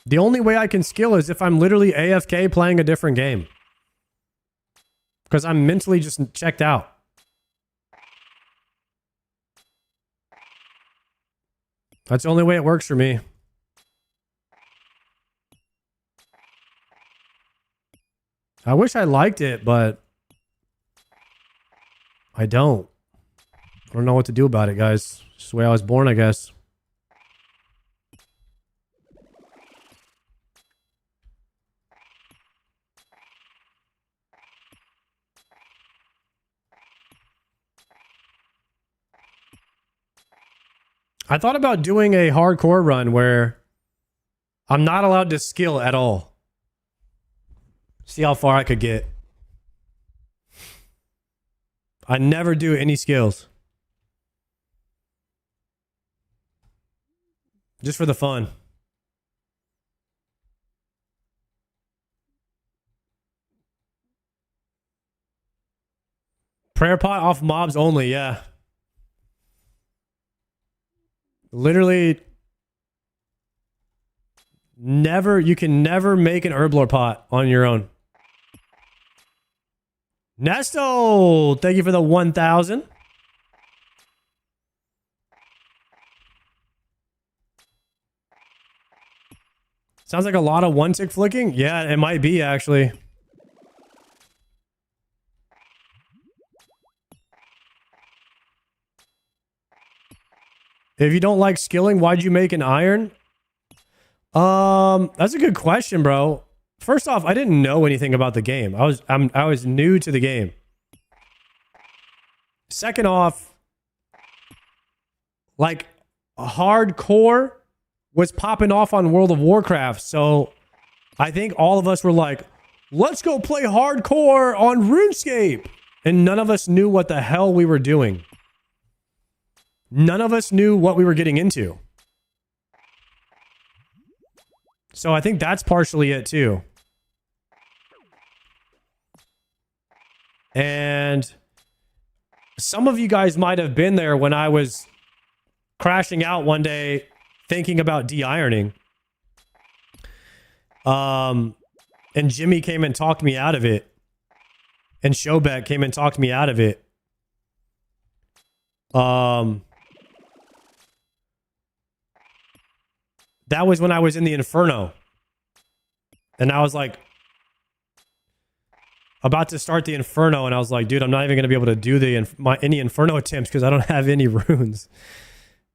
The only way I can skill is if I'm literally AFK playing a different game. Because I'm mentally just checked out. That's the only way it works for me. I wish I liked it, but I don't. I don't know what to do about it, guys. It's just the way I was born, I guess. I thought about doing a hardcore run where I'm not allowed to skill at all. See how far I could get. I never do any skills. Just for the fun. Prayer pot off mobs only, yeah. Literally never, you can never make an herblore pot on your own. Nesto, thank you for the 1,000. Sounds like a lot of one-tick flicking. Yeah, it might be, actually. If you don't like skilling, why'd you make an iron? That's a good question, bro. First off, I didn't know anything about the game. I was new to the game. Second off, like, hardcore was popping off on World of Warcraft, so I think all of us were like, let's go play hardcore on RuneScape. And none of us knew what the hell we were doing. None of us knew what we were getting into. So I think that's partially it too. And some of you guys might have been there when I was crashing out one day thinking about de-ironing. And Jimmy came and talked me out of it. and Showback came and talked me out of it. That was when I was in the Inferno. And I was like about to start the Inferno, and I was like, dude, I'm not even going to be able to do any Inferno attempts because I don't have any runes.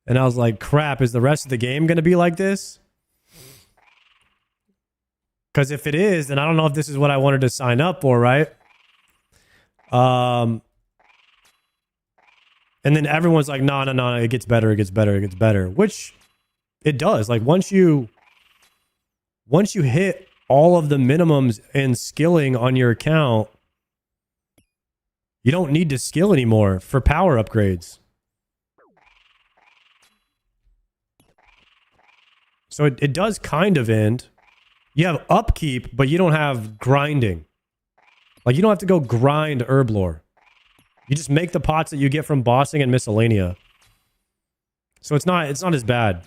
And I was like, crap, is the rest of the game going to be like this? Because if it is, then I don't know if this is what I wanted to sign up for, right? And then everyone's like, no, it gets better, it gets better, it gets better. Which it does. Like once you hit all of the minimums in skilling on your account, you don't need to skill anymore for power upgrades. So it does kind of end. You have upkeep, but you don't have grinding. Like you don't have to go grind Herblore. You just make the pots that you get from bossing and miscellanea. So it's not as bad.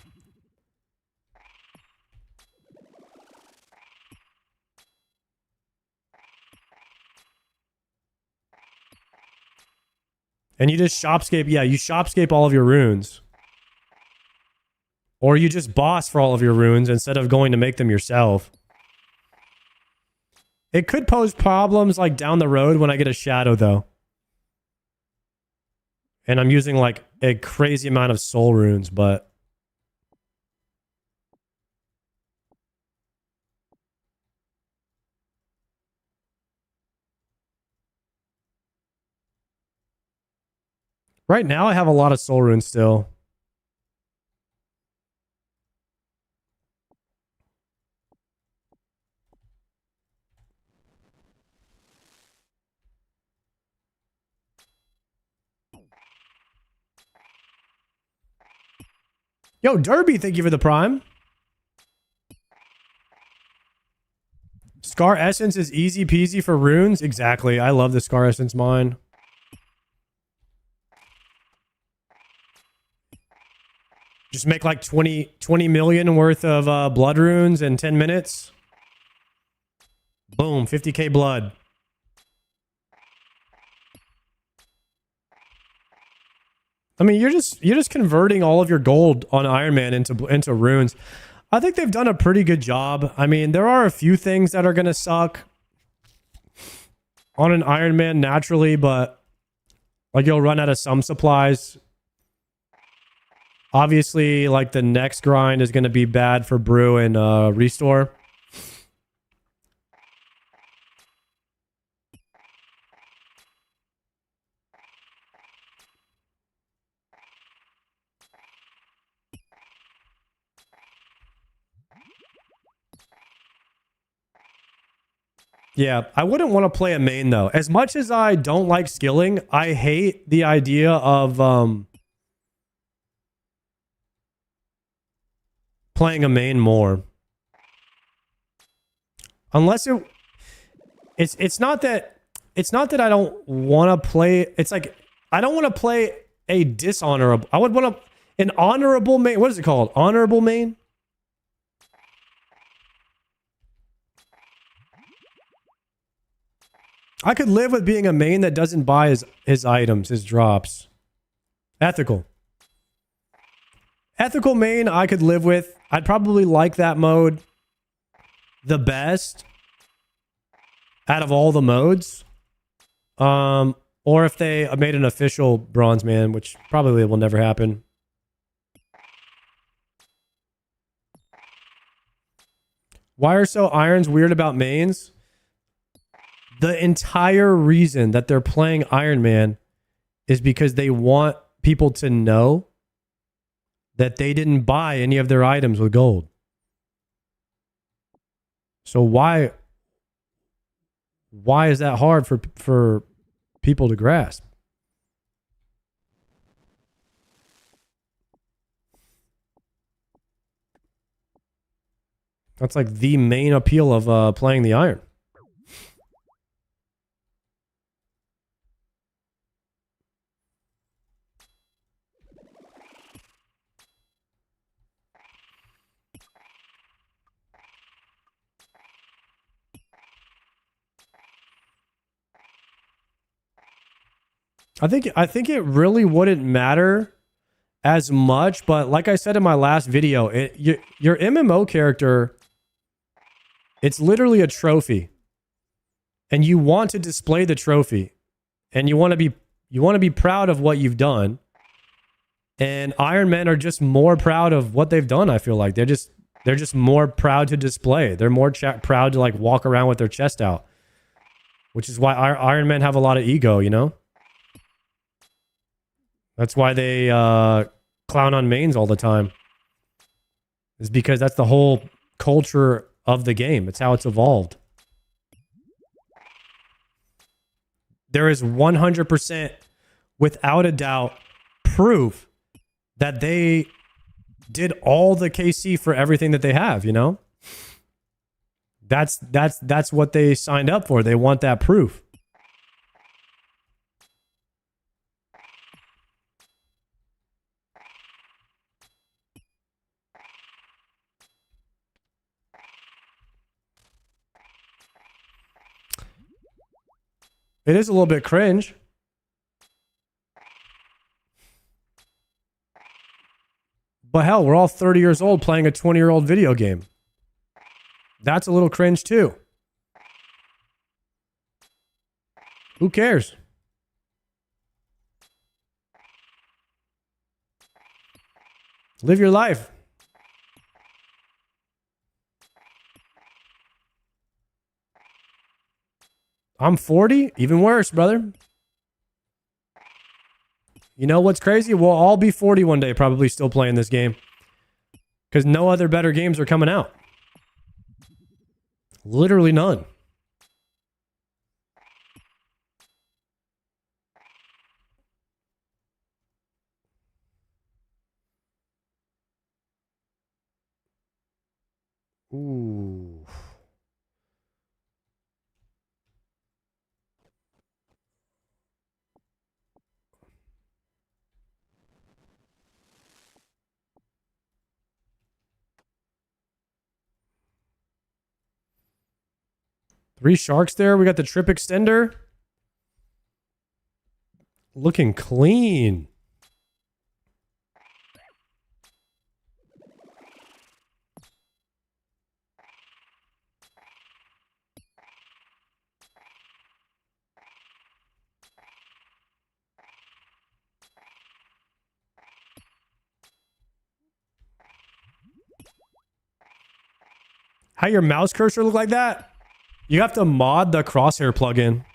And you just shopscape, yeah, you shopscape all of your runes. Or you just boss for all of your runes instead of going to make them yourself. It could pose problems like down the road when I get a shadow though. And I'm using like a crazy amount of soul runes, but right now I have a lot of soul runes still. Yo, Derby, thank you for the prime. Scar Essence is easy peasy for runes. Exactly. I love the Scar Essence mine. Just make like 20 million worth of blood runes in 10 minutes. Boom, 50k blood. I mean, you're just converting all of your gold on Iron Man into runes. I think they've done a pretty good job. I mean, there are a few things that are going to suck on an Iron Man naturally, but like you'll run out of some supplies. Obviously, like the next grind is going to be bad for brew and restore. Yeah, I wouldn't want to play a main though. As much as I don't like skilling, I hate the idea of playing a main more. Unless it's not that I don't want to play. It's like I don't want to play a dishonorable. I would want an honorable main. What is it called? Honorable main? I could live with being a main that doesn't buy his items, his drops. Ethical. Ethical main I could live with. I'd probably like that mode the best out of all the modes. Or if they made an official bronze man, which probably will never happen. Why are so irons weird about mains? The entire reason that they're playing Iron Man is because they want people to know that they didn't buy any of their items with gold. So why is that hard for people to grasp? That's like the main appeal of playing the Iron. I think it really wouldn't matter as much, but like I said in my last video, your MMO character, it's literally a trophy. And you want to display the trophy. And you want to be proud of what you've done. And Iron Men are just more proud of what they've done, I feel like. They're just more proud to display. They're more proud to like walk around with their chest out. Which is why Iron Men have a lot of ego, you know? That's why they clown on mains all the time. Is because that's the whole culture of the game. It's how it's evolved. There is 100%, without a doubt, proof that they did all the KC for everything that they have, you know? That's what they signed up for. They want that proof. It is a little bit cringe. But hell, we're all 30 years old playing a 20-year-old video game. That's a little cringe too. Who cares? Live your life. I'm 40? Even worse, brother. You know what's crazy? We'll all be 40 one day, probably still playing this game. Because no other better games are coming out. Literally none. Ooh. Three sharks there. We got the trip extender. Looking clean. How your mouse cursor look like that? You have to mod the crosshair plugin.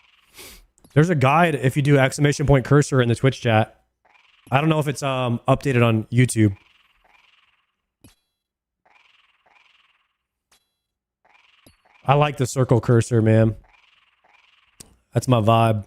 There's a guide if you do exclamation point cursor in the Twitch chat. I don't know if it's updated on YouTube. I like the circle cursor, man. That's my vibe.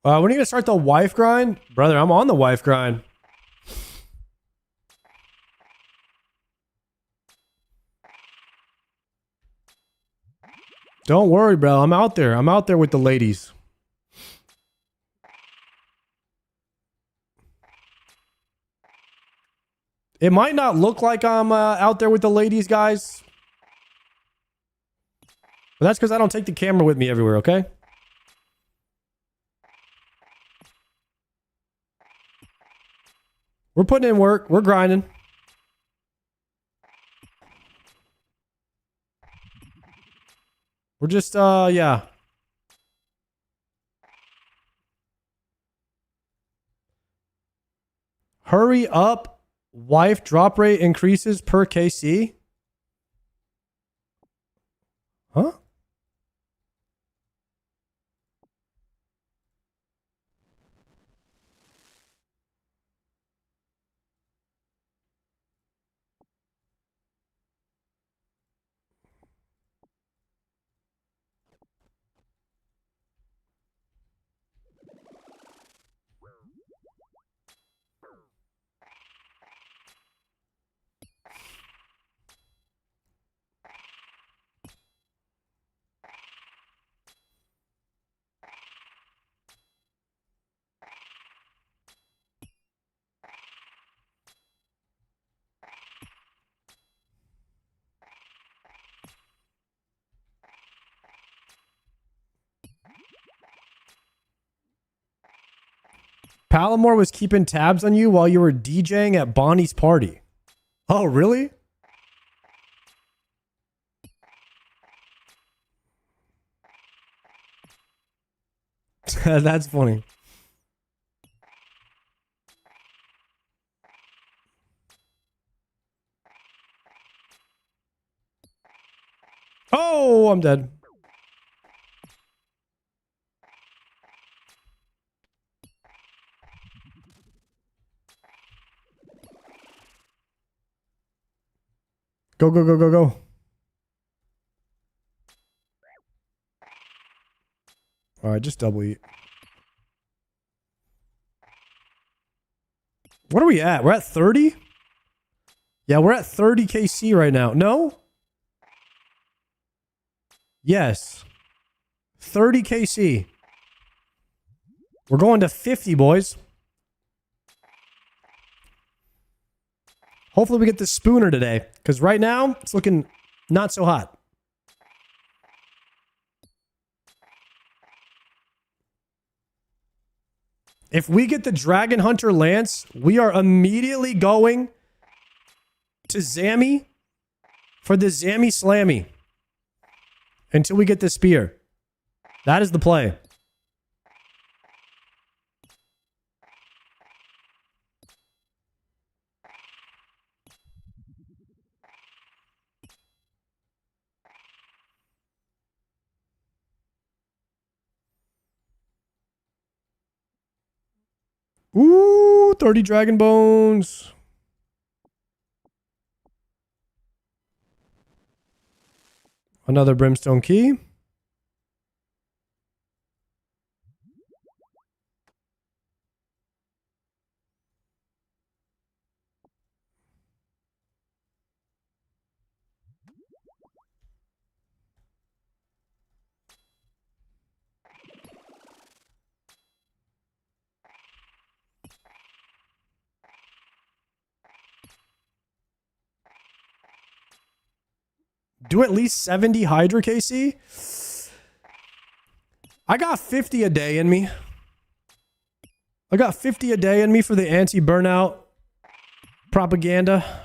When are you going to start the wife grind? Brother, I'm on the wife grind. Don't worry, bro. I'm out there. I'm out there with the ladies. It might not look like I'm out there with the ladies, guys. But that's because I don't take the camera with me everywhere, okay? We're putting in work. We're grinding. We're just, yeah. Hurry up. Wife drop rate increases per KC. Huh? Palomore was keeping tabs on you while you were DJing at Bonnie's party. Oh, really? That's funny. Oh, I'm dead. Go, go, go, go, go. All right, just double eat. What are we at? We're at 30? Yeah, we're at 30 KC right now. No? Yes. 30 KC. We're going to 50, boys. Hopefully we get the spooner today, because right now it's looking not so hot. If we get the Dragon Hunter Lance, we are immediately going to Zammy for the Zammy Slammy until we get the spear. That is the play. Ooh, 30 dragon bones. Another brimstone key. Do at least 70 Hydra KC. I got 50 a day in me. I got 50 a day in me for the anti-burnout propaganda.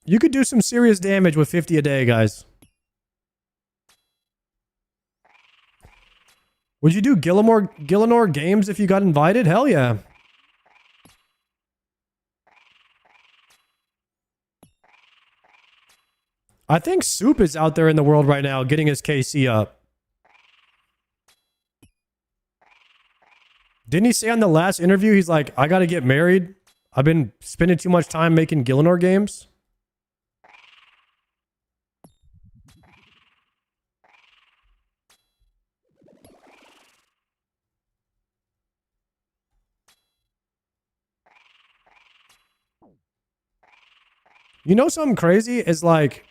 You could do some serious damage with 50 a day, guys. Would you do Gillinor games if you got invited? Hell yeah. I think Soup is out there in the world right now getting his KC up. Didn't he say on the last interview, he's like, I gotta get married. I've been spending too much time making Gillinor games. You know something crazy is like,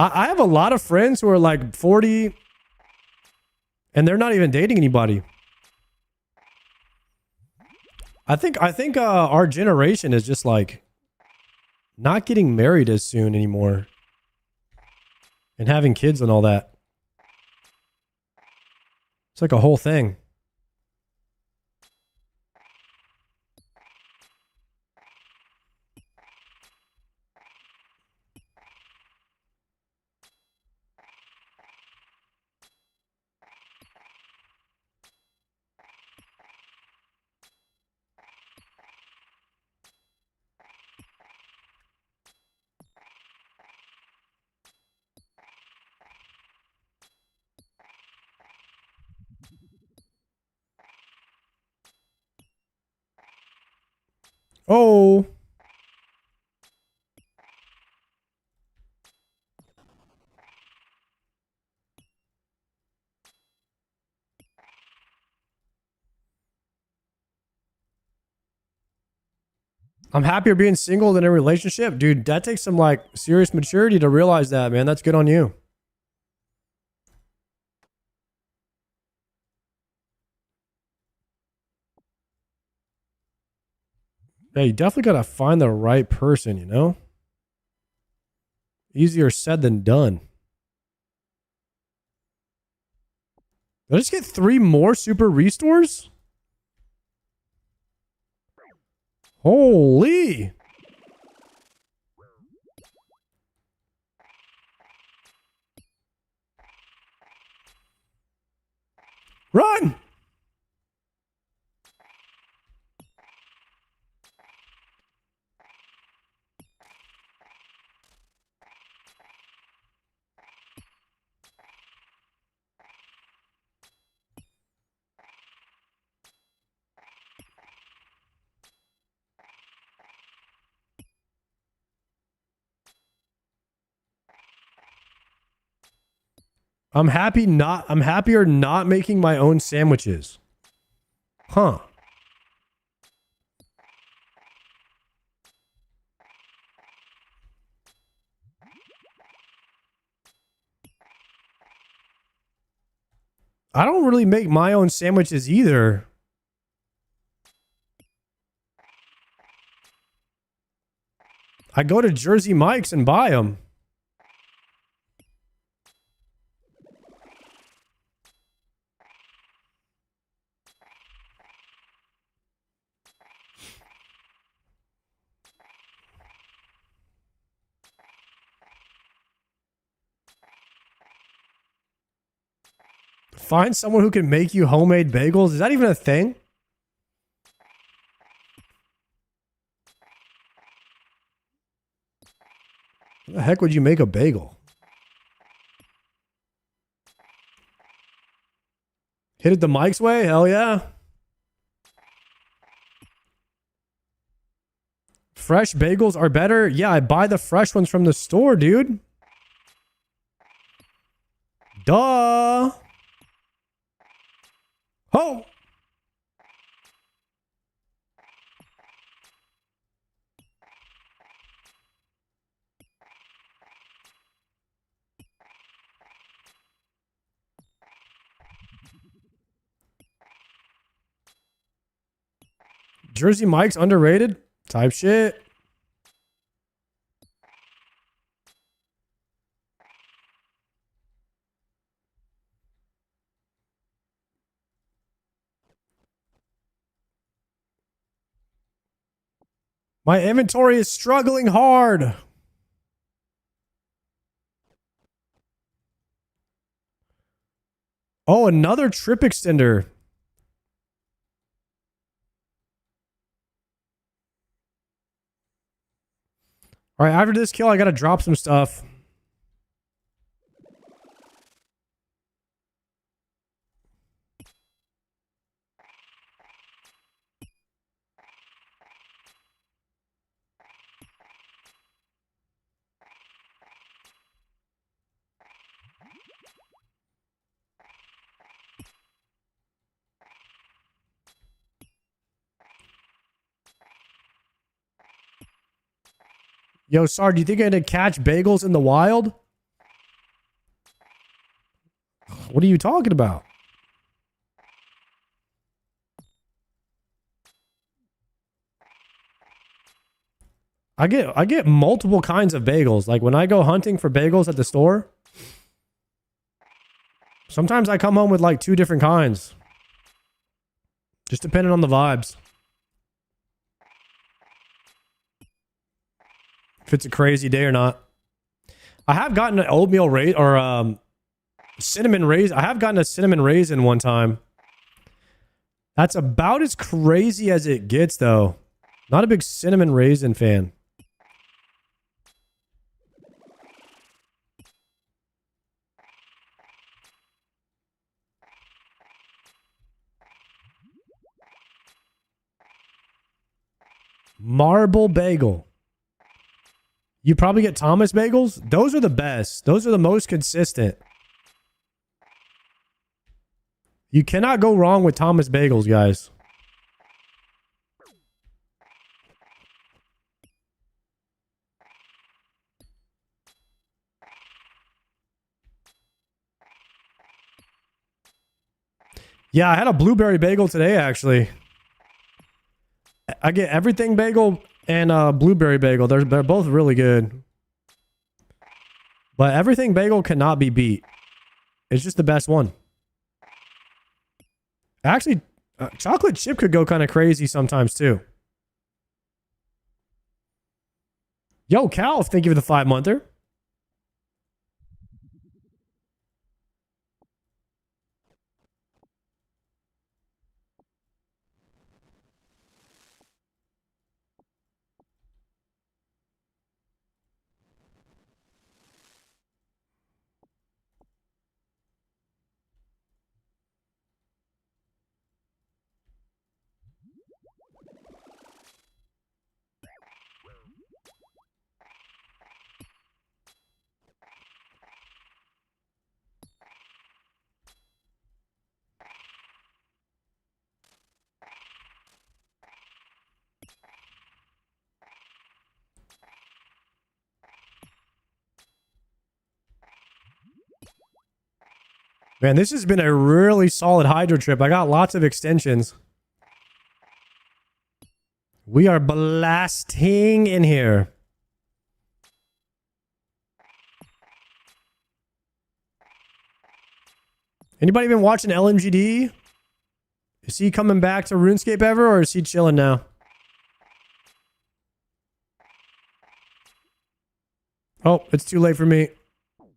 I have a lot of friends who are like 40 and they're not even dating anybody. I think our generation is just like not getting married as soon anymore and having kids and all that. It's like a whole thing. Oh. I'm happier being single than in a relationship. Dude, that takes some like serious maturity to realize that, man. That's good on you. Yeah, you definitely got to find the right person, you know? Easier said than done. Did I just get 3 more super restores? Holy. Run! I'm happier not making my own sandwiches. Huh. I don't really make my own sandwiches either. I go to Jersey Mike's and buy them. Find someone who can make you homemade bagels. Is that even a thing? How the heck would you make a bagel? Hit it the Mike's way? Hell yeah. Fresh bagels are better? Yeah, I buy the fresh ones from the store, dude. Duh. Oh. Jersey Mike's underrated? Type shit. My inventory is struggling hard. Oh, another trip extender. All right, after this kill, I gotta drop some stuff. Yo, Sar, do you think I could catch bagels in the wild? What are you talking about? I get multiple kinds of bagels. Like when I go hunting for bagels at the store, sometimes I come home with like 2 different kinds. Just depending on the vibes. If it's a crazy day or not. I have gotten an oatmeal raisin or cinnamon raisin. I have gotten a cinnamon raisin one time. That's about as crazy as it gets though. Not a big cinnamon raisin fan. Marble bagel. You probably get Thomas bagels. Those are the best. Those are the most consistent. You cannot go wrong with Thomas bagels, guys. Yeah, I had a blueberry bagel today, actually. I get everything bagel and blueberry bagel. They're both really good. But everything bagel cannot be beat. It's just the best one. Actually, chocolate chip could go kind of crazy sometimes too. Yo, Cal, thank you for the 5-monther. Man, this has been a really solid hydro trip. I got lots of extensions. We are blasting in here. Anybody been watching LMGD? Is he coming back to RuneScape ever, or is he chilling now? Oh, it's too late for me.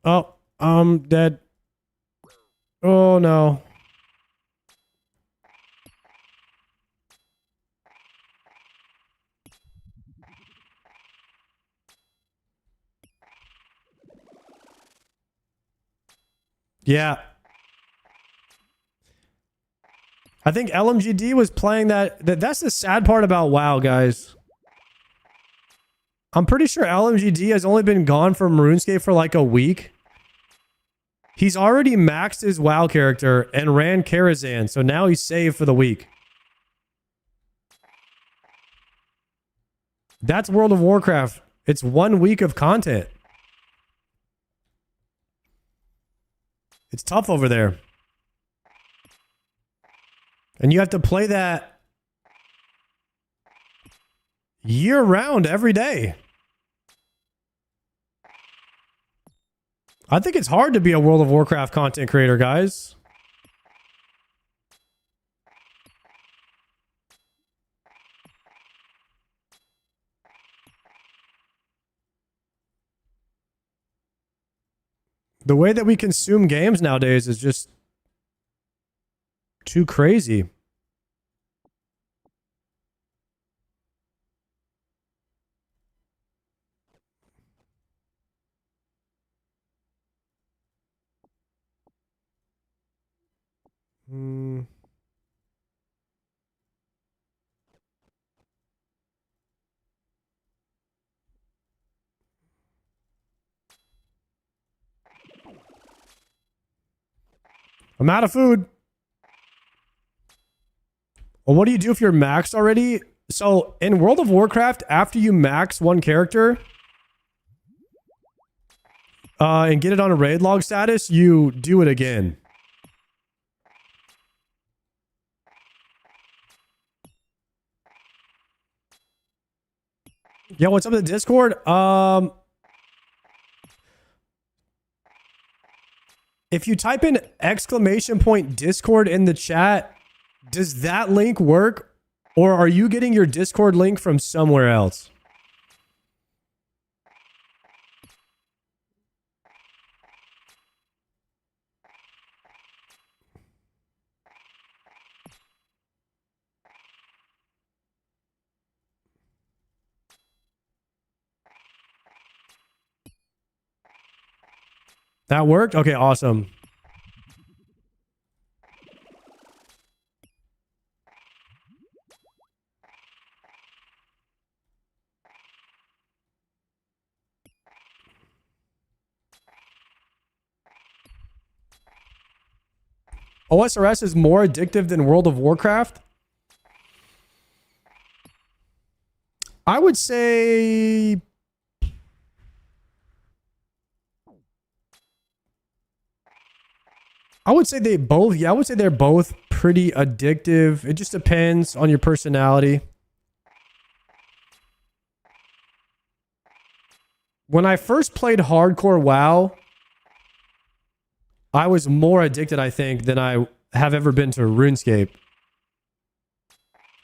Oh, I'm dead. Oh, no. Yeah. I think LMGD was playing that. That's the sad part about WoW, guys. I'm pretty sure LMGD has only been gone from RuneScape for like a week. He's already maxed his WoW character and ran Karazhan, so now he's saved for the week. That's World of Warcraft. It's 1 week of content. It's tough over there. And you have to play that year round every day. I think it's hard to be a World of Warcraft content creator, guys. The way that we consume games nowadays is just too crazy. I'm out of food. Well, what do you do if you're maxed already? So in World of Warcraft, after you max one character and get it on a raid log status, you do it again. Yeah, what's up in the Discord? If you type in !Discord in the chat, does that link work? Or are you getting your Discord link from somewhere else? That worked? Okay, awesome. OSRS is more addictive than World of Warcraft? I would say... they both, yeah, I would say they're both pretty addictive. It just depends on your personality. When I first played hardcore WoW, I was more addicted, I think, than I have ever been to RuneScape.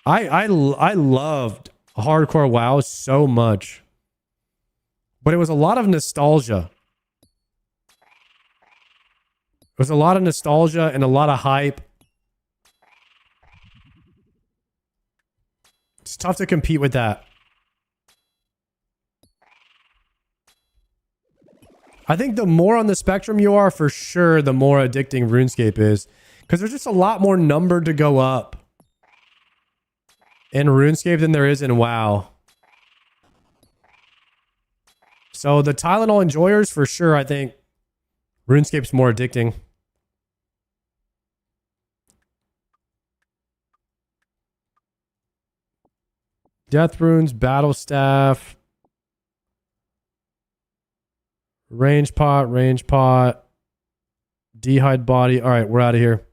I loved hardcore WoW so much. But it was a lot of nostalgia. It was a lot of nostalgia and a lot of hype. It's tough to compete with that. I think the more on the spectrum you are, for sure, the more addicting RuneScape is. Because there's just a lot more number to go up in RuneScape than there is in WoW. So the Tylenol enjoyers, for sure, I think RuneScape's more addicting. Death Runes, Battle Staff, Range Pot, Dehyde Body. All right, we're out of here.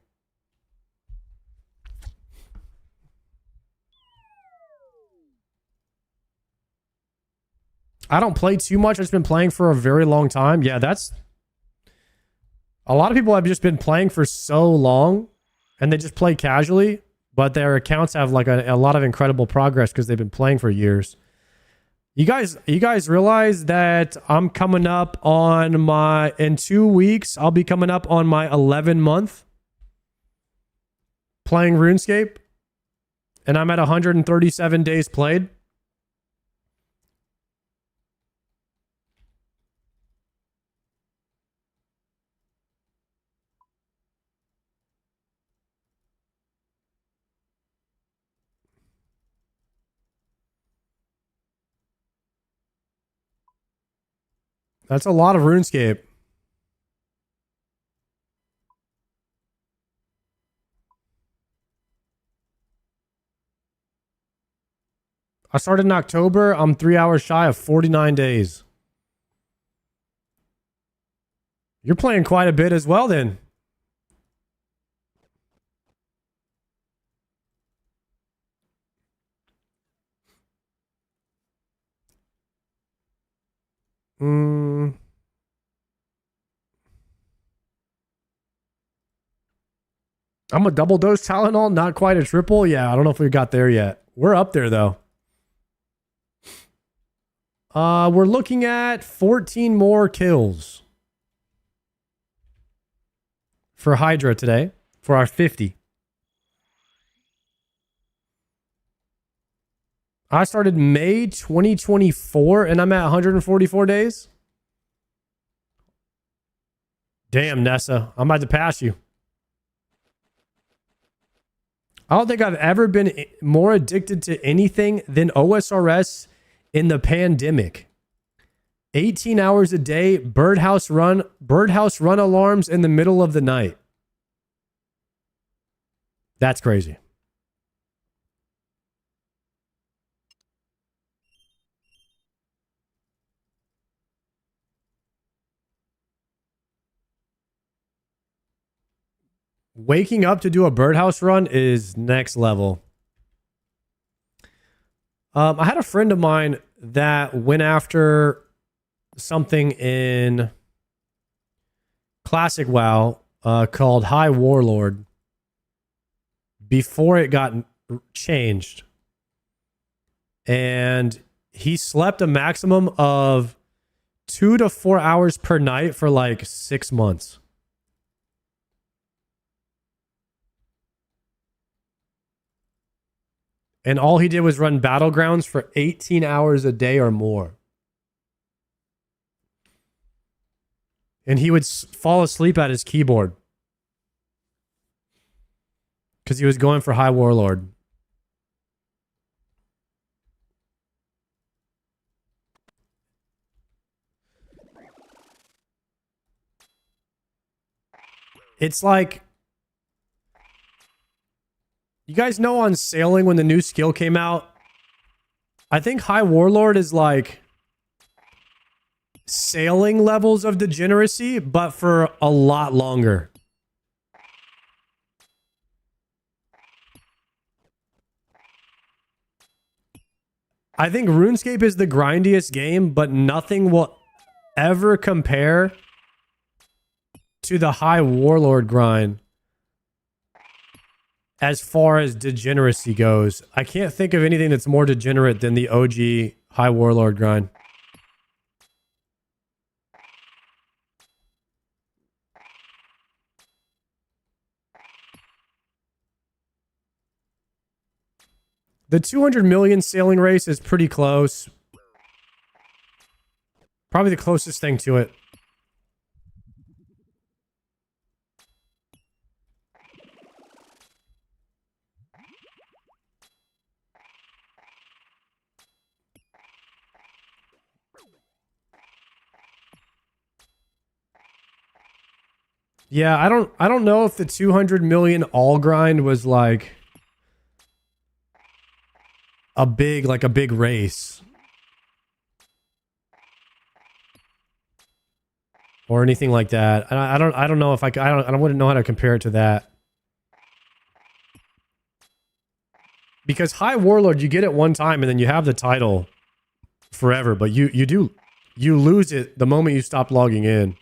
I don't play too much. I've just been playing for a very long time. Yeah, that's... A lot of people have just been playing for so long and they just play casually, but their accounts have like a lot of incredible progress because they've been playing for years. You guys realize that I'm coming up on my... In 2 weeks, I'll be coming up on my 11 month playing RuneScape. And I'm at 137 days played. That's a lot of RuneScape. I started in October. I'm 3 hours shy of 49 days. You're playing quite a bit as well then. I'm a double dose Tylenol, not quite a triple. Yeah, I don't know if we got there yet. We're up there though. We're looking at 14 more kills for Hydra today for our 50. I started May 2024 and I'm at 144 days. Damn, Nessa. I'm about to pass you. I don't think I've ever been more addicted to anything than OSRS in the pandemic. 18 hours a day, birdhouse run alarms in the middle of the night. That's crazy. Waking up to do a birdhouse run is next level. I had a friend of mine that went after something in Classic WoW called High Warlord before it got changed. And he slept a maximum of 2 to 4 hours per night for like 6 months. And all he did was run Battlegrounds for 18 hours a day or more. And he would fall asleep at his keyboard. Because he was going for High Warlord. It's like... You guys know on Sailing when the new skill came out? I think High Warlord is like Sailing levels of degeneracy, but for a lot longer. I think RuneScape is the grindiest game, but nothing will ever compare to the High Warlord grind. as far as degeneracy goes. I can't think of anything that's more degenerate than the OG High Warlord grind. The 200 million sailing race is pretty close. Probably the closest thing to it. Yeah, I don't know if the 200 million all grind was like a big race or anything like that. I don't know if I wouldn't know how to compare it to that. Because High Warlord, you get it one time and then you have the title forever, but you lose it the moment you stop logging in.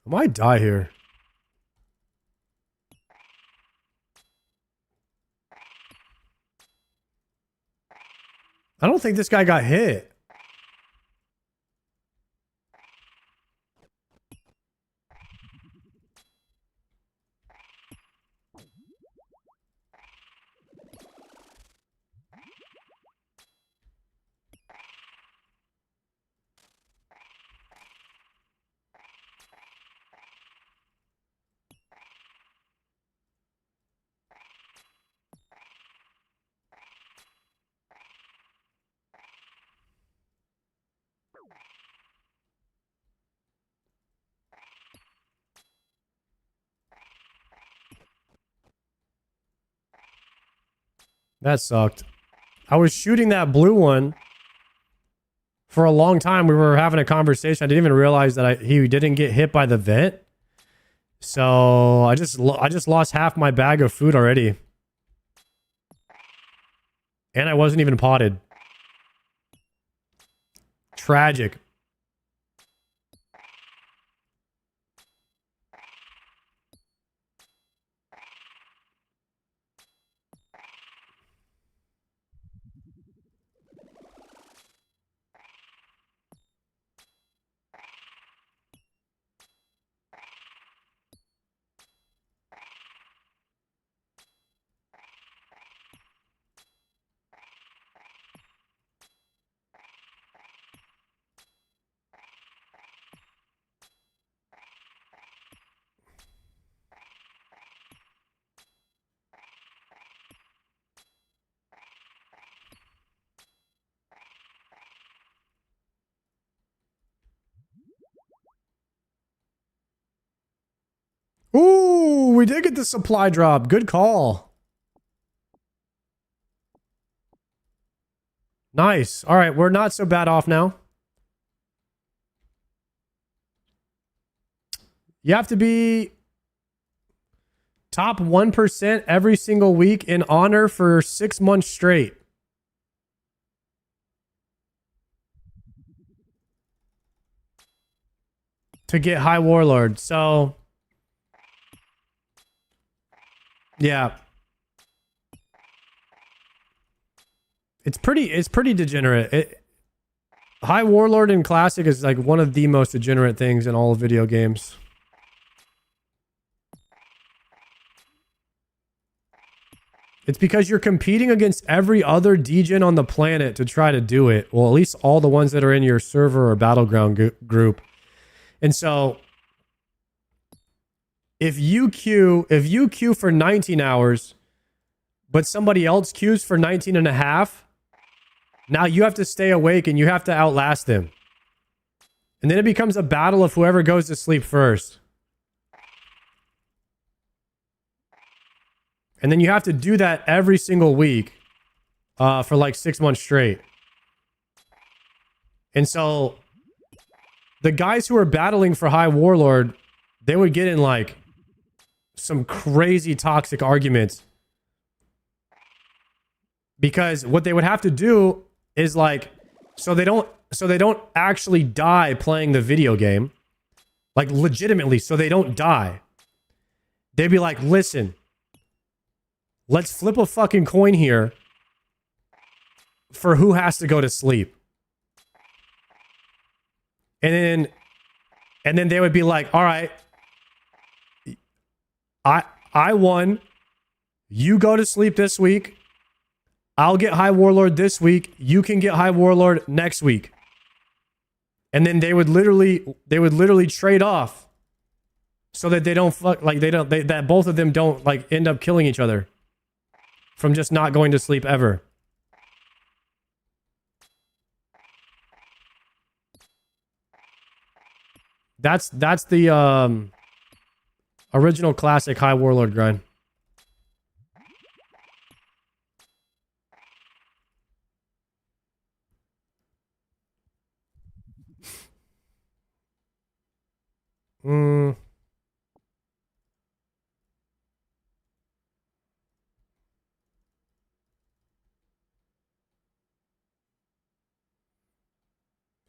I might die here. I don't think this guy got hit. That sucked. I was shooting that blue one for a long time. We were having a conversation. I didn't even realize that he didn't get hit by the vent. So I just lost half my bag of food already. And I wasn't even potted. Tragic. Ooh, we did get the supply drop. Good call. Nice. All right, we're not so bad off now. You have to be top 1% every single week in honor for 6 months straight. To get High Warlord. So yeah. It's pretty degenerate. High Warlord in Classic is like one of the most degenerate things in all of video games. It's because you're competing against every other degen on the planet to try to do it. Well, at least all the ones that are in your server or battleground group. And so if you queue for 19 hours, but somebody else queues for 19 and a half, now you have to stay awake and you have to outlast them. And then it becomes a battle of whoever goes to sleep first. And then you have to do that every single week for like 6 months straight. And so the guys who are battling for High Warlord, they would get in like some crazy toxic arguments. Because what they would have to do is like, so they don't actually die playing the video game. Like legitimately, so they don't die. They'd be like, listen, let's flip a fucking coin here for who has to go to sleep. And then they would be like, all right, I won. You go to sleep this week. I'll get High Warlord this week. You can get High Warlord next week. And then they would literally trade off so that they don't fuck, like that both of them don't like end up killing each other from just not going to sleep ever. That's the original classic High Warlord grind.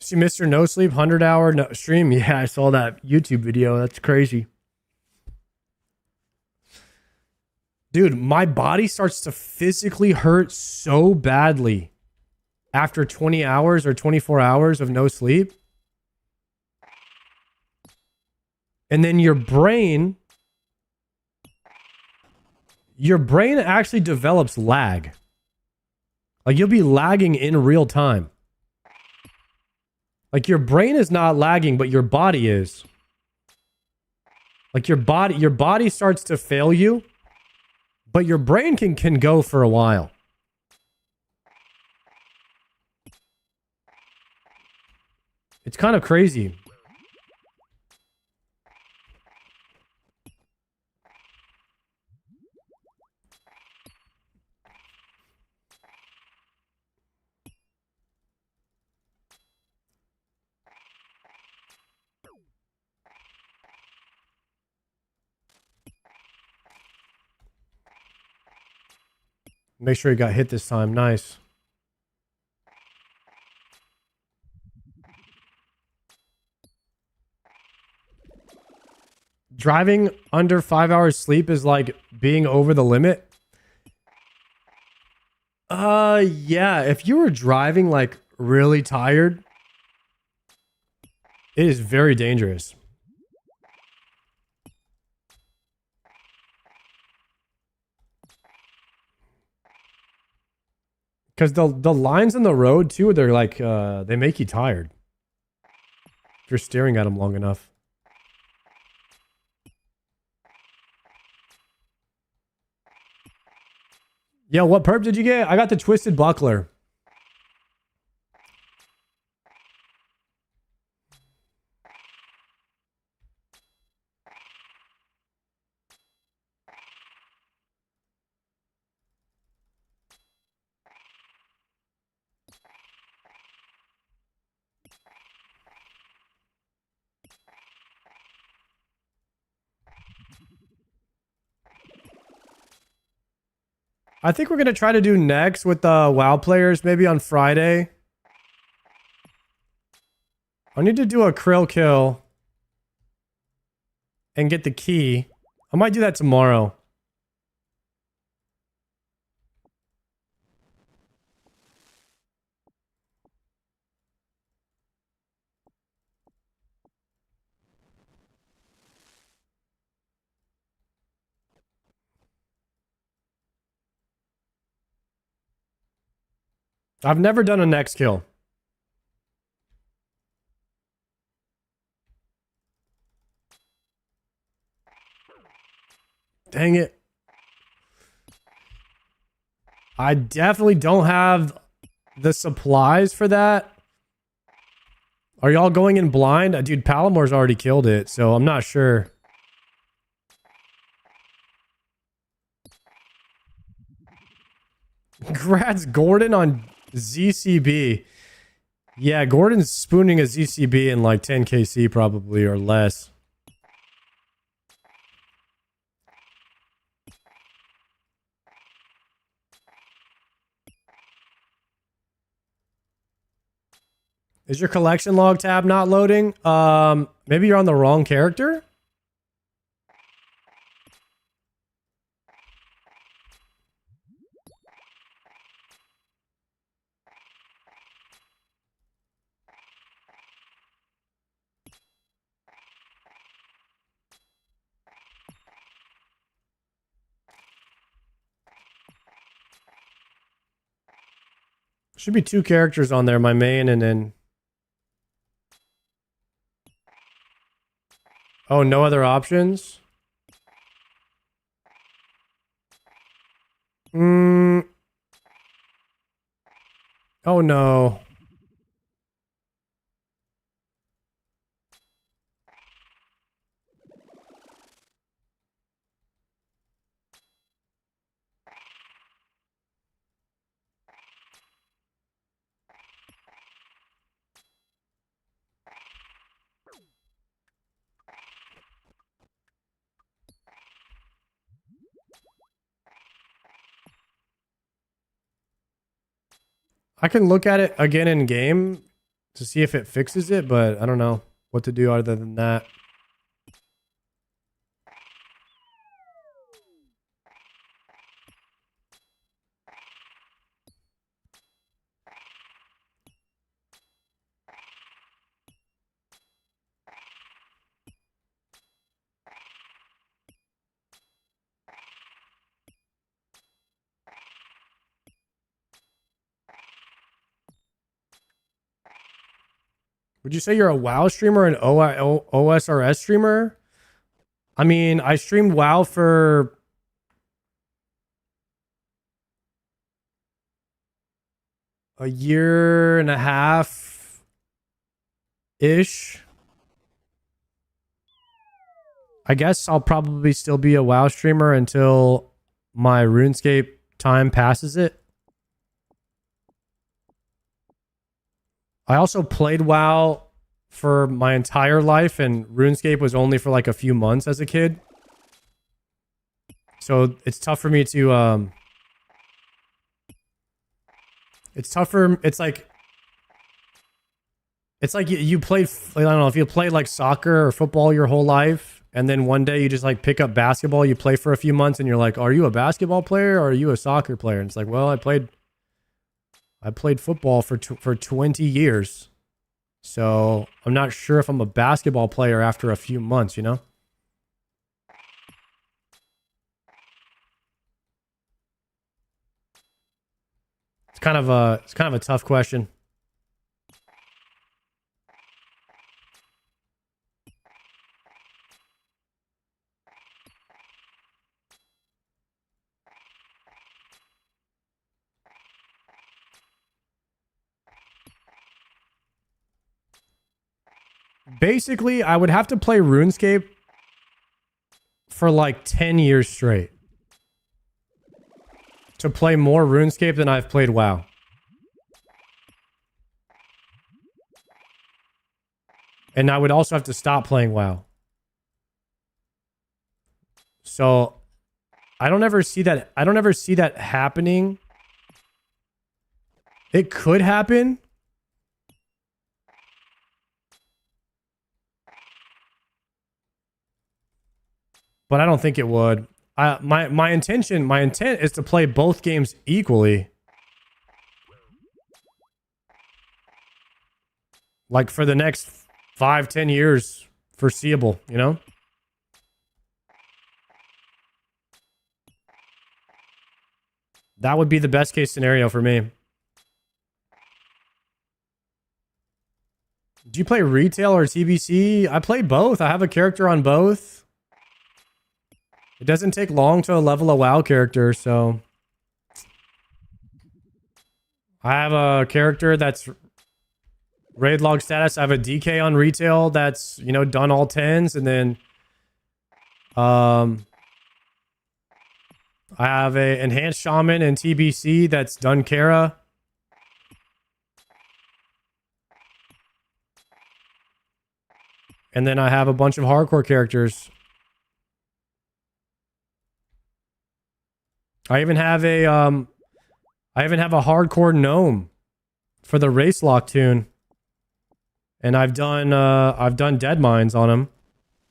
See Mr. No Sleep 100-hour stream? Yeah, I saw that YouTube video. That's crazy. Dude, my body starts to physically hurt so badly after 20 hours or 24 hours of no sleep. And then your brain actually develops lag. Like you'll be lagging in real time. Like your brain is not lagging, but your body is. Like your body starts to fail you, but your brain can go for a while. It's kind of crazy. Make sure he got hit this time. Nice. Driving under 5 hours sleep is like being over the limit. Yeah. If you were driving like really tired, it is very dangerous. Because the lines in the road too, they're like, they make you tired. If you're staring at them long enough. Yeah, what perp did you get? I got the Twisted Buckler. I think we're going to try to do next with the WoW players, maybe on Friday. I need to do a krill kill and get the key. I might do that tomorrow. I've never done a next kill. Dang it. I definitely don't have the supplies for that. Are y'all going in blind? Dude, Palomar's already killed it, so I'm not sure. Congrats, Gordon, on ZCB. Yeah, Gordon's spooning a ZCB in like 10 KC probably or less. Is your collection log tab not loading? Maybe you're on the wrong character? Should be 2 characters on there, my main and then... Oh, no other options? Oh no. I can look at it again in game to see if it fixes it, but I don't know what to do other than that. Would you say you're a WoW streamer and OSRS streamer? I mean, I streamed WoW for a year and a half ish. I guess I'll probably still be a WoW streamer until my RuneScape time passes it. I also played WoW for my entire life, and RuneScape was only for like a few months as a kid. So it's tough for me to, it's tougher. It's like you played, I don't know, if you played like soccer or football your whole life, and then one day you just like pick up basketball, you play for a few months, and you're like, are you a basketball player or are you a soccer player? And it's like, well, I played football for 20 years. So I'm not sure if I'm a basketball player after a few months, you know? It's kind of a tough question. Basically, I would have to play RuneScape for like 10 years straight to play more RuneScape than I've played WoW. And I would also have to stop playing WoW. So I don't ever see that. I don't ever see that happening. It could happen. But I don't think it would. My intent is to play both games equally. Like for the next 5-10 years foreseeable, you know? That would be the best case scenario for me. Do you play retail or TBC? I play both. I have a character on both. It doesn't take long to level a WoW character, so... I have a character that's raid log status. I have a DK on retail that's, you know, done all 10s, and then... I have a enhanced shaman in TBC that's done Kara. And then I have a bunch of hardcore characters. I even have a hardcore gnome for the race lock tune. And I've done dead mines on him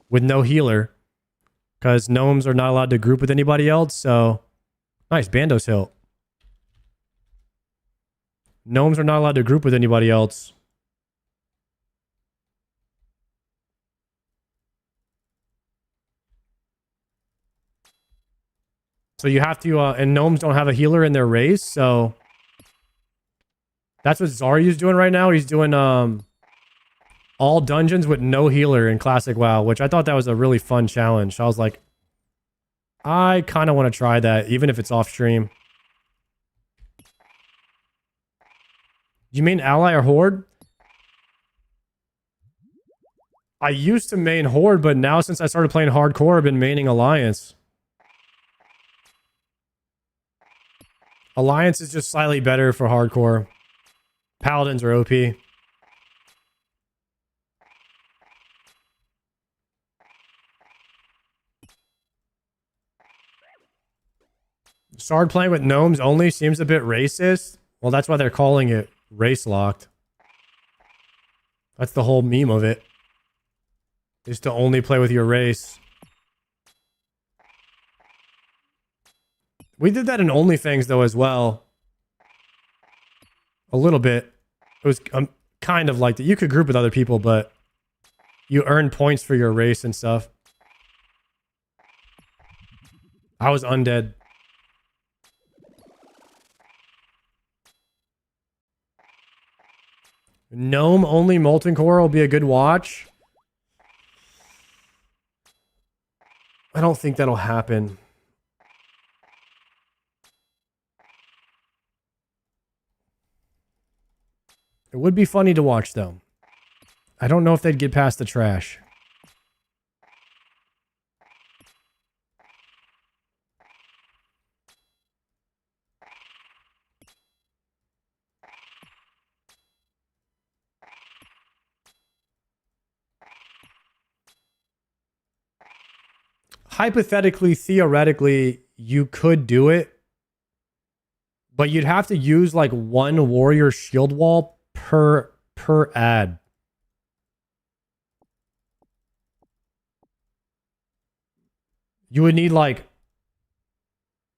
with no healer. Because gnomes are not allowed to group with anybody else, so... Nice, Bandos Hill. Gnomes are not allowed to group with anybody else. So you have to, and gnomes don't have a healer in their race, so... That's what Zaryu's doing right now. He's doing, all dungeons with no healer in Classic WoW, which I thought that was a really fun challenge. I was like, I kind of want to try that, even if it's off stream. You mean ally or horde? I used to main horde, but now since I started playing hardcore, I've been maining alliance. Alliance is just slightly better for hardcore. Paladins are OP. Started playing with gnomes only seems a bit racist. Well, that's why they're calling it race locked. That's the whole meme of it. Is to only play with your race. We did that in OnlyFans though as well. A little bit. It was kind of like that. You could group with other people, but you earn points for your race and stuff. I was undead. Gnome only Molten Core will be a good watch. I don't think that'll happen. It would be funny to watch, though. I don't know if they'd get past the trash. Hypothetically, theoretically, you could do it. But you'd have to use like one warrior shield wall per ad. You would need like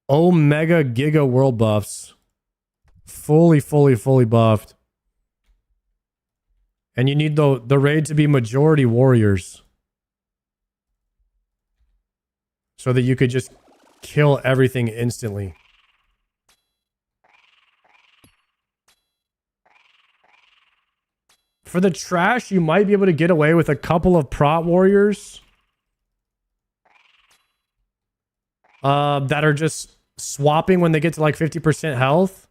Omega Giga world buffs. Fully buffed. And you need the raid to be majority warriors. So that you could just kill everything instantly. For the trash, you might be able to get away with a couple of prot warriors. That are just swapping when they get to like 50% health.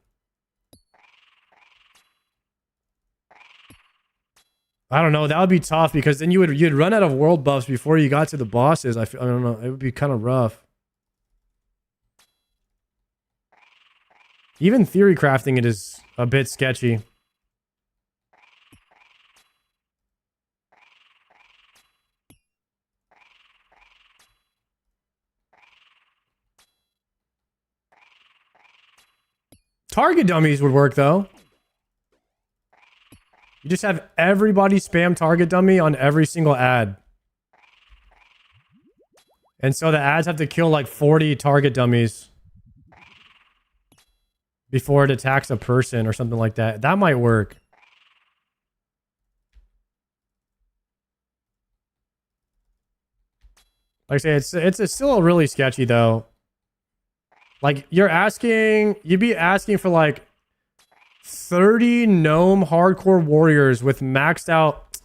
I don't know. That would be tough because then you'd run out of world buffs before you got to the bosses. I don't know. It would be kind of rough. Even theory crafting it is a bit sketchy. Target dummies would work though. You just have everybody spam target dummy on every single ad. And so the ads have to kill like 40 target dummies before it attacks a person or something like that. That might work. Like I say, it's still really sketchy though. Like you'd be asking for like 30 gnome hardcore warriors with maxed out.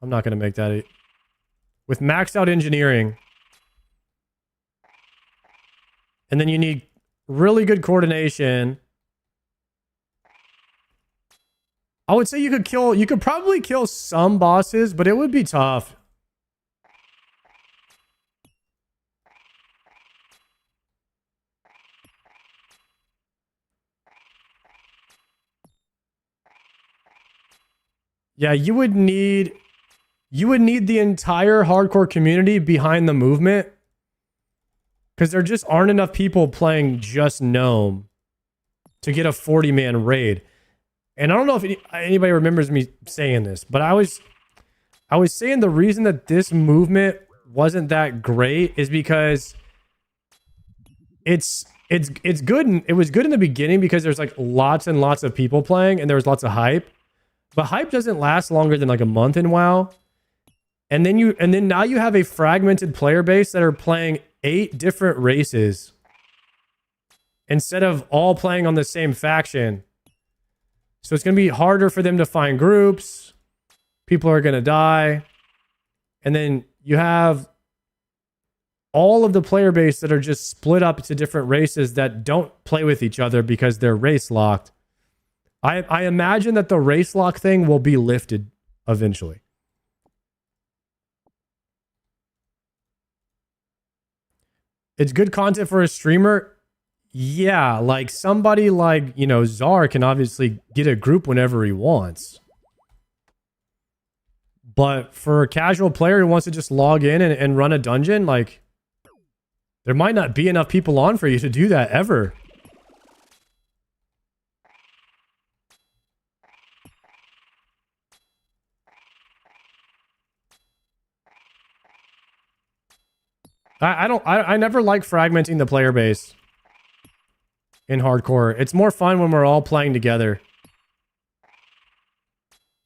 I'm not going to make that. With maxed out engineering. And then you need really good coordination. I would say you could probably kill some bosses, but it would be tough. Yeah, you would need the entire hardcore community behind the movement. Because there just aren't enough people playing just Gnome to get a 40-man raid. And I don't know if anybody remembers me saying this, but I was saying the reason that this movement wasn't that great is because it's good and it was good in the beginning because there's like lots and lots of people playing and there was lots of hype. But hype doesn't last longer than like a month in WoW. And then now you have a fragmented player base that are playing 8 different races instead of all playing on the same faction. So it's going to be harder for them to find groups. People are going to die. And then you have all of the player base that are just split up to different races that don't play with each other because they're race locked. I imagine that the race lock thing will be lifted eventually. It's good content for a streamer. Yeah, like somebody like, you know, Czar can obviously get a group whenever he wants. But for a casual player who wants to just log in and run a dungeon, like, there might not be enough people on for you to do that ever. I never like fragmenting the player base in hardcore. It's more fun when we're all playing together.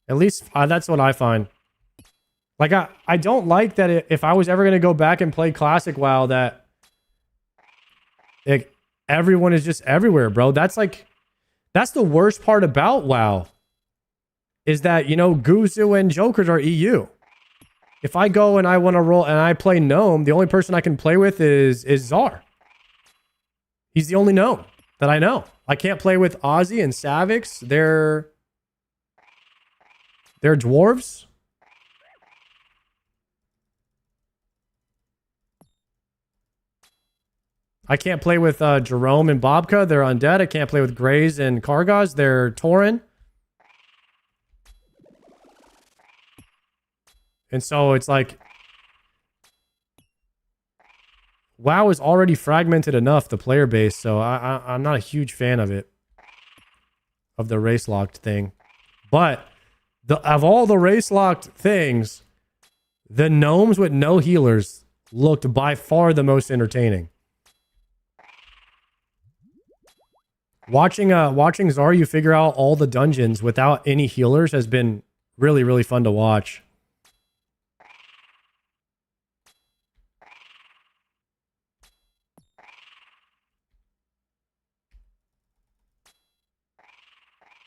At least that's what I find. Like, I don't like that if I was ever going to go back and play Classic WoW that like, everyone is just everywhere, bro. That's the worst part about WoW is that, you know, Guzu and Jokers are EU. If I go and I want to roll and I play Gnome, the only person I can play with is Czar. He's the only Gnome that I know. I can't play with Ozzy and Savix. They're dwarves. I can't play with Jerome and Bobka. They're undead. I can't play with Grays and Kargaz. They're Tauren. And so it's like, WoW is already fragmented enough, the player base, so I'm not a huge fan of it, of the race locked thing. But of all the race locked things, the gnomes with no healers looked by far the most entertaining. Watching Zaryu figure out all the dungeons without any healers has been really, really fun to watch.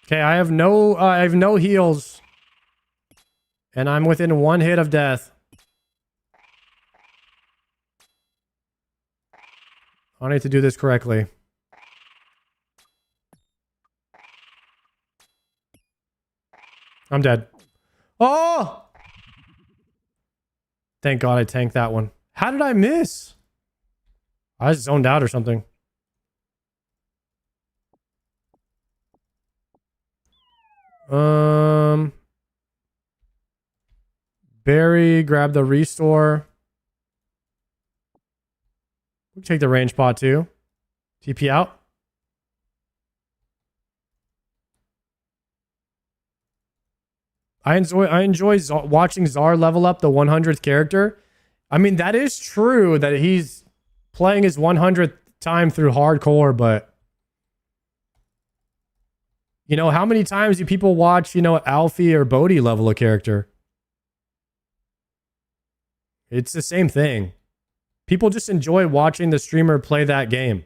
Okay, I have no heals. And I'm within 1 hit of death. I need to do this correctly. I'm dead. Oh! Thank God I tanked that one. How did I miss? I was zoned out or something. Barry, grab the restore. We can take the range pot too. TP out. I enjoy watching Czar level up the 100th character. I mean, that is true that he's playing his 100th time through hardcore, but you know, how many times do people watch, you know, Alfie or Bodhi level a character? It's the same thing. People just enjoy watching the streamer play that game.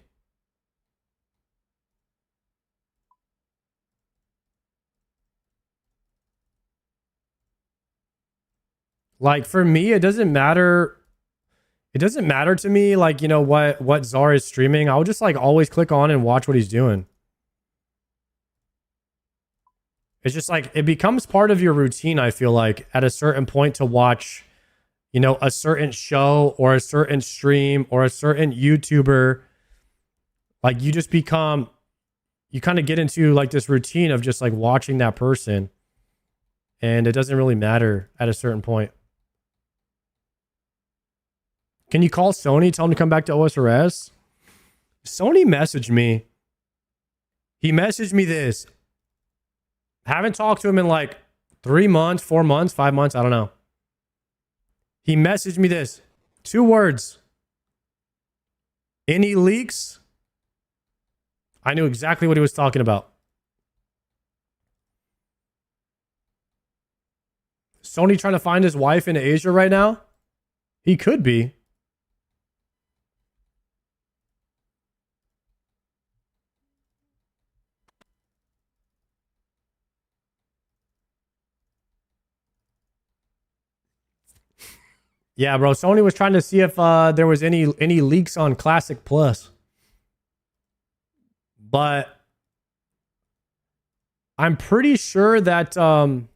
Like, for me, it doesn't matter. It doesn't matter to me, like, you know, what Czar is streaming. I'll just, like, always click on and watch what he's doing. It's just, like, it becomes part of your routine, I feel like, at a certain point to watch, you know, a certain show or a certain stream or a certain YouTuber. Like, you just become, you kind of get into, like, this routine of just, like, watching that person. And it doesn't really matter at a certain point. Can you call Sony, tell them to come back to osrs? Sony messaged me. He messaged me this. Haven't talked to him in like 3 months, 4 months, 5 months. I don't know. He messaged me this. 2 words. Any leaks? I knew exactly what he was talking about. Sony trying to find his wife in Asia right now? He could be. Yeah, bro. Sony was trying to see if there was any leaks on Classic Plus. But I'm pretty sure that the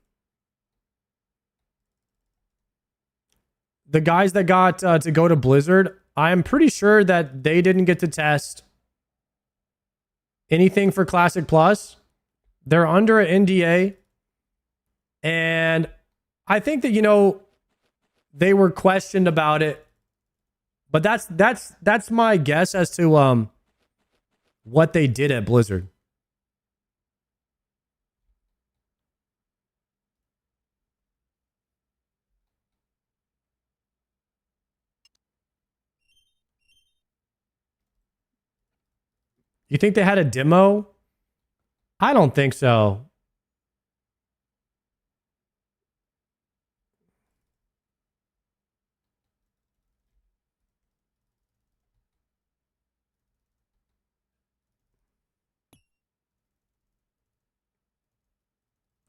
guys that got to go to Blizzard, I'm pretty sure that they didn't get to test anything for Classic Plus. They're under an NDA. And I think that, you know, they were questioned about it. But that's my guess as to what they did at Blizzard. You think they had a demo? I don't think so.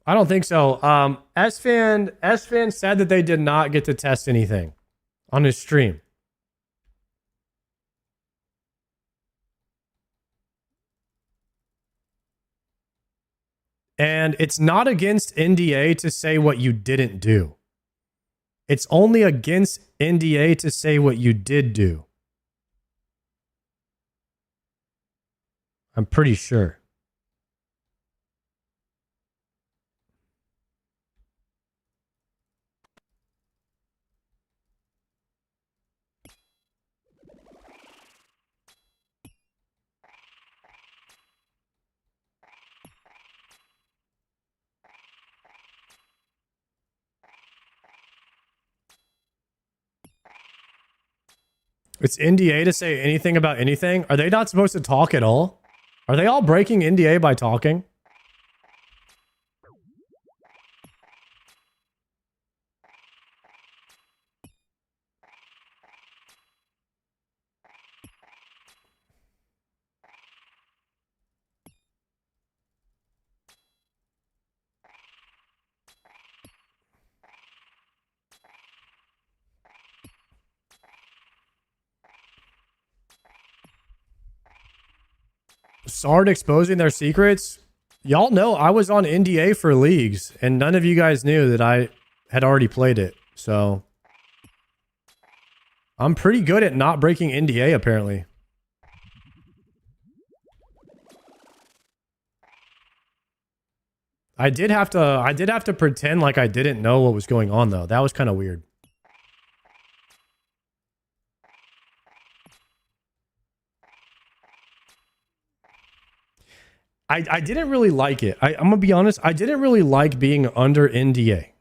I don't think so. S-Fan said that they did not get to test anything on his stream. And it's not against NDA to say what you didn't do. It's only against NDA to say what you did do. I'm pretty sure. It's NDA to say anything about anything? Are they not supposed to talk at all? Are they all breaking NDA by talking? Sard exposing their secrets? Y'all know I was on NDA for Leagues, and none of you guys knew that I had already played it. So I'm pretty good at not breaking NDA, apparently. I did have to pretend like I didn't know what was going on, though. That was kind of weird. I didn't really like it. I'm gonna be honest. I didn't really like being under NDA.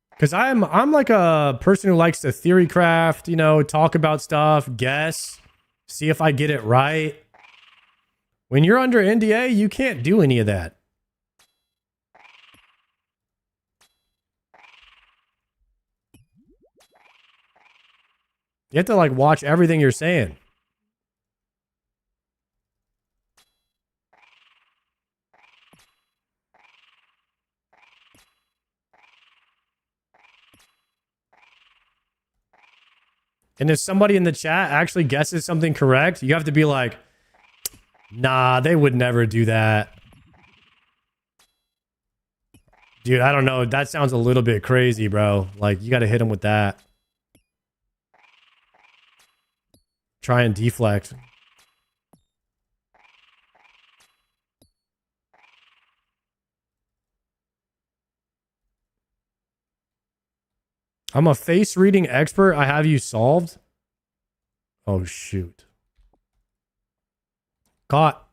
Because I'm like a person who likes to theory craft, you know, talk about stuff, guess, see if I get it right. When you're under NDA, you can't do any of that. You have to like watch everything you're saying. And if somebody in the chat actually guesses something correct, you have to be like, nah, they would never do that. Dude, I don't know. That sounds a little bit crazy, bro. Like, you got to hit them with that. Try and deflect. I'm a face reading expert. I have you solved. Oh, shoot. Caught.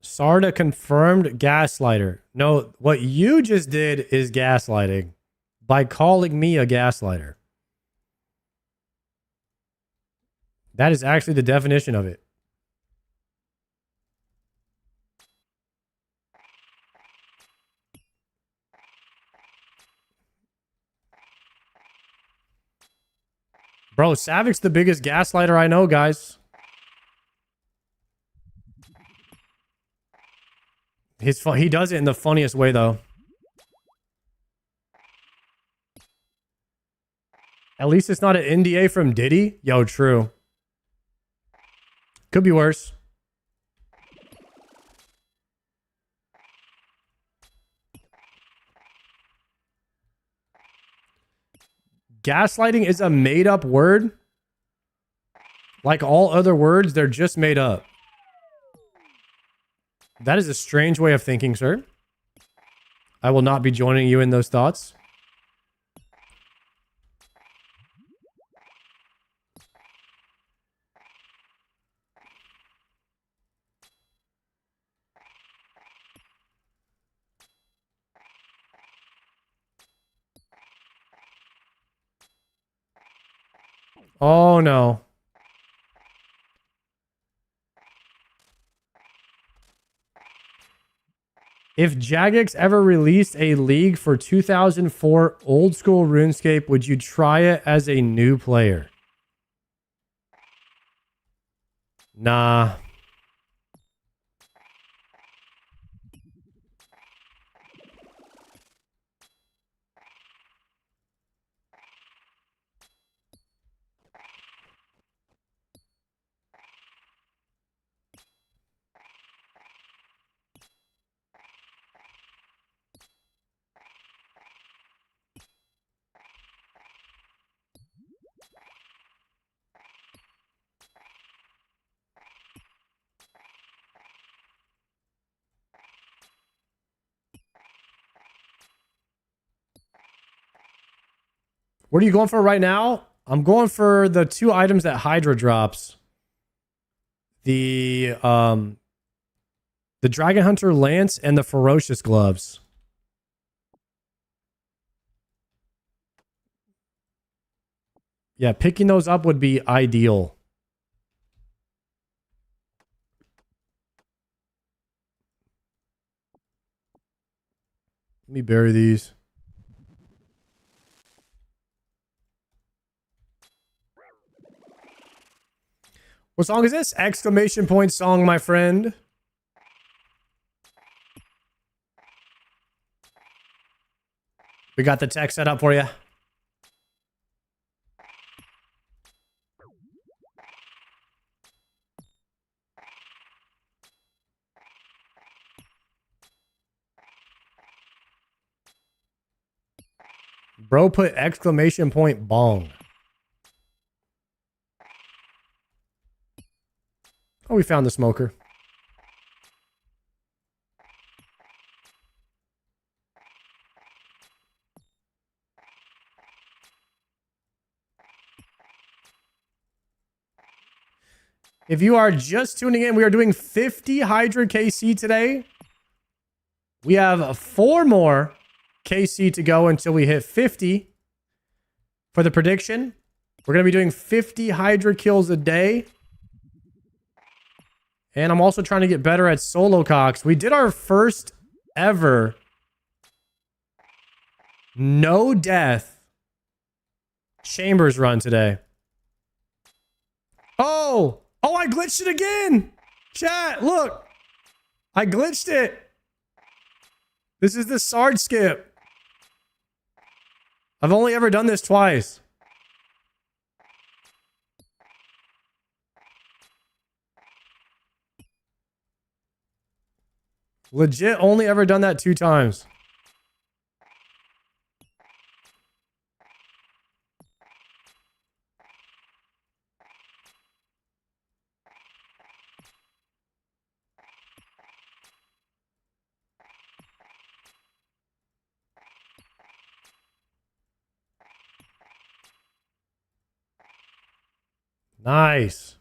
Sarda confirmed gaslighter. No, what you just did is gaslighting by calling me a gaslighter. That is actually the definition of it. Bro, Savic's the biggest gaslighter I know, guys. He does it in the funniest way, though. At least it's not an NDA from Diddy. Yo, true. Could be worse. Gaslighting is a made-up word. Like all other words, they're just made up. That is a strange way of thinking, sir. I will not be joining you in those thoughts. Oh, no. If Jagex ever released a league for 2004 old school RuneScape, would you try it as a new player? Nah. What are you going for right now? I'm going for the 2 items that Hydra drops. The Dragon Hunter Lance and the Ferocious Gloves. Yeah, picking those up would be ideal. Let me bury these. What song is this? Exclamation point song, my friend. We got the text set up for you. Bro put exclamation point bong. Oh, we found the smoker. If you are just tuning in, we are doing 50 Hydra KC today. We have 4 more KC to go until we hit 50. For the prediction, we're going to be doing 50 Hydra kills a day. And I'm also trying to get better at solo cocks. We did our first ever no death chambers run today. Oh, I glitched it again. Chat, look. I glitched it. This is the Sard skip. I've only ever done this twice. Legit only ever done that 2 times. Nice.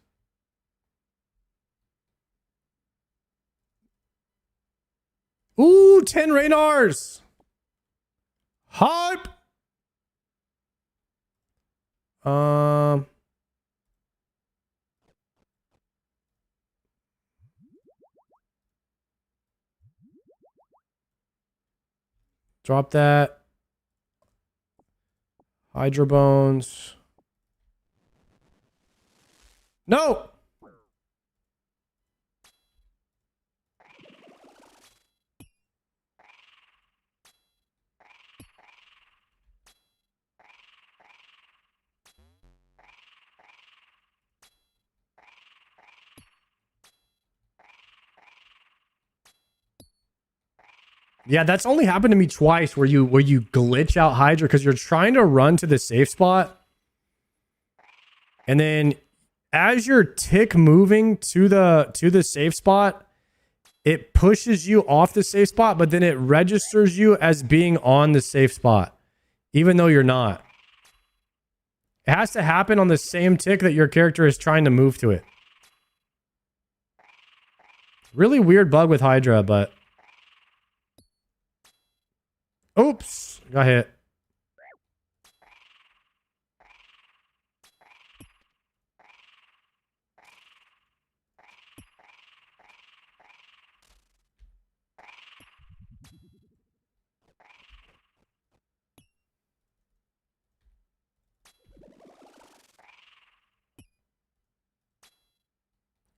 10 Raynars. Hype. Drop that. Hydra Bones. No. Yeah, that's only happened to me twice where you glitch out Hydra because you're trying to run to the safe spot. And then as you're tick moving to the safe spot, it pushes you off the safe spot, but then it registers you as being on the safe spot, even though you're not. It has to happen on the same tick that your character is trying to move to it. Really weird bug with Hydra, but... Oops, got hit.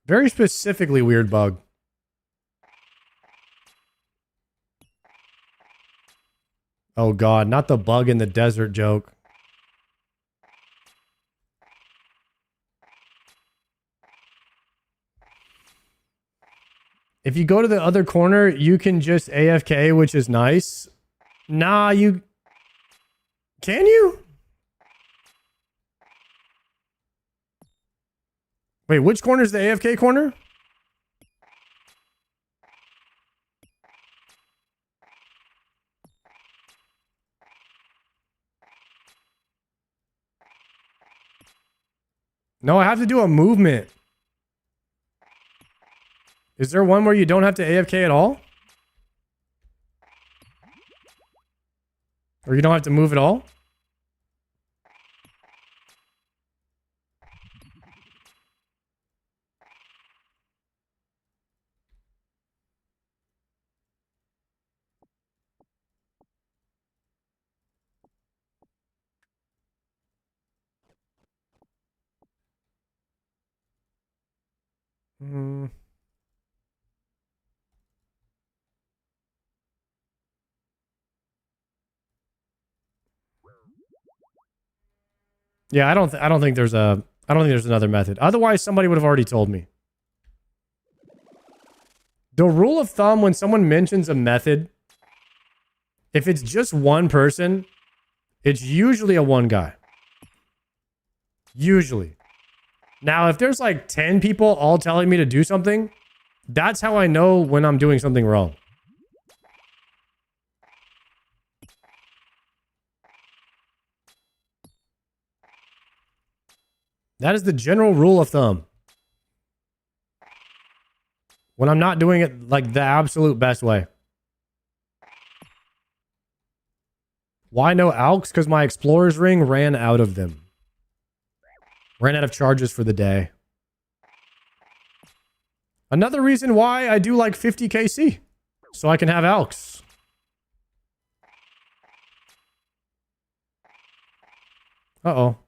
Very specifically weird bug. Oh god, not the bug in the desert joke. If you go to the other corner, you can just AFK, which is nice. Nah, you... Can you? Wait, which corner is the AFK corner? No, I have to do a movement. Is there one where you don't have to AFK at all? Or you don't have to move at all? Hmm. Yeah, I don't think there's another method. Otherwise, somebody would have already told me. The rule of thumb when someone mentions a method, if it's just one person, it's usually a one guy. Usually. Now, if there's like 10 people all telling me to do something, that's how I know when I'm doing something wrong. That is the general rule of thumb. When I'm not doing it like the absolute best way. Why no ALKs? Because my Explorer's Ring ran out of them. Ran out of charges for the day. Another reason why I do like 50 KC. So I can have ALKs. Uh-oh.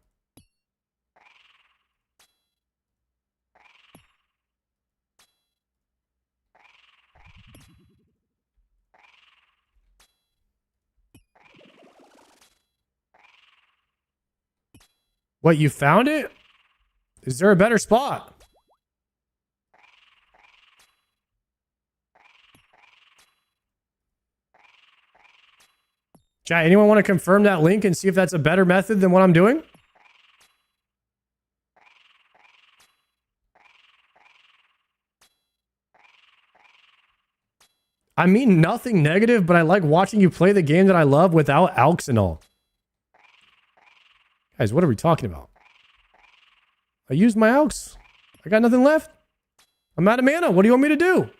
What, you found it? Is there a better spot? Chat, anyone want to confirm that link and see if that's a better method than what I'm doing? I mean nothing negative, but I like watching you play the game that I love without ALKs and all. Guys, what are we talking about? I used my ALKs. I got nothing left. I'm out of mana. What do you want me to do?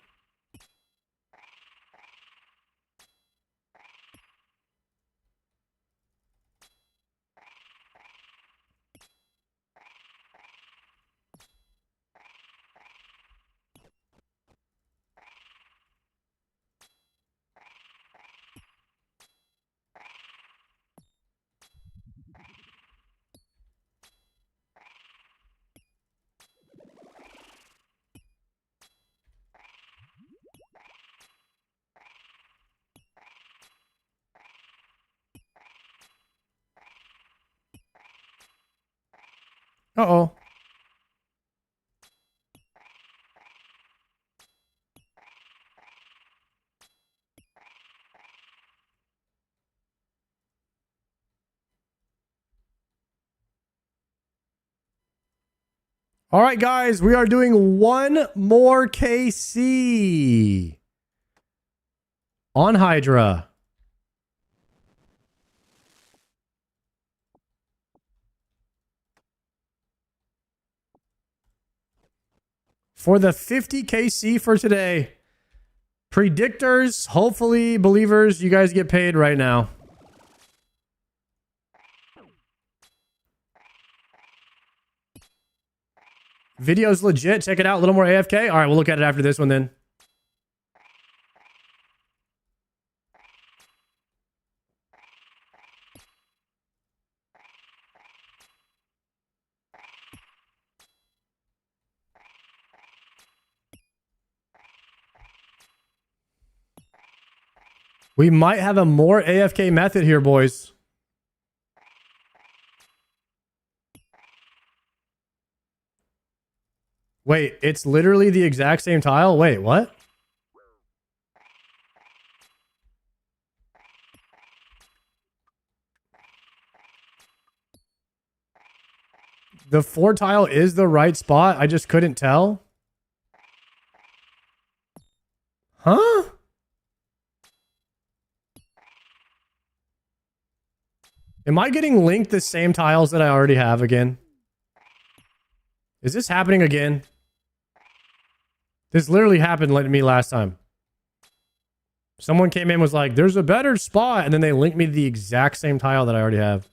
Uh-oh. All right, guys, we are doing one more KC on Hydra. For the 50 KC for today. Predictors, hopefully, believers, you guys get paid right now. Video's legit. Check it out. A little more AFK. All right, we'll look at it after this one then. We might have a more AFK method here, boys. Wait, it's literally the exact same tile? Wait, what? The 4 tile is the right spot. I just couldn't tell. Huh? Am I getting linked the same tiles that I already have again? Is this happening again? This literally happened to me last time. Someone came in and was like, there's a better spot. And then they linked me to the exact same tile that I already have.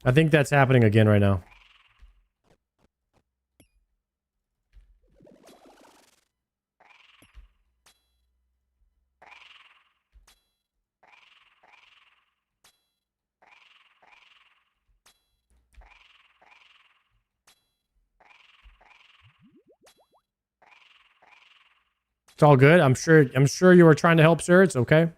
I think that's happening again right now. It's all good. I'm sure you were trying to help, sir. It's okay.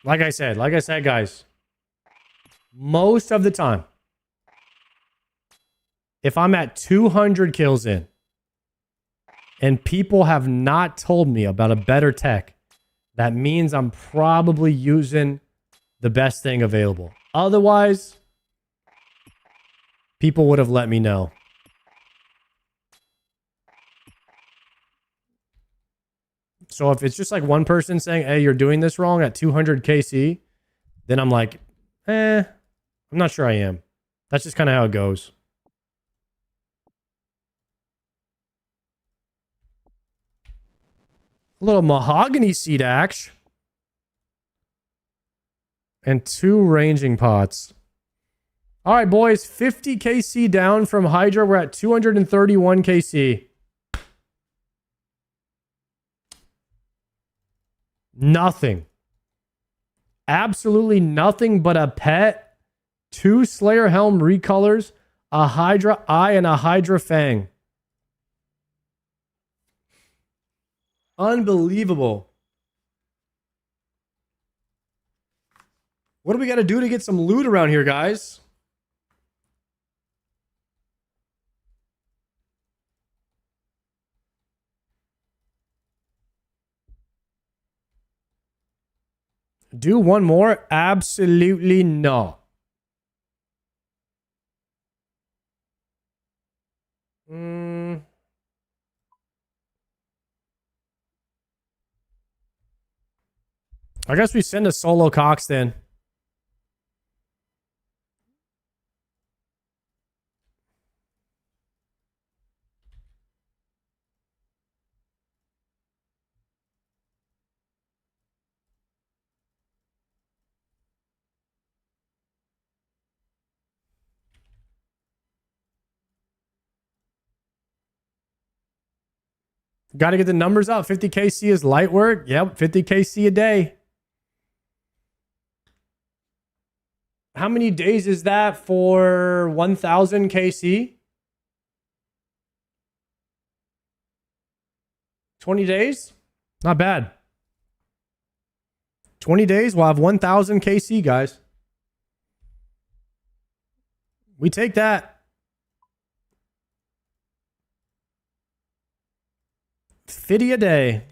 Like I said, guys, most of the time, if I'm at 200 kills in and people have not told me about a better tech, that means I'm probably using the best thing available. Otherwise, people would have let me know. So if it's just like one person saying, hey, you're doing this wrong at 200 KC, then I'm like, I'm not sure I am. That's just kind of how it goes. A little mahogany seed axe. And 2 ranging pots. All right, boys. 50 KC down from Hydra. We're at 231 KC. Nothing. Absolutely nothing but a pet, 2 Slayer Helm recolors, a Hydra Eye, and a Hydra Fang. Unbelievable. What do we got to do to get some loot around here, guys? Do one more? Absolutely no. I guess we send a solo Cox then. Got to get the numbers up. 50 KC is light work. Yep, 50 KC a day. How many days is that for 1,000 KC? 20 days? Not bad. 20 days, we'll have 1,000 KC, guys. We take that. 50 a day.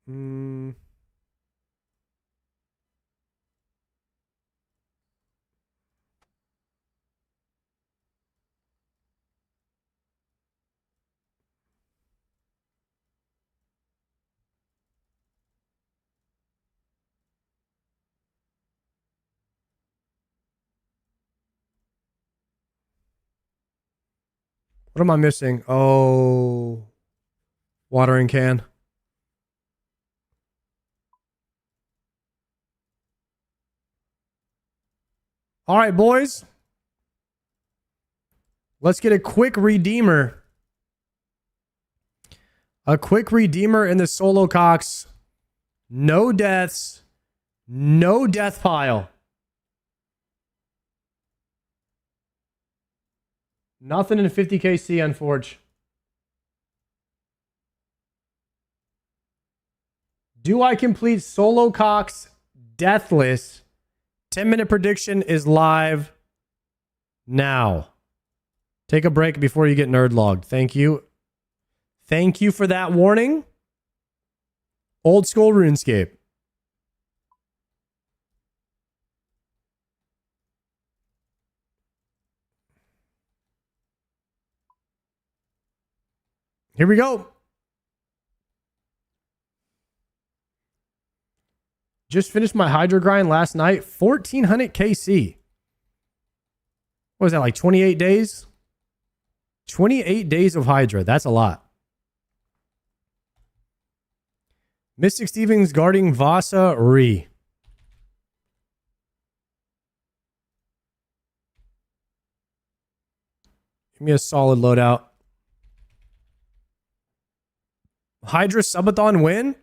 Hmm. What am I missing? Oh, watering can. All right, boys. Let's get a quick redeemer. A quick redeemer in the solo Cox. No deaths. No death pile. Nothing in 50KC, unfortunately. Do I complete solo Cox deathless? 10-minute prediction is live now. Take a break before you get nerd logged. Thank you. Thank you for that warning. Old school RuneScape. Here we go. Just finished my Hydra grind last night. 1,400 KC. What was that, like 28 days? 28 days of Hydra. That's a lot. Mystic Stevens guarding Vasa Re. Give me a solid loadout. Hydra subathon win?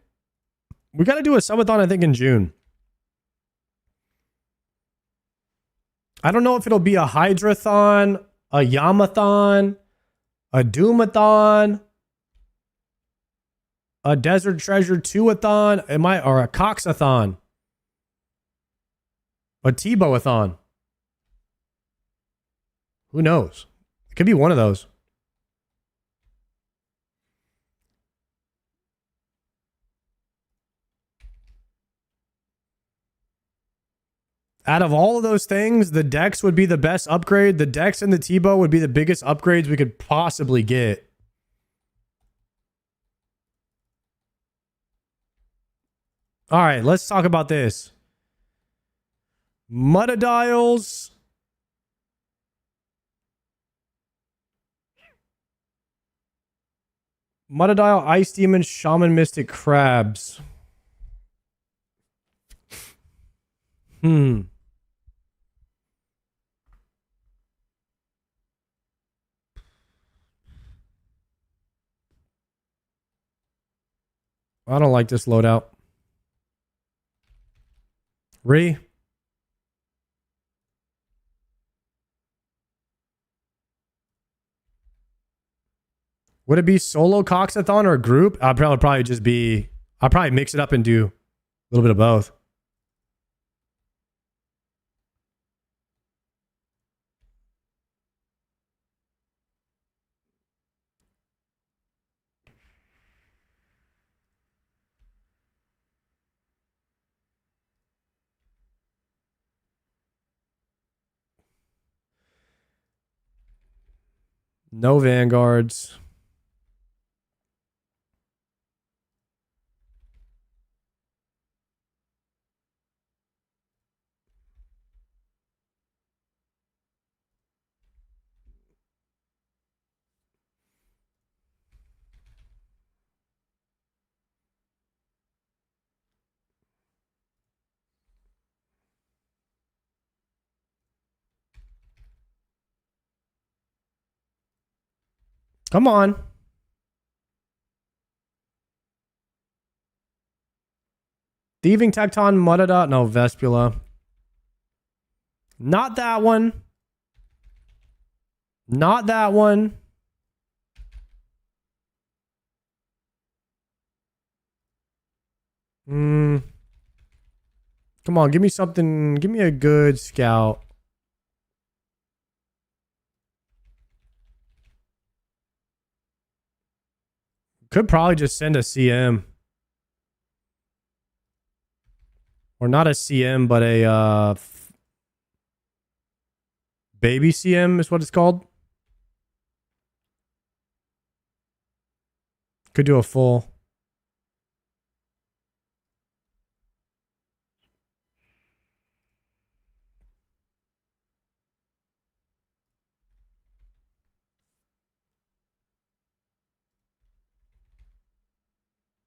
We got to do a subathon, I think, in June. I don't know if it'll be a Hydrathon, a Yamathon, a Doomathon, a Desert Treasure 2-a-thon, or a Coxathon, a Tbow-a-thon. Who knows? It could be one of those. Out of all of those things, the Dex would be the best upgrade. The Dex and the Tbow would be the biggest upgrades we could possibly get. All right, let's talk about this. Mudadials. Mudadial, Ice Demon, Shaman, Mystic, Crabs. I don't like this loadout. Re. Would it be solo Coxathon or a group? I'll probably just be... I'll probably mix it up and do a little bit of both. No Vanguards. Come on. Thieving Tecton, Mudada. No, Vespula. Not that one. Not that one. Come on, give me something. Give me a good scout. Could probably just send a CM. Or not a CM, but a baby CM is what it's called. Could do a full.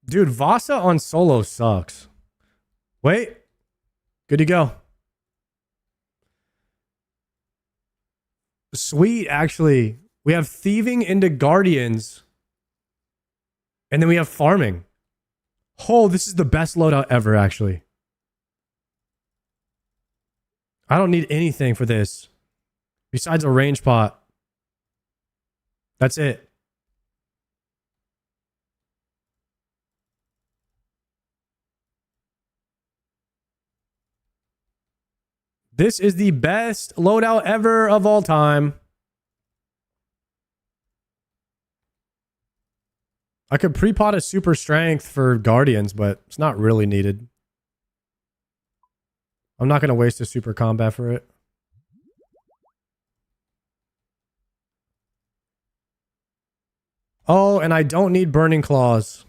Dude, Vasa on solo sucks. Wait. Good to go. Sweet, actually. We have thieving into guardians. And then we have farming. Oh, this is the best loadout ever, actually. I don't need anything for this. Besides a range pot. That's it. This is the best loadout ever of all time. I could pre-pot a super strength for guardians, but it's not really needed. I'm not going to waste a super combat for it. Oh, and I don't need burning claws.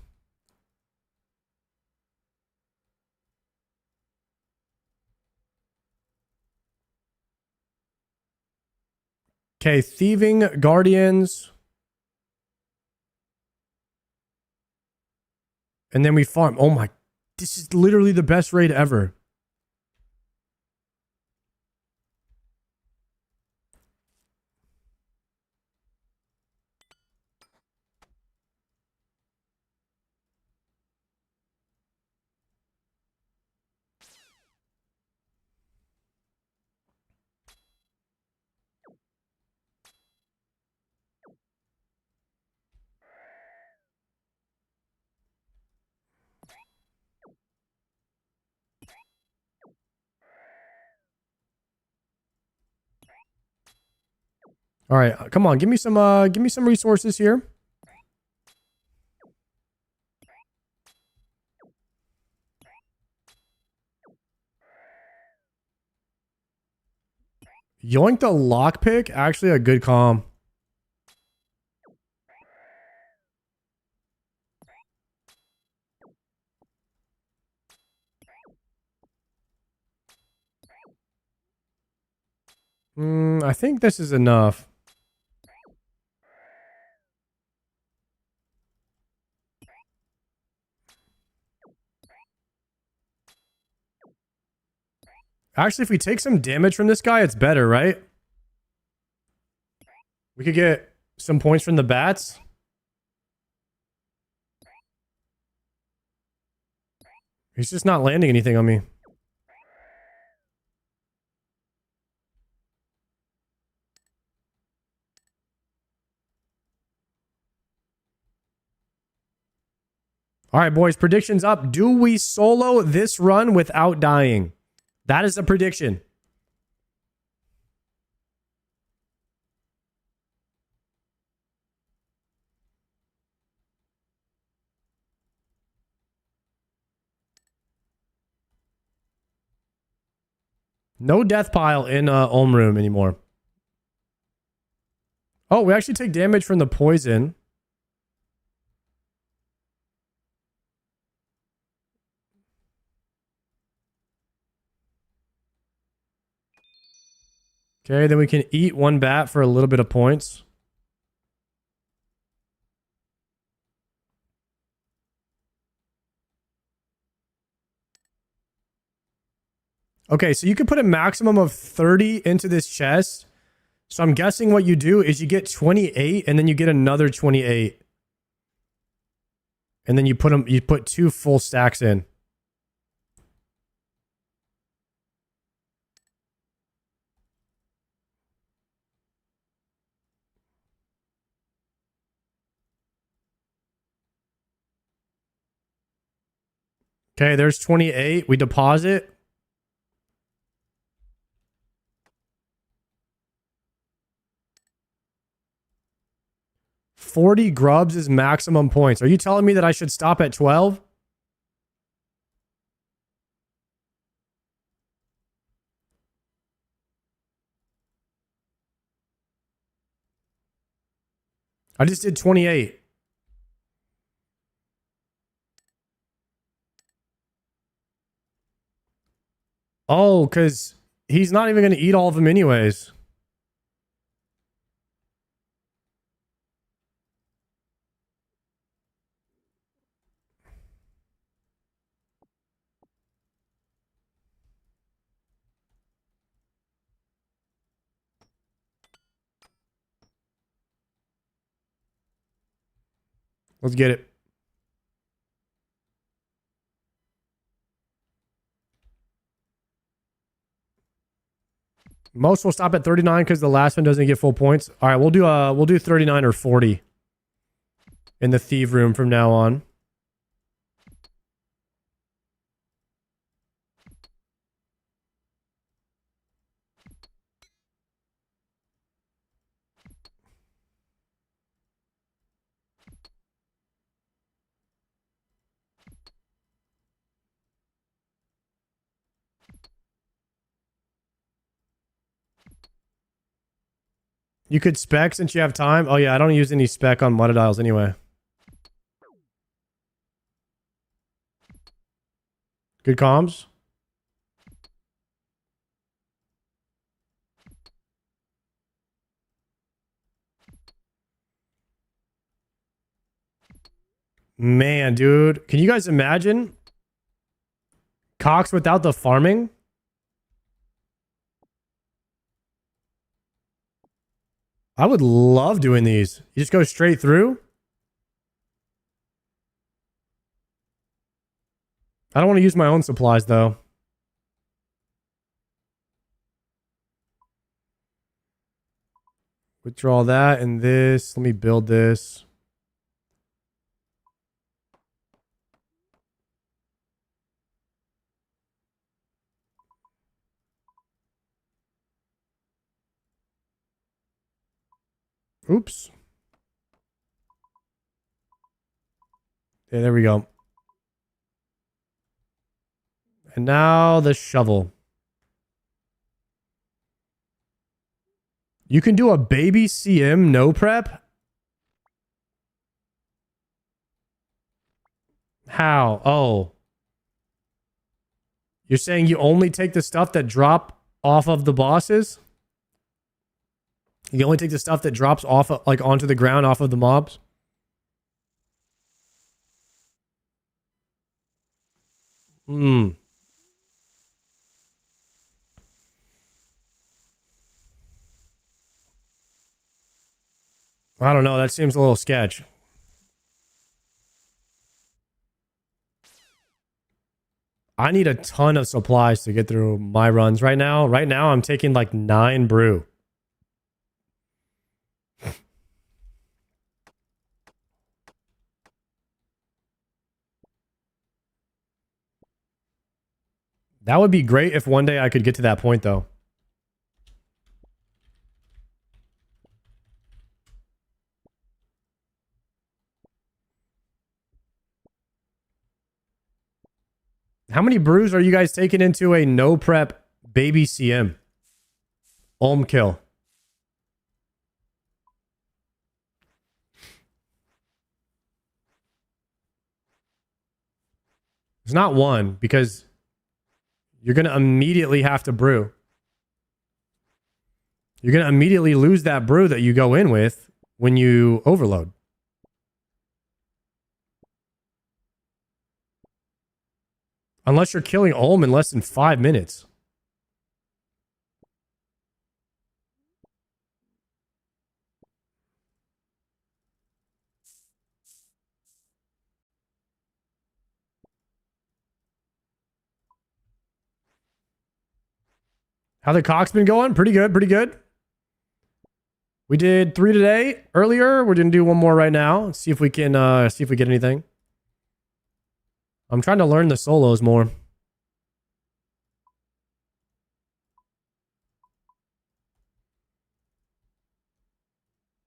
Okay, thieving guardians. And then we farm. Oh my, this is literally the best raid ever. All right, come on, give me some resources here. Yoink the lockpick, actually a good calm. I think this is enough. Actually, if we take some damage from this guy, it's better, right? We could get some points from the bats. He's just not landing anything on me. All right, boys, predictions up. Do we solo this run without dying? That is the prediction. No death pile in Ulm room anymore. Oh, we actually take damage from the poison. Okay, then we can eat one bat for a little bit of points. Okay, so you can put a maximum of 30 into this chest. So I'm guessing what you do is you get 28 and then you get another 28. And then you put 2 full stacks in. Okay, there's 28. We deposit. $40 grubs is maximum points. Are you telling me that I should stop at 12? I just did 28. Oh, because he's not even going to eat all of them anyways. Let's get it. Most will stop at 39 because the last one doesn't get full points. All right, we'll do 39 or 40 in the thief room from now on. You could spec since you have time. Oh yeah, I don't use any spec on monodiles anyway. Good comms. Man, dude. Can you guys imagine? Cox without the farming? I would love doing these. You just go straight through? I don't want to use my own supplies, though. Withdraw that and this. Let me build this. Oops. Yeah, there we go. And now the shovel. You can do a baby CM no prep? How? Oh. You're saying you only take the stuff that drop off of the bosses? You only take the stuff that drops off, like onto the ground off of the mobs? Hmm. I don't know. That seems a little sketch. I need a ton of supplies to get through my runs right now. Right now, I'm taking like 9 brew. That would be great if one day I could get to that point, though. How many brews are you guys taking into a no prep baby CM? Ulm kill. It's not one because you're going to immediately have to brew. You're going to immediately lose that brew that you go in with when you overload. Unless you're killing Ulm in less than 5 minutes. How the cock's been going? Pretty good, pretty good. We did 3 today earlier. We're gonna do one more right now. See if we can see if we get anything. I'm trying to learn the solos more.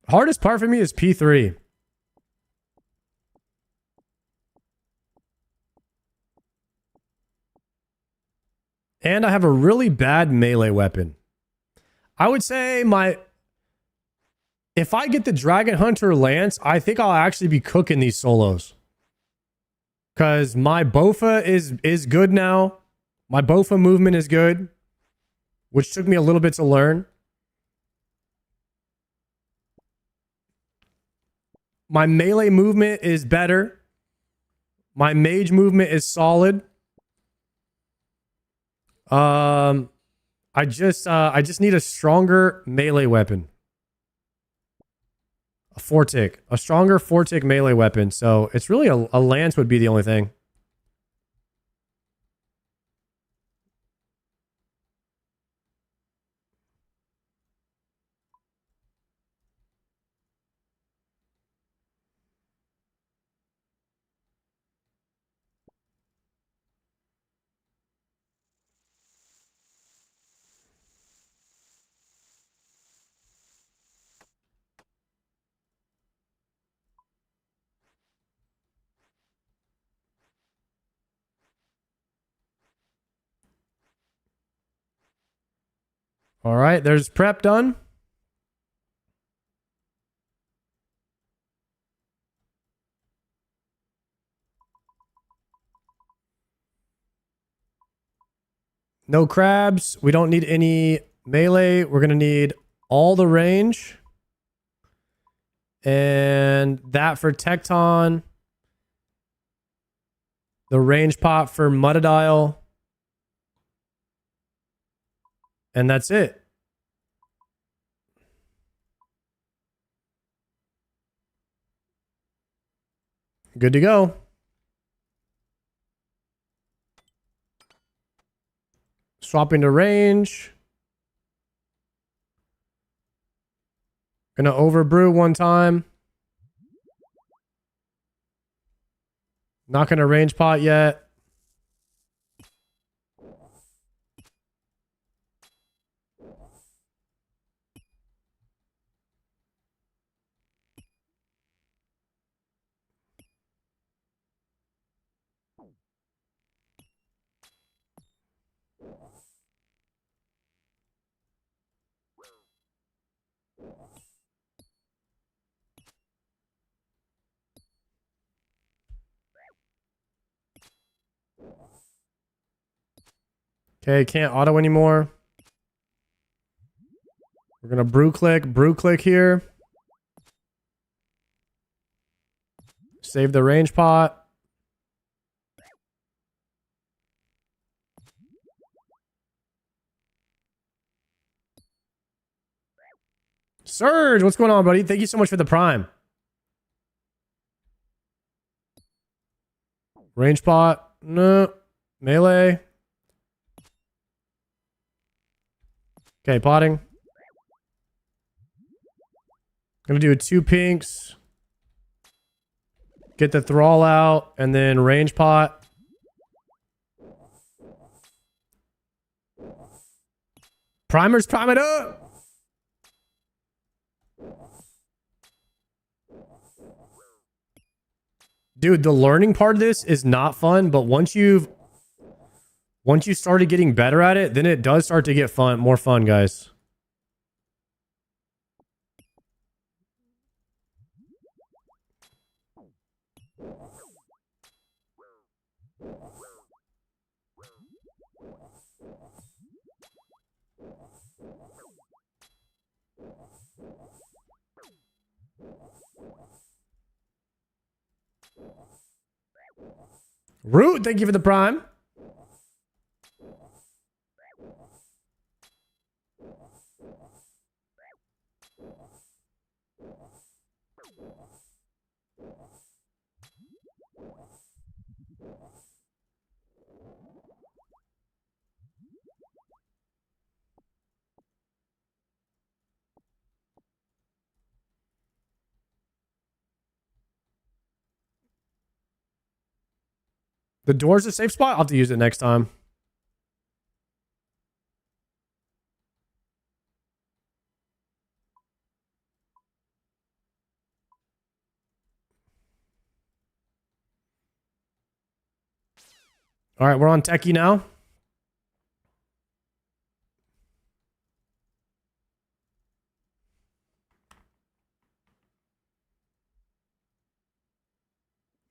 Hardest part for me is P3. And I have a really bad melee weapon. I would say if I get the Dragon Hunter Lance, I think I'll actually be cooking these solos. Because my Bofa is good now. My Bofa movement is good. Which took me a little bit to learn. My melee movement is better. My mage movement is solid. I just need a stronger melee weapon. A 4-tick. A stronger 4-tick melee weapon. So it's really a lance would be the only thing. All right, there's prep done. No crabs. We don't need any melee. We're going to need all the range. And that for Tecton. The range pot for Mudadile. And that's it. Good to go. Swapping to range. Gonna overbrew one time. Not gonna range pot yet. Okay, can't auto anymore. We're gonna brew click here. Save the range pot. Surge, what's going on, buddy? Thank you so much for the prime. Range pot, no. Melee. Okay, potting. Gonna do 2 pinks. Get the thrall out, and then range pot. Primers, prime it up! Dude, the learning part of this is not fun, but once you started getting better at it, then it does start to get more fun, guys. Root, thank you for the prime. The door's a safe spot? I'll have to use it next time. All right, we're on Techie now.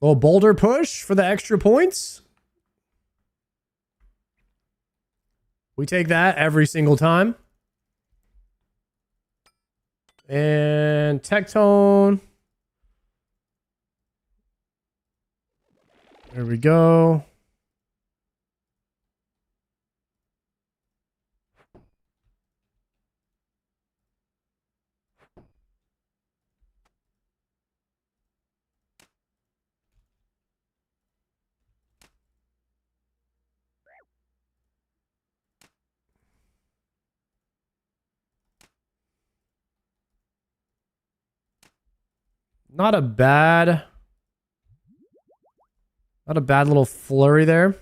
Little boulder push for the extra points. We take that every single time. And Tectone. There we go. Not a bad little flurry there.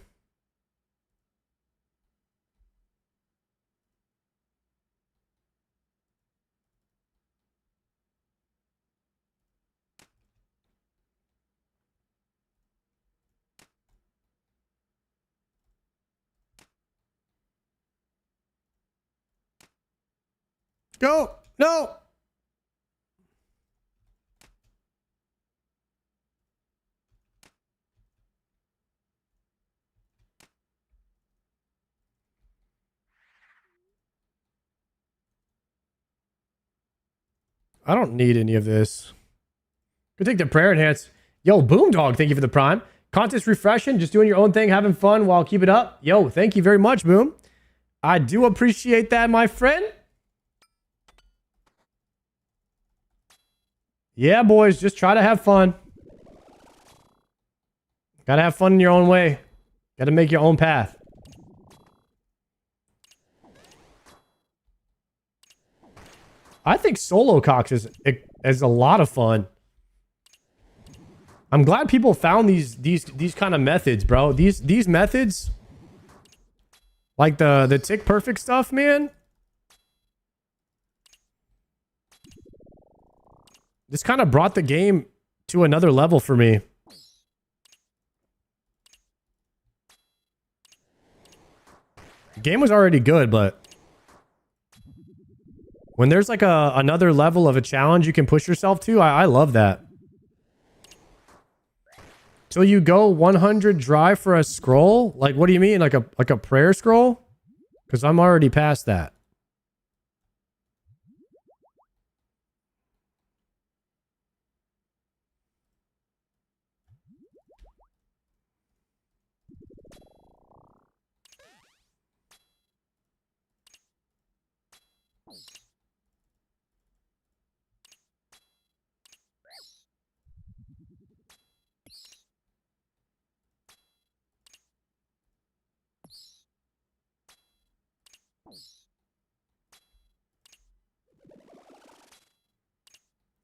Go! No! I don't need any of this. Go take the prayer enhance. Yo, Boomdog, thank you for the prime. Contest refreshing, just doing your own thing, having fun while keep it up. Yo, thank you very much, Boom. I do appreciate that, my friend. Yeah, boys, just try to have fun. Gotta have fun in your own way. Gotta make your own path. I think solo Cox is a lot of fun. I'm glad people found these kind of methods, bro. These methods, like the tick perfect stuff, man. This kind of brought the game to another level for me. The game was already good, but when there's like another level of a challenge you can push yourself to, I love that. Till you go 100 dry for a scroll? Like, what do you mean? Like a prayer scroll? Because I'm already past that.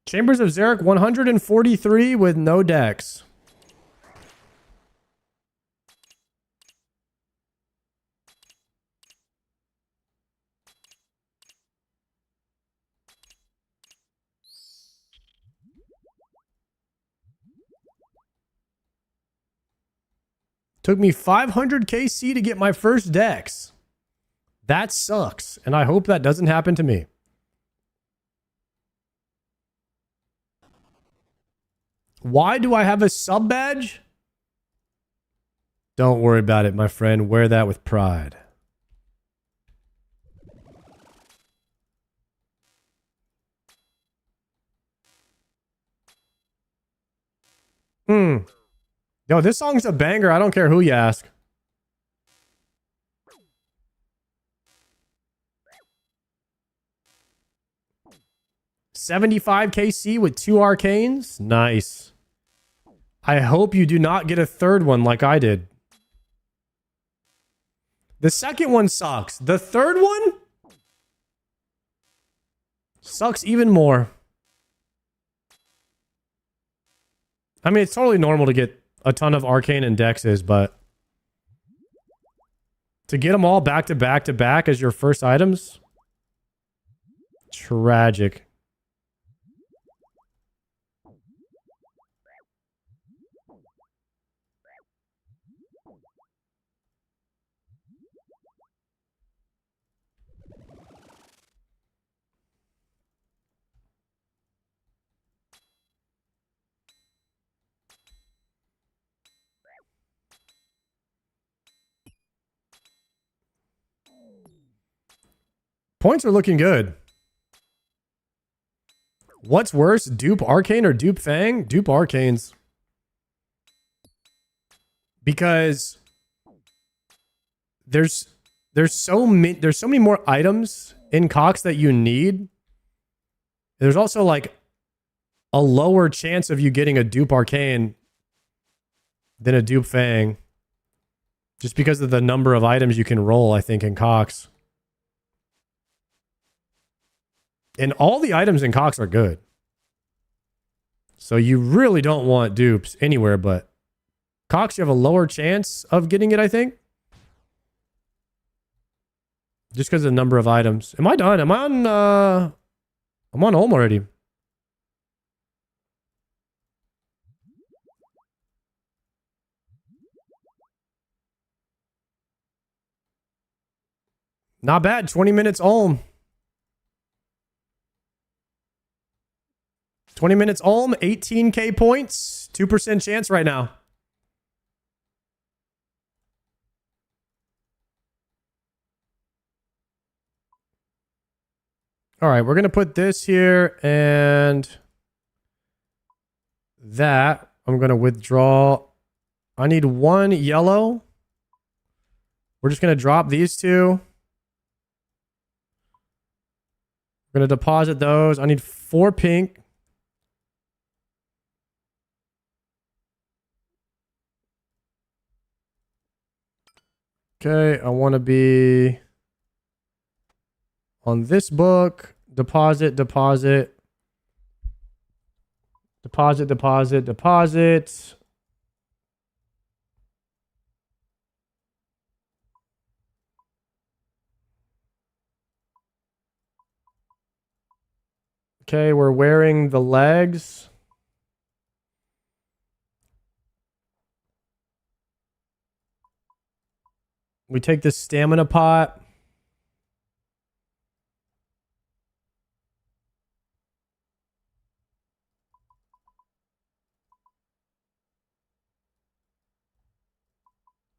Chambers of Zarek 143 with no decks. Took me 500 KC to get my first decks. That sucks, and I hope that doesn't happen to me. Why do I have a sub badge? Don't worry about it, my friend. Wear that with pride. Yo, this song's a banger. I don't care who you ask. $75 KC with 2 arcanes. Nice. I hope you do not get a third one like I did. The second one sucks. The third one sucks even more. I mean, it's totally normal to get a ton of arcane and dexes, but To get them all back to back to back as your first items? Tragic. Points are looking good. What's worse, dupe Arcane or dupe Fang? Dupe Arcanes. Because there's so many more items in Cox that you need. There's also like a lower chance of you getting a dupe Arcane than a dupe Fang. Just because of the number of items you can roll, I think, in Cox. And all the items in Cox are good. So you really don't want dupes anywhere but Cox. You have a lower chance of getting it, I think. Just because of the number of items. Am I done? I'm on home already. Not bad. 20 minutes home. 20 minutes home, 18k points, 2% chance right now. All right, we're going to put this here and that. I'm going to withdraw. I need one yellow. We're just going to drop these two. We're going to deposit those. I need 4 pink. Okay, I want to be on this book. Deposit, deposit. Deposit, deposit, deposit. Okay, we're wearing the legs. We take this stamina pot.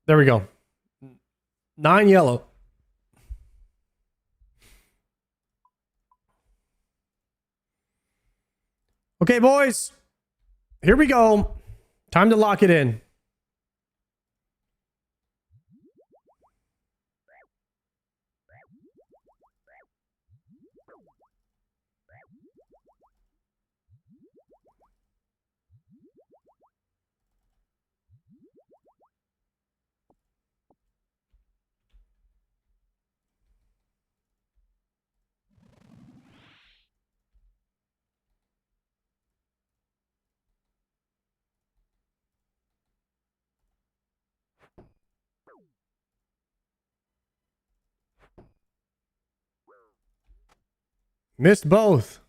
There we go. 9 yellow. Okay, boys. Here we go. Time to lock it in. Missed both.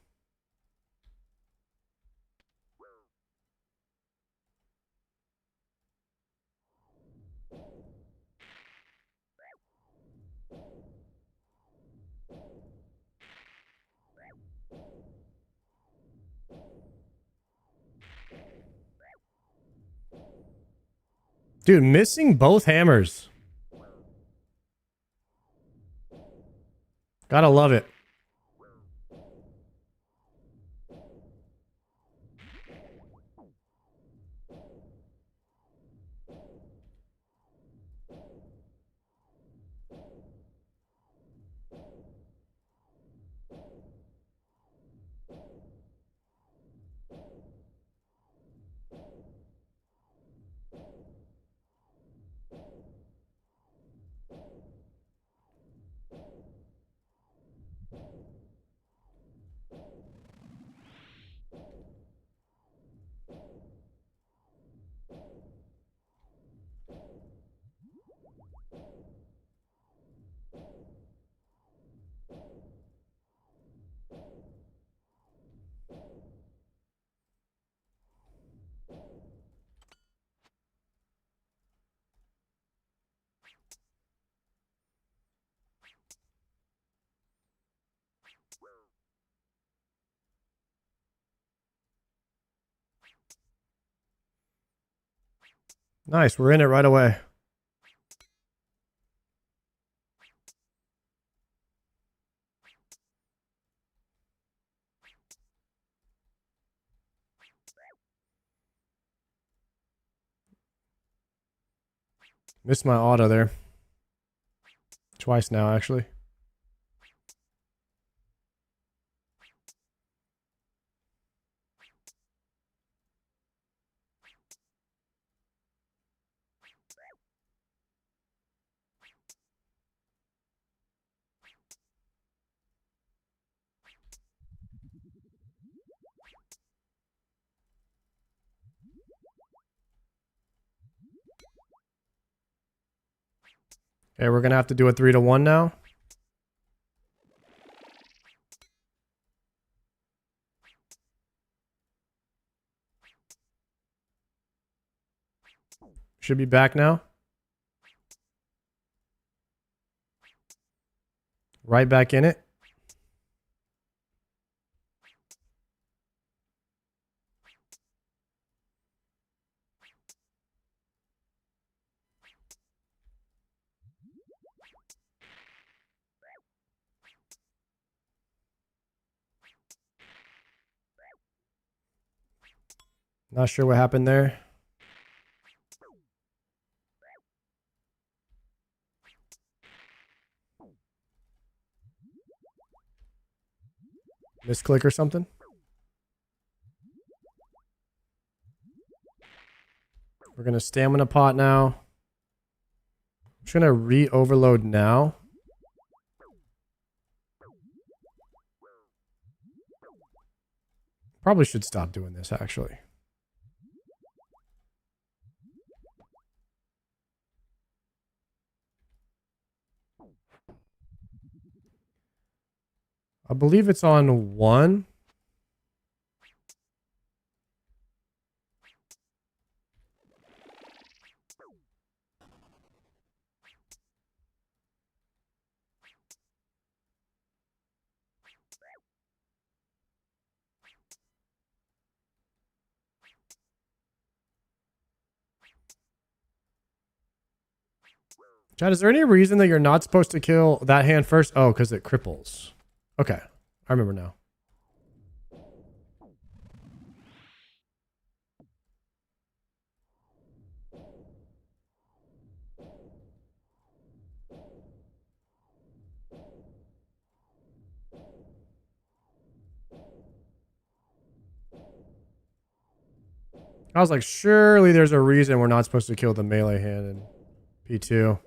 Dude, missing both hammers. Gotta love it. Nice, we're in it right away. Missed my auto there. Twice now, actually. Okay, we're gonna have to do a 3-1 now. Should be back now. Right back in it. Not sure what happened there. Misclick or something. We're gonna stamina pot now. I'm just gonna re-overload now. Probably should stop doing this actually. I believe it's on 1. Chad, is there any reason that you're not supposed to kill that hand first? Oh, because it cripples. Okay, I remember now. I was like, surely there's a reason we're not supposed to kill the melee hand in P2.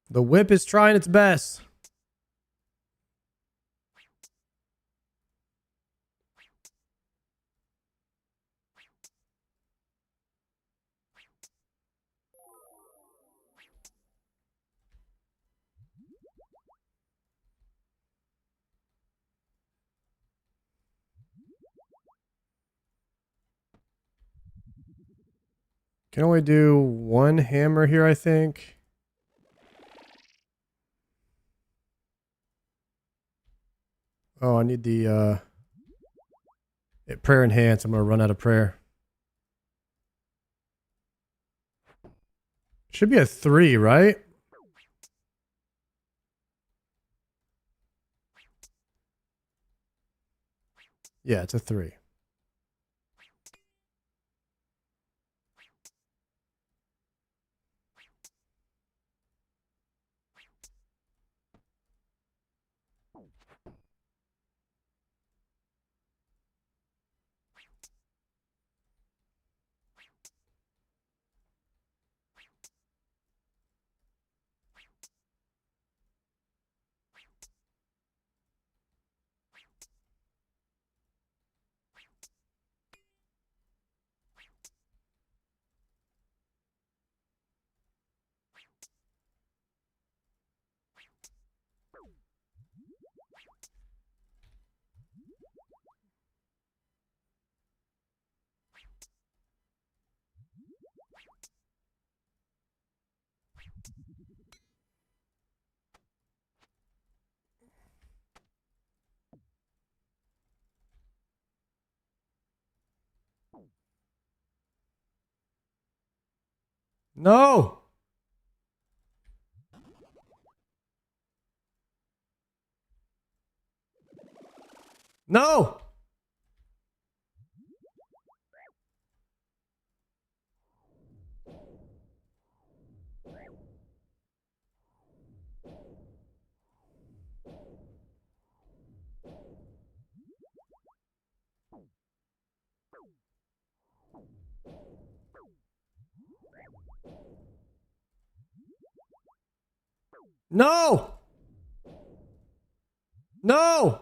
The whip is trying its best. Can only do one hammer here, I think. Oh, I need the prayer enhance. I'm gonna run out of prayer. Should be a 3, right? Yeah, it's a 3. No! No! No! No!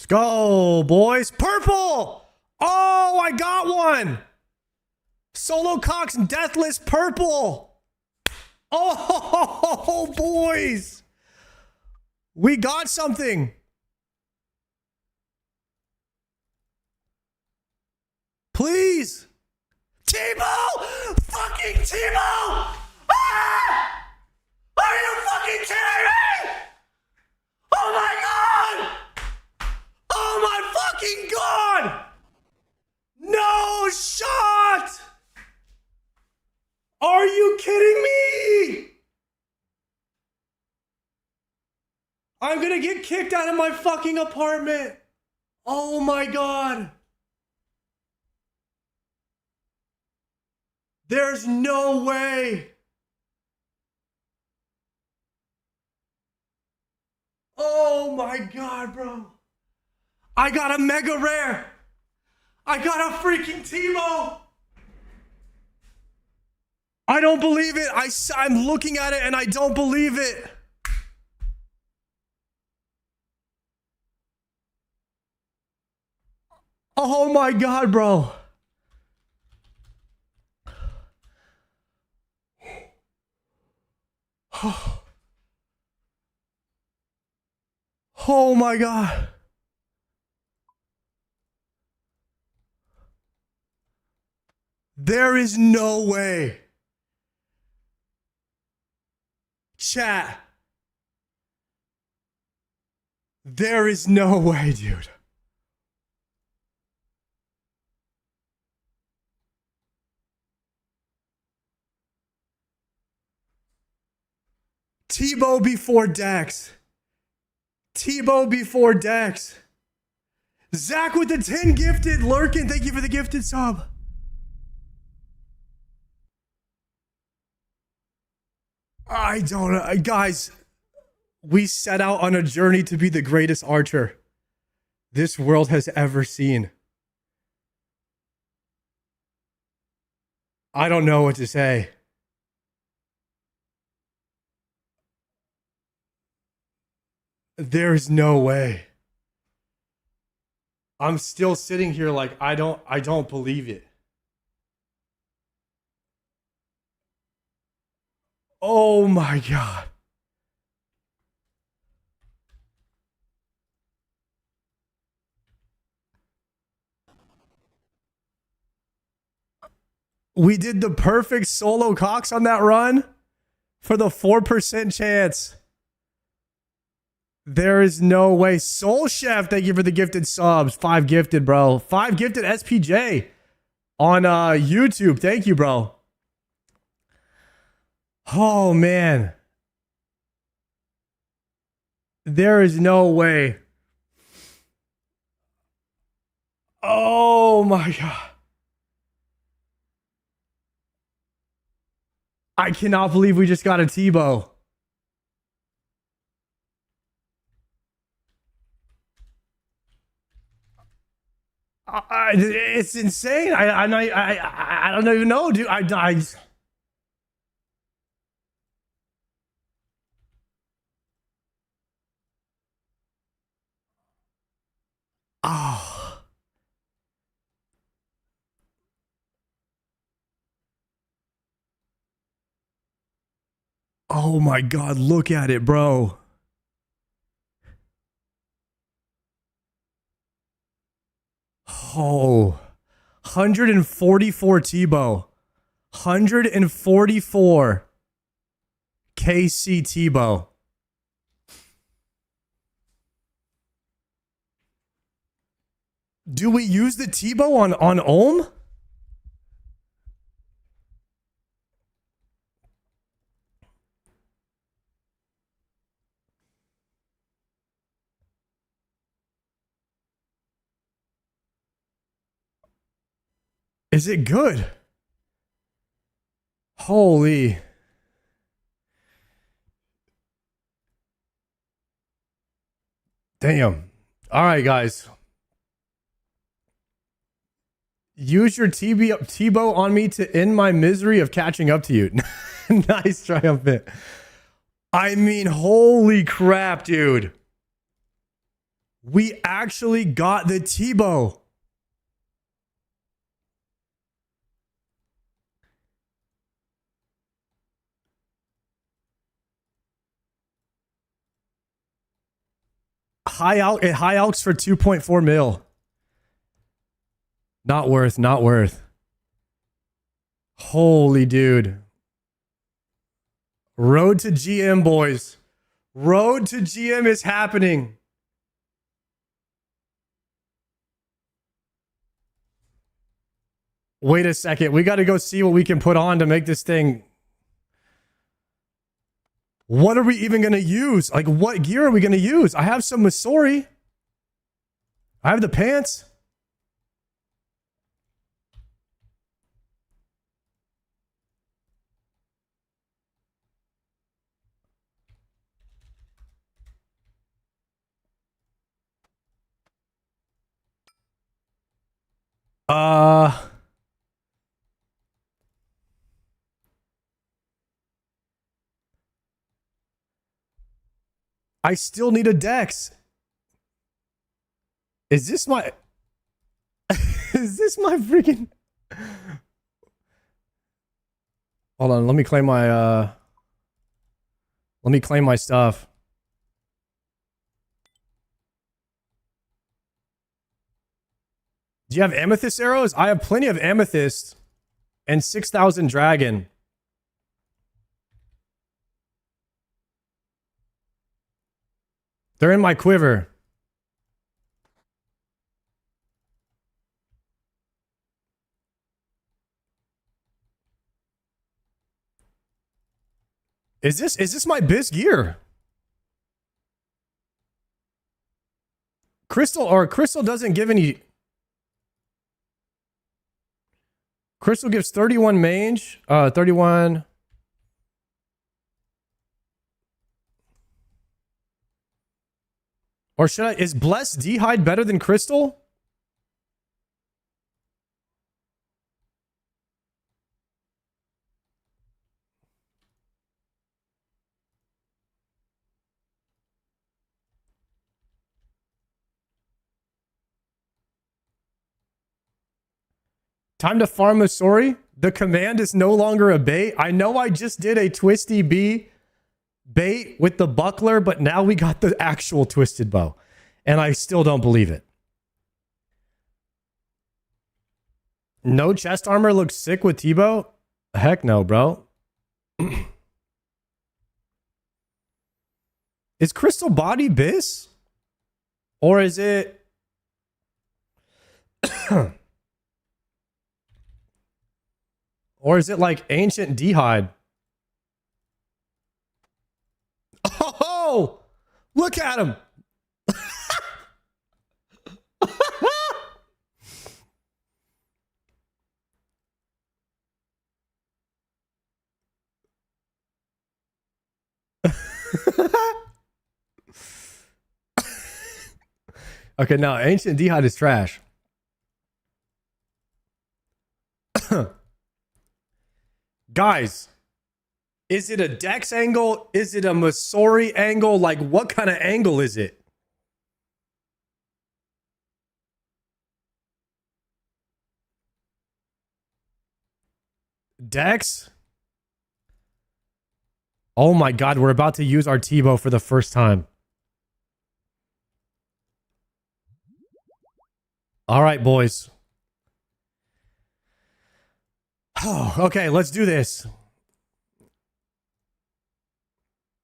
Let's go, boys. Purple! Oh, I got one! Solo Cox Deathless Purple! Oh, boys! We got something! Please! Tbow! Fucking Tbow! Ah! Are you fucking kidding me? Oh my god! Oh my fucking god! No shot! Are you kidding me? I'm gonna get kicked out of my fucking apartment. Oh my god. There's no way. Oh my god, bro. I got a mega rare. I got a freaking Tbow. I don't believe it. I'm looking at it and I don't believe it. Oh my god, bro. Oh my god. There is no way. Chat. There is no way, dude. Tbow before Dex. Tbow before Dex. Zach with the 10 gifted. Lurkin, thank you for the gifted sub. I don't know. Guys, we set out on a journey to be the greatest archer this world has ever seen. I don't know what to say. There's no way. I'm still sitting here like I don't believe it. Oh my god. We did the perfect solo Cox on that run for the 4% chance. There is no way. Soul Chef, thank you for the gifted subs. 5 gifted, bro. 5 gifted SPJ on YouTube. Thank you, bro. Oh, man. There is no way. Oh, my God. I cannot believe we just got a Tbow. It's insane. I don't even know, dude. Oh. Oh my God, look at it, bro. Oh, 144 Tbow. 144 KC Tbow. Do we use the Tbow on Ohm? Is it good? Holy. Damn. All right, guys. Use your Tbow on me to end my misery of catching up to you. Nice, Triumphant. I mean, holy crap, dude. We actually got the Tbow. High alks for 2.4 mil. Not worth, not worth. Holy dude. Road to GM, boys. Road to GM is happening. Wait a second. We got to go see what we can put on to make this thing. What are we even going to use? Like, what gear are we going to use? I have some Missouri. I have the pants. I still need a Dex. Is this my... Is this my freaking... Hold on, let me claim my... Let me claim my stuff. Do you have amethyst arrows? I have plenty of amethyst and 6,000 dragon. They're in my quiver. Is this my biz gear? Crystal doesn't give any. Crystal gives 31 mange, 31. Or is Bless D'hide better than Crystal? Time to farm Missouri. The command is no longer a bait. I know I just did a Twisty B bait with the buckler, but now we got the actual twisted bow. And I still don't believe it. No chest armor looks sick with Tbow? Heck no, bro. Is Crystal Body Biss? Or is it... Or is it like Ancient D'hide? Oh! Look at him! Okay, no, Ancient D'hide is trash. Guys, is it a Dex angle? Is it a Missouri angle? Like, what kind of angle is it? Dex? Oh my God, we're about to use our Tbow for the first time. All right, boys. Oh, okay, let's do this.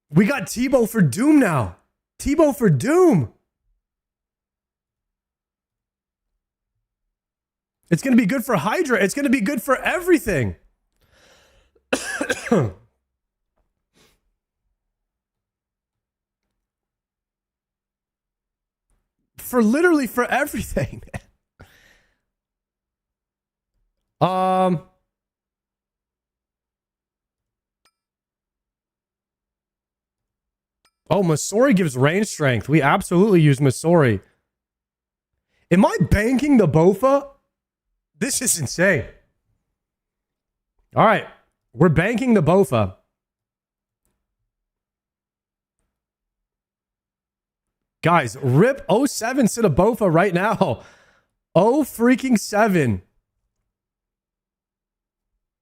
We got Tbow for Doom now. Tbow for Doom. It's going to be good for Hydra. It's going to be good for everything. For literally for everything. Oh, Missouri gives range strength. We absolutely use Missouri. Am I banking the Bofa? This is insane. All right. We're banking the Bofa. Guys, rip 07 Tbow right now. Oh freaking 7.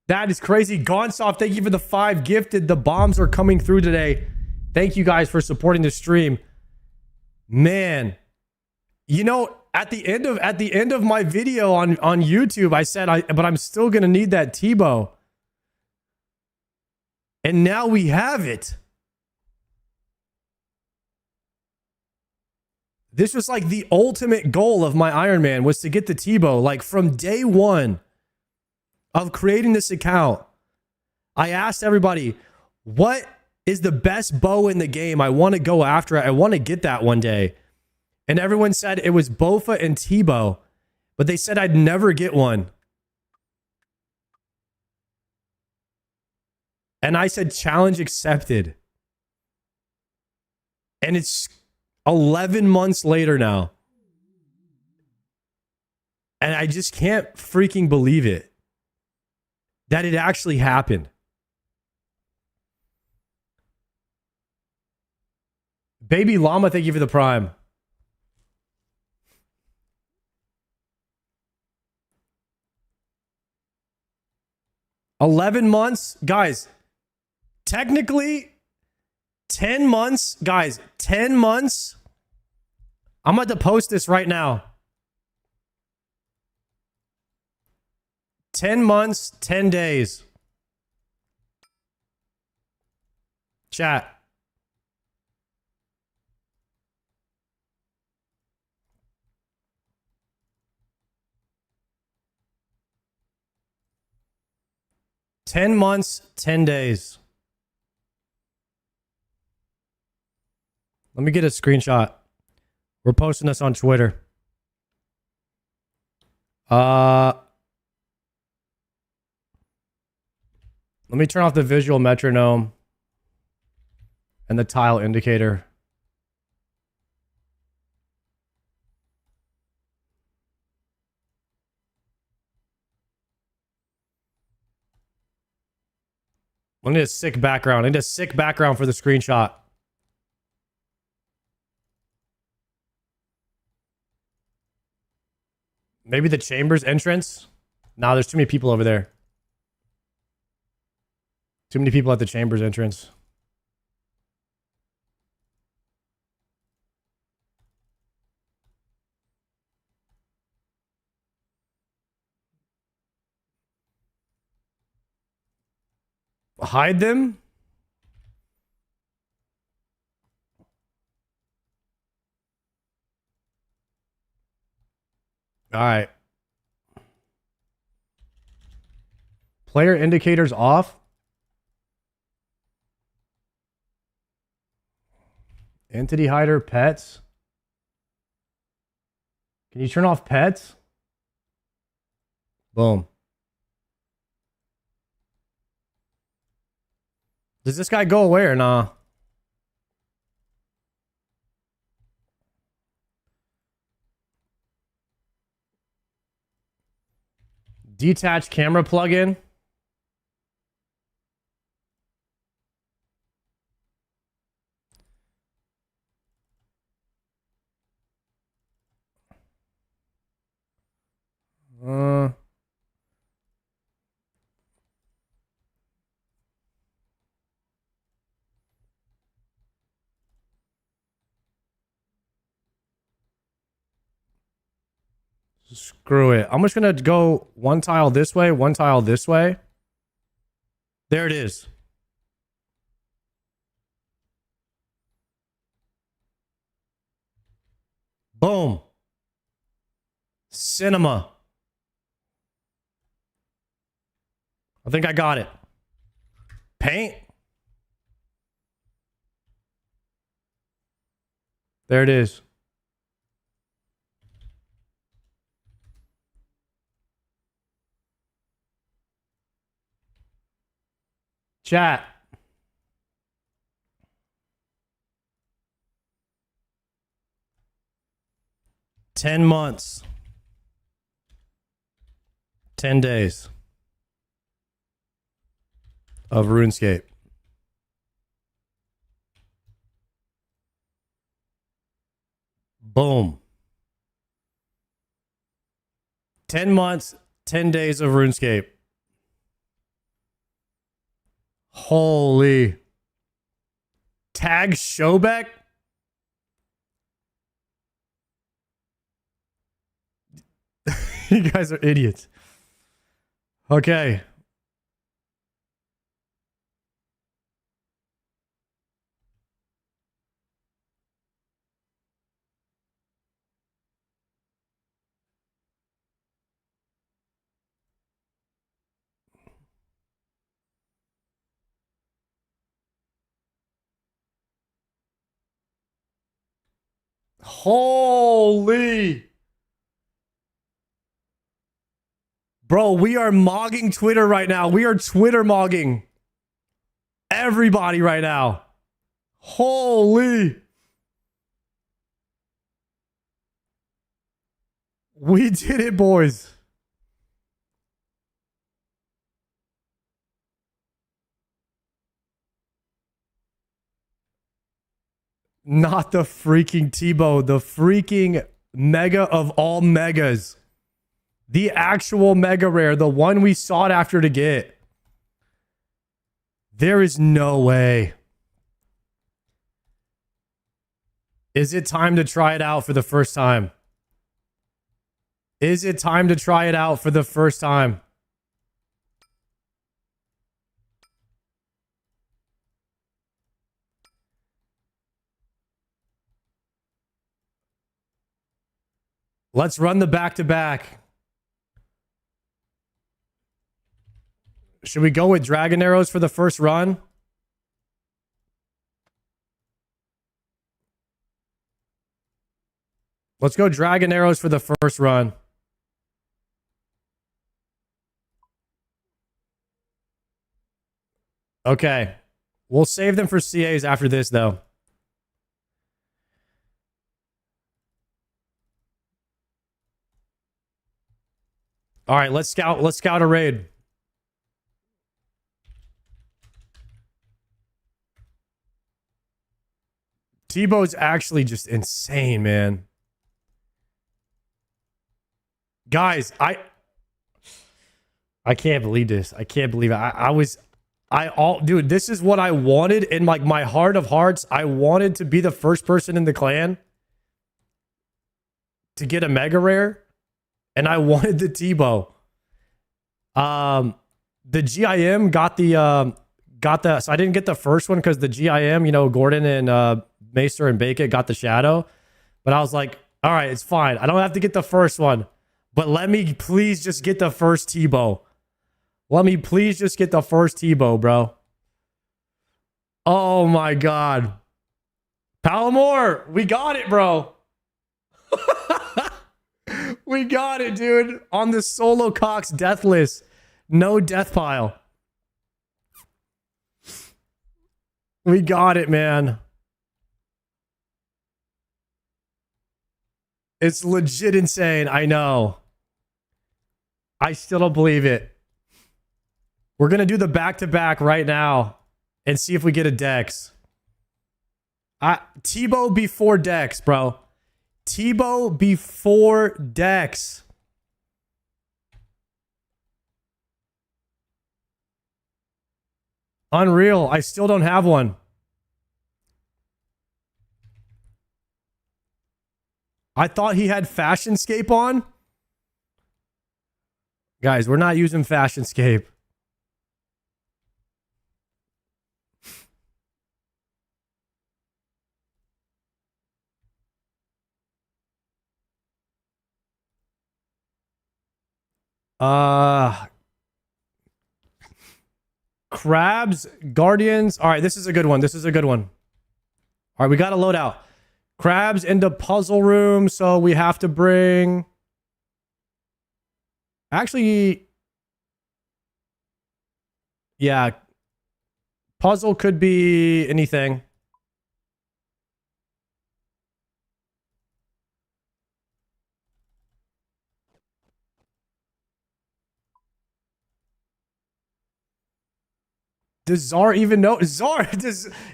That is crazy. Gonsoft, thank you for the 5 gifted. The bombs are coming through today. Thank you guys for supporting the stream. Man, you know, at the end of my video on YouTube, I said but I'm still gonna need that Tbow. And now we have it. This was like the ultimate goal of my Iron Man, was to get the Tbow. Like from day one of creating this account, I asked everybody, what is the best bow in the game? I want to go after it. I want to get that one day. And everyone said it was Bofa and Tbow, but they said I'd never get one. And I said, challenge accepted. And it's 11 months later now. And I just can't freaking believe it. That it actually happened. Baby Llama, thank you for the prime. $11 months, guys. Technically, 10 months, guys. 10 months. I'm about to post this right now. 10 months, 10 days. Chat. $10 months, 10 days. Let me get a screenshot. We're posting this on Twitter. Let me turn off the visual metronome and the tile indicator. I need a sick background. I need a sick background for the screenshot. Maybe the chambers entrance? Nah, there's too many people over there. Too many people at the chambers entrance. Hide them? All right. Player indicators off. Entity hider, pets. Can you turn off pets? Boom. Does this guy go away or nah? Detached camera plugin. Screw it. I'm just gonna go one tile this way, one tile this way. There it is. Boom. Cinema. I think I got it. Paint. There it is. Chat. $10 months. 10 days of RuneScape. Boom. 10 months, 10 days of RuneScape. Holy. Tag Showback? You guys are idiots. Okay. Holy. Bro, we are mogging Twitter right now. We are Twitter mogging everybody right now. Holy. We did it, boys. Not the freaking Tbow, the freaking mega of all megas. The actual mega rare, the one we sought after to get. There is no way. Is it time to try it out for the first time? Is it time to try it out for the first time? Let's run the back-to-back. Should we go with Dragon Arrows for the first run? Let's go Dragon Arrows for the first run. Okay. We'll save them for CAs after this, though. All right, let's scout a raid. Tbow's actually just insane, man. Guys, I can't believe this. I can't believe it. Dude, this is what I wanted in like my heart of hearts. I wanted to be the first person in the clan to get a mega rare, and I wanted the Tbow. The GIM got the so I didn't get the first one because the GIM, you know, Gordon and Maester and Bacon got the shadow, but I was like, all right, it's fine. I don't have to get the first one, but let me please just get the first Tbow. Let me please just get the first Tbow, bro. Oh my God. Palomore, we got it, bro. We got it, dude. On the Solo Cox Deathless. No death pile. We got it, man. It's legit insane. I know. I still don't believe it. We're going to do the back-to-back right now and see if we get a Dex. Tbow before Dex, bro. Tbow before Dex. Unreal. I still don't have one. I thought he had Fashionscape on. Guys, we're not using Fashionscape. Crabs, Guardians. All right, this is a good one. This is a good one. All right, we got to load out. Crabs into puzzle room, so we have to bring... Actually... Yeah. Puzzle could be anything. Does Czar even know? Czar,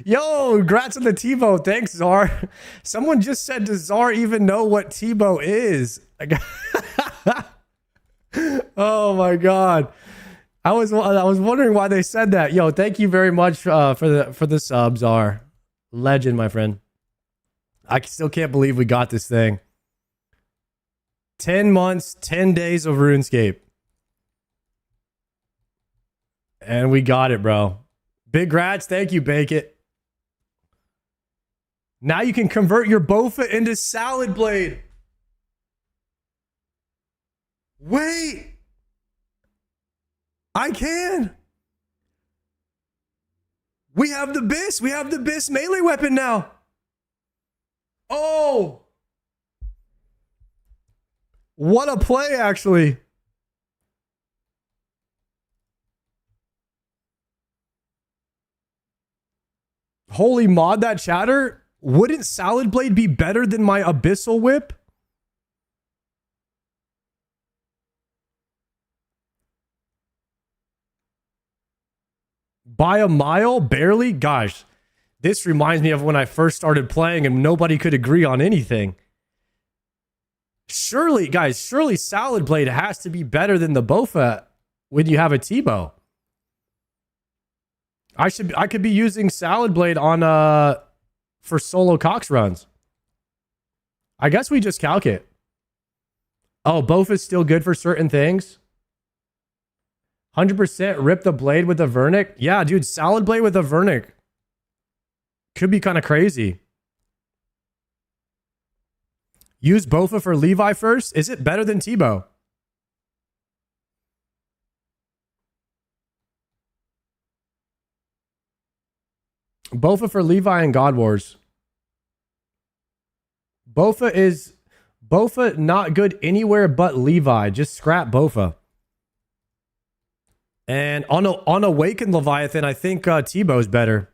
yo, congrats on the Tbow. Thanks, Czar. Someone just said, does Czar even know what Tbow is? Oh my God. I was wondering why they said that. Yo, thank you very much for the sub, Czar. Legend, my friend. I still can't believe we got this thing. 10 months, 10 days of RuneScape. And we got it, bro. Big grats. Thank you, Bake It. Now you can convert your Bofa into Salad Blade. Wait. I can. We have the Biss. We have the Biss melee weapon now. Oh. What a play, actually. Holy mod that chatter. Wouldn't Salad Blade be better than my Abyssal Whip? By a mile? Barely? Gosh, this reminds me of when I first started playing and nobody could agree on anything. Surely, guys, surely Salad Blade has to be better than the Bofa when you have a Tbow. I could be using Salad Blade on for solo Cox runs. I guess we just calc it. Oh, Bofa's still good for certain things. 100% rip the blade with a Vernic. Yeah, dude, Salad Blade with a Vernic could be kind of crazy. Use Bofa for Levi first. Is it better than Tbow? Bofa for Levi and God Wars. Bofa not good anywhere but Levi. Just scrap Bofa. And on Awakened Leviathan, I think Tbow's better.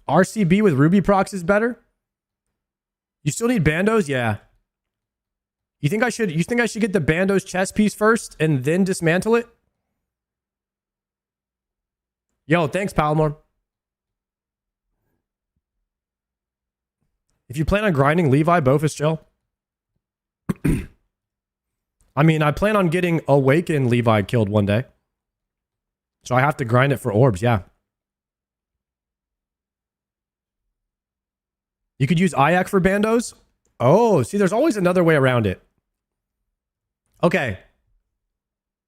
RCB with Ruby Prox is better? You still need Bandos? Yeah. You think I should get the Bandos chest piece first and then dismantle it? Yo, thanks, Palmore. If you plan on grinding Levi, Bofa's chill. I mean, I plan on getting Awakened Levi killed one day. So I have to grind it for orbs, yeah. You could use Ayak for Bandos? Oh, see, there's always another way around it. Okay.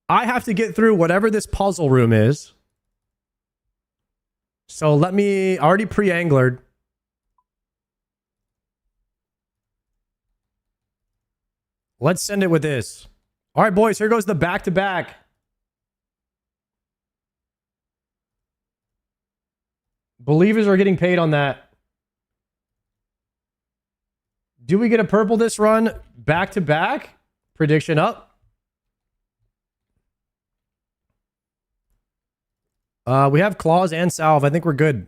I have to get through whatever this puzzle room is. So let me... I already pre-anglered. Let's send it with this. All right, boys, here goes the back-to-back. Believers are getting paid on that. Do we get a purple this run? Back-to-back? Prediction up. We have claws and salve. I think we're good.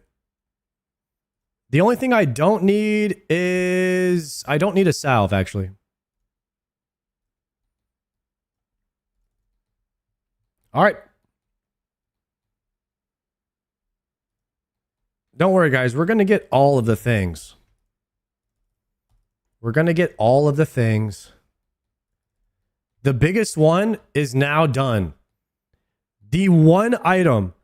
The only thing I don't need is... I don't need a salve, actually. All right. Don't worry, guys. We're going to get all of the things. We're going to get all of the things. The biggest one is now done. The one item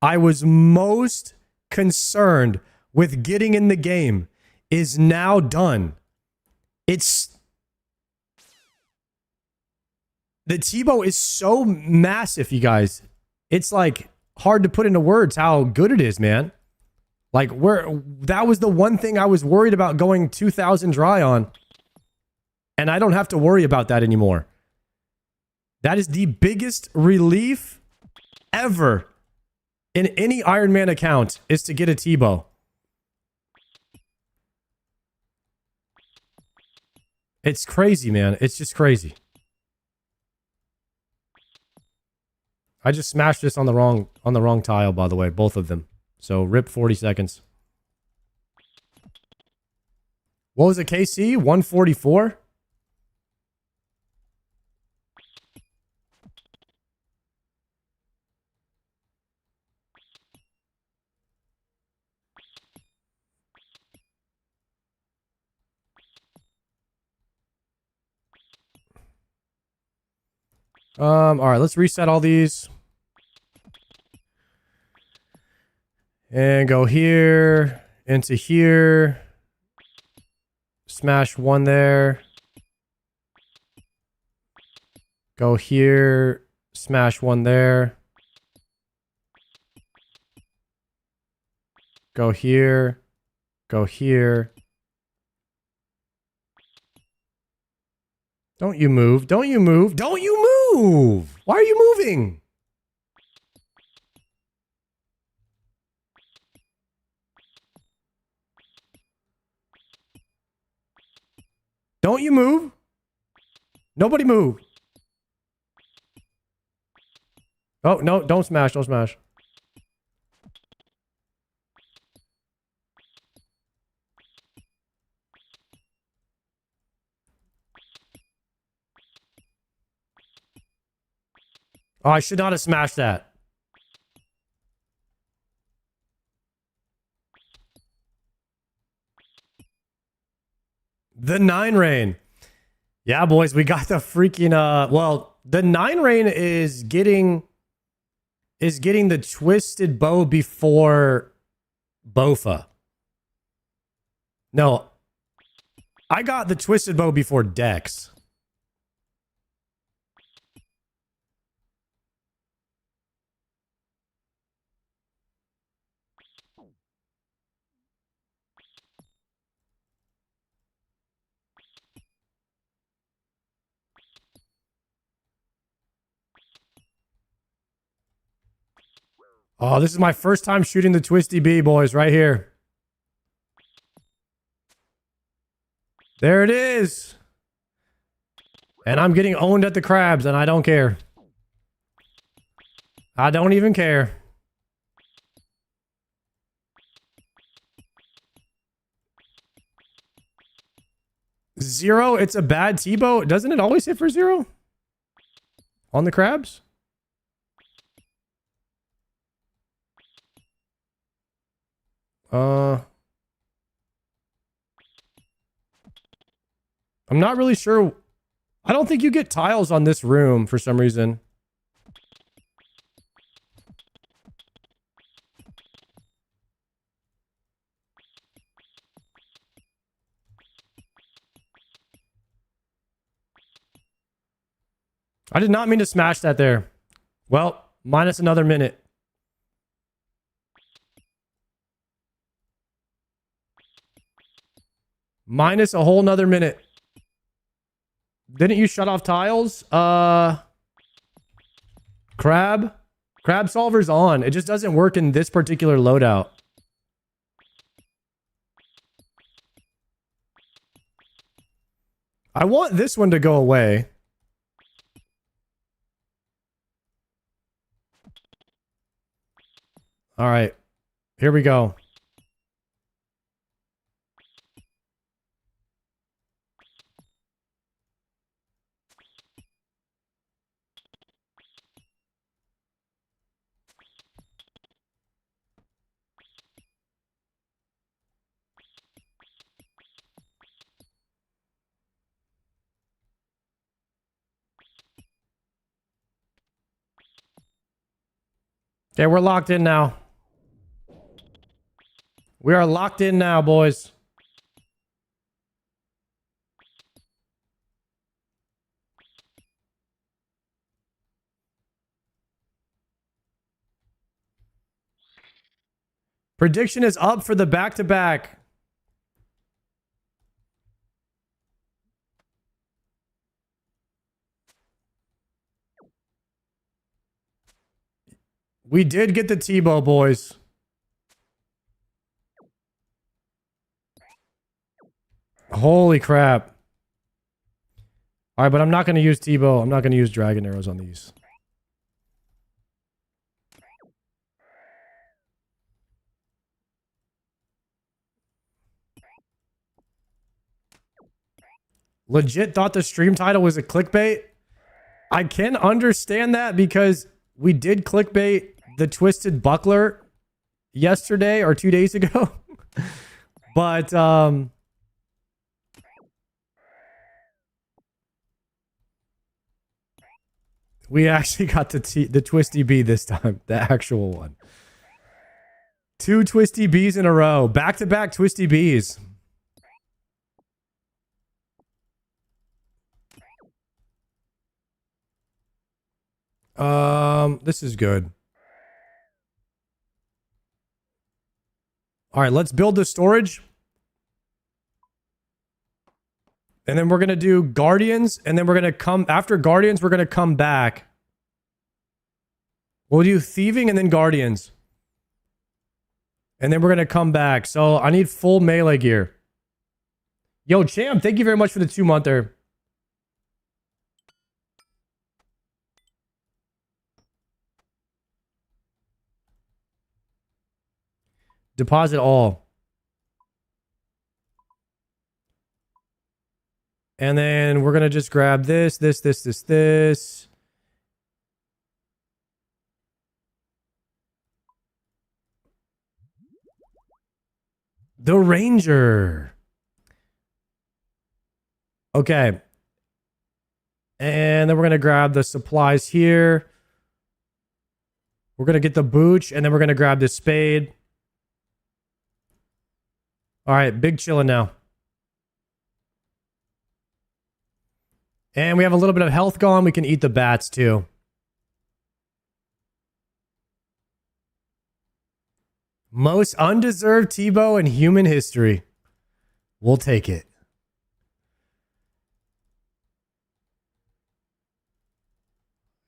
I was most concerned with getting in the game is now done. It's... The Tbow is so massive, you guys. It's like hard to put into words how good it is, man. Like that was the one thing I was worried about going 2,000 dry on. And I don't have to worry about that anymore. That is the biggest relief ever in any Iron Man account is to get a Tbow. It's crazy, man. It's just crazy. I just smashed this on the wrong tile, by the way, both of them. So rip 40 seconds. What was it, KC? 144? All right, let's reset all these. And go here, into here. Smash one there. Go here, smash one there. Go here, go here. Don't you move, don't you move, don't you move! Why are you moving? Don't you move? Nobody move. Oh, no, don't smash, don't smash. Oh, I should not have smashed that. The 9 rain. Yeah, boys, we got the freaking well, the 9 rain is getting the twisted bow before Bofa. No. I got the twisted bow before Dex. Oh, this is my first time shooting the Twisty Bee, boys, right here. There it is. And I'm getting owned at the crabs, and I don't care. I don't even care. Zero, it's a bad Tbow. Doesn't it always hit for 0? On the crabs? I'm not really sure. I don't think you get tiles on this room for some reason. I did not mean to smash that there. Well, minus another minute. Minus a whole nother minute. Didn't you shut off tiles? Crab? Crab solver's on. It just doesn't work in this particular loadout. I want this one to go away. All right. Here we go. Okay, we're locked in now. We are locked in now, boys. Prediction is up for the back-to-back. We did get the Tbow, boys. Holy crap. All right, but I'm not going to use Tbow. I'm not going to use dragon arrows on these. Legit thought the stream title was a clickbait. I can understand that because we did clickbait the Twisted Buckler yesterday or 2 days ago. But We actually got the Twisty Bee this time. The actual one. 2 Twisty Bees in a row. Back-to-back Twisty Bees. This is good. All right, let's build the storage. And then we're going to do Guardians. And then we're going to come... After Guardians, we're going to come back. We'll do Thieving and then Guardians. And then we're going to come back. So I need full melee gear. Yo, Champ, thank you very much for the 2-monther. Deposit all. And then we're going to just grab this. The Ranger. Okay. And then we're going to grab the supplies here. We're going to get the booch, and then we're going to grab the spade. All right, big chillin' now. And we have a little bit of health gone. We can eat the bats too. Most undeserved Tbow in human history. We'll take it.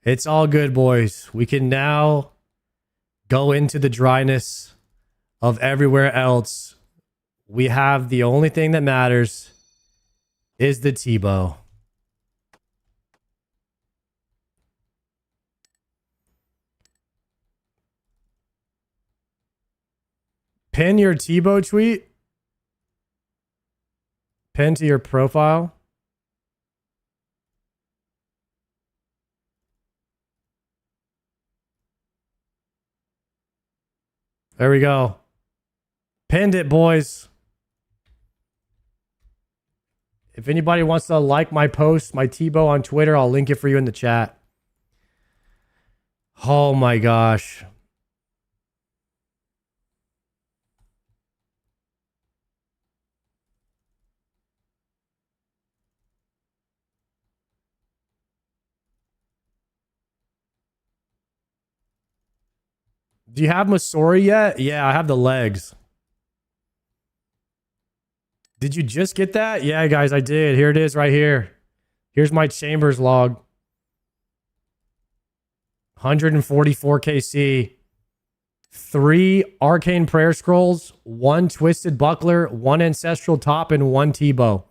It's all good, boys. We can now go into the dryness of everywhere else. We have the only thing that matters is the Tbow. Pin your Tbow tweet. Pin to your profile. There we go. Pinned it, boys. If anybody wants to like my post, my Tbow on Twitter, I'll link it for you in the chat. Oh my gosh. Do you have Masori yet? Yeah, I have the legs. Did you just get that? Yeah, guys, I did. Here it is right here. Here's my Chambers log. 144 KC. 3 Arcane Prayer Scrolls. 1 Twisted Buckler. 1 Ancestral Top. And 1 Tbow.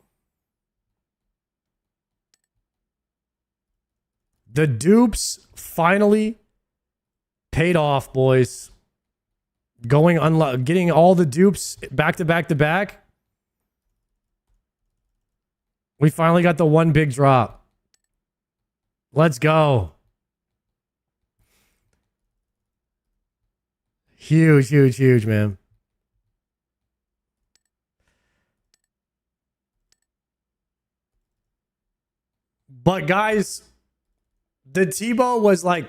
The dupes finally paid off, boys. Getting all the dupes back to back to back. We finally got the one big drop. Let's go. Huge, huge, huge, man. But guys, the Tbow was like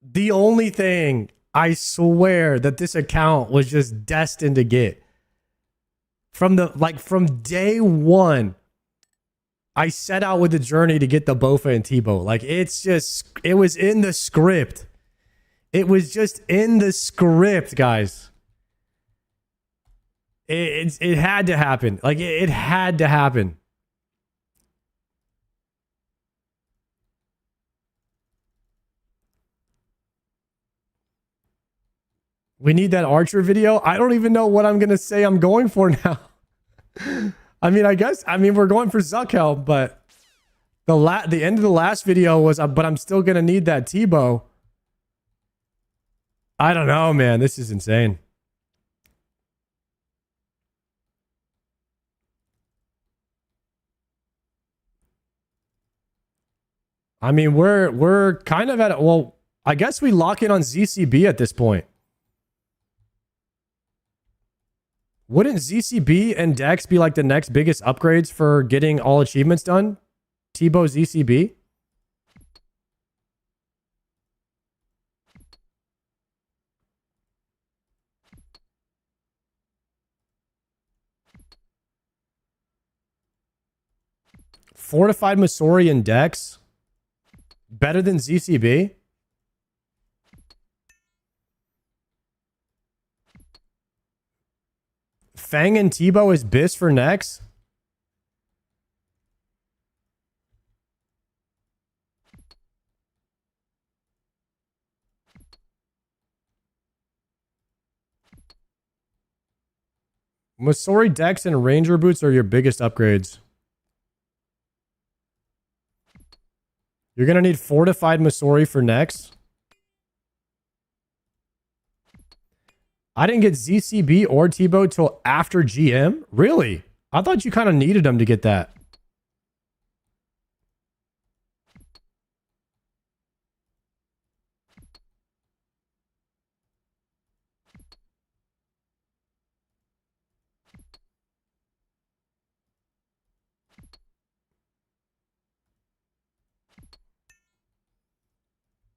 the only thing I swear that this account was just destined to get. From day one, I set out with the journey to get the Bofa and Tbow. Like, it was in the script. It was just in the script, guys. It had to happen. Like, it had to happen. We need that Archer video. I don't even know what I'm going to say I'm going for now. I mean, we're going for Zuckhelm, but the end of the last video was, but I'm still going to need that Tbow. I don't know, man. This is insane. I mean, we're kind of at, well, I guess we lock in on ZCB at this point. Wouldn't ZCB and Dex be like the next biggest upgrades for getting all achievements done? Tbow ZCB? Fortified Masori and Dex better than ZCB? Fang and Tbow is bis for next? Masori Dex and Ranger Boots are your biggest upgrades. You're going to need Fortified Masori for next. I didn't get ZCB or Tbow till after GM? Really? I thought you kind of needed them to get that.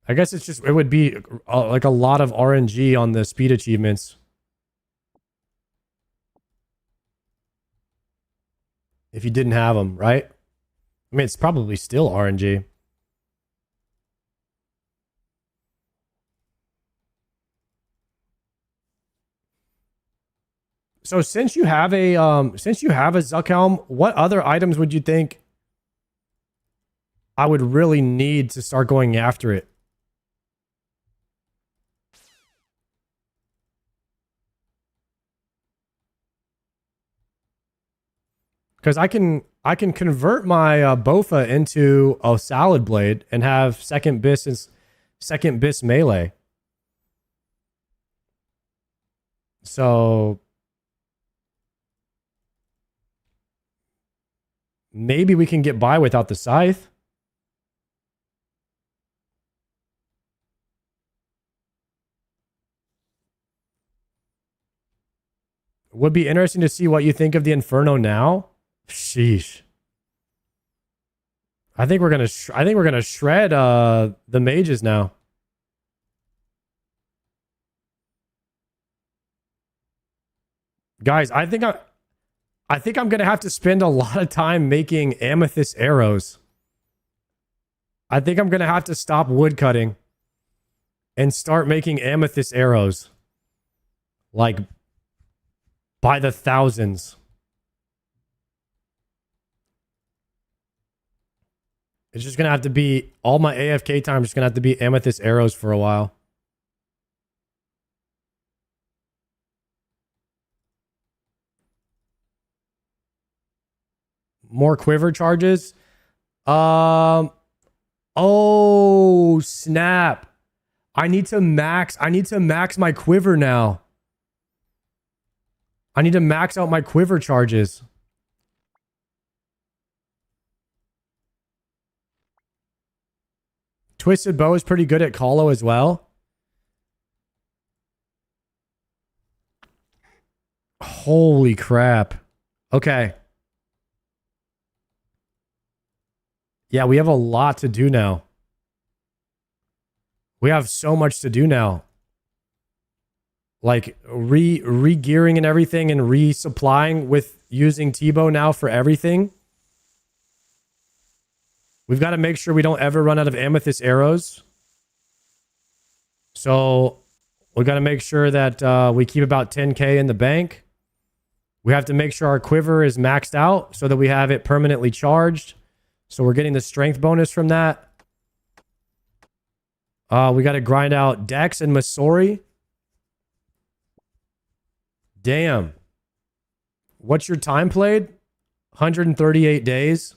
I guess it's just, it would be like a lot of RNG on the speed achievements. If you didn't have them, right? I mean, it's probably still RNG. So since you have a Zuckhelm, what other items would you think I would really need to start going after it? Because I can convert my Bofa into a Salad Blade and have second bis melee. So maybe we can get by without the scythe. Would be interesting to see what you think of the Inferno now. Sheesh. I think we're gonna shred the mages now. Guys, I think I'm gonna have to spend a lot of time making amethyst arrows. I think I'm gonna have to stop woodcutting and start making amethyst arrows. Like by the thousands. It's just going to have to be, all my AFK time is just going to have to be amethyst arrows for a while. More quiver charges. Oh, snap. I need to max my quiver now. I need to max out my quiver charges. Twisted Bow is pretty good at Colo as well. Holy crap. Okay. Yeah, we have a lot to do now. We have so much to do now. Like re-gearing and everything and resupplying with using Tbow now for everything. We've got to make sure we don't ever run out of amethyst arrows. So we got to make sure that we keep about 10k in the bank. We have to make sure our quiver is maxed out so that we have it permanently charged. So we're getting the strength bonus from that. We got to grind out Dex and Masori. Damn. What's your time played? 138 days.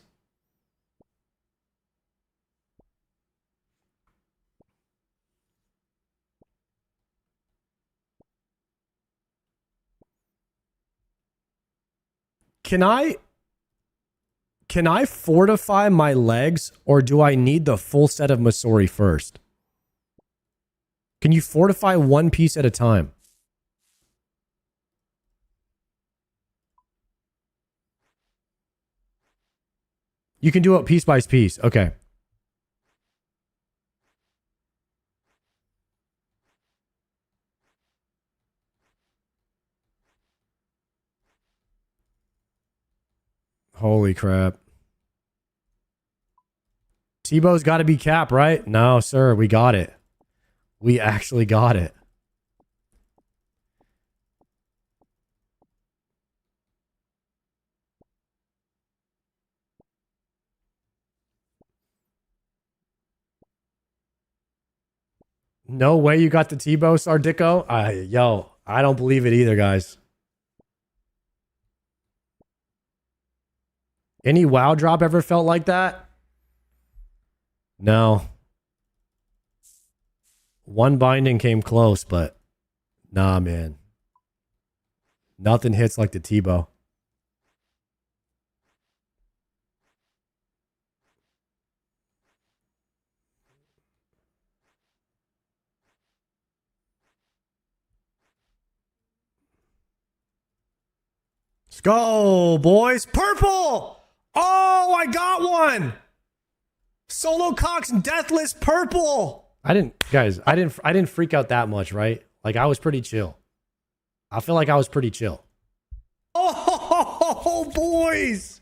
Can I fortify my legs, or do I need the full set of Masori first? Can you fortify one piece at a time? You can do it piece by piece. Okay. Holy crap. Tbow's got to be cap, right? No, sir. We got it. We actually got it. No way you got the Tbow, Sardico. Yo, I don't believe it either, guys. Any WoW drop ever felt like that? No. One binding came close, but nah, man. Nothing hits like the Tbow. Let's go, boys. Purple! Oh, I got one! Solo Cox Deathless Purple! I didn't freak out that much, right? Like, I was pretty chill. I feel like I was pretty chill. Oh, boys!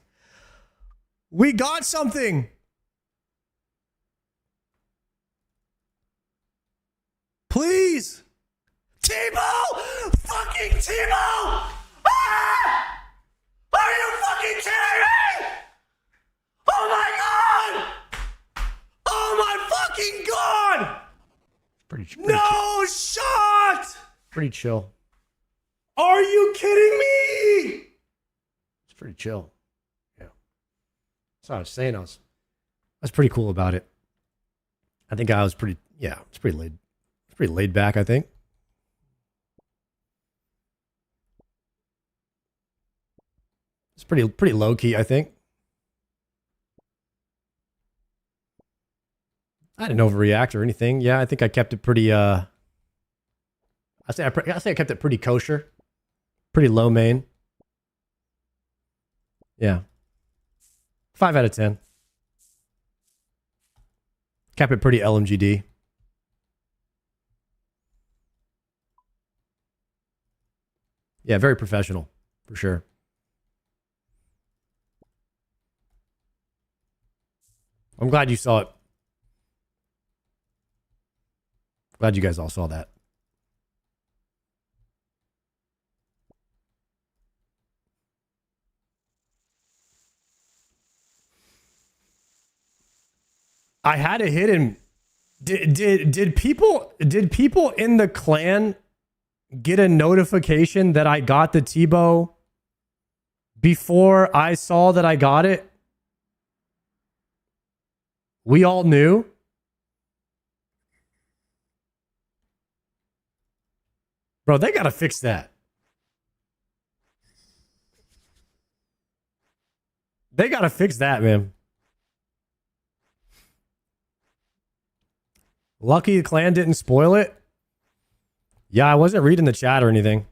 We got something! Please! Tbow! Fucking Tbow! Ah! Are you fucking kidding me? Oh my god! Oh my fucking god! Pretty no shot! Pretty chill. Are you kidding me? It's pretty chill. Yeah. That's what I was saying. I was pretty cool about it. I think I was pretty, yeah, it's pretty laid back, I think. It's pretty low key, I think. I didn't overreact or anything. Yeah, I think I kept it pretty. I say I kept it pretty kosher, pretty low main. Yeah, 5 out of 10. Kept it pretty LMGD. Yeah, very professional for sure. I'm glad you saw it. Glad you guys all saw that. I had a hidden. Did people in the clan get a notification that I got the Tbow before I saw that I got it? We all knew. Bro, they gotta fix that. They gotta fix that, man. Lucky the clan didn't spoil it. Yeah, I wasn't reading the chat or anything.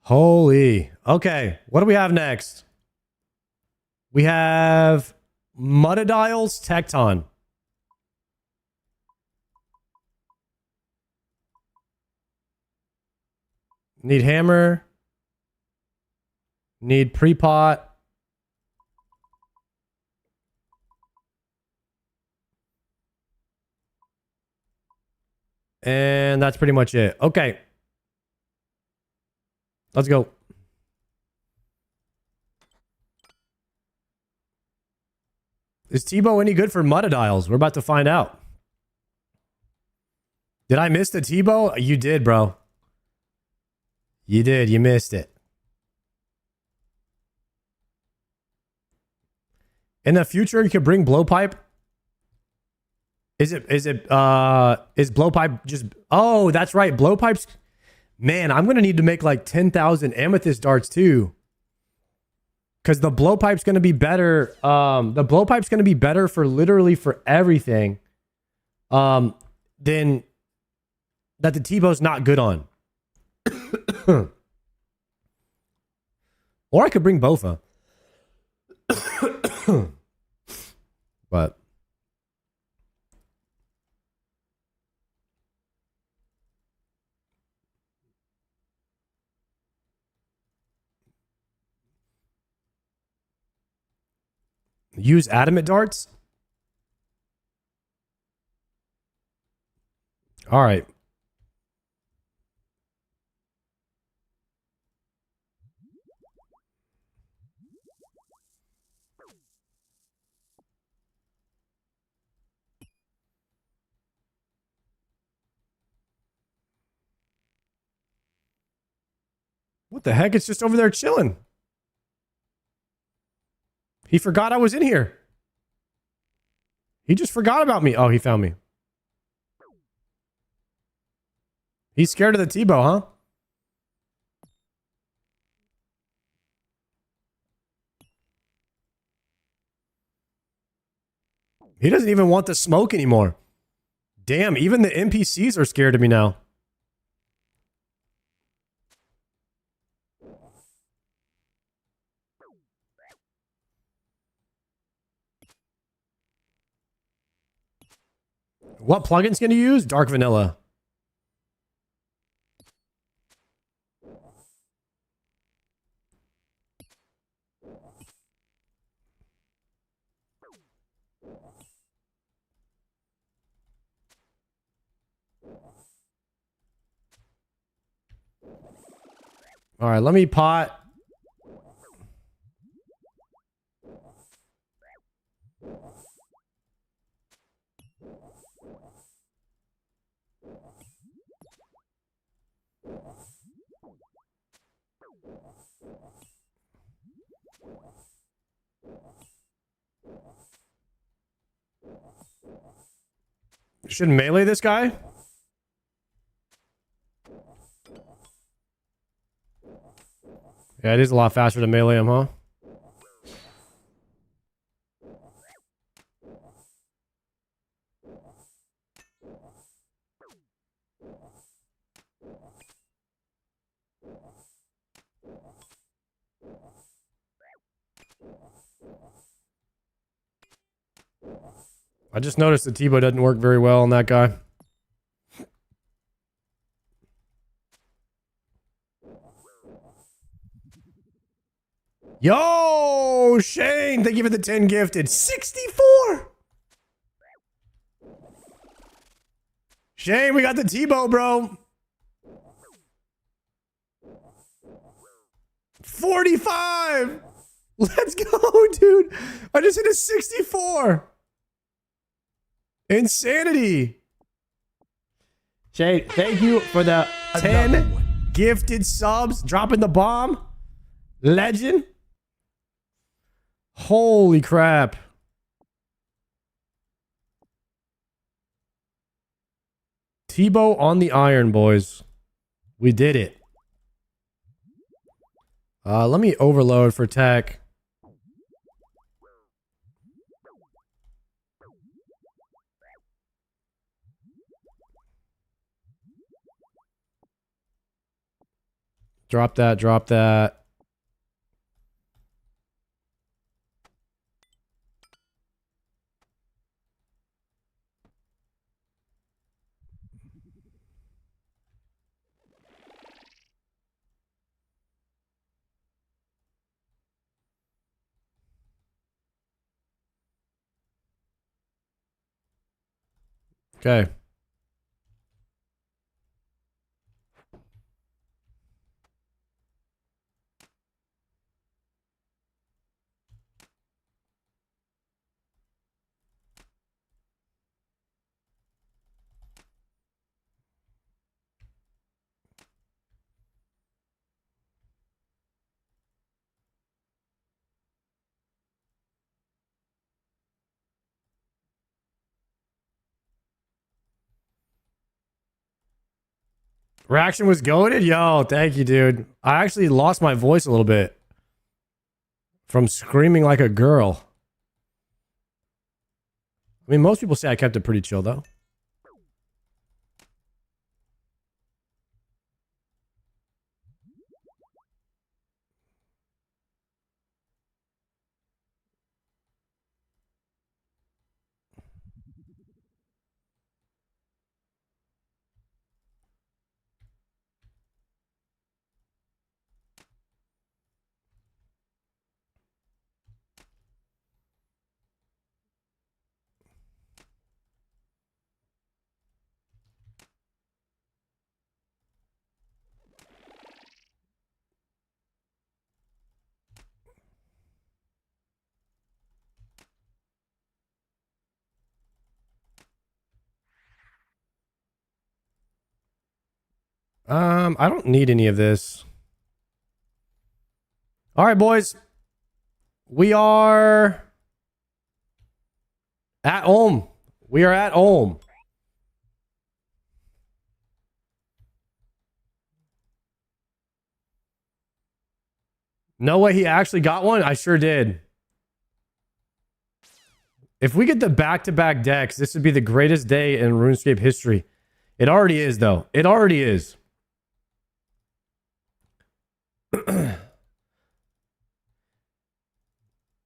Holy. Okay, what do we have next? We have Mudadial's Tecton. Need hammer. Need pre-pot. And that's pretty much it. Okay. Let's go. Is Tbow any good for Mudadials? We're about to find out. Did I miss the Tbow? You did, bro. You did. You missed it. In the future, you could bring blowpipe. Is blowpipe just... Oh, that's right. Blowpipes... Man, I'm going to need to make like 10,000 amethyst darts too. Because the blowpipe's going to be better. The blowpipe's going to be better for literally for everything. Than that the Tbow's not good on. Or I could bring Bofa. But... Use adamant darts? All right. What the heck? It's just over there chilling. He forgot I was in here. He just forgot about me. Oh, he found me. He's scared of the Tbow, huh? He doesn't even want the smoke anymore. Damn, even the NPCs are scared of me now. What plugins can you use? Dark Vanilla. All right, let me pot. Should melee this guy? Yeah, it is a lot faster to melee him, huh? I just noticed the Tbow doesn't work very well on that guy. Yo, Shane, thank you for the 10 gifted. 64! Shane, we got the Tbow, bro. 45! Let's go, dude. I just hit a 64. Insanity. Shane, thank you for the 10 gifted subs. Dropping the bomb. Legend. Holy crap. Tbow on the iron, boys. We did it. Let me overload for tech. Drop that, drop that. Okay. Reaction was goated? Yo, thank you, dude. I actually lost my voice a little bit from screaming like a girl. I mean, most people say I kept it pretty chill, though. I don't need any of this. All right, boys. We are at home. We are at home. No way he actually got one? I sure did. If we get the back-to-back decks, this would be the greatest day in RuneScape history. It already is, though. It already is.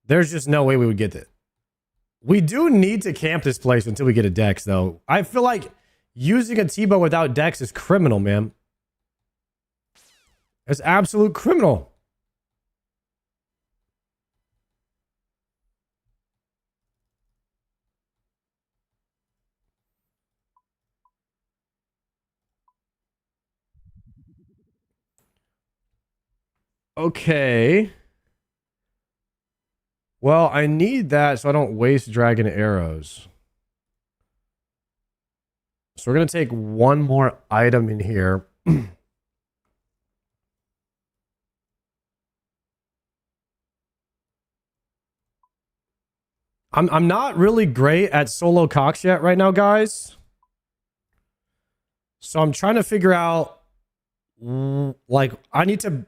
There's just no way we would get it. We do need to camp this place until we get a Dex, though. I feel like using a Tbow without Dex is criminal, man. It's absolute criminal. Okay. Well, I need that so I don't waste dragon arrows. So we're going to take one more item in here. I'm not really great at solo Cox yet right now, guys. So I'm trying to figure out, like, I need to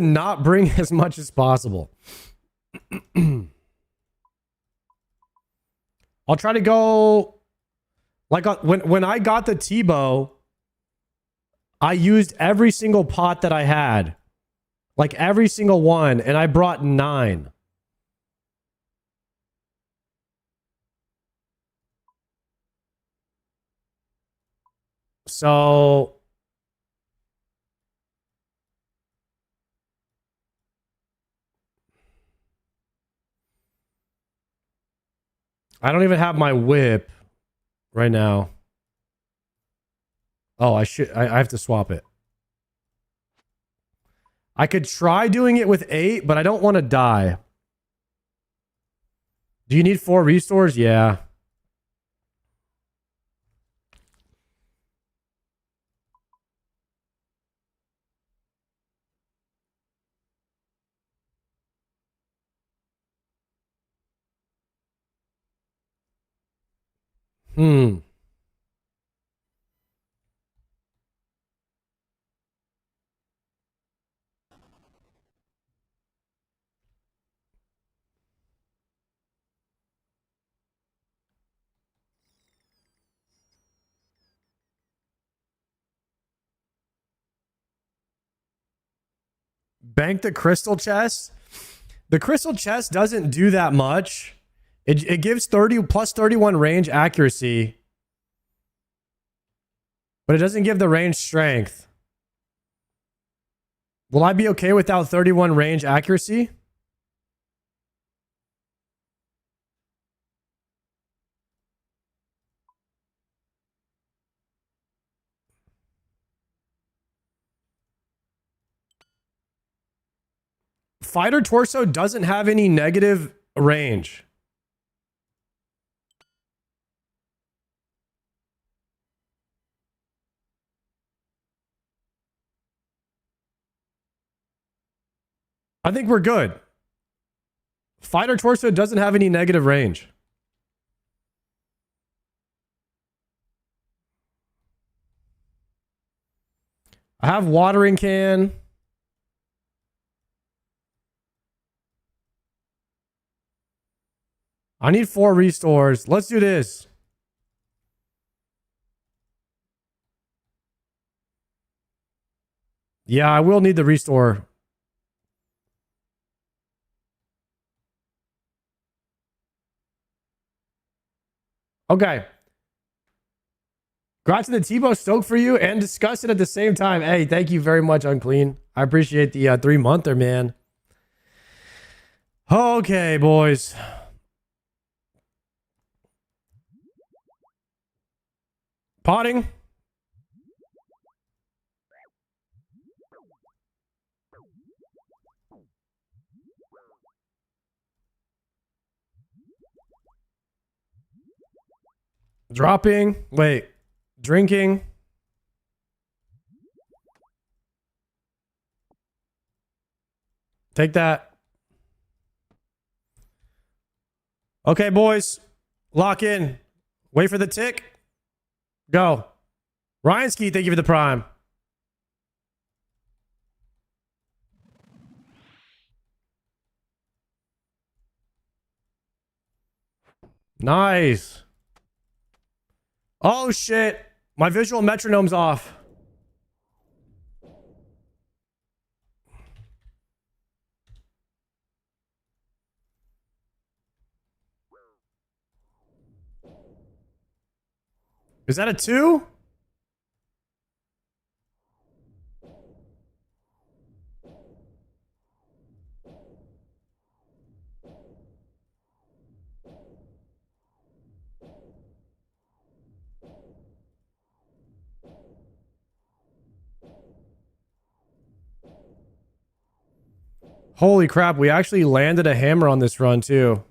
not bring as much as possible. I'll try to go, like, when I got the Tbow, I used every single pot that I had, like every single one, and I brought 9. So I don't even have my whip right now. Oh, I have to swap it. I could try doing it with 8, but I don't want to die. Do you need 4 restores? Yeah. Bank the crystal chest. The crystal chest doesn't do that much. It gives 30 plus 31 range accuracy, but it doesn't give the range strength. Will I be okay without 31 range accuracy? Fighter torso doesn't have any negative range. I think we're good. Fighter torso doesn't have any negative range. I have watering can. I need 4 restores. Let's do this. Yeah, I will need the restore. Okay. Congrats to the Tbow. Stoked for you and discuss it at the same time. Hey, thank you very much, Unclean. I appreciate the 3-monther, man. Okay, boys. Potting. Dropping. Wait. Drinking. Take that. Okay, boys. Lock in. Wait for the tick. Go. Ryan Ski, thank you for the prime. Nice. Oh, shit. My visual metronome's off. Is that a 2? Holy crap, we actually landed a hammer on this run too.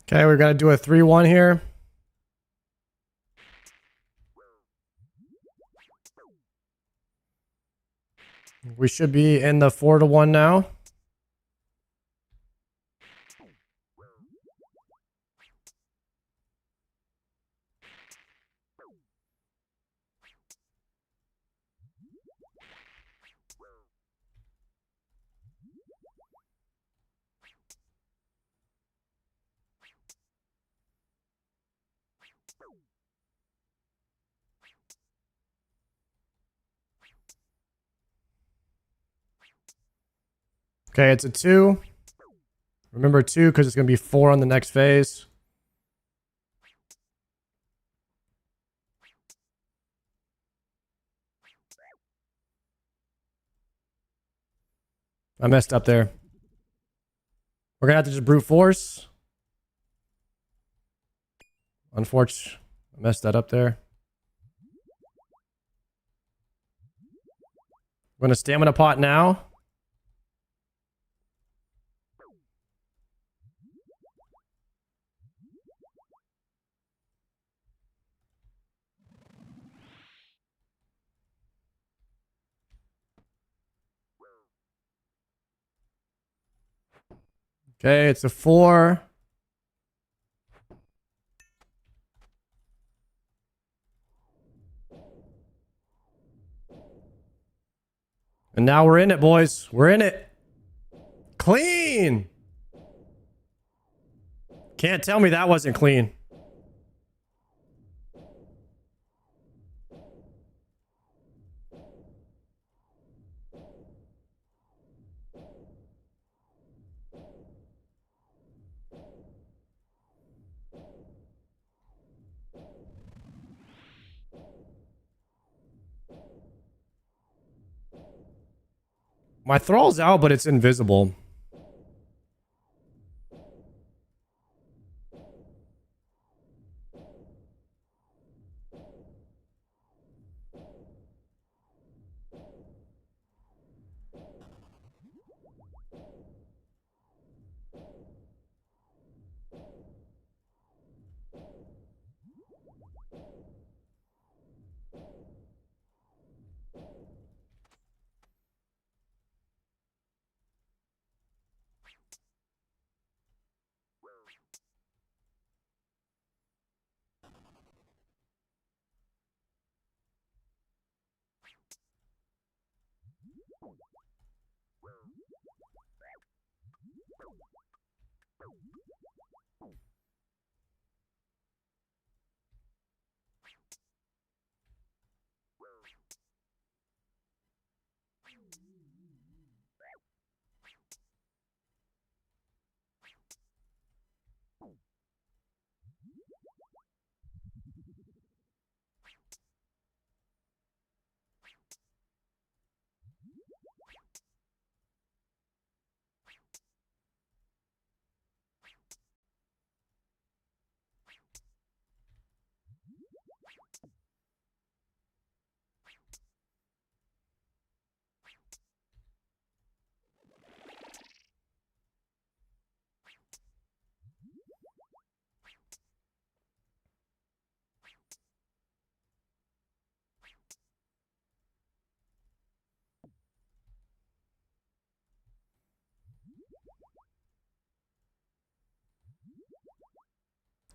Okay, we're gonna do a 3-1 here. We should be in the 4-1 now. Okay, it's a 2. Remember 2 because it's going to be 4 on the next phase. I messed up there. We're going to have to just brute force. Unfortunately, I messed that up there. We're going to stamina pot now. Okay, it's a 4. And now we're in it, boys. We're in it. Clean. Can't tell me that wasn't clean. My thrall's out, but it's invisible.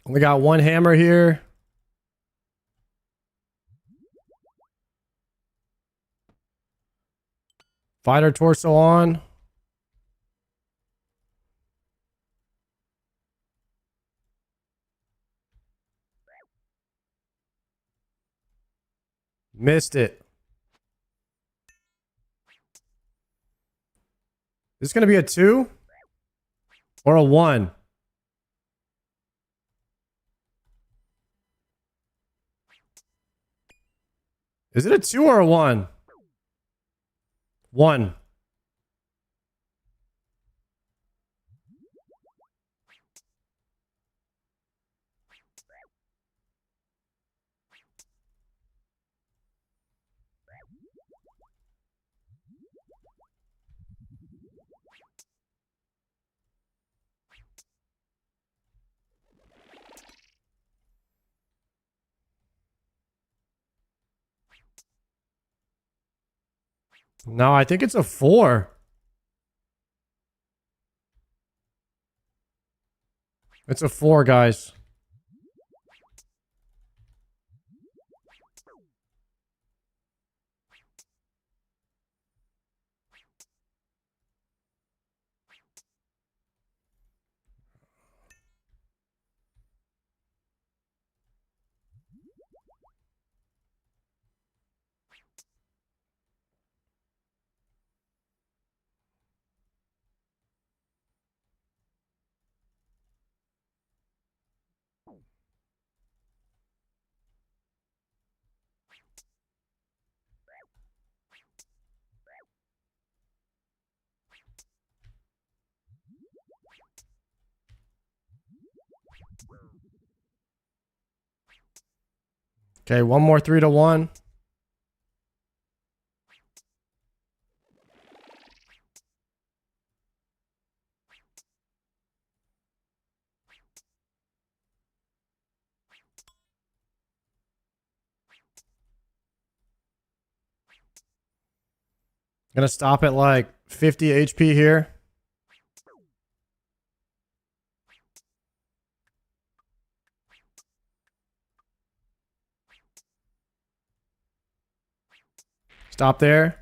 We got one hammer here. Fighter torso on. Missed it. This is going to be a 2 or a 1. Is it a 2 or a 1? 1. No, I think it's a 4. It's a 4, guys. Okay, one more 3 to 1. Gonna stop at like 50 HP here. Stop there.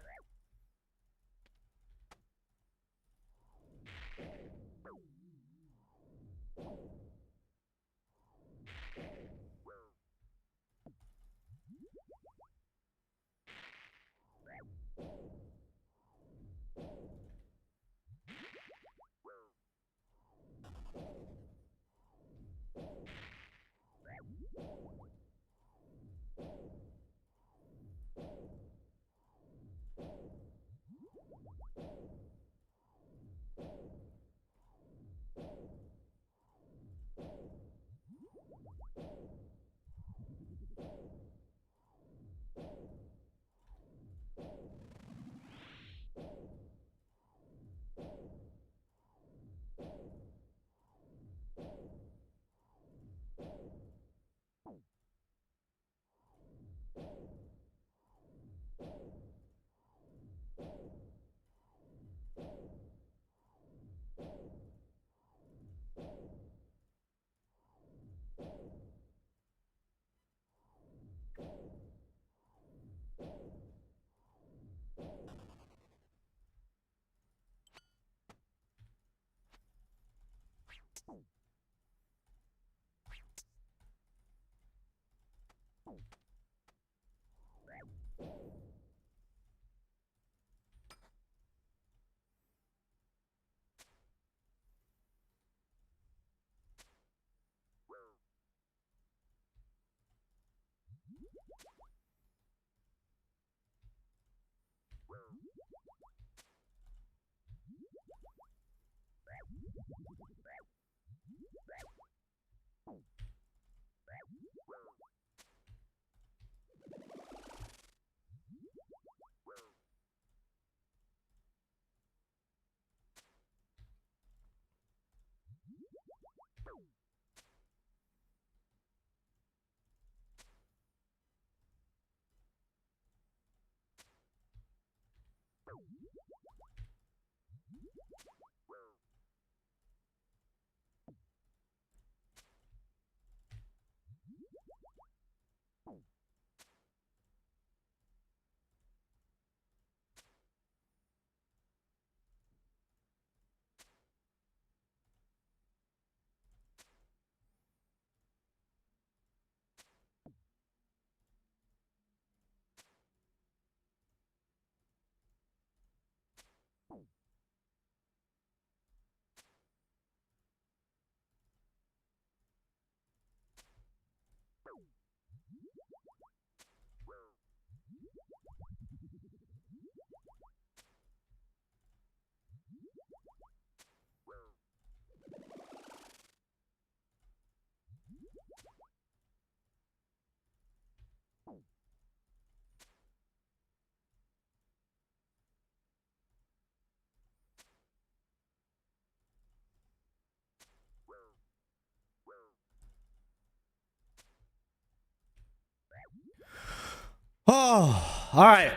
Oh, all right.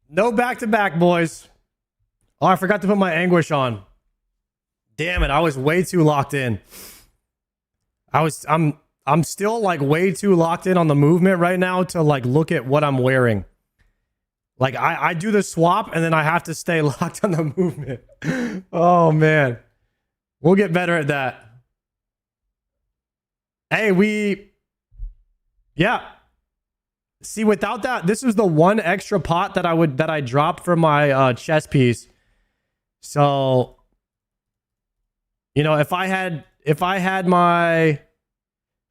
No back-to-back, boys. Oh, I forgot to put my anguish on. Damn it, I was way too locked in. I'm still like way too locked in on the movement right now to like look at what I'm wearing. Like I do the swap and then I have to stay locked on the movement. Oh man. We'll get better at that. Hey, yeah. See, without that, this is the one extra pot that I dropped from my chess piece. So, you know, if I had my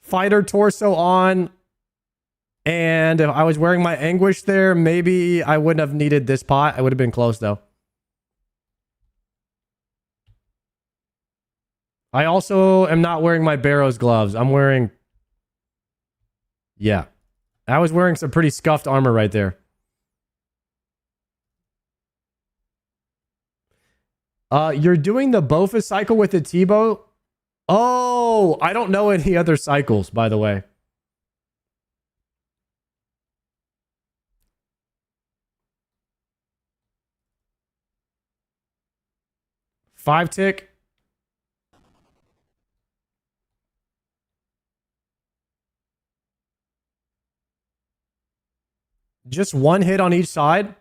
fighter torso on and if I was wearing my anguish there, maybe I wouldn't have needed this pot. I would have been close though. I also am not wearing my Barrows gloves. I'm wearing, yeah. I was wearing some pretty scuffed armor right there. You're doing the Bofa cycle with the Tbow? Oh, I don't know any other cycles, by the way. Five tick. Just one hit on each side.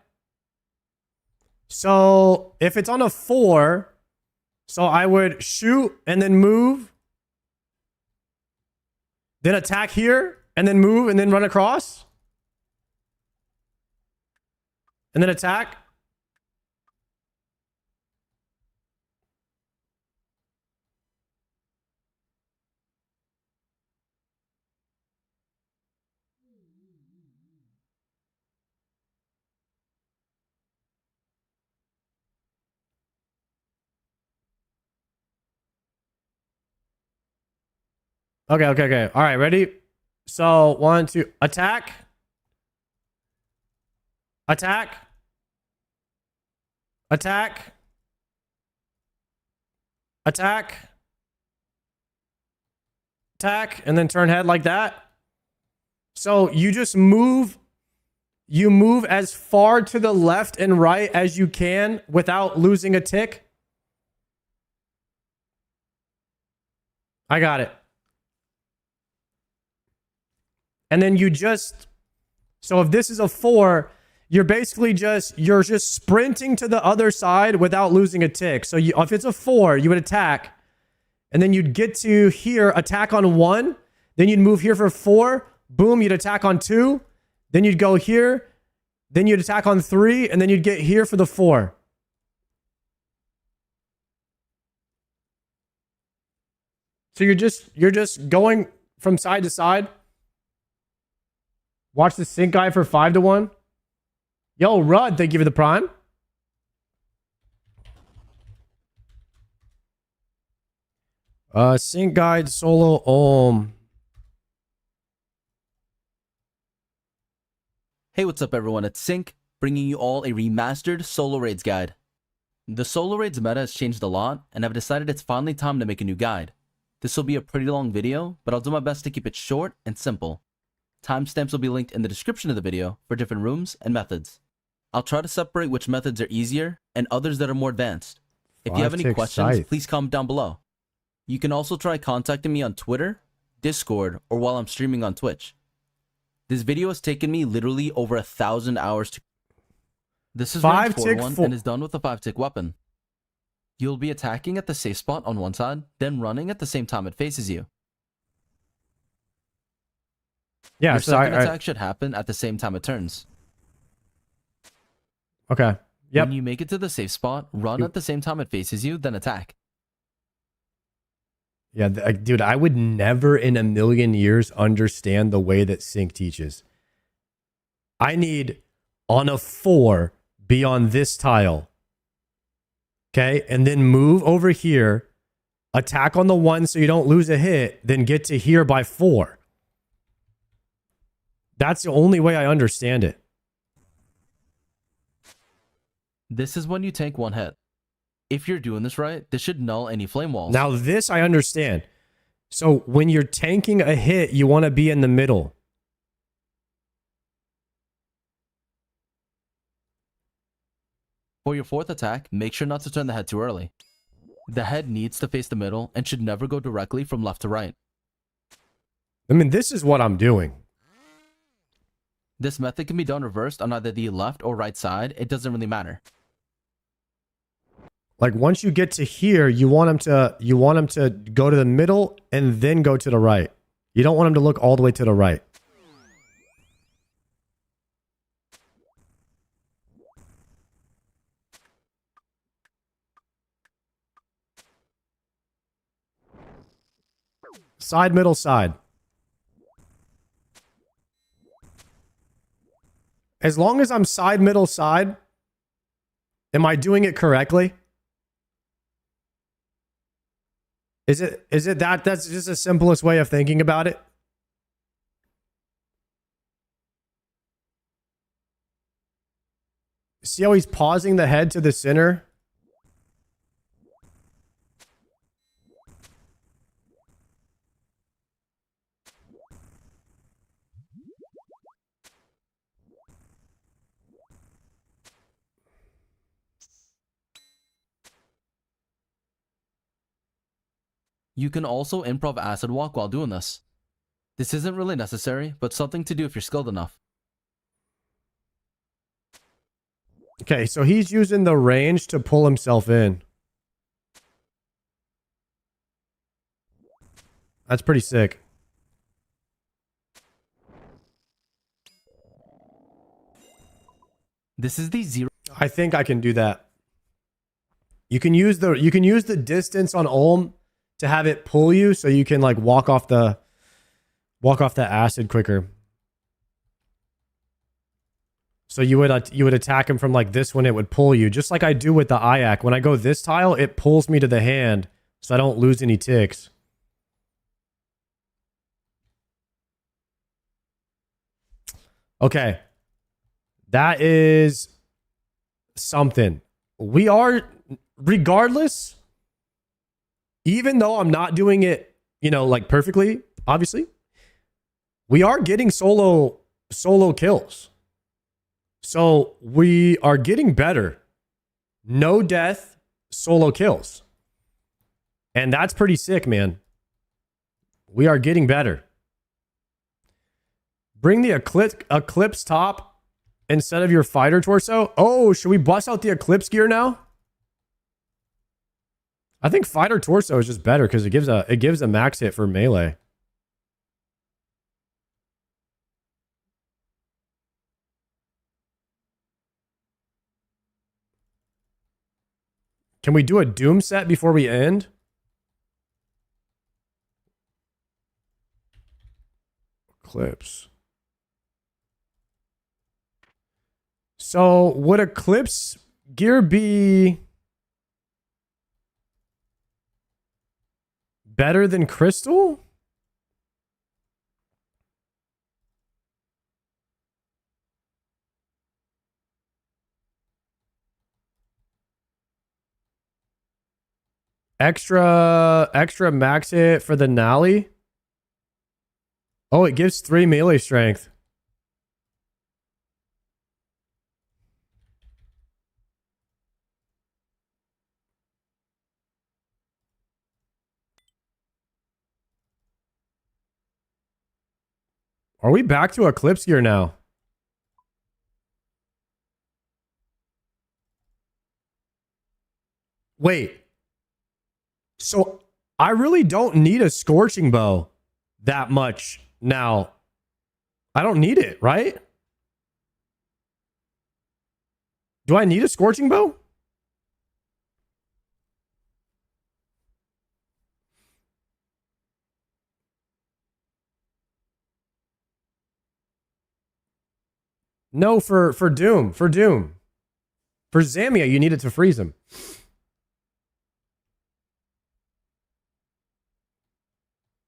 So if it's on a 4, so I would shoot and then move, then attack here and then move and then run across and then attack. Okay. All right, ready? So 1, 2, attack. Attack. Attack. Attack. Attack. And then turn head like that. So you just move. You move as far to the left and right as you can without losing a tick. I got it. And then you just, so if this is a 4, you're basically just sprinting to the other side without losing a tick. So if it's a 4, you would attack. And then you'd get to here, attack on 1. Then you'd move here for 4. Boom, you'd attack on 2. Then you'd go here. Then you'd attack on 3. And then you'd get here for the 4. So you're just going from side to side. Watch the sync guy for 5-1. Yo, Rudd, thank you for the prime. Sync guide solo Hey, what's up everyone? It's Sync, bringing you all a remastered solo raids guide. The solo raids meta has changed a lot, and I've decided it's finally time to make a new guide. This will be a pretty long video, but I'll do my best to keep it short and simple. Timestamps will be linked in the description of the video for different rooms and methods. I'll try to separate which methods are easier and others that are more advanced. If you have any questions, please comment down below. You can also try contacting me on Twitter, Discord, or while I'm streaming on Twitch. This video has taken me literally over 1,000 hours to... This is range 4-1 and is done with a 5-tick weapon. You'll be attacking at the safe spot on one side, then running at the same time it faces you. Yeah, your second attack should happen at the same time it turns. Okay. Yep. When you make it to the safe spot, run at the same time it faces you, then attack. Yeah, dude, I would never in a million years understand the way that Sync teaches. I need on a 4, be on this tile. Okay, and then move over here, attack on the 1 so you don't lose a hit, then get to here by 4. That's the only way I understand it. This is when you tank 1 hit. If you're doing this right, this should null any flame walls. Now this I understand. So when you're tanking a hit, you want to be in the middle. For your 4th attack, make sure not to turn the head too early. The head needs to face the middle and should never go directly from left to right. I mean, this is what I'm doing. This method can be done reversed on either the left or right side. It doesn't really matter. Like once you get to here, you want him to go to the middle and then go to the right. You don't want him to look all the way to the right. Side, middle, side. As long as I'm side, middle, side, am I doing it correctly? Is it that's just the simplest way of thinking about it? See how he's pausing the head to the center? You can also improv acid walk while doing this. This isn't really necessary, but something to do if you're skilled enough. Okay, so he's using the range to pull himself in. That's pretty sick. This is the 0. I think I can do that. You can use the distance on Ulm to have it pull you so you can like walk off the acid quicker. So you would attack him from like this when it would pull you, just like I do with the IAC. When I go this tile, it pulls me to the hand so I don't lose any ticks. Okay. That is something. We are, regardless, even though I'm not doing it, you know, like perfectly, obviously, we are getting solo kills. So we are getting better. No death, solo kills. And that's pretty sick, man. We are getting better. Bring the Eclipse top instead of your fighter torso. Oh, should we bust out the Eclipse gear now? I think fighter torso is just better because it gives a max hit for melee. Can we do a Doom set before we end? Eclipse. So would Eclipse gear be better than Crystal? Extra max hit for the Nally. Oh, it gives 3 melee strength. Are we back to Eclipse gear now? Wait. So I really don't need a Scorching Bow that much now. I don't need it, right? Do I need a Scorching Bow? No, for Doom. For Doom. For Zamia, you need it to freeze him.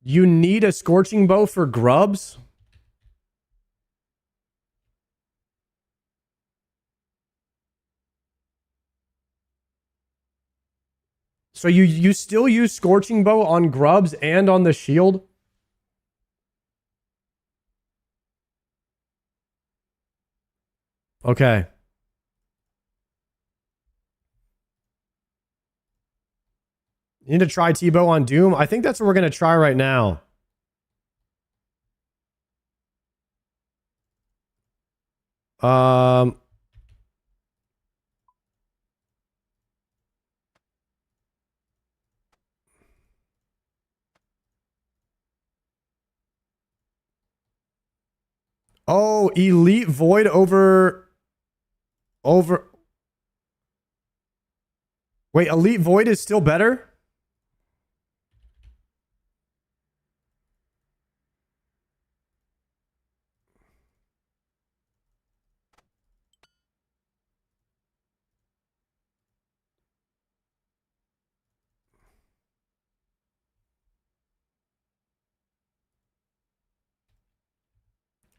You need a Scorching Bow for grubs? So you still use Scorching Bow on grubs and on the shield? Okay. You need to try Tbow on Doom? I think that's what we're going to try right now. Oh, Elite Void over... Wait, Elite Void is still better?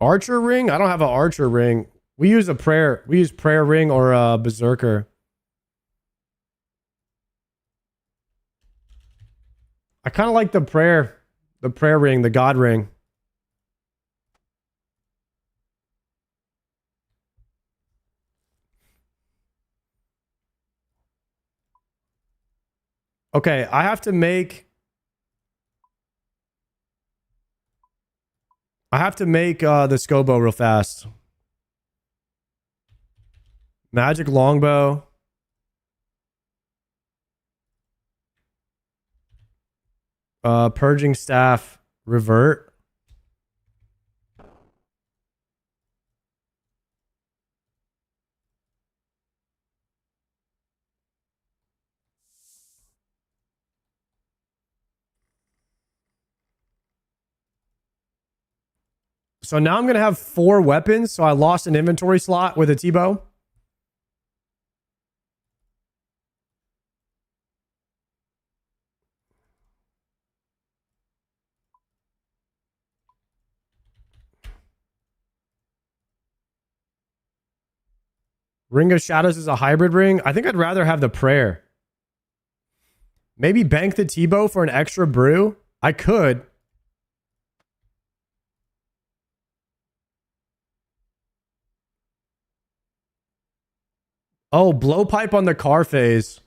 Archer ring? I don't have an archer ring. We use prayer ring or a berserker. I kind of like the prayer ring, the god ring. Okay, I have to make the Scobo real fast. Magic longbow. Purging staff revert. So now I'm going to have 4 weapons. So I lost an inventory slot with a Tbow. Ring of Shadows is a hybrid ring. I think I'd rather have the prayer. Maybe bank the Tbow for an extra brew. I could. Oh, blowpipe on the car phase.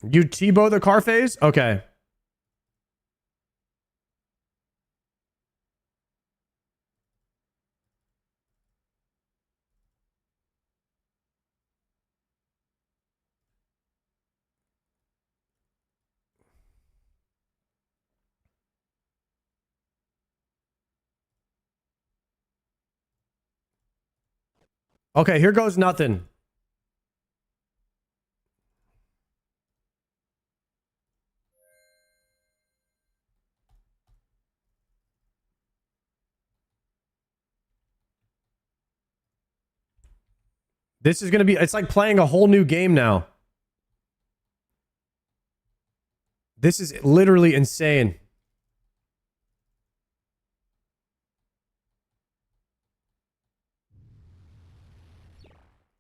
You Tbow the car phase? Okay. Okay, here goes nothing. This is going to be... It's like playing a whole new game now. This is literally insane.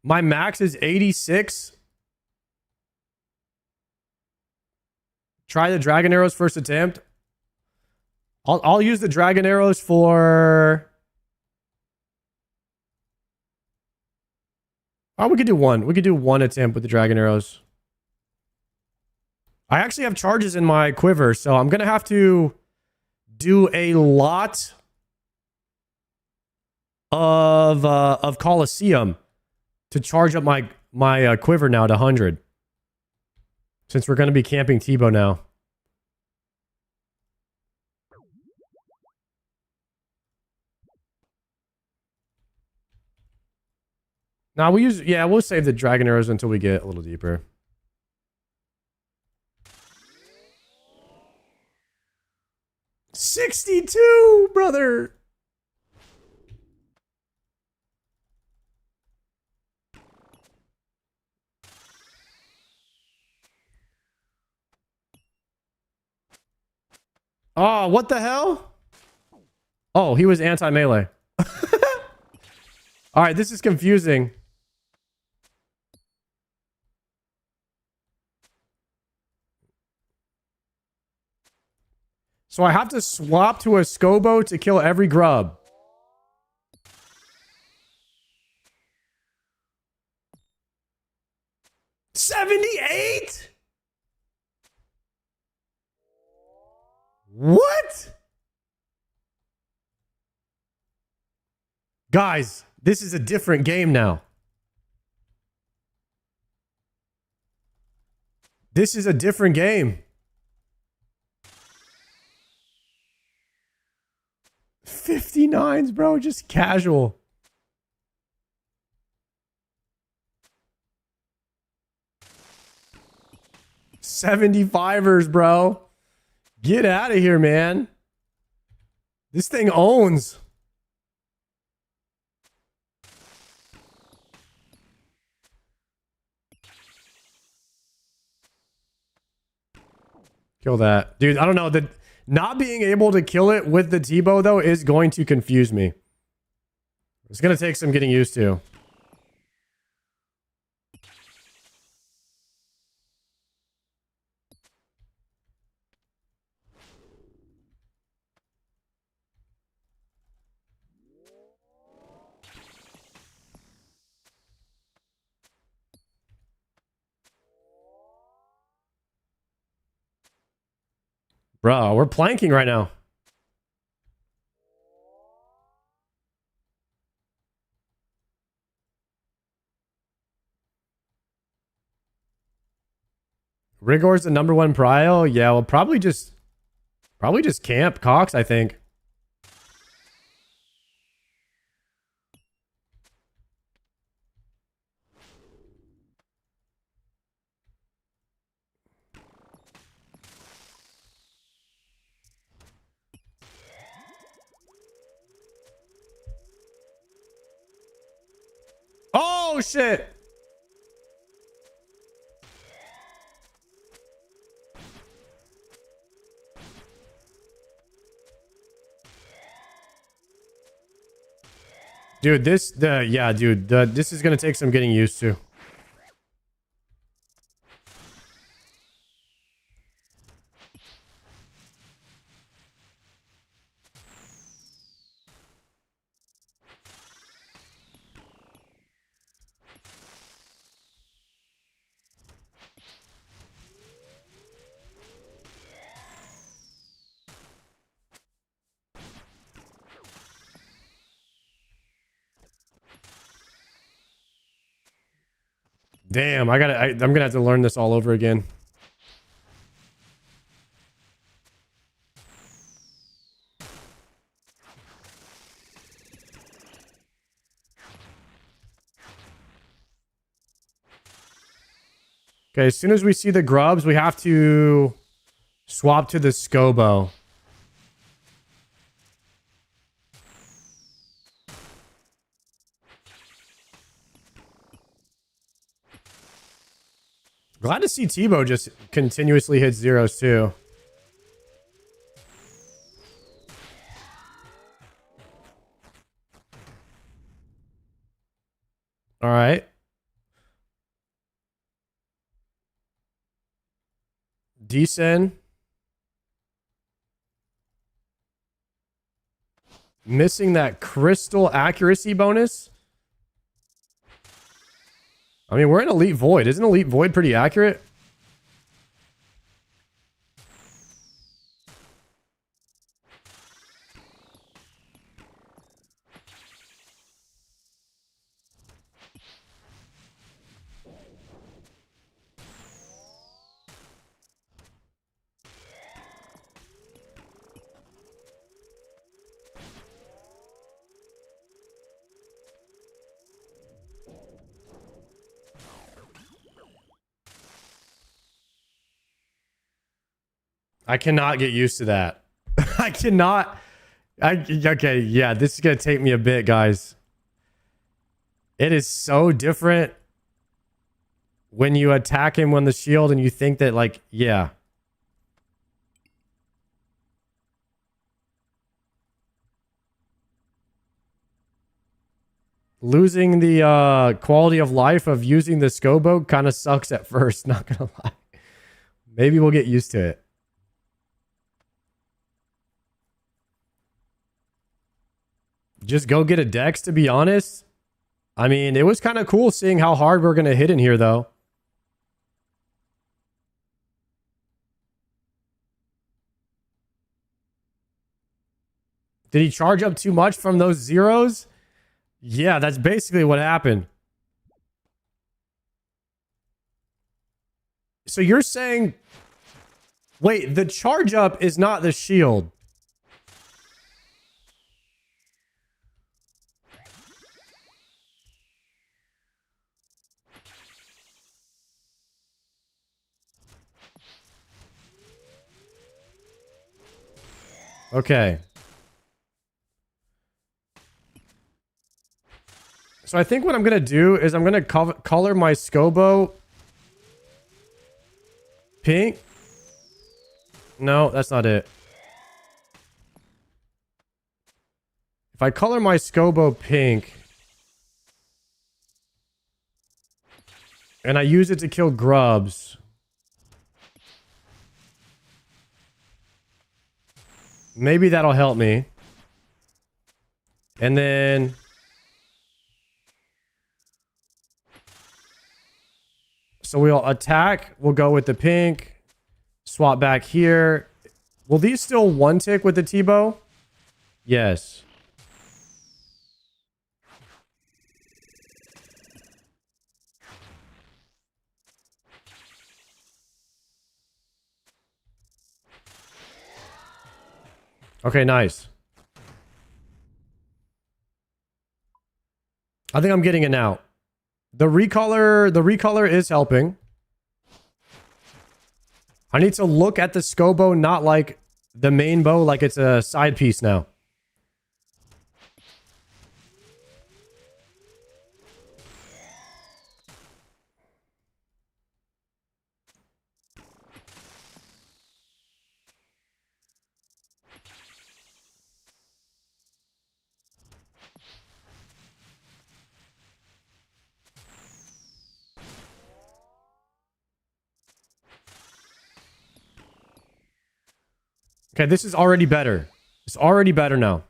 My max is 86. Try the dragon arrows first attempt. I'll use the dragon arrows for... Oh, we could do one. We could do one attempt with the dragon arrows. I actually have charges in my quiver, so I'm going to have to do a lot of Colosseum to charge up my quiver now to 100. Since we're going to be camping Tbow now. Now we'll save the dragon arrows until we get a little deeper. 62, brother. Oh, what the hell? Oh, he was anti-melee. All right, this is confusing. So I have to swap to a Tbow to kill every grub. $78? What? Guys, this is a different game now. This is a different game. 59s, bro. Just casual. $75ers, bro. Get out of here, man. This thing owns. Kill that. Dude, I don't know. Not being able to kill it with the Tbow, though, is going to confuse me. It's going to take some getting used to. Bro, we're planking right now. Rigor's the #1 prio? Yeah, we'll probably just camp Cox, I think. Oh, shit. Dude, this is going to take some getting used to. Damn, I'm gonna have to learn this all over again. Okay, as soon as we see the grubs, we have to swap to the Tbow. Glad to see Tbow just continuously hit zeros too. All right. Decent. Missing that crystal accuracy bonus. I mean, we're in Elite Void. Isn't Elite Void pretty accurate? I cannot get used to that. I cannot. Okay, yeah, this is going to take me a bit, guys. It is so different when you attack him on the shield and you think that, like, yeah. Losing the quality of life of using the Tbow kind of sucks at first, not going to lie. Maybe we'll get used to it. Just go get a Dex, to be honest. I mean, it was kind of cool seeing how hard we're going to hit in here, though. Did he charge up too much from those zeros? Yeah, that's basically what happened. So you're saying... Wait, the charge up is not the shield. Okay. So I think what I'm going to do is I'm going to color my Tbow pink. No, that's not it. If I color my Tbow pink and I use it to kill grubs, maybe that'll help me. And then... So we'll attack. We'll go with the pink. Swap back here. Will these still one tick with the Tbow? Yes. Okay, nice. I think I'm getting it now. The recolor is helping. I need to look at the Tbow not like the main bow, like it's a side piece now. Okay, this is already better. It's already better now.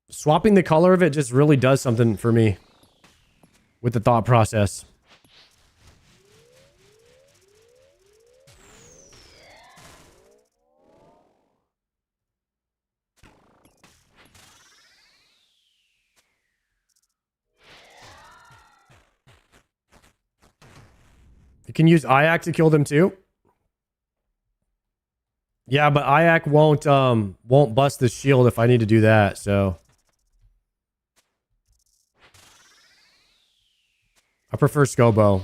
Swapping the color of it just really does something for me with the thought process. You can use IAC to kill them too. Yeah, but IAC won't bust the shield if I need to do that, so I prefer Tbow.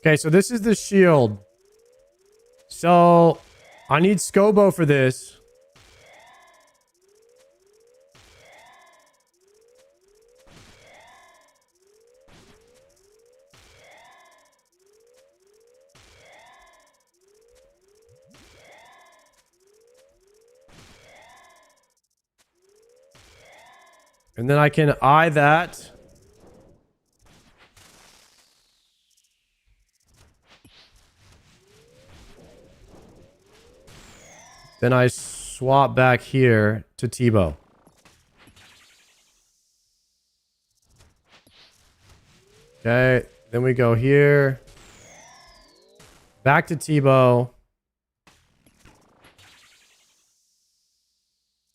Okay, so this is the shield. So I need Tbow for this. And then I can eye that. Then I swap back here to Tbow. Okay, then we go here. Back to Tbow.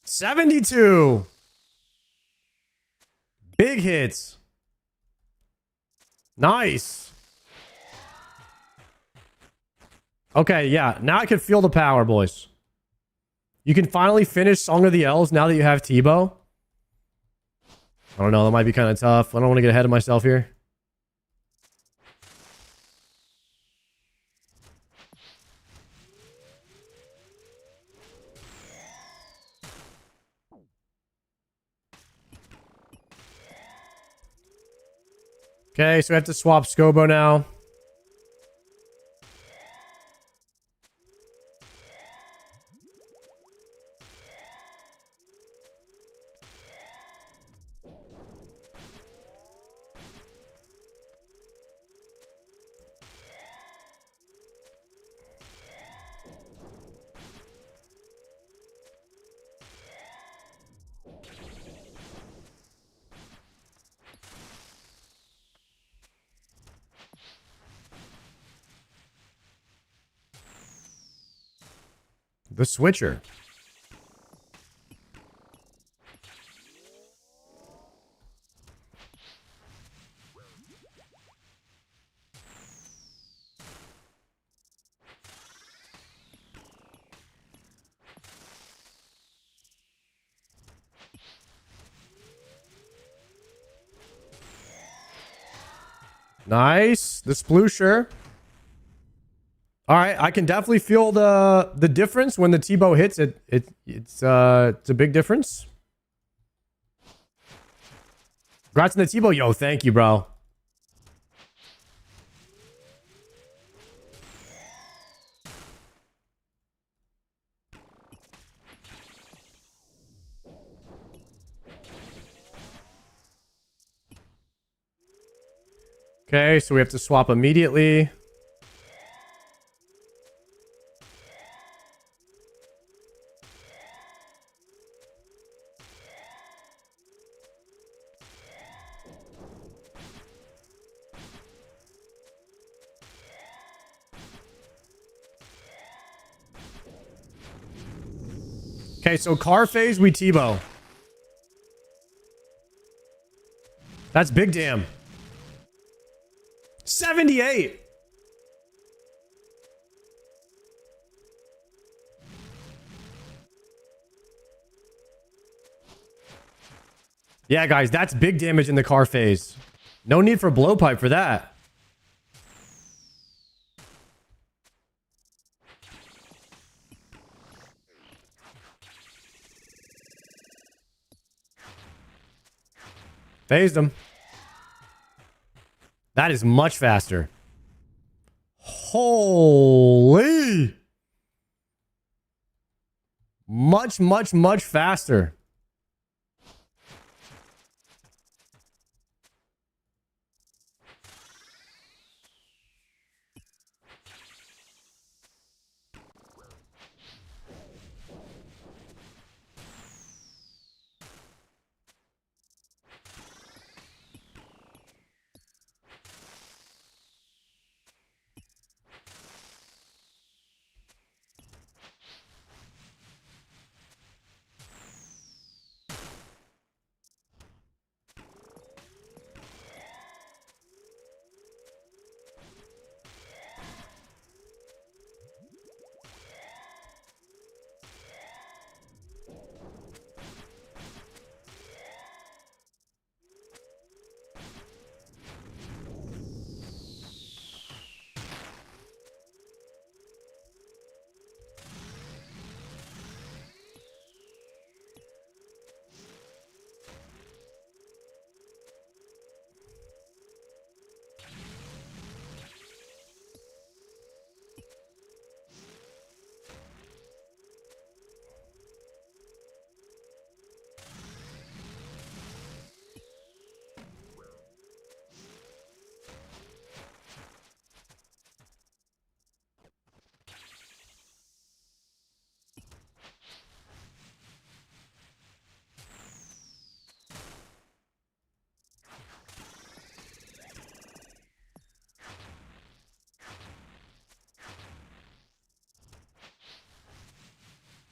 72. Big hits. Nice. Okay, yeah. Now I can feel the power, boys. You can finally finish Song of the Elves now that you have Tbow. I don't know. That might be kind of tough. I don't want to get ahead of myself here. Okay, so we have to swap Scobo now. The switcher. Nice. The sploosher. All right, I can definitely feel the difference when the Tbow hits. It's a big difference. Congrats on the Tbow. Yo, thank you, bro. Okay, so we have to swap immediately. Okay, so car phase, we Tbow. That's big damn. 78. Yeah, guys, that's big damage in the car phase. No need for blowpipe for that. Phased him. That is much faster. Holy. Much, much, much faster.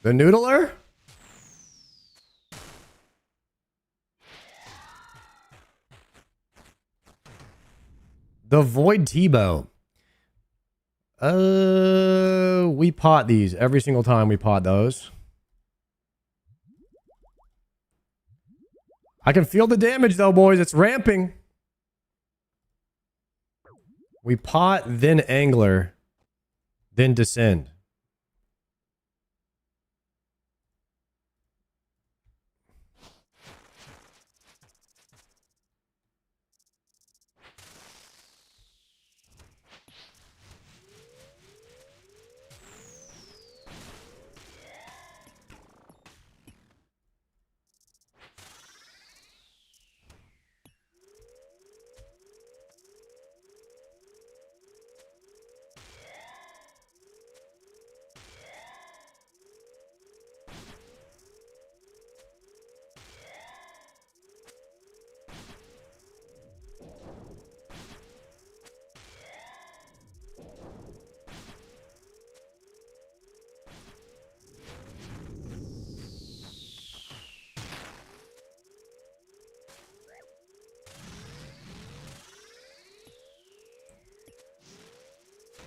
The noodler? The Void Tbow. We pot these every single time we pot those. I can feel the damage though, boys. It's ramping. We pot, then angler, then descend.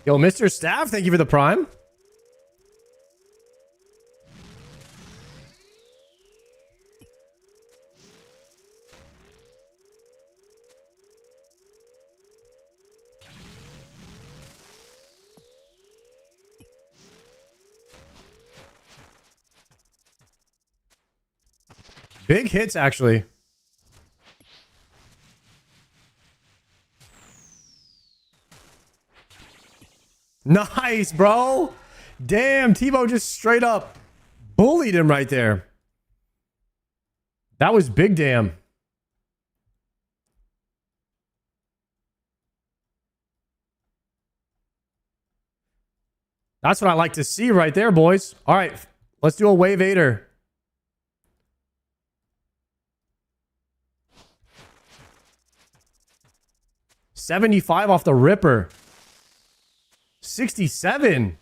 Yo, Mr. Staff, thank you for the prime. Big hits, actually. Nice, bro. Damn, Tbow just straight up bullied him right there. That was big damn. That's what I like to see right there, boys. All right, let's do a wave 8er. $75 off the ripper. 67.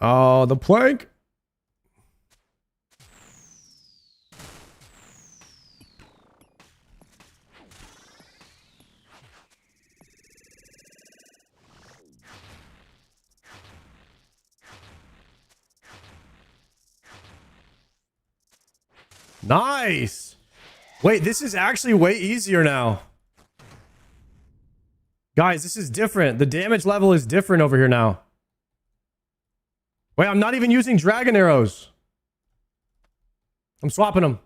Oh, the plank. Nice. Wait, this is actually way easier now. Guys, this is different. The damage level is different over here now. Wait, I'm not even using dragon arrows. I'm swapping them.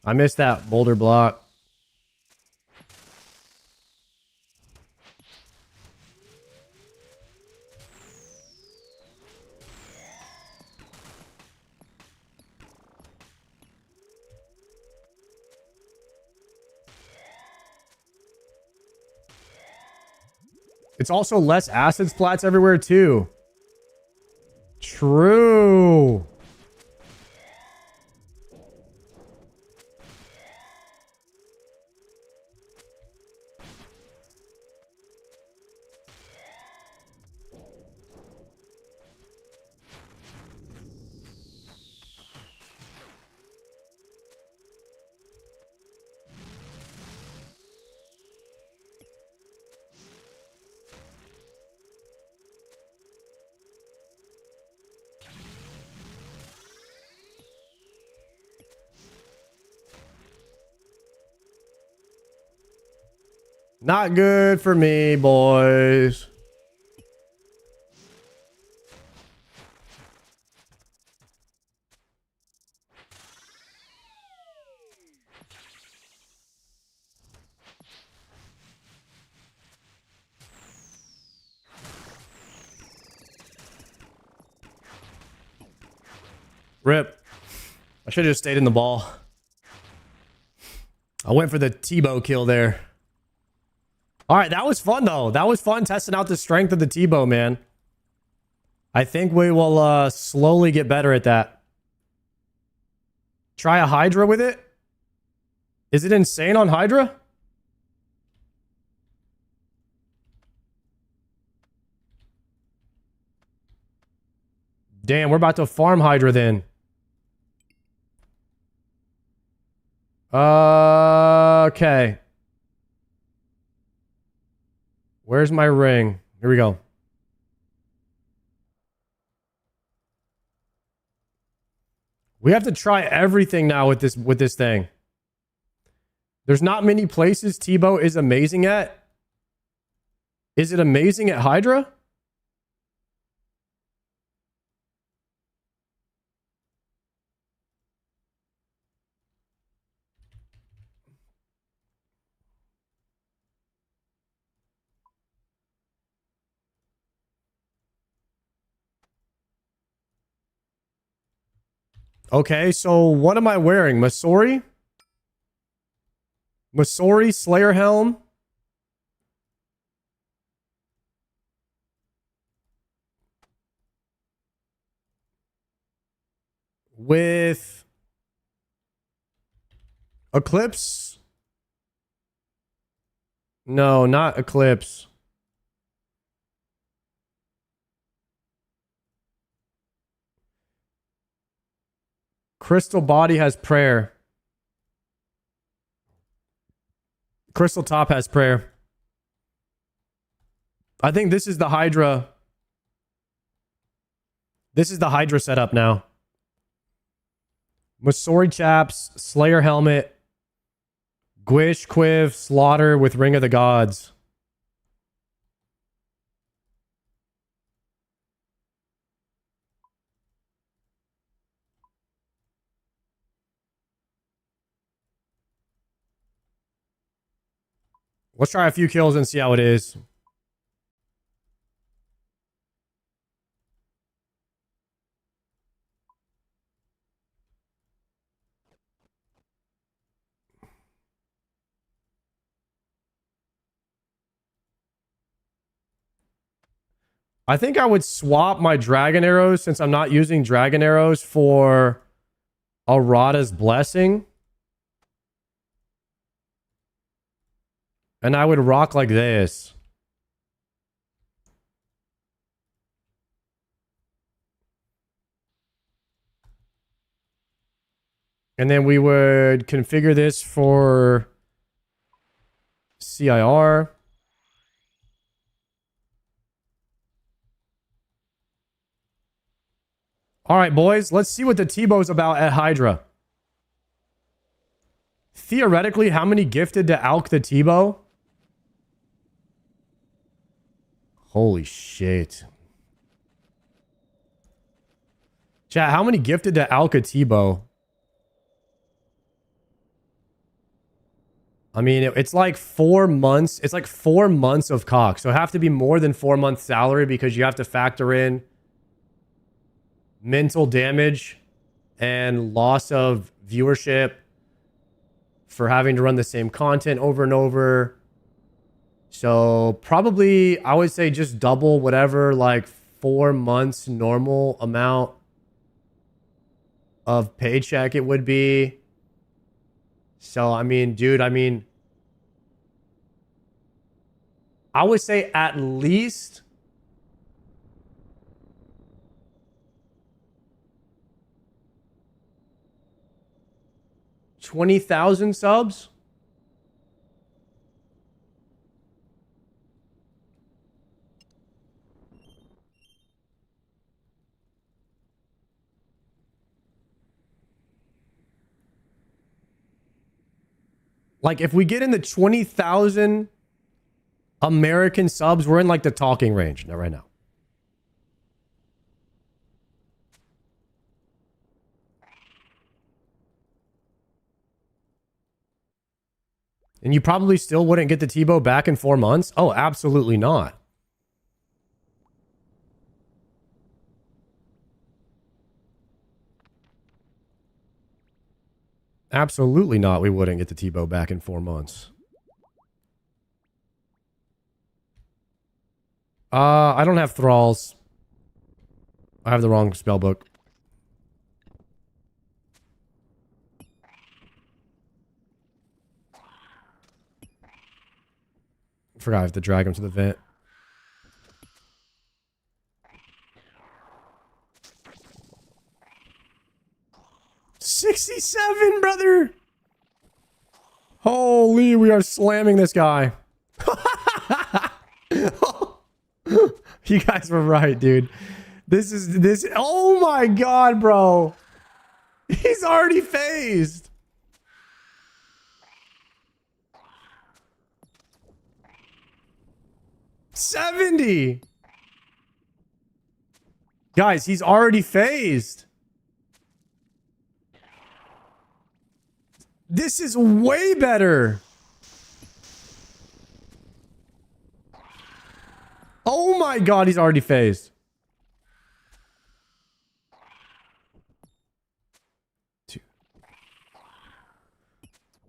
I missed that boulder block. It's also less acid splats everywhere too. True. Not good for me, boys. Rip. I should have just stayed in the ball. I went for the Tbow kill there. All right, that was fun, though. That was fun testing out the strength of the Tbow, man. I think we will slowly get better at that. Try a Hydra with it? Is it insane on Hydra? Damn, we're about to farm Hydra then. Okay. Where's my ring? Here we go. We have to try everything now with this thing. There's not many places Tbow is amazing at. Is it amazing at Hydra? Okay, so what am I wearing? Masori? Masori, Slayer Helm? With Eclipse? No, not Eclipse. Crystal Body has prayer. Crystal Top has prayer. I think this is the Hydra. This is the Hydra setup now. Masori Chaps, Slayer Helmet, Gwish, Quiv, Slaughter with Ring of the Gods. Let's try a few kills and see how it is. I think I would swap my dragon arrows since I'm not using dragon arrows for Arata's Blessing. And I would rock like this. And then we would configure this for CIR. All right, boys, let's see what the Tbow's about at Hydra. Theoretically, how many gifted to Alk the Tbow? Holy shit. Chat, how many gifted to Alk a Tbow? I mean, it's like 4 months. It's like 4 months of cock. So it have to be more than 4 months salary because you have to factor in mental damage and loss of viewership for having to run the same content over and over. So probably, I would say just double whatever, like 4 months normal amount of paycheck it would be. So, I mean, dude, I mean, I would say at least $20,000 subs. Like if we get in the 20,000 American subs, we're in like the talking range now, right now. And you probably still wouldn't get the Tbow back in 4 months? Oh, absolutely not. Absolutely not. We wouldn't get the Tbow back in 4 months. I don't have thralls. I have the wrong spellbook. Forgot I have to drag him to the vent. $67, brother. Holy, we are slamming this guy. You guys were right, dude. This. Oh my god, bro. He's already phased. $70. Guys, he's already phased. This is way better. Oh my god, he's already phased.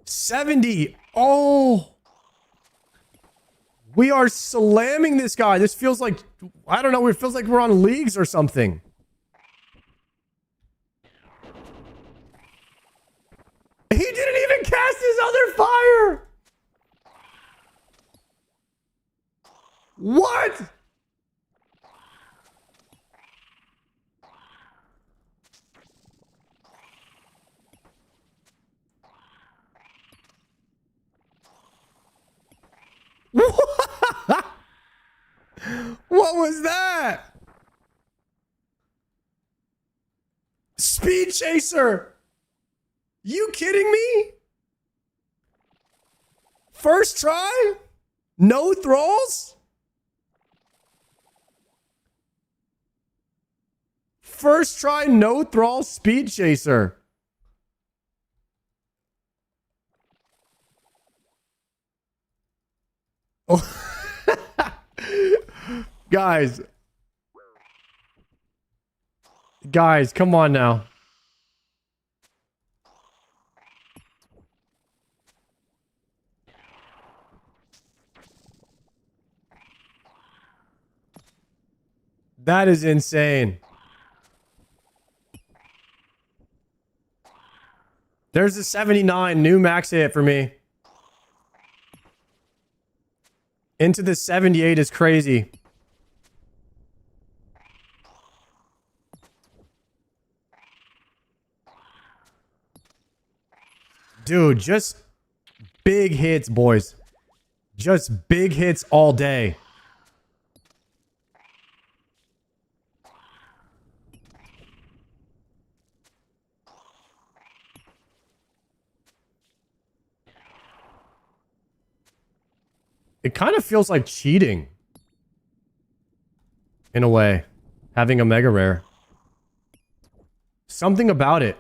70. Oh. We are slamming this guy. This feels like, I don't know, it feels like we're on leagues or something. He didn't even cast his other fire. What? What was that? Speed chaser. You kidding me? First try? No thralls? First try, no thrall, speed chaser. Oh. Guys, come on now. That is insane. There's a 79 new max hit for me. Into the 78 is crazy. Dude, just big hits, boys. Just big hits all day. It kind of feels like cheating. In a way. Having a mega rare. Something about it.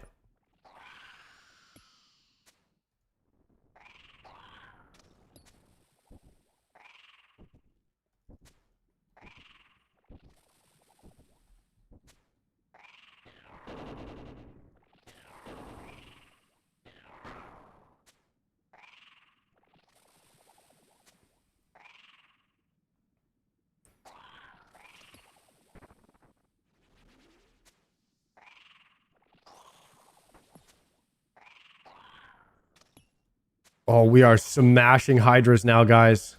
Oh, we are smashing Hydras now, guys.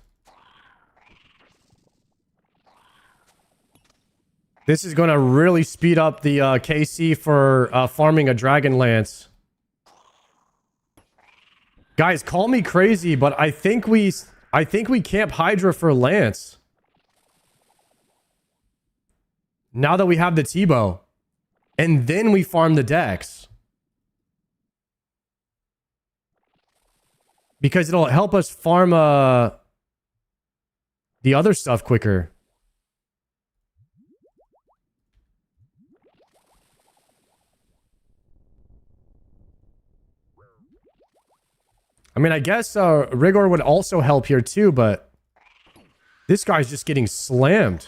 This is going to really speed up the KC for farming a Dragon Lance. Guys, call me crazy, but I think we camp Hydra for Lance. Now that we have the Tbow. And then we farm the Dex. Because it'll help us farm the other stuff quicker. I mean, I guess Rigor would also help here too, but this guy's just getting slammed.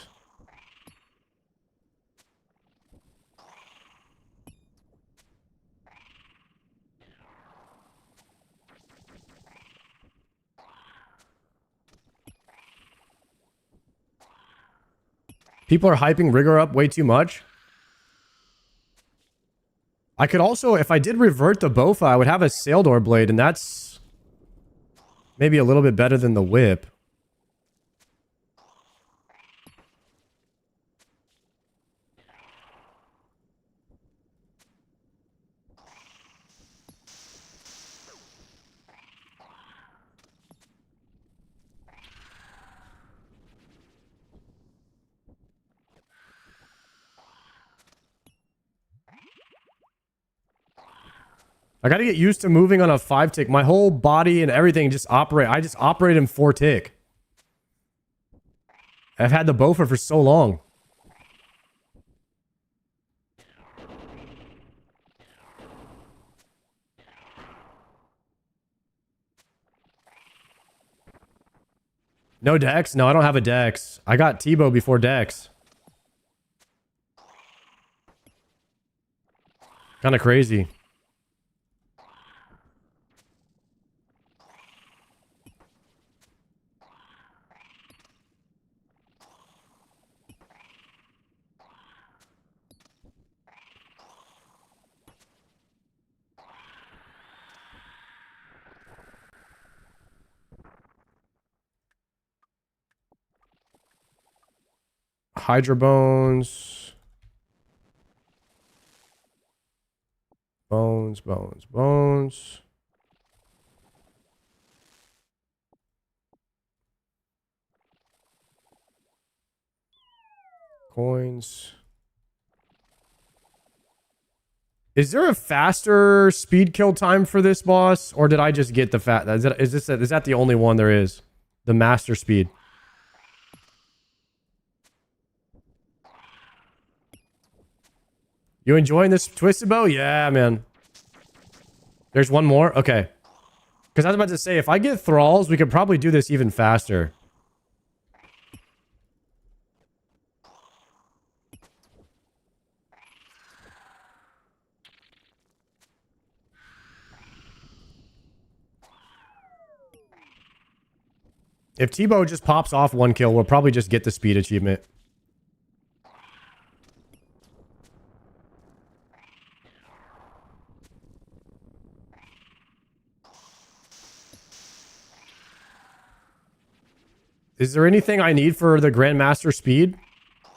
People are hyping Rigor up way too much. I could also, if I did revert the Bofa, I would have a Sail Door Blade, and that's maybe a little bit better than the Whip. I gotta get used to moving on a 5-tick. My whole body and everything just operate. I just operate in 4-tick. I've had the Bofa for so long. No Dex? No, I don't have a Dex. I got Tbow before Dex. Kind of crazy. Hydra Bones. Bones, bones, bones. Coins. Is there a faster speed kill time for this boss? Or did I just get the fat? Is that the only one there is? The master speed. You enjoying this Twisted Bow? Yeah, man. There's one more? Okay. Because I was about to say, if I get Thralls, we could probably do this even faster. If Tbow just pops off 1 kill, we'll probably just get the speed achievement. Is there anything I need for the Grandmaster speed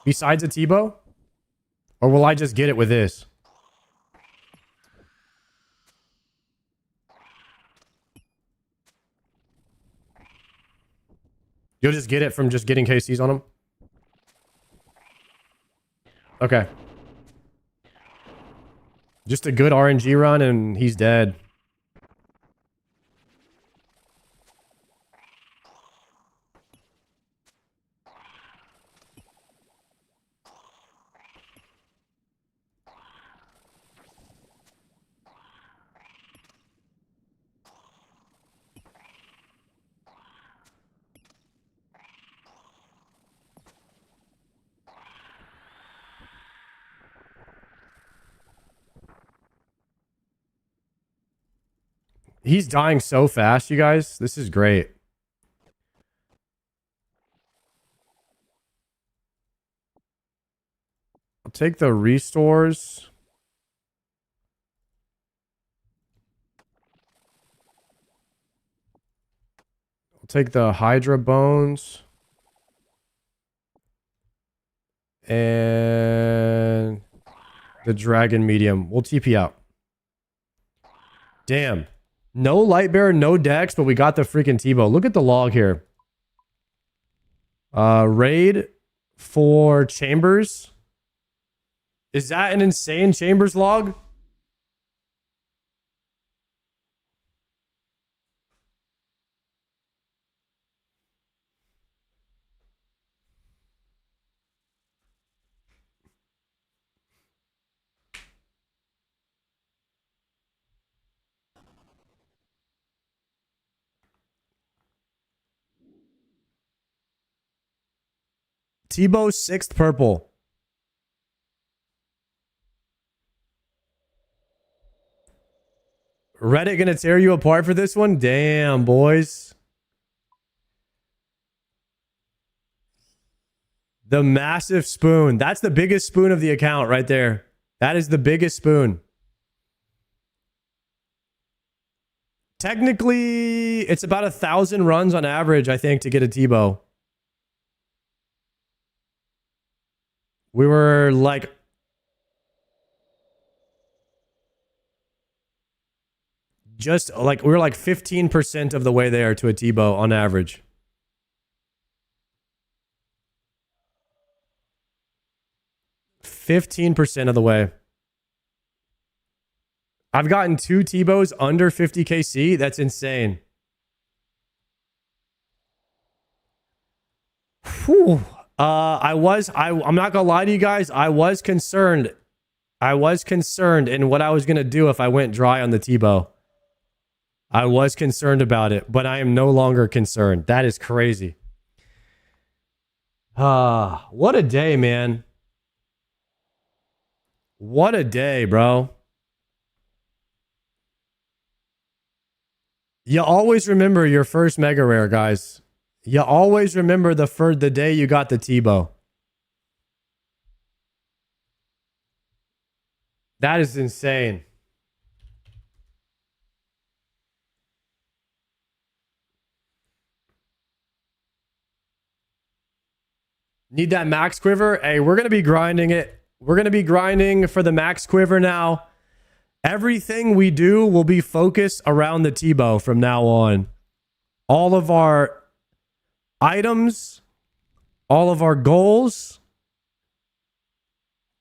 besides a Tbow? Or will I just get it with this? You'll just get it from just getting KCs on him? Okay. Just a good RNG run and he's dead. He's dying so fast, you guys. This is great. I'll take the restores. I'll take the Hydra Bones. And the Dragon Medium. We'll TP out. Damn. No Lightbearer, no Dex, but we got the freaking Tbow. Look at the log here. Raid for Chambers. Is that an insane Chambers log? Tbow 6th purple. Reddit gonna tear you apart for this one? Damn, boys. The massive spoon. That's the biggest spoon of the account right there. That is the biggest spoon. Technically, it's about 1,000 runs on average, I think, to get a Tbow. We were like... just like, we were like 15% of the way there to a Tbow on average. %15 of the way. I've gotten 2 Tbows under 50 KC. That's insane. Whew. I'm not gonna lie to you guys. I was concerned in what I was gonna do if I went dry on the Tbow. I was concerned about it, but I am no longer concerned. That is crazy. What a day, man. What a day, bro. You always remember your first mega rare, guys. You always remember the day you got the Tbow. That is insane. Need that max quiver? Hey, we're going to be grinding it. We're going to be grinding for the max quiver now. Everything we do will be focused around the Tbow from now on. All of our items, all of our goals,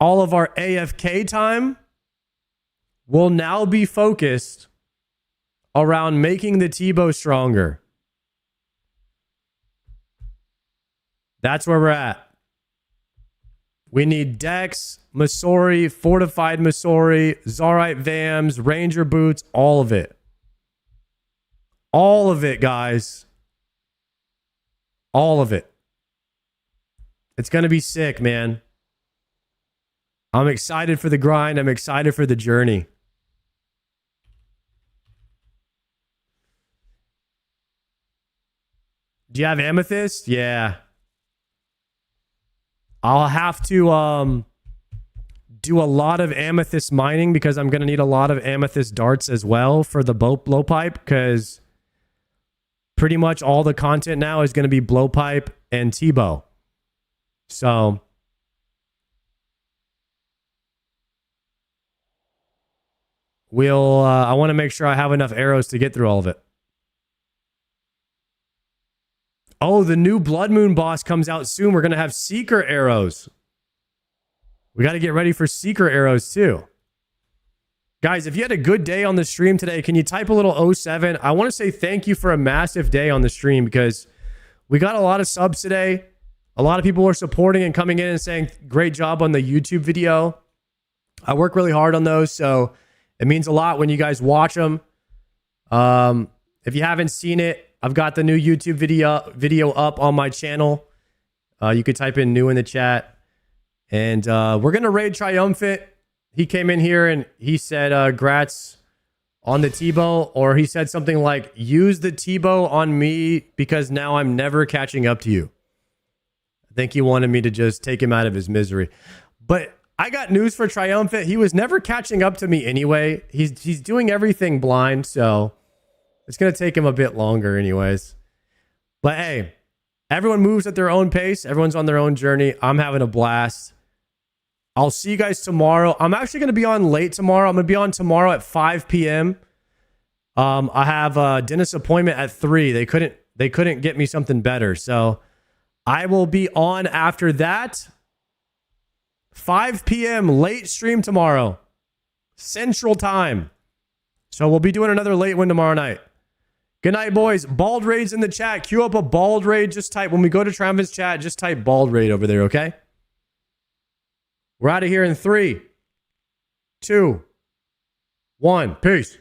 all of our AFK time will now be focused around making the Tbow stronger. That's where we're at. We need Dex, Masori, Fortified Masori, Zarite Vams, Ranger Boots, all of it. All of it, guys. All of it. It's going to be sick, man. I'm excited for the grind. I'm excited for the journey. Do you have Amethyst? Yeah. I'll have to do a lot of Amethyst mining because I'm going to need a lot of Amethyst darts as well for the blowpipe, because pretty much all the content now is going to be blowpipe and Tbow. So I want to make sure I have enough arrows to get through all of it. Oh, the new Blood Moon boss comes out soon. We're going to have Seeker arrows. We got to get ready for Seeker arrows too. Guys, if you had a good day on the stream today, can you type a little 07? I want to say thank you for a massive day on the stream because we got a lot of subs today. A lot of people were supporting and coming in and saying great job on the YouTube video. I work really hard on those, so it means a lot when you guys watch them. If you haven't seen it, I've got the new YouTube video up on my channel. You could type in new in the chat. And we're going to raid Triumphant. He came in here and he said, grats on the Tbow. Or he said something like, use the Tbow on me because now I'm never catching up to you. I think he wanted me to just take him out of his misery. But I got news for Triumphant. He was never catching up to me anyway. He's doing everything blind, so it's going to take him a bit longer anyways. But hey, everyone moves at their own pace. Everyone's on their own journey. I'm having a blast. I'll see you guys tomorrow. I'm actually going to be on late tomorrow. I'm going to be on tomorrow at 5 p.m. I have a dentist appointment at 3. They couldn't get me something better. So I will be on after that. 5 p.m. late stream tomorrow. Central time. So we'll be doing another late one tomorrow night. Good night, boys. Bald Raid's in the chat. Queue up a Bald Raid. Just type, when we go to Triumphant's chat, just type Bald Raid over there, okay? We're out of here in 3, 2, 1. Peace.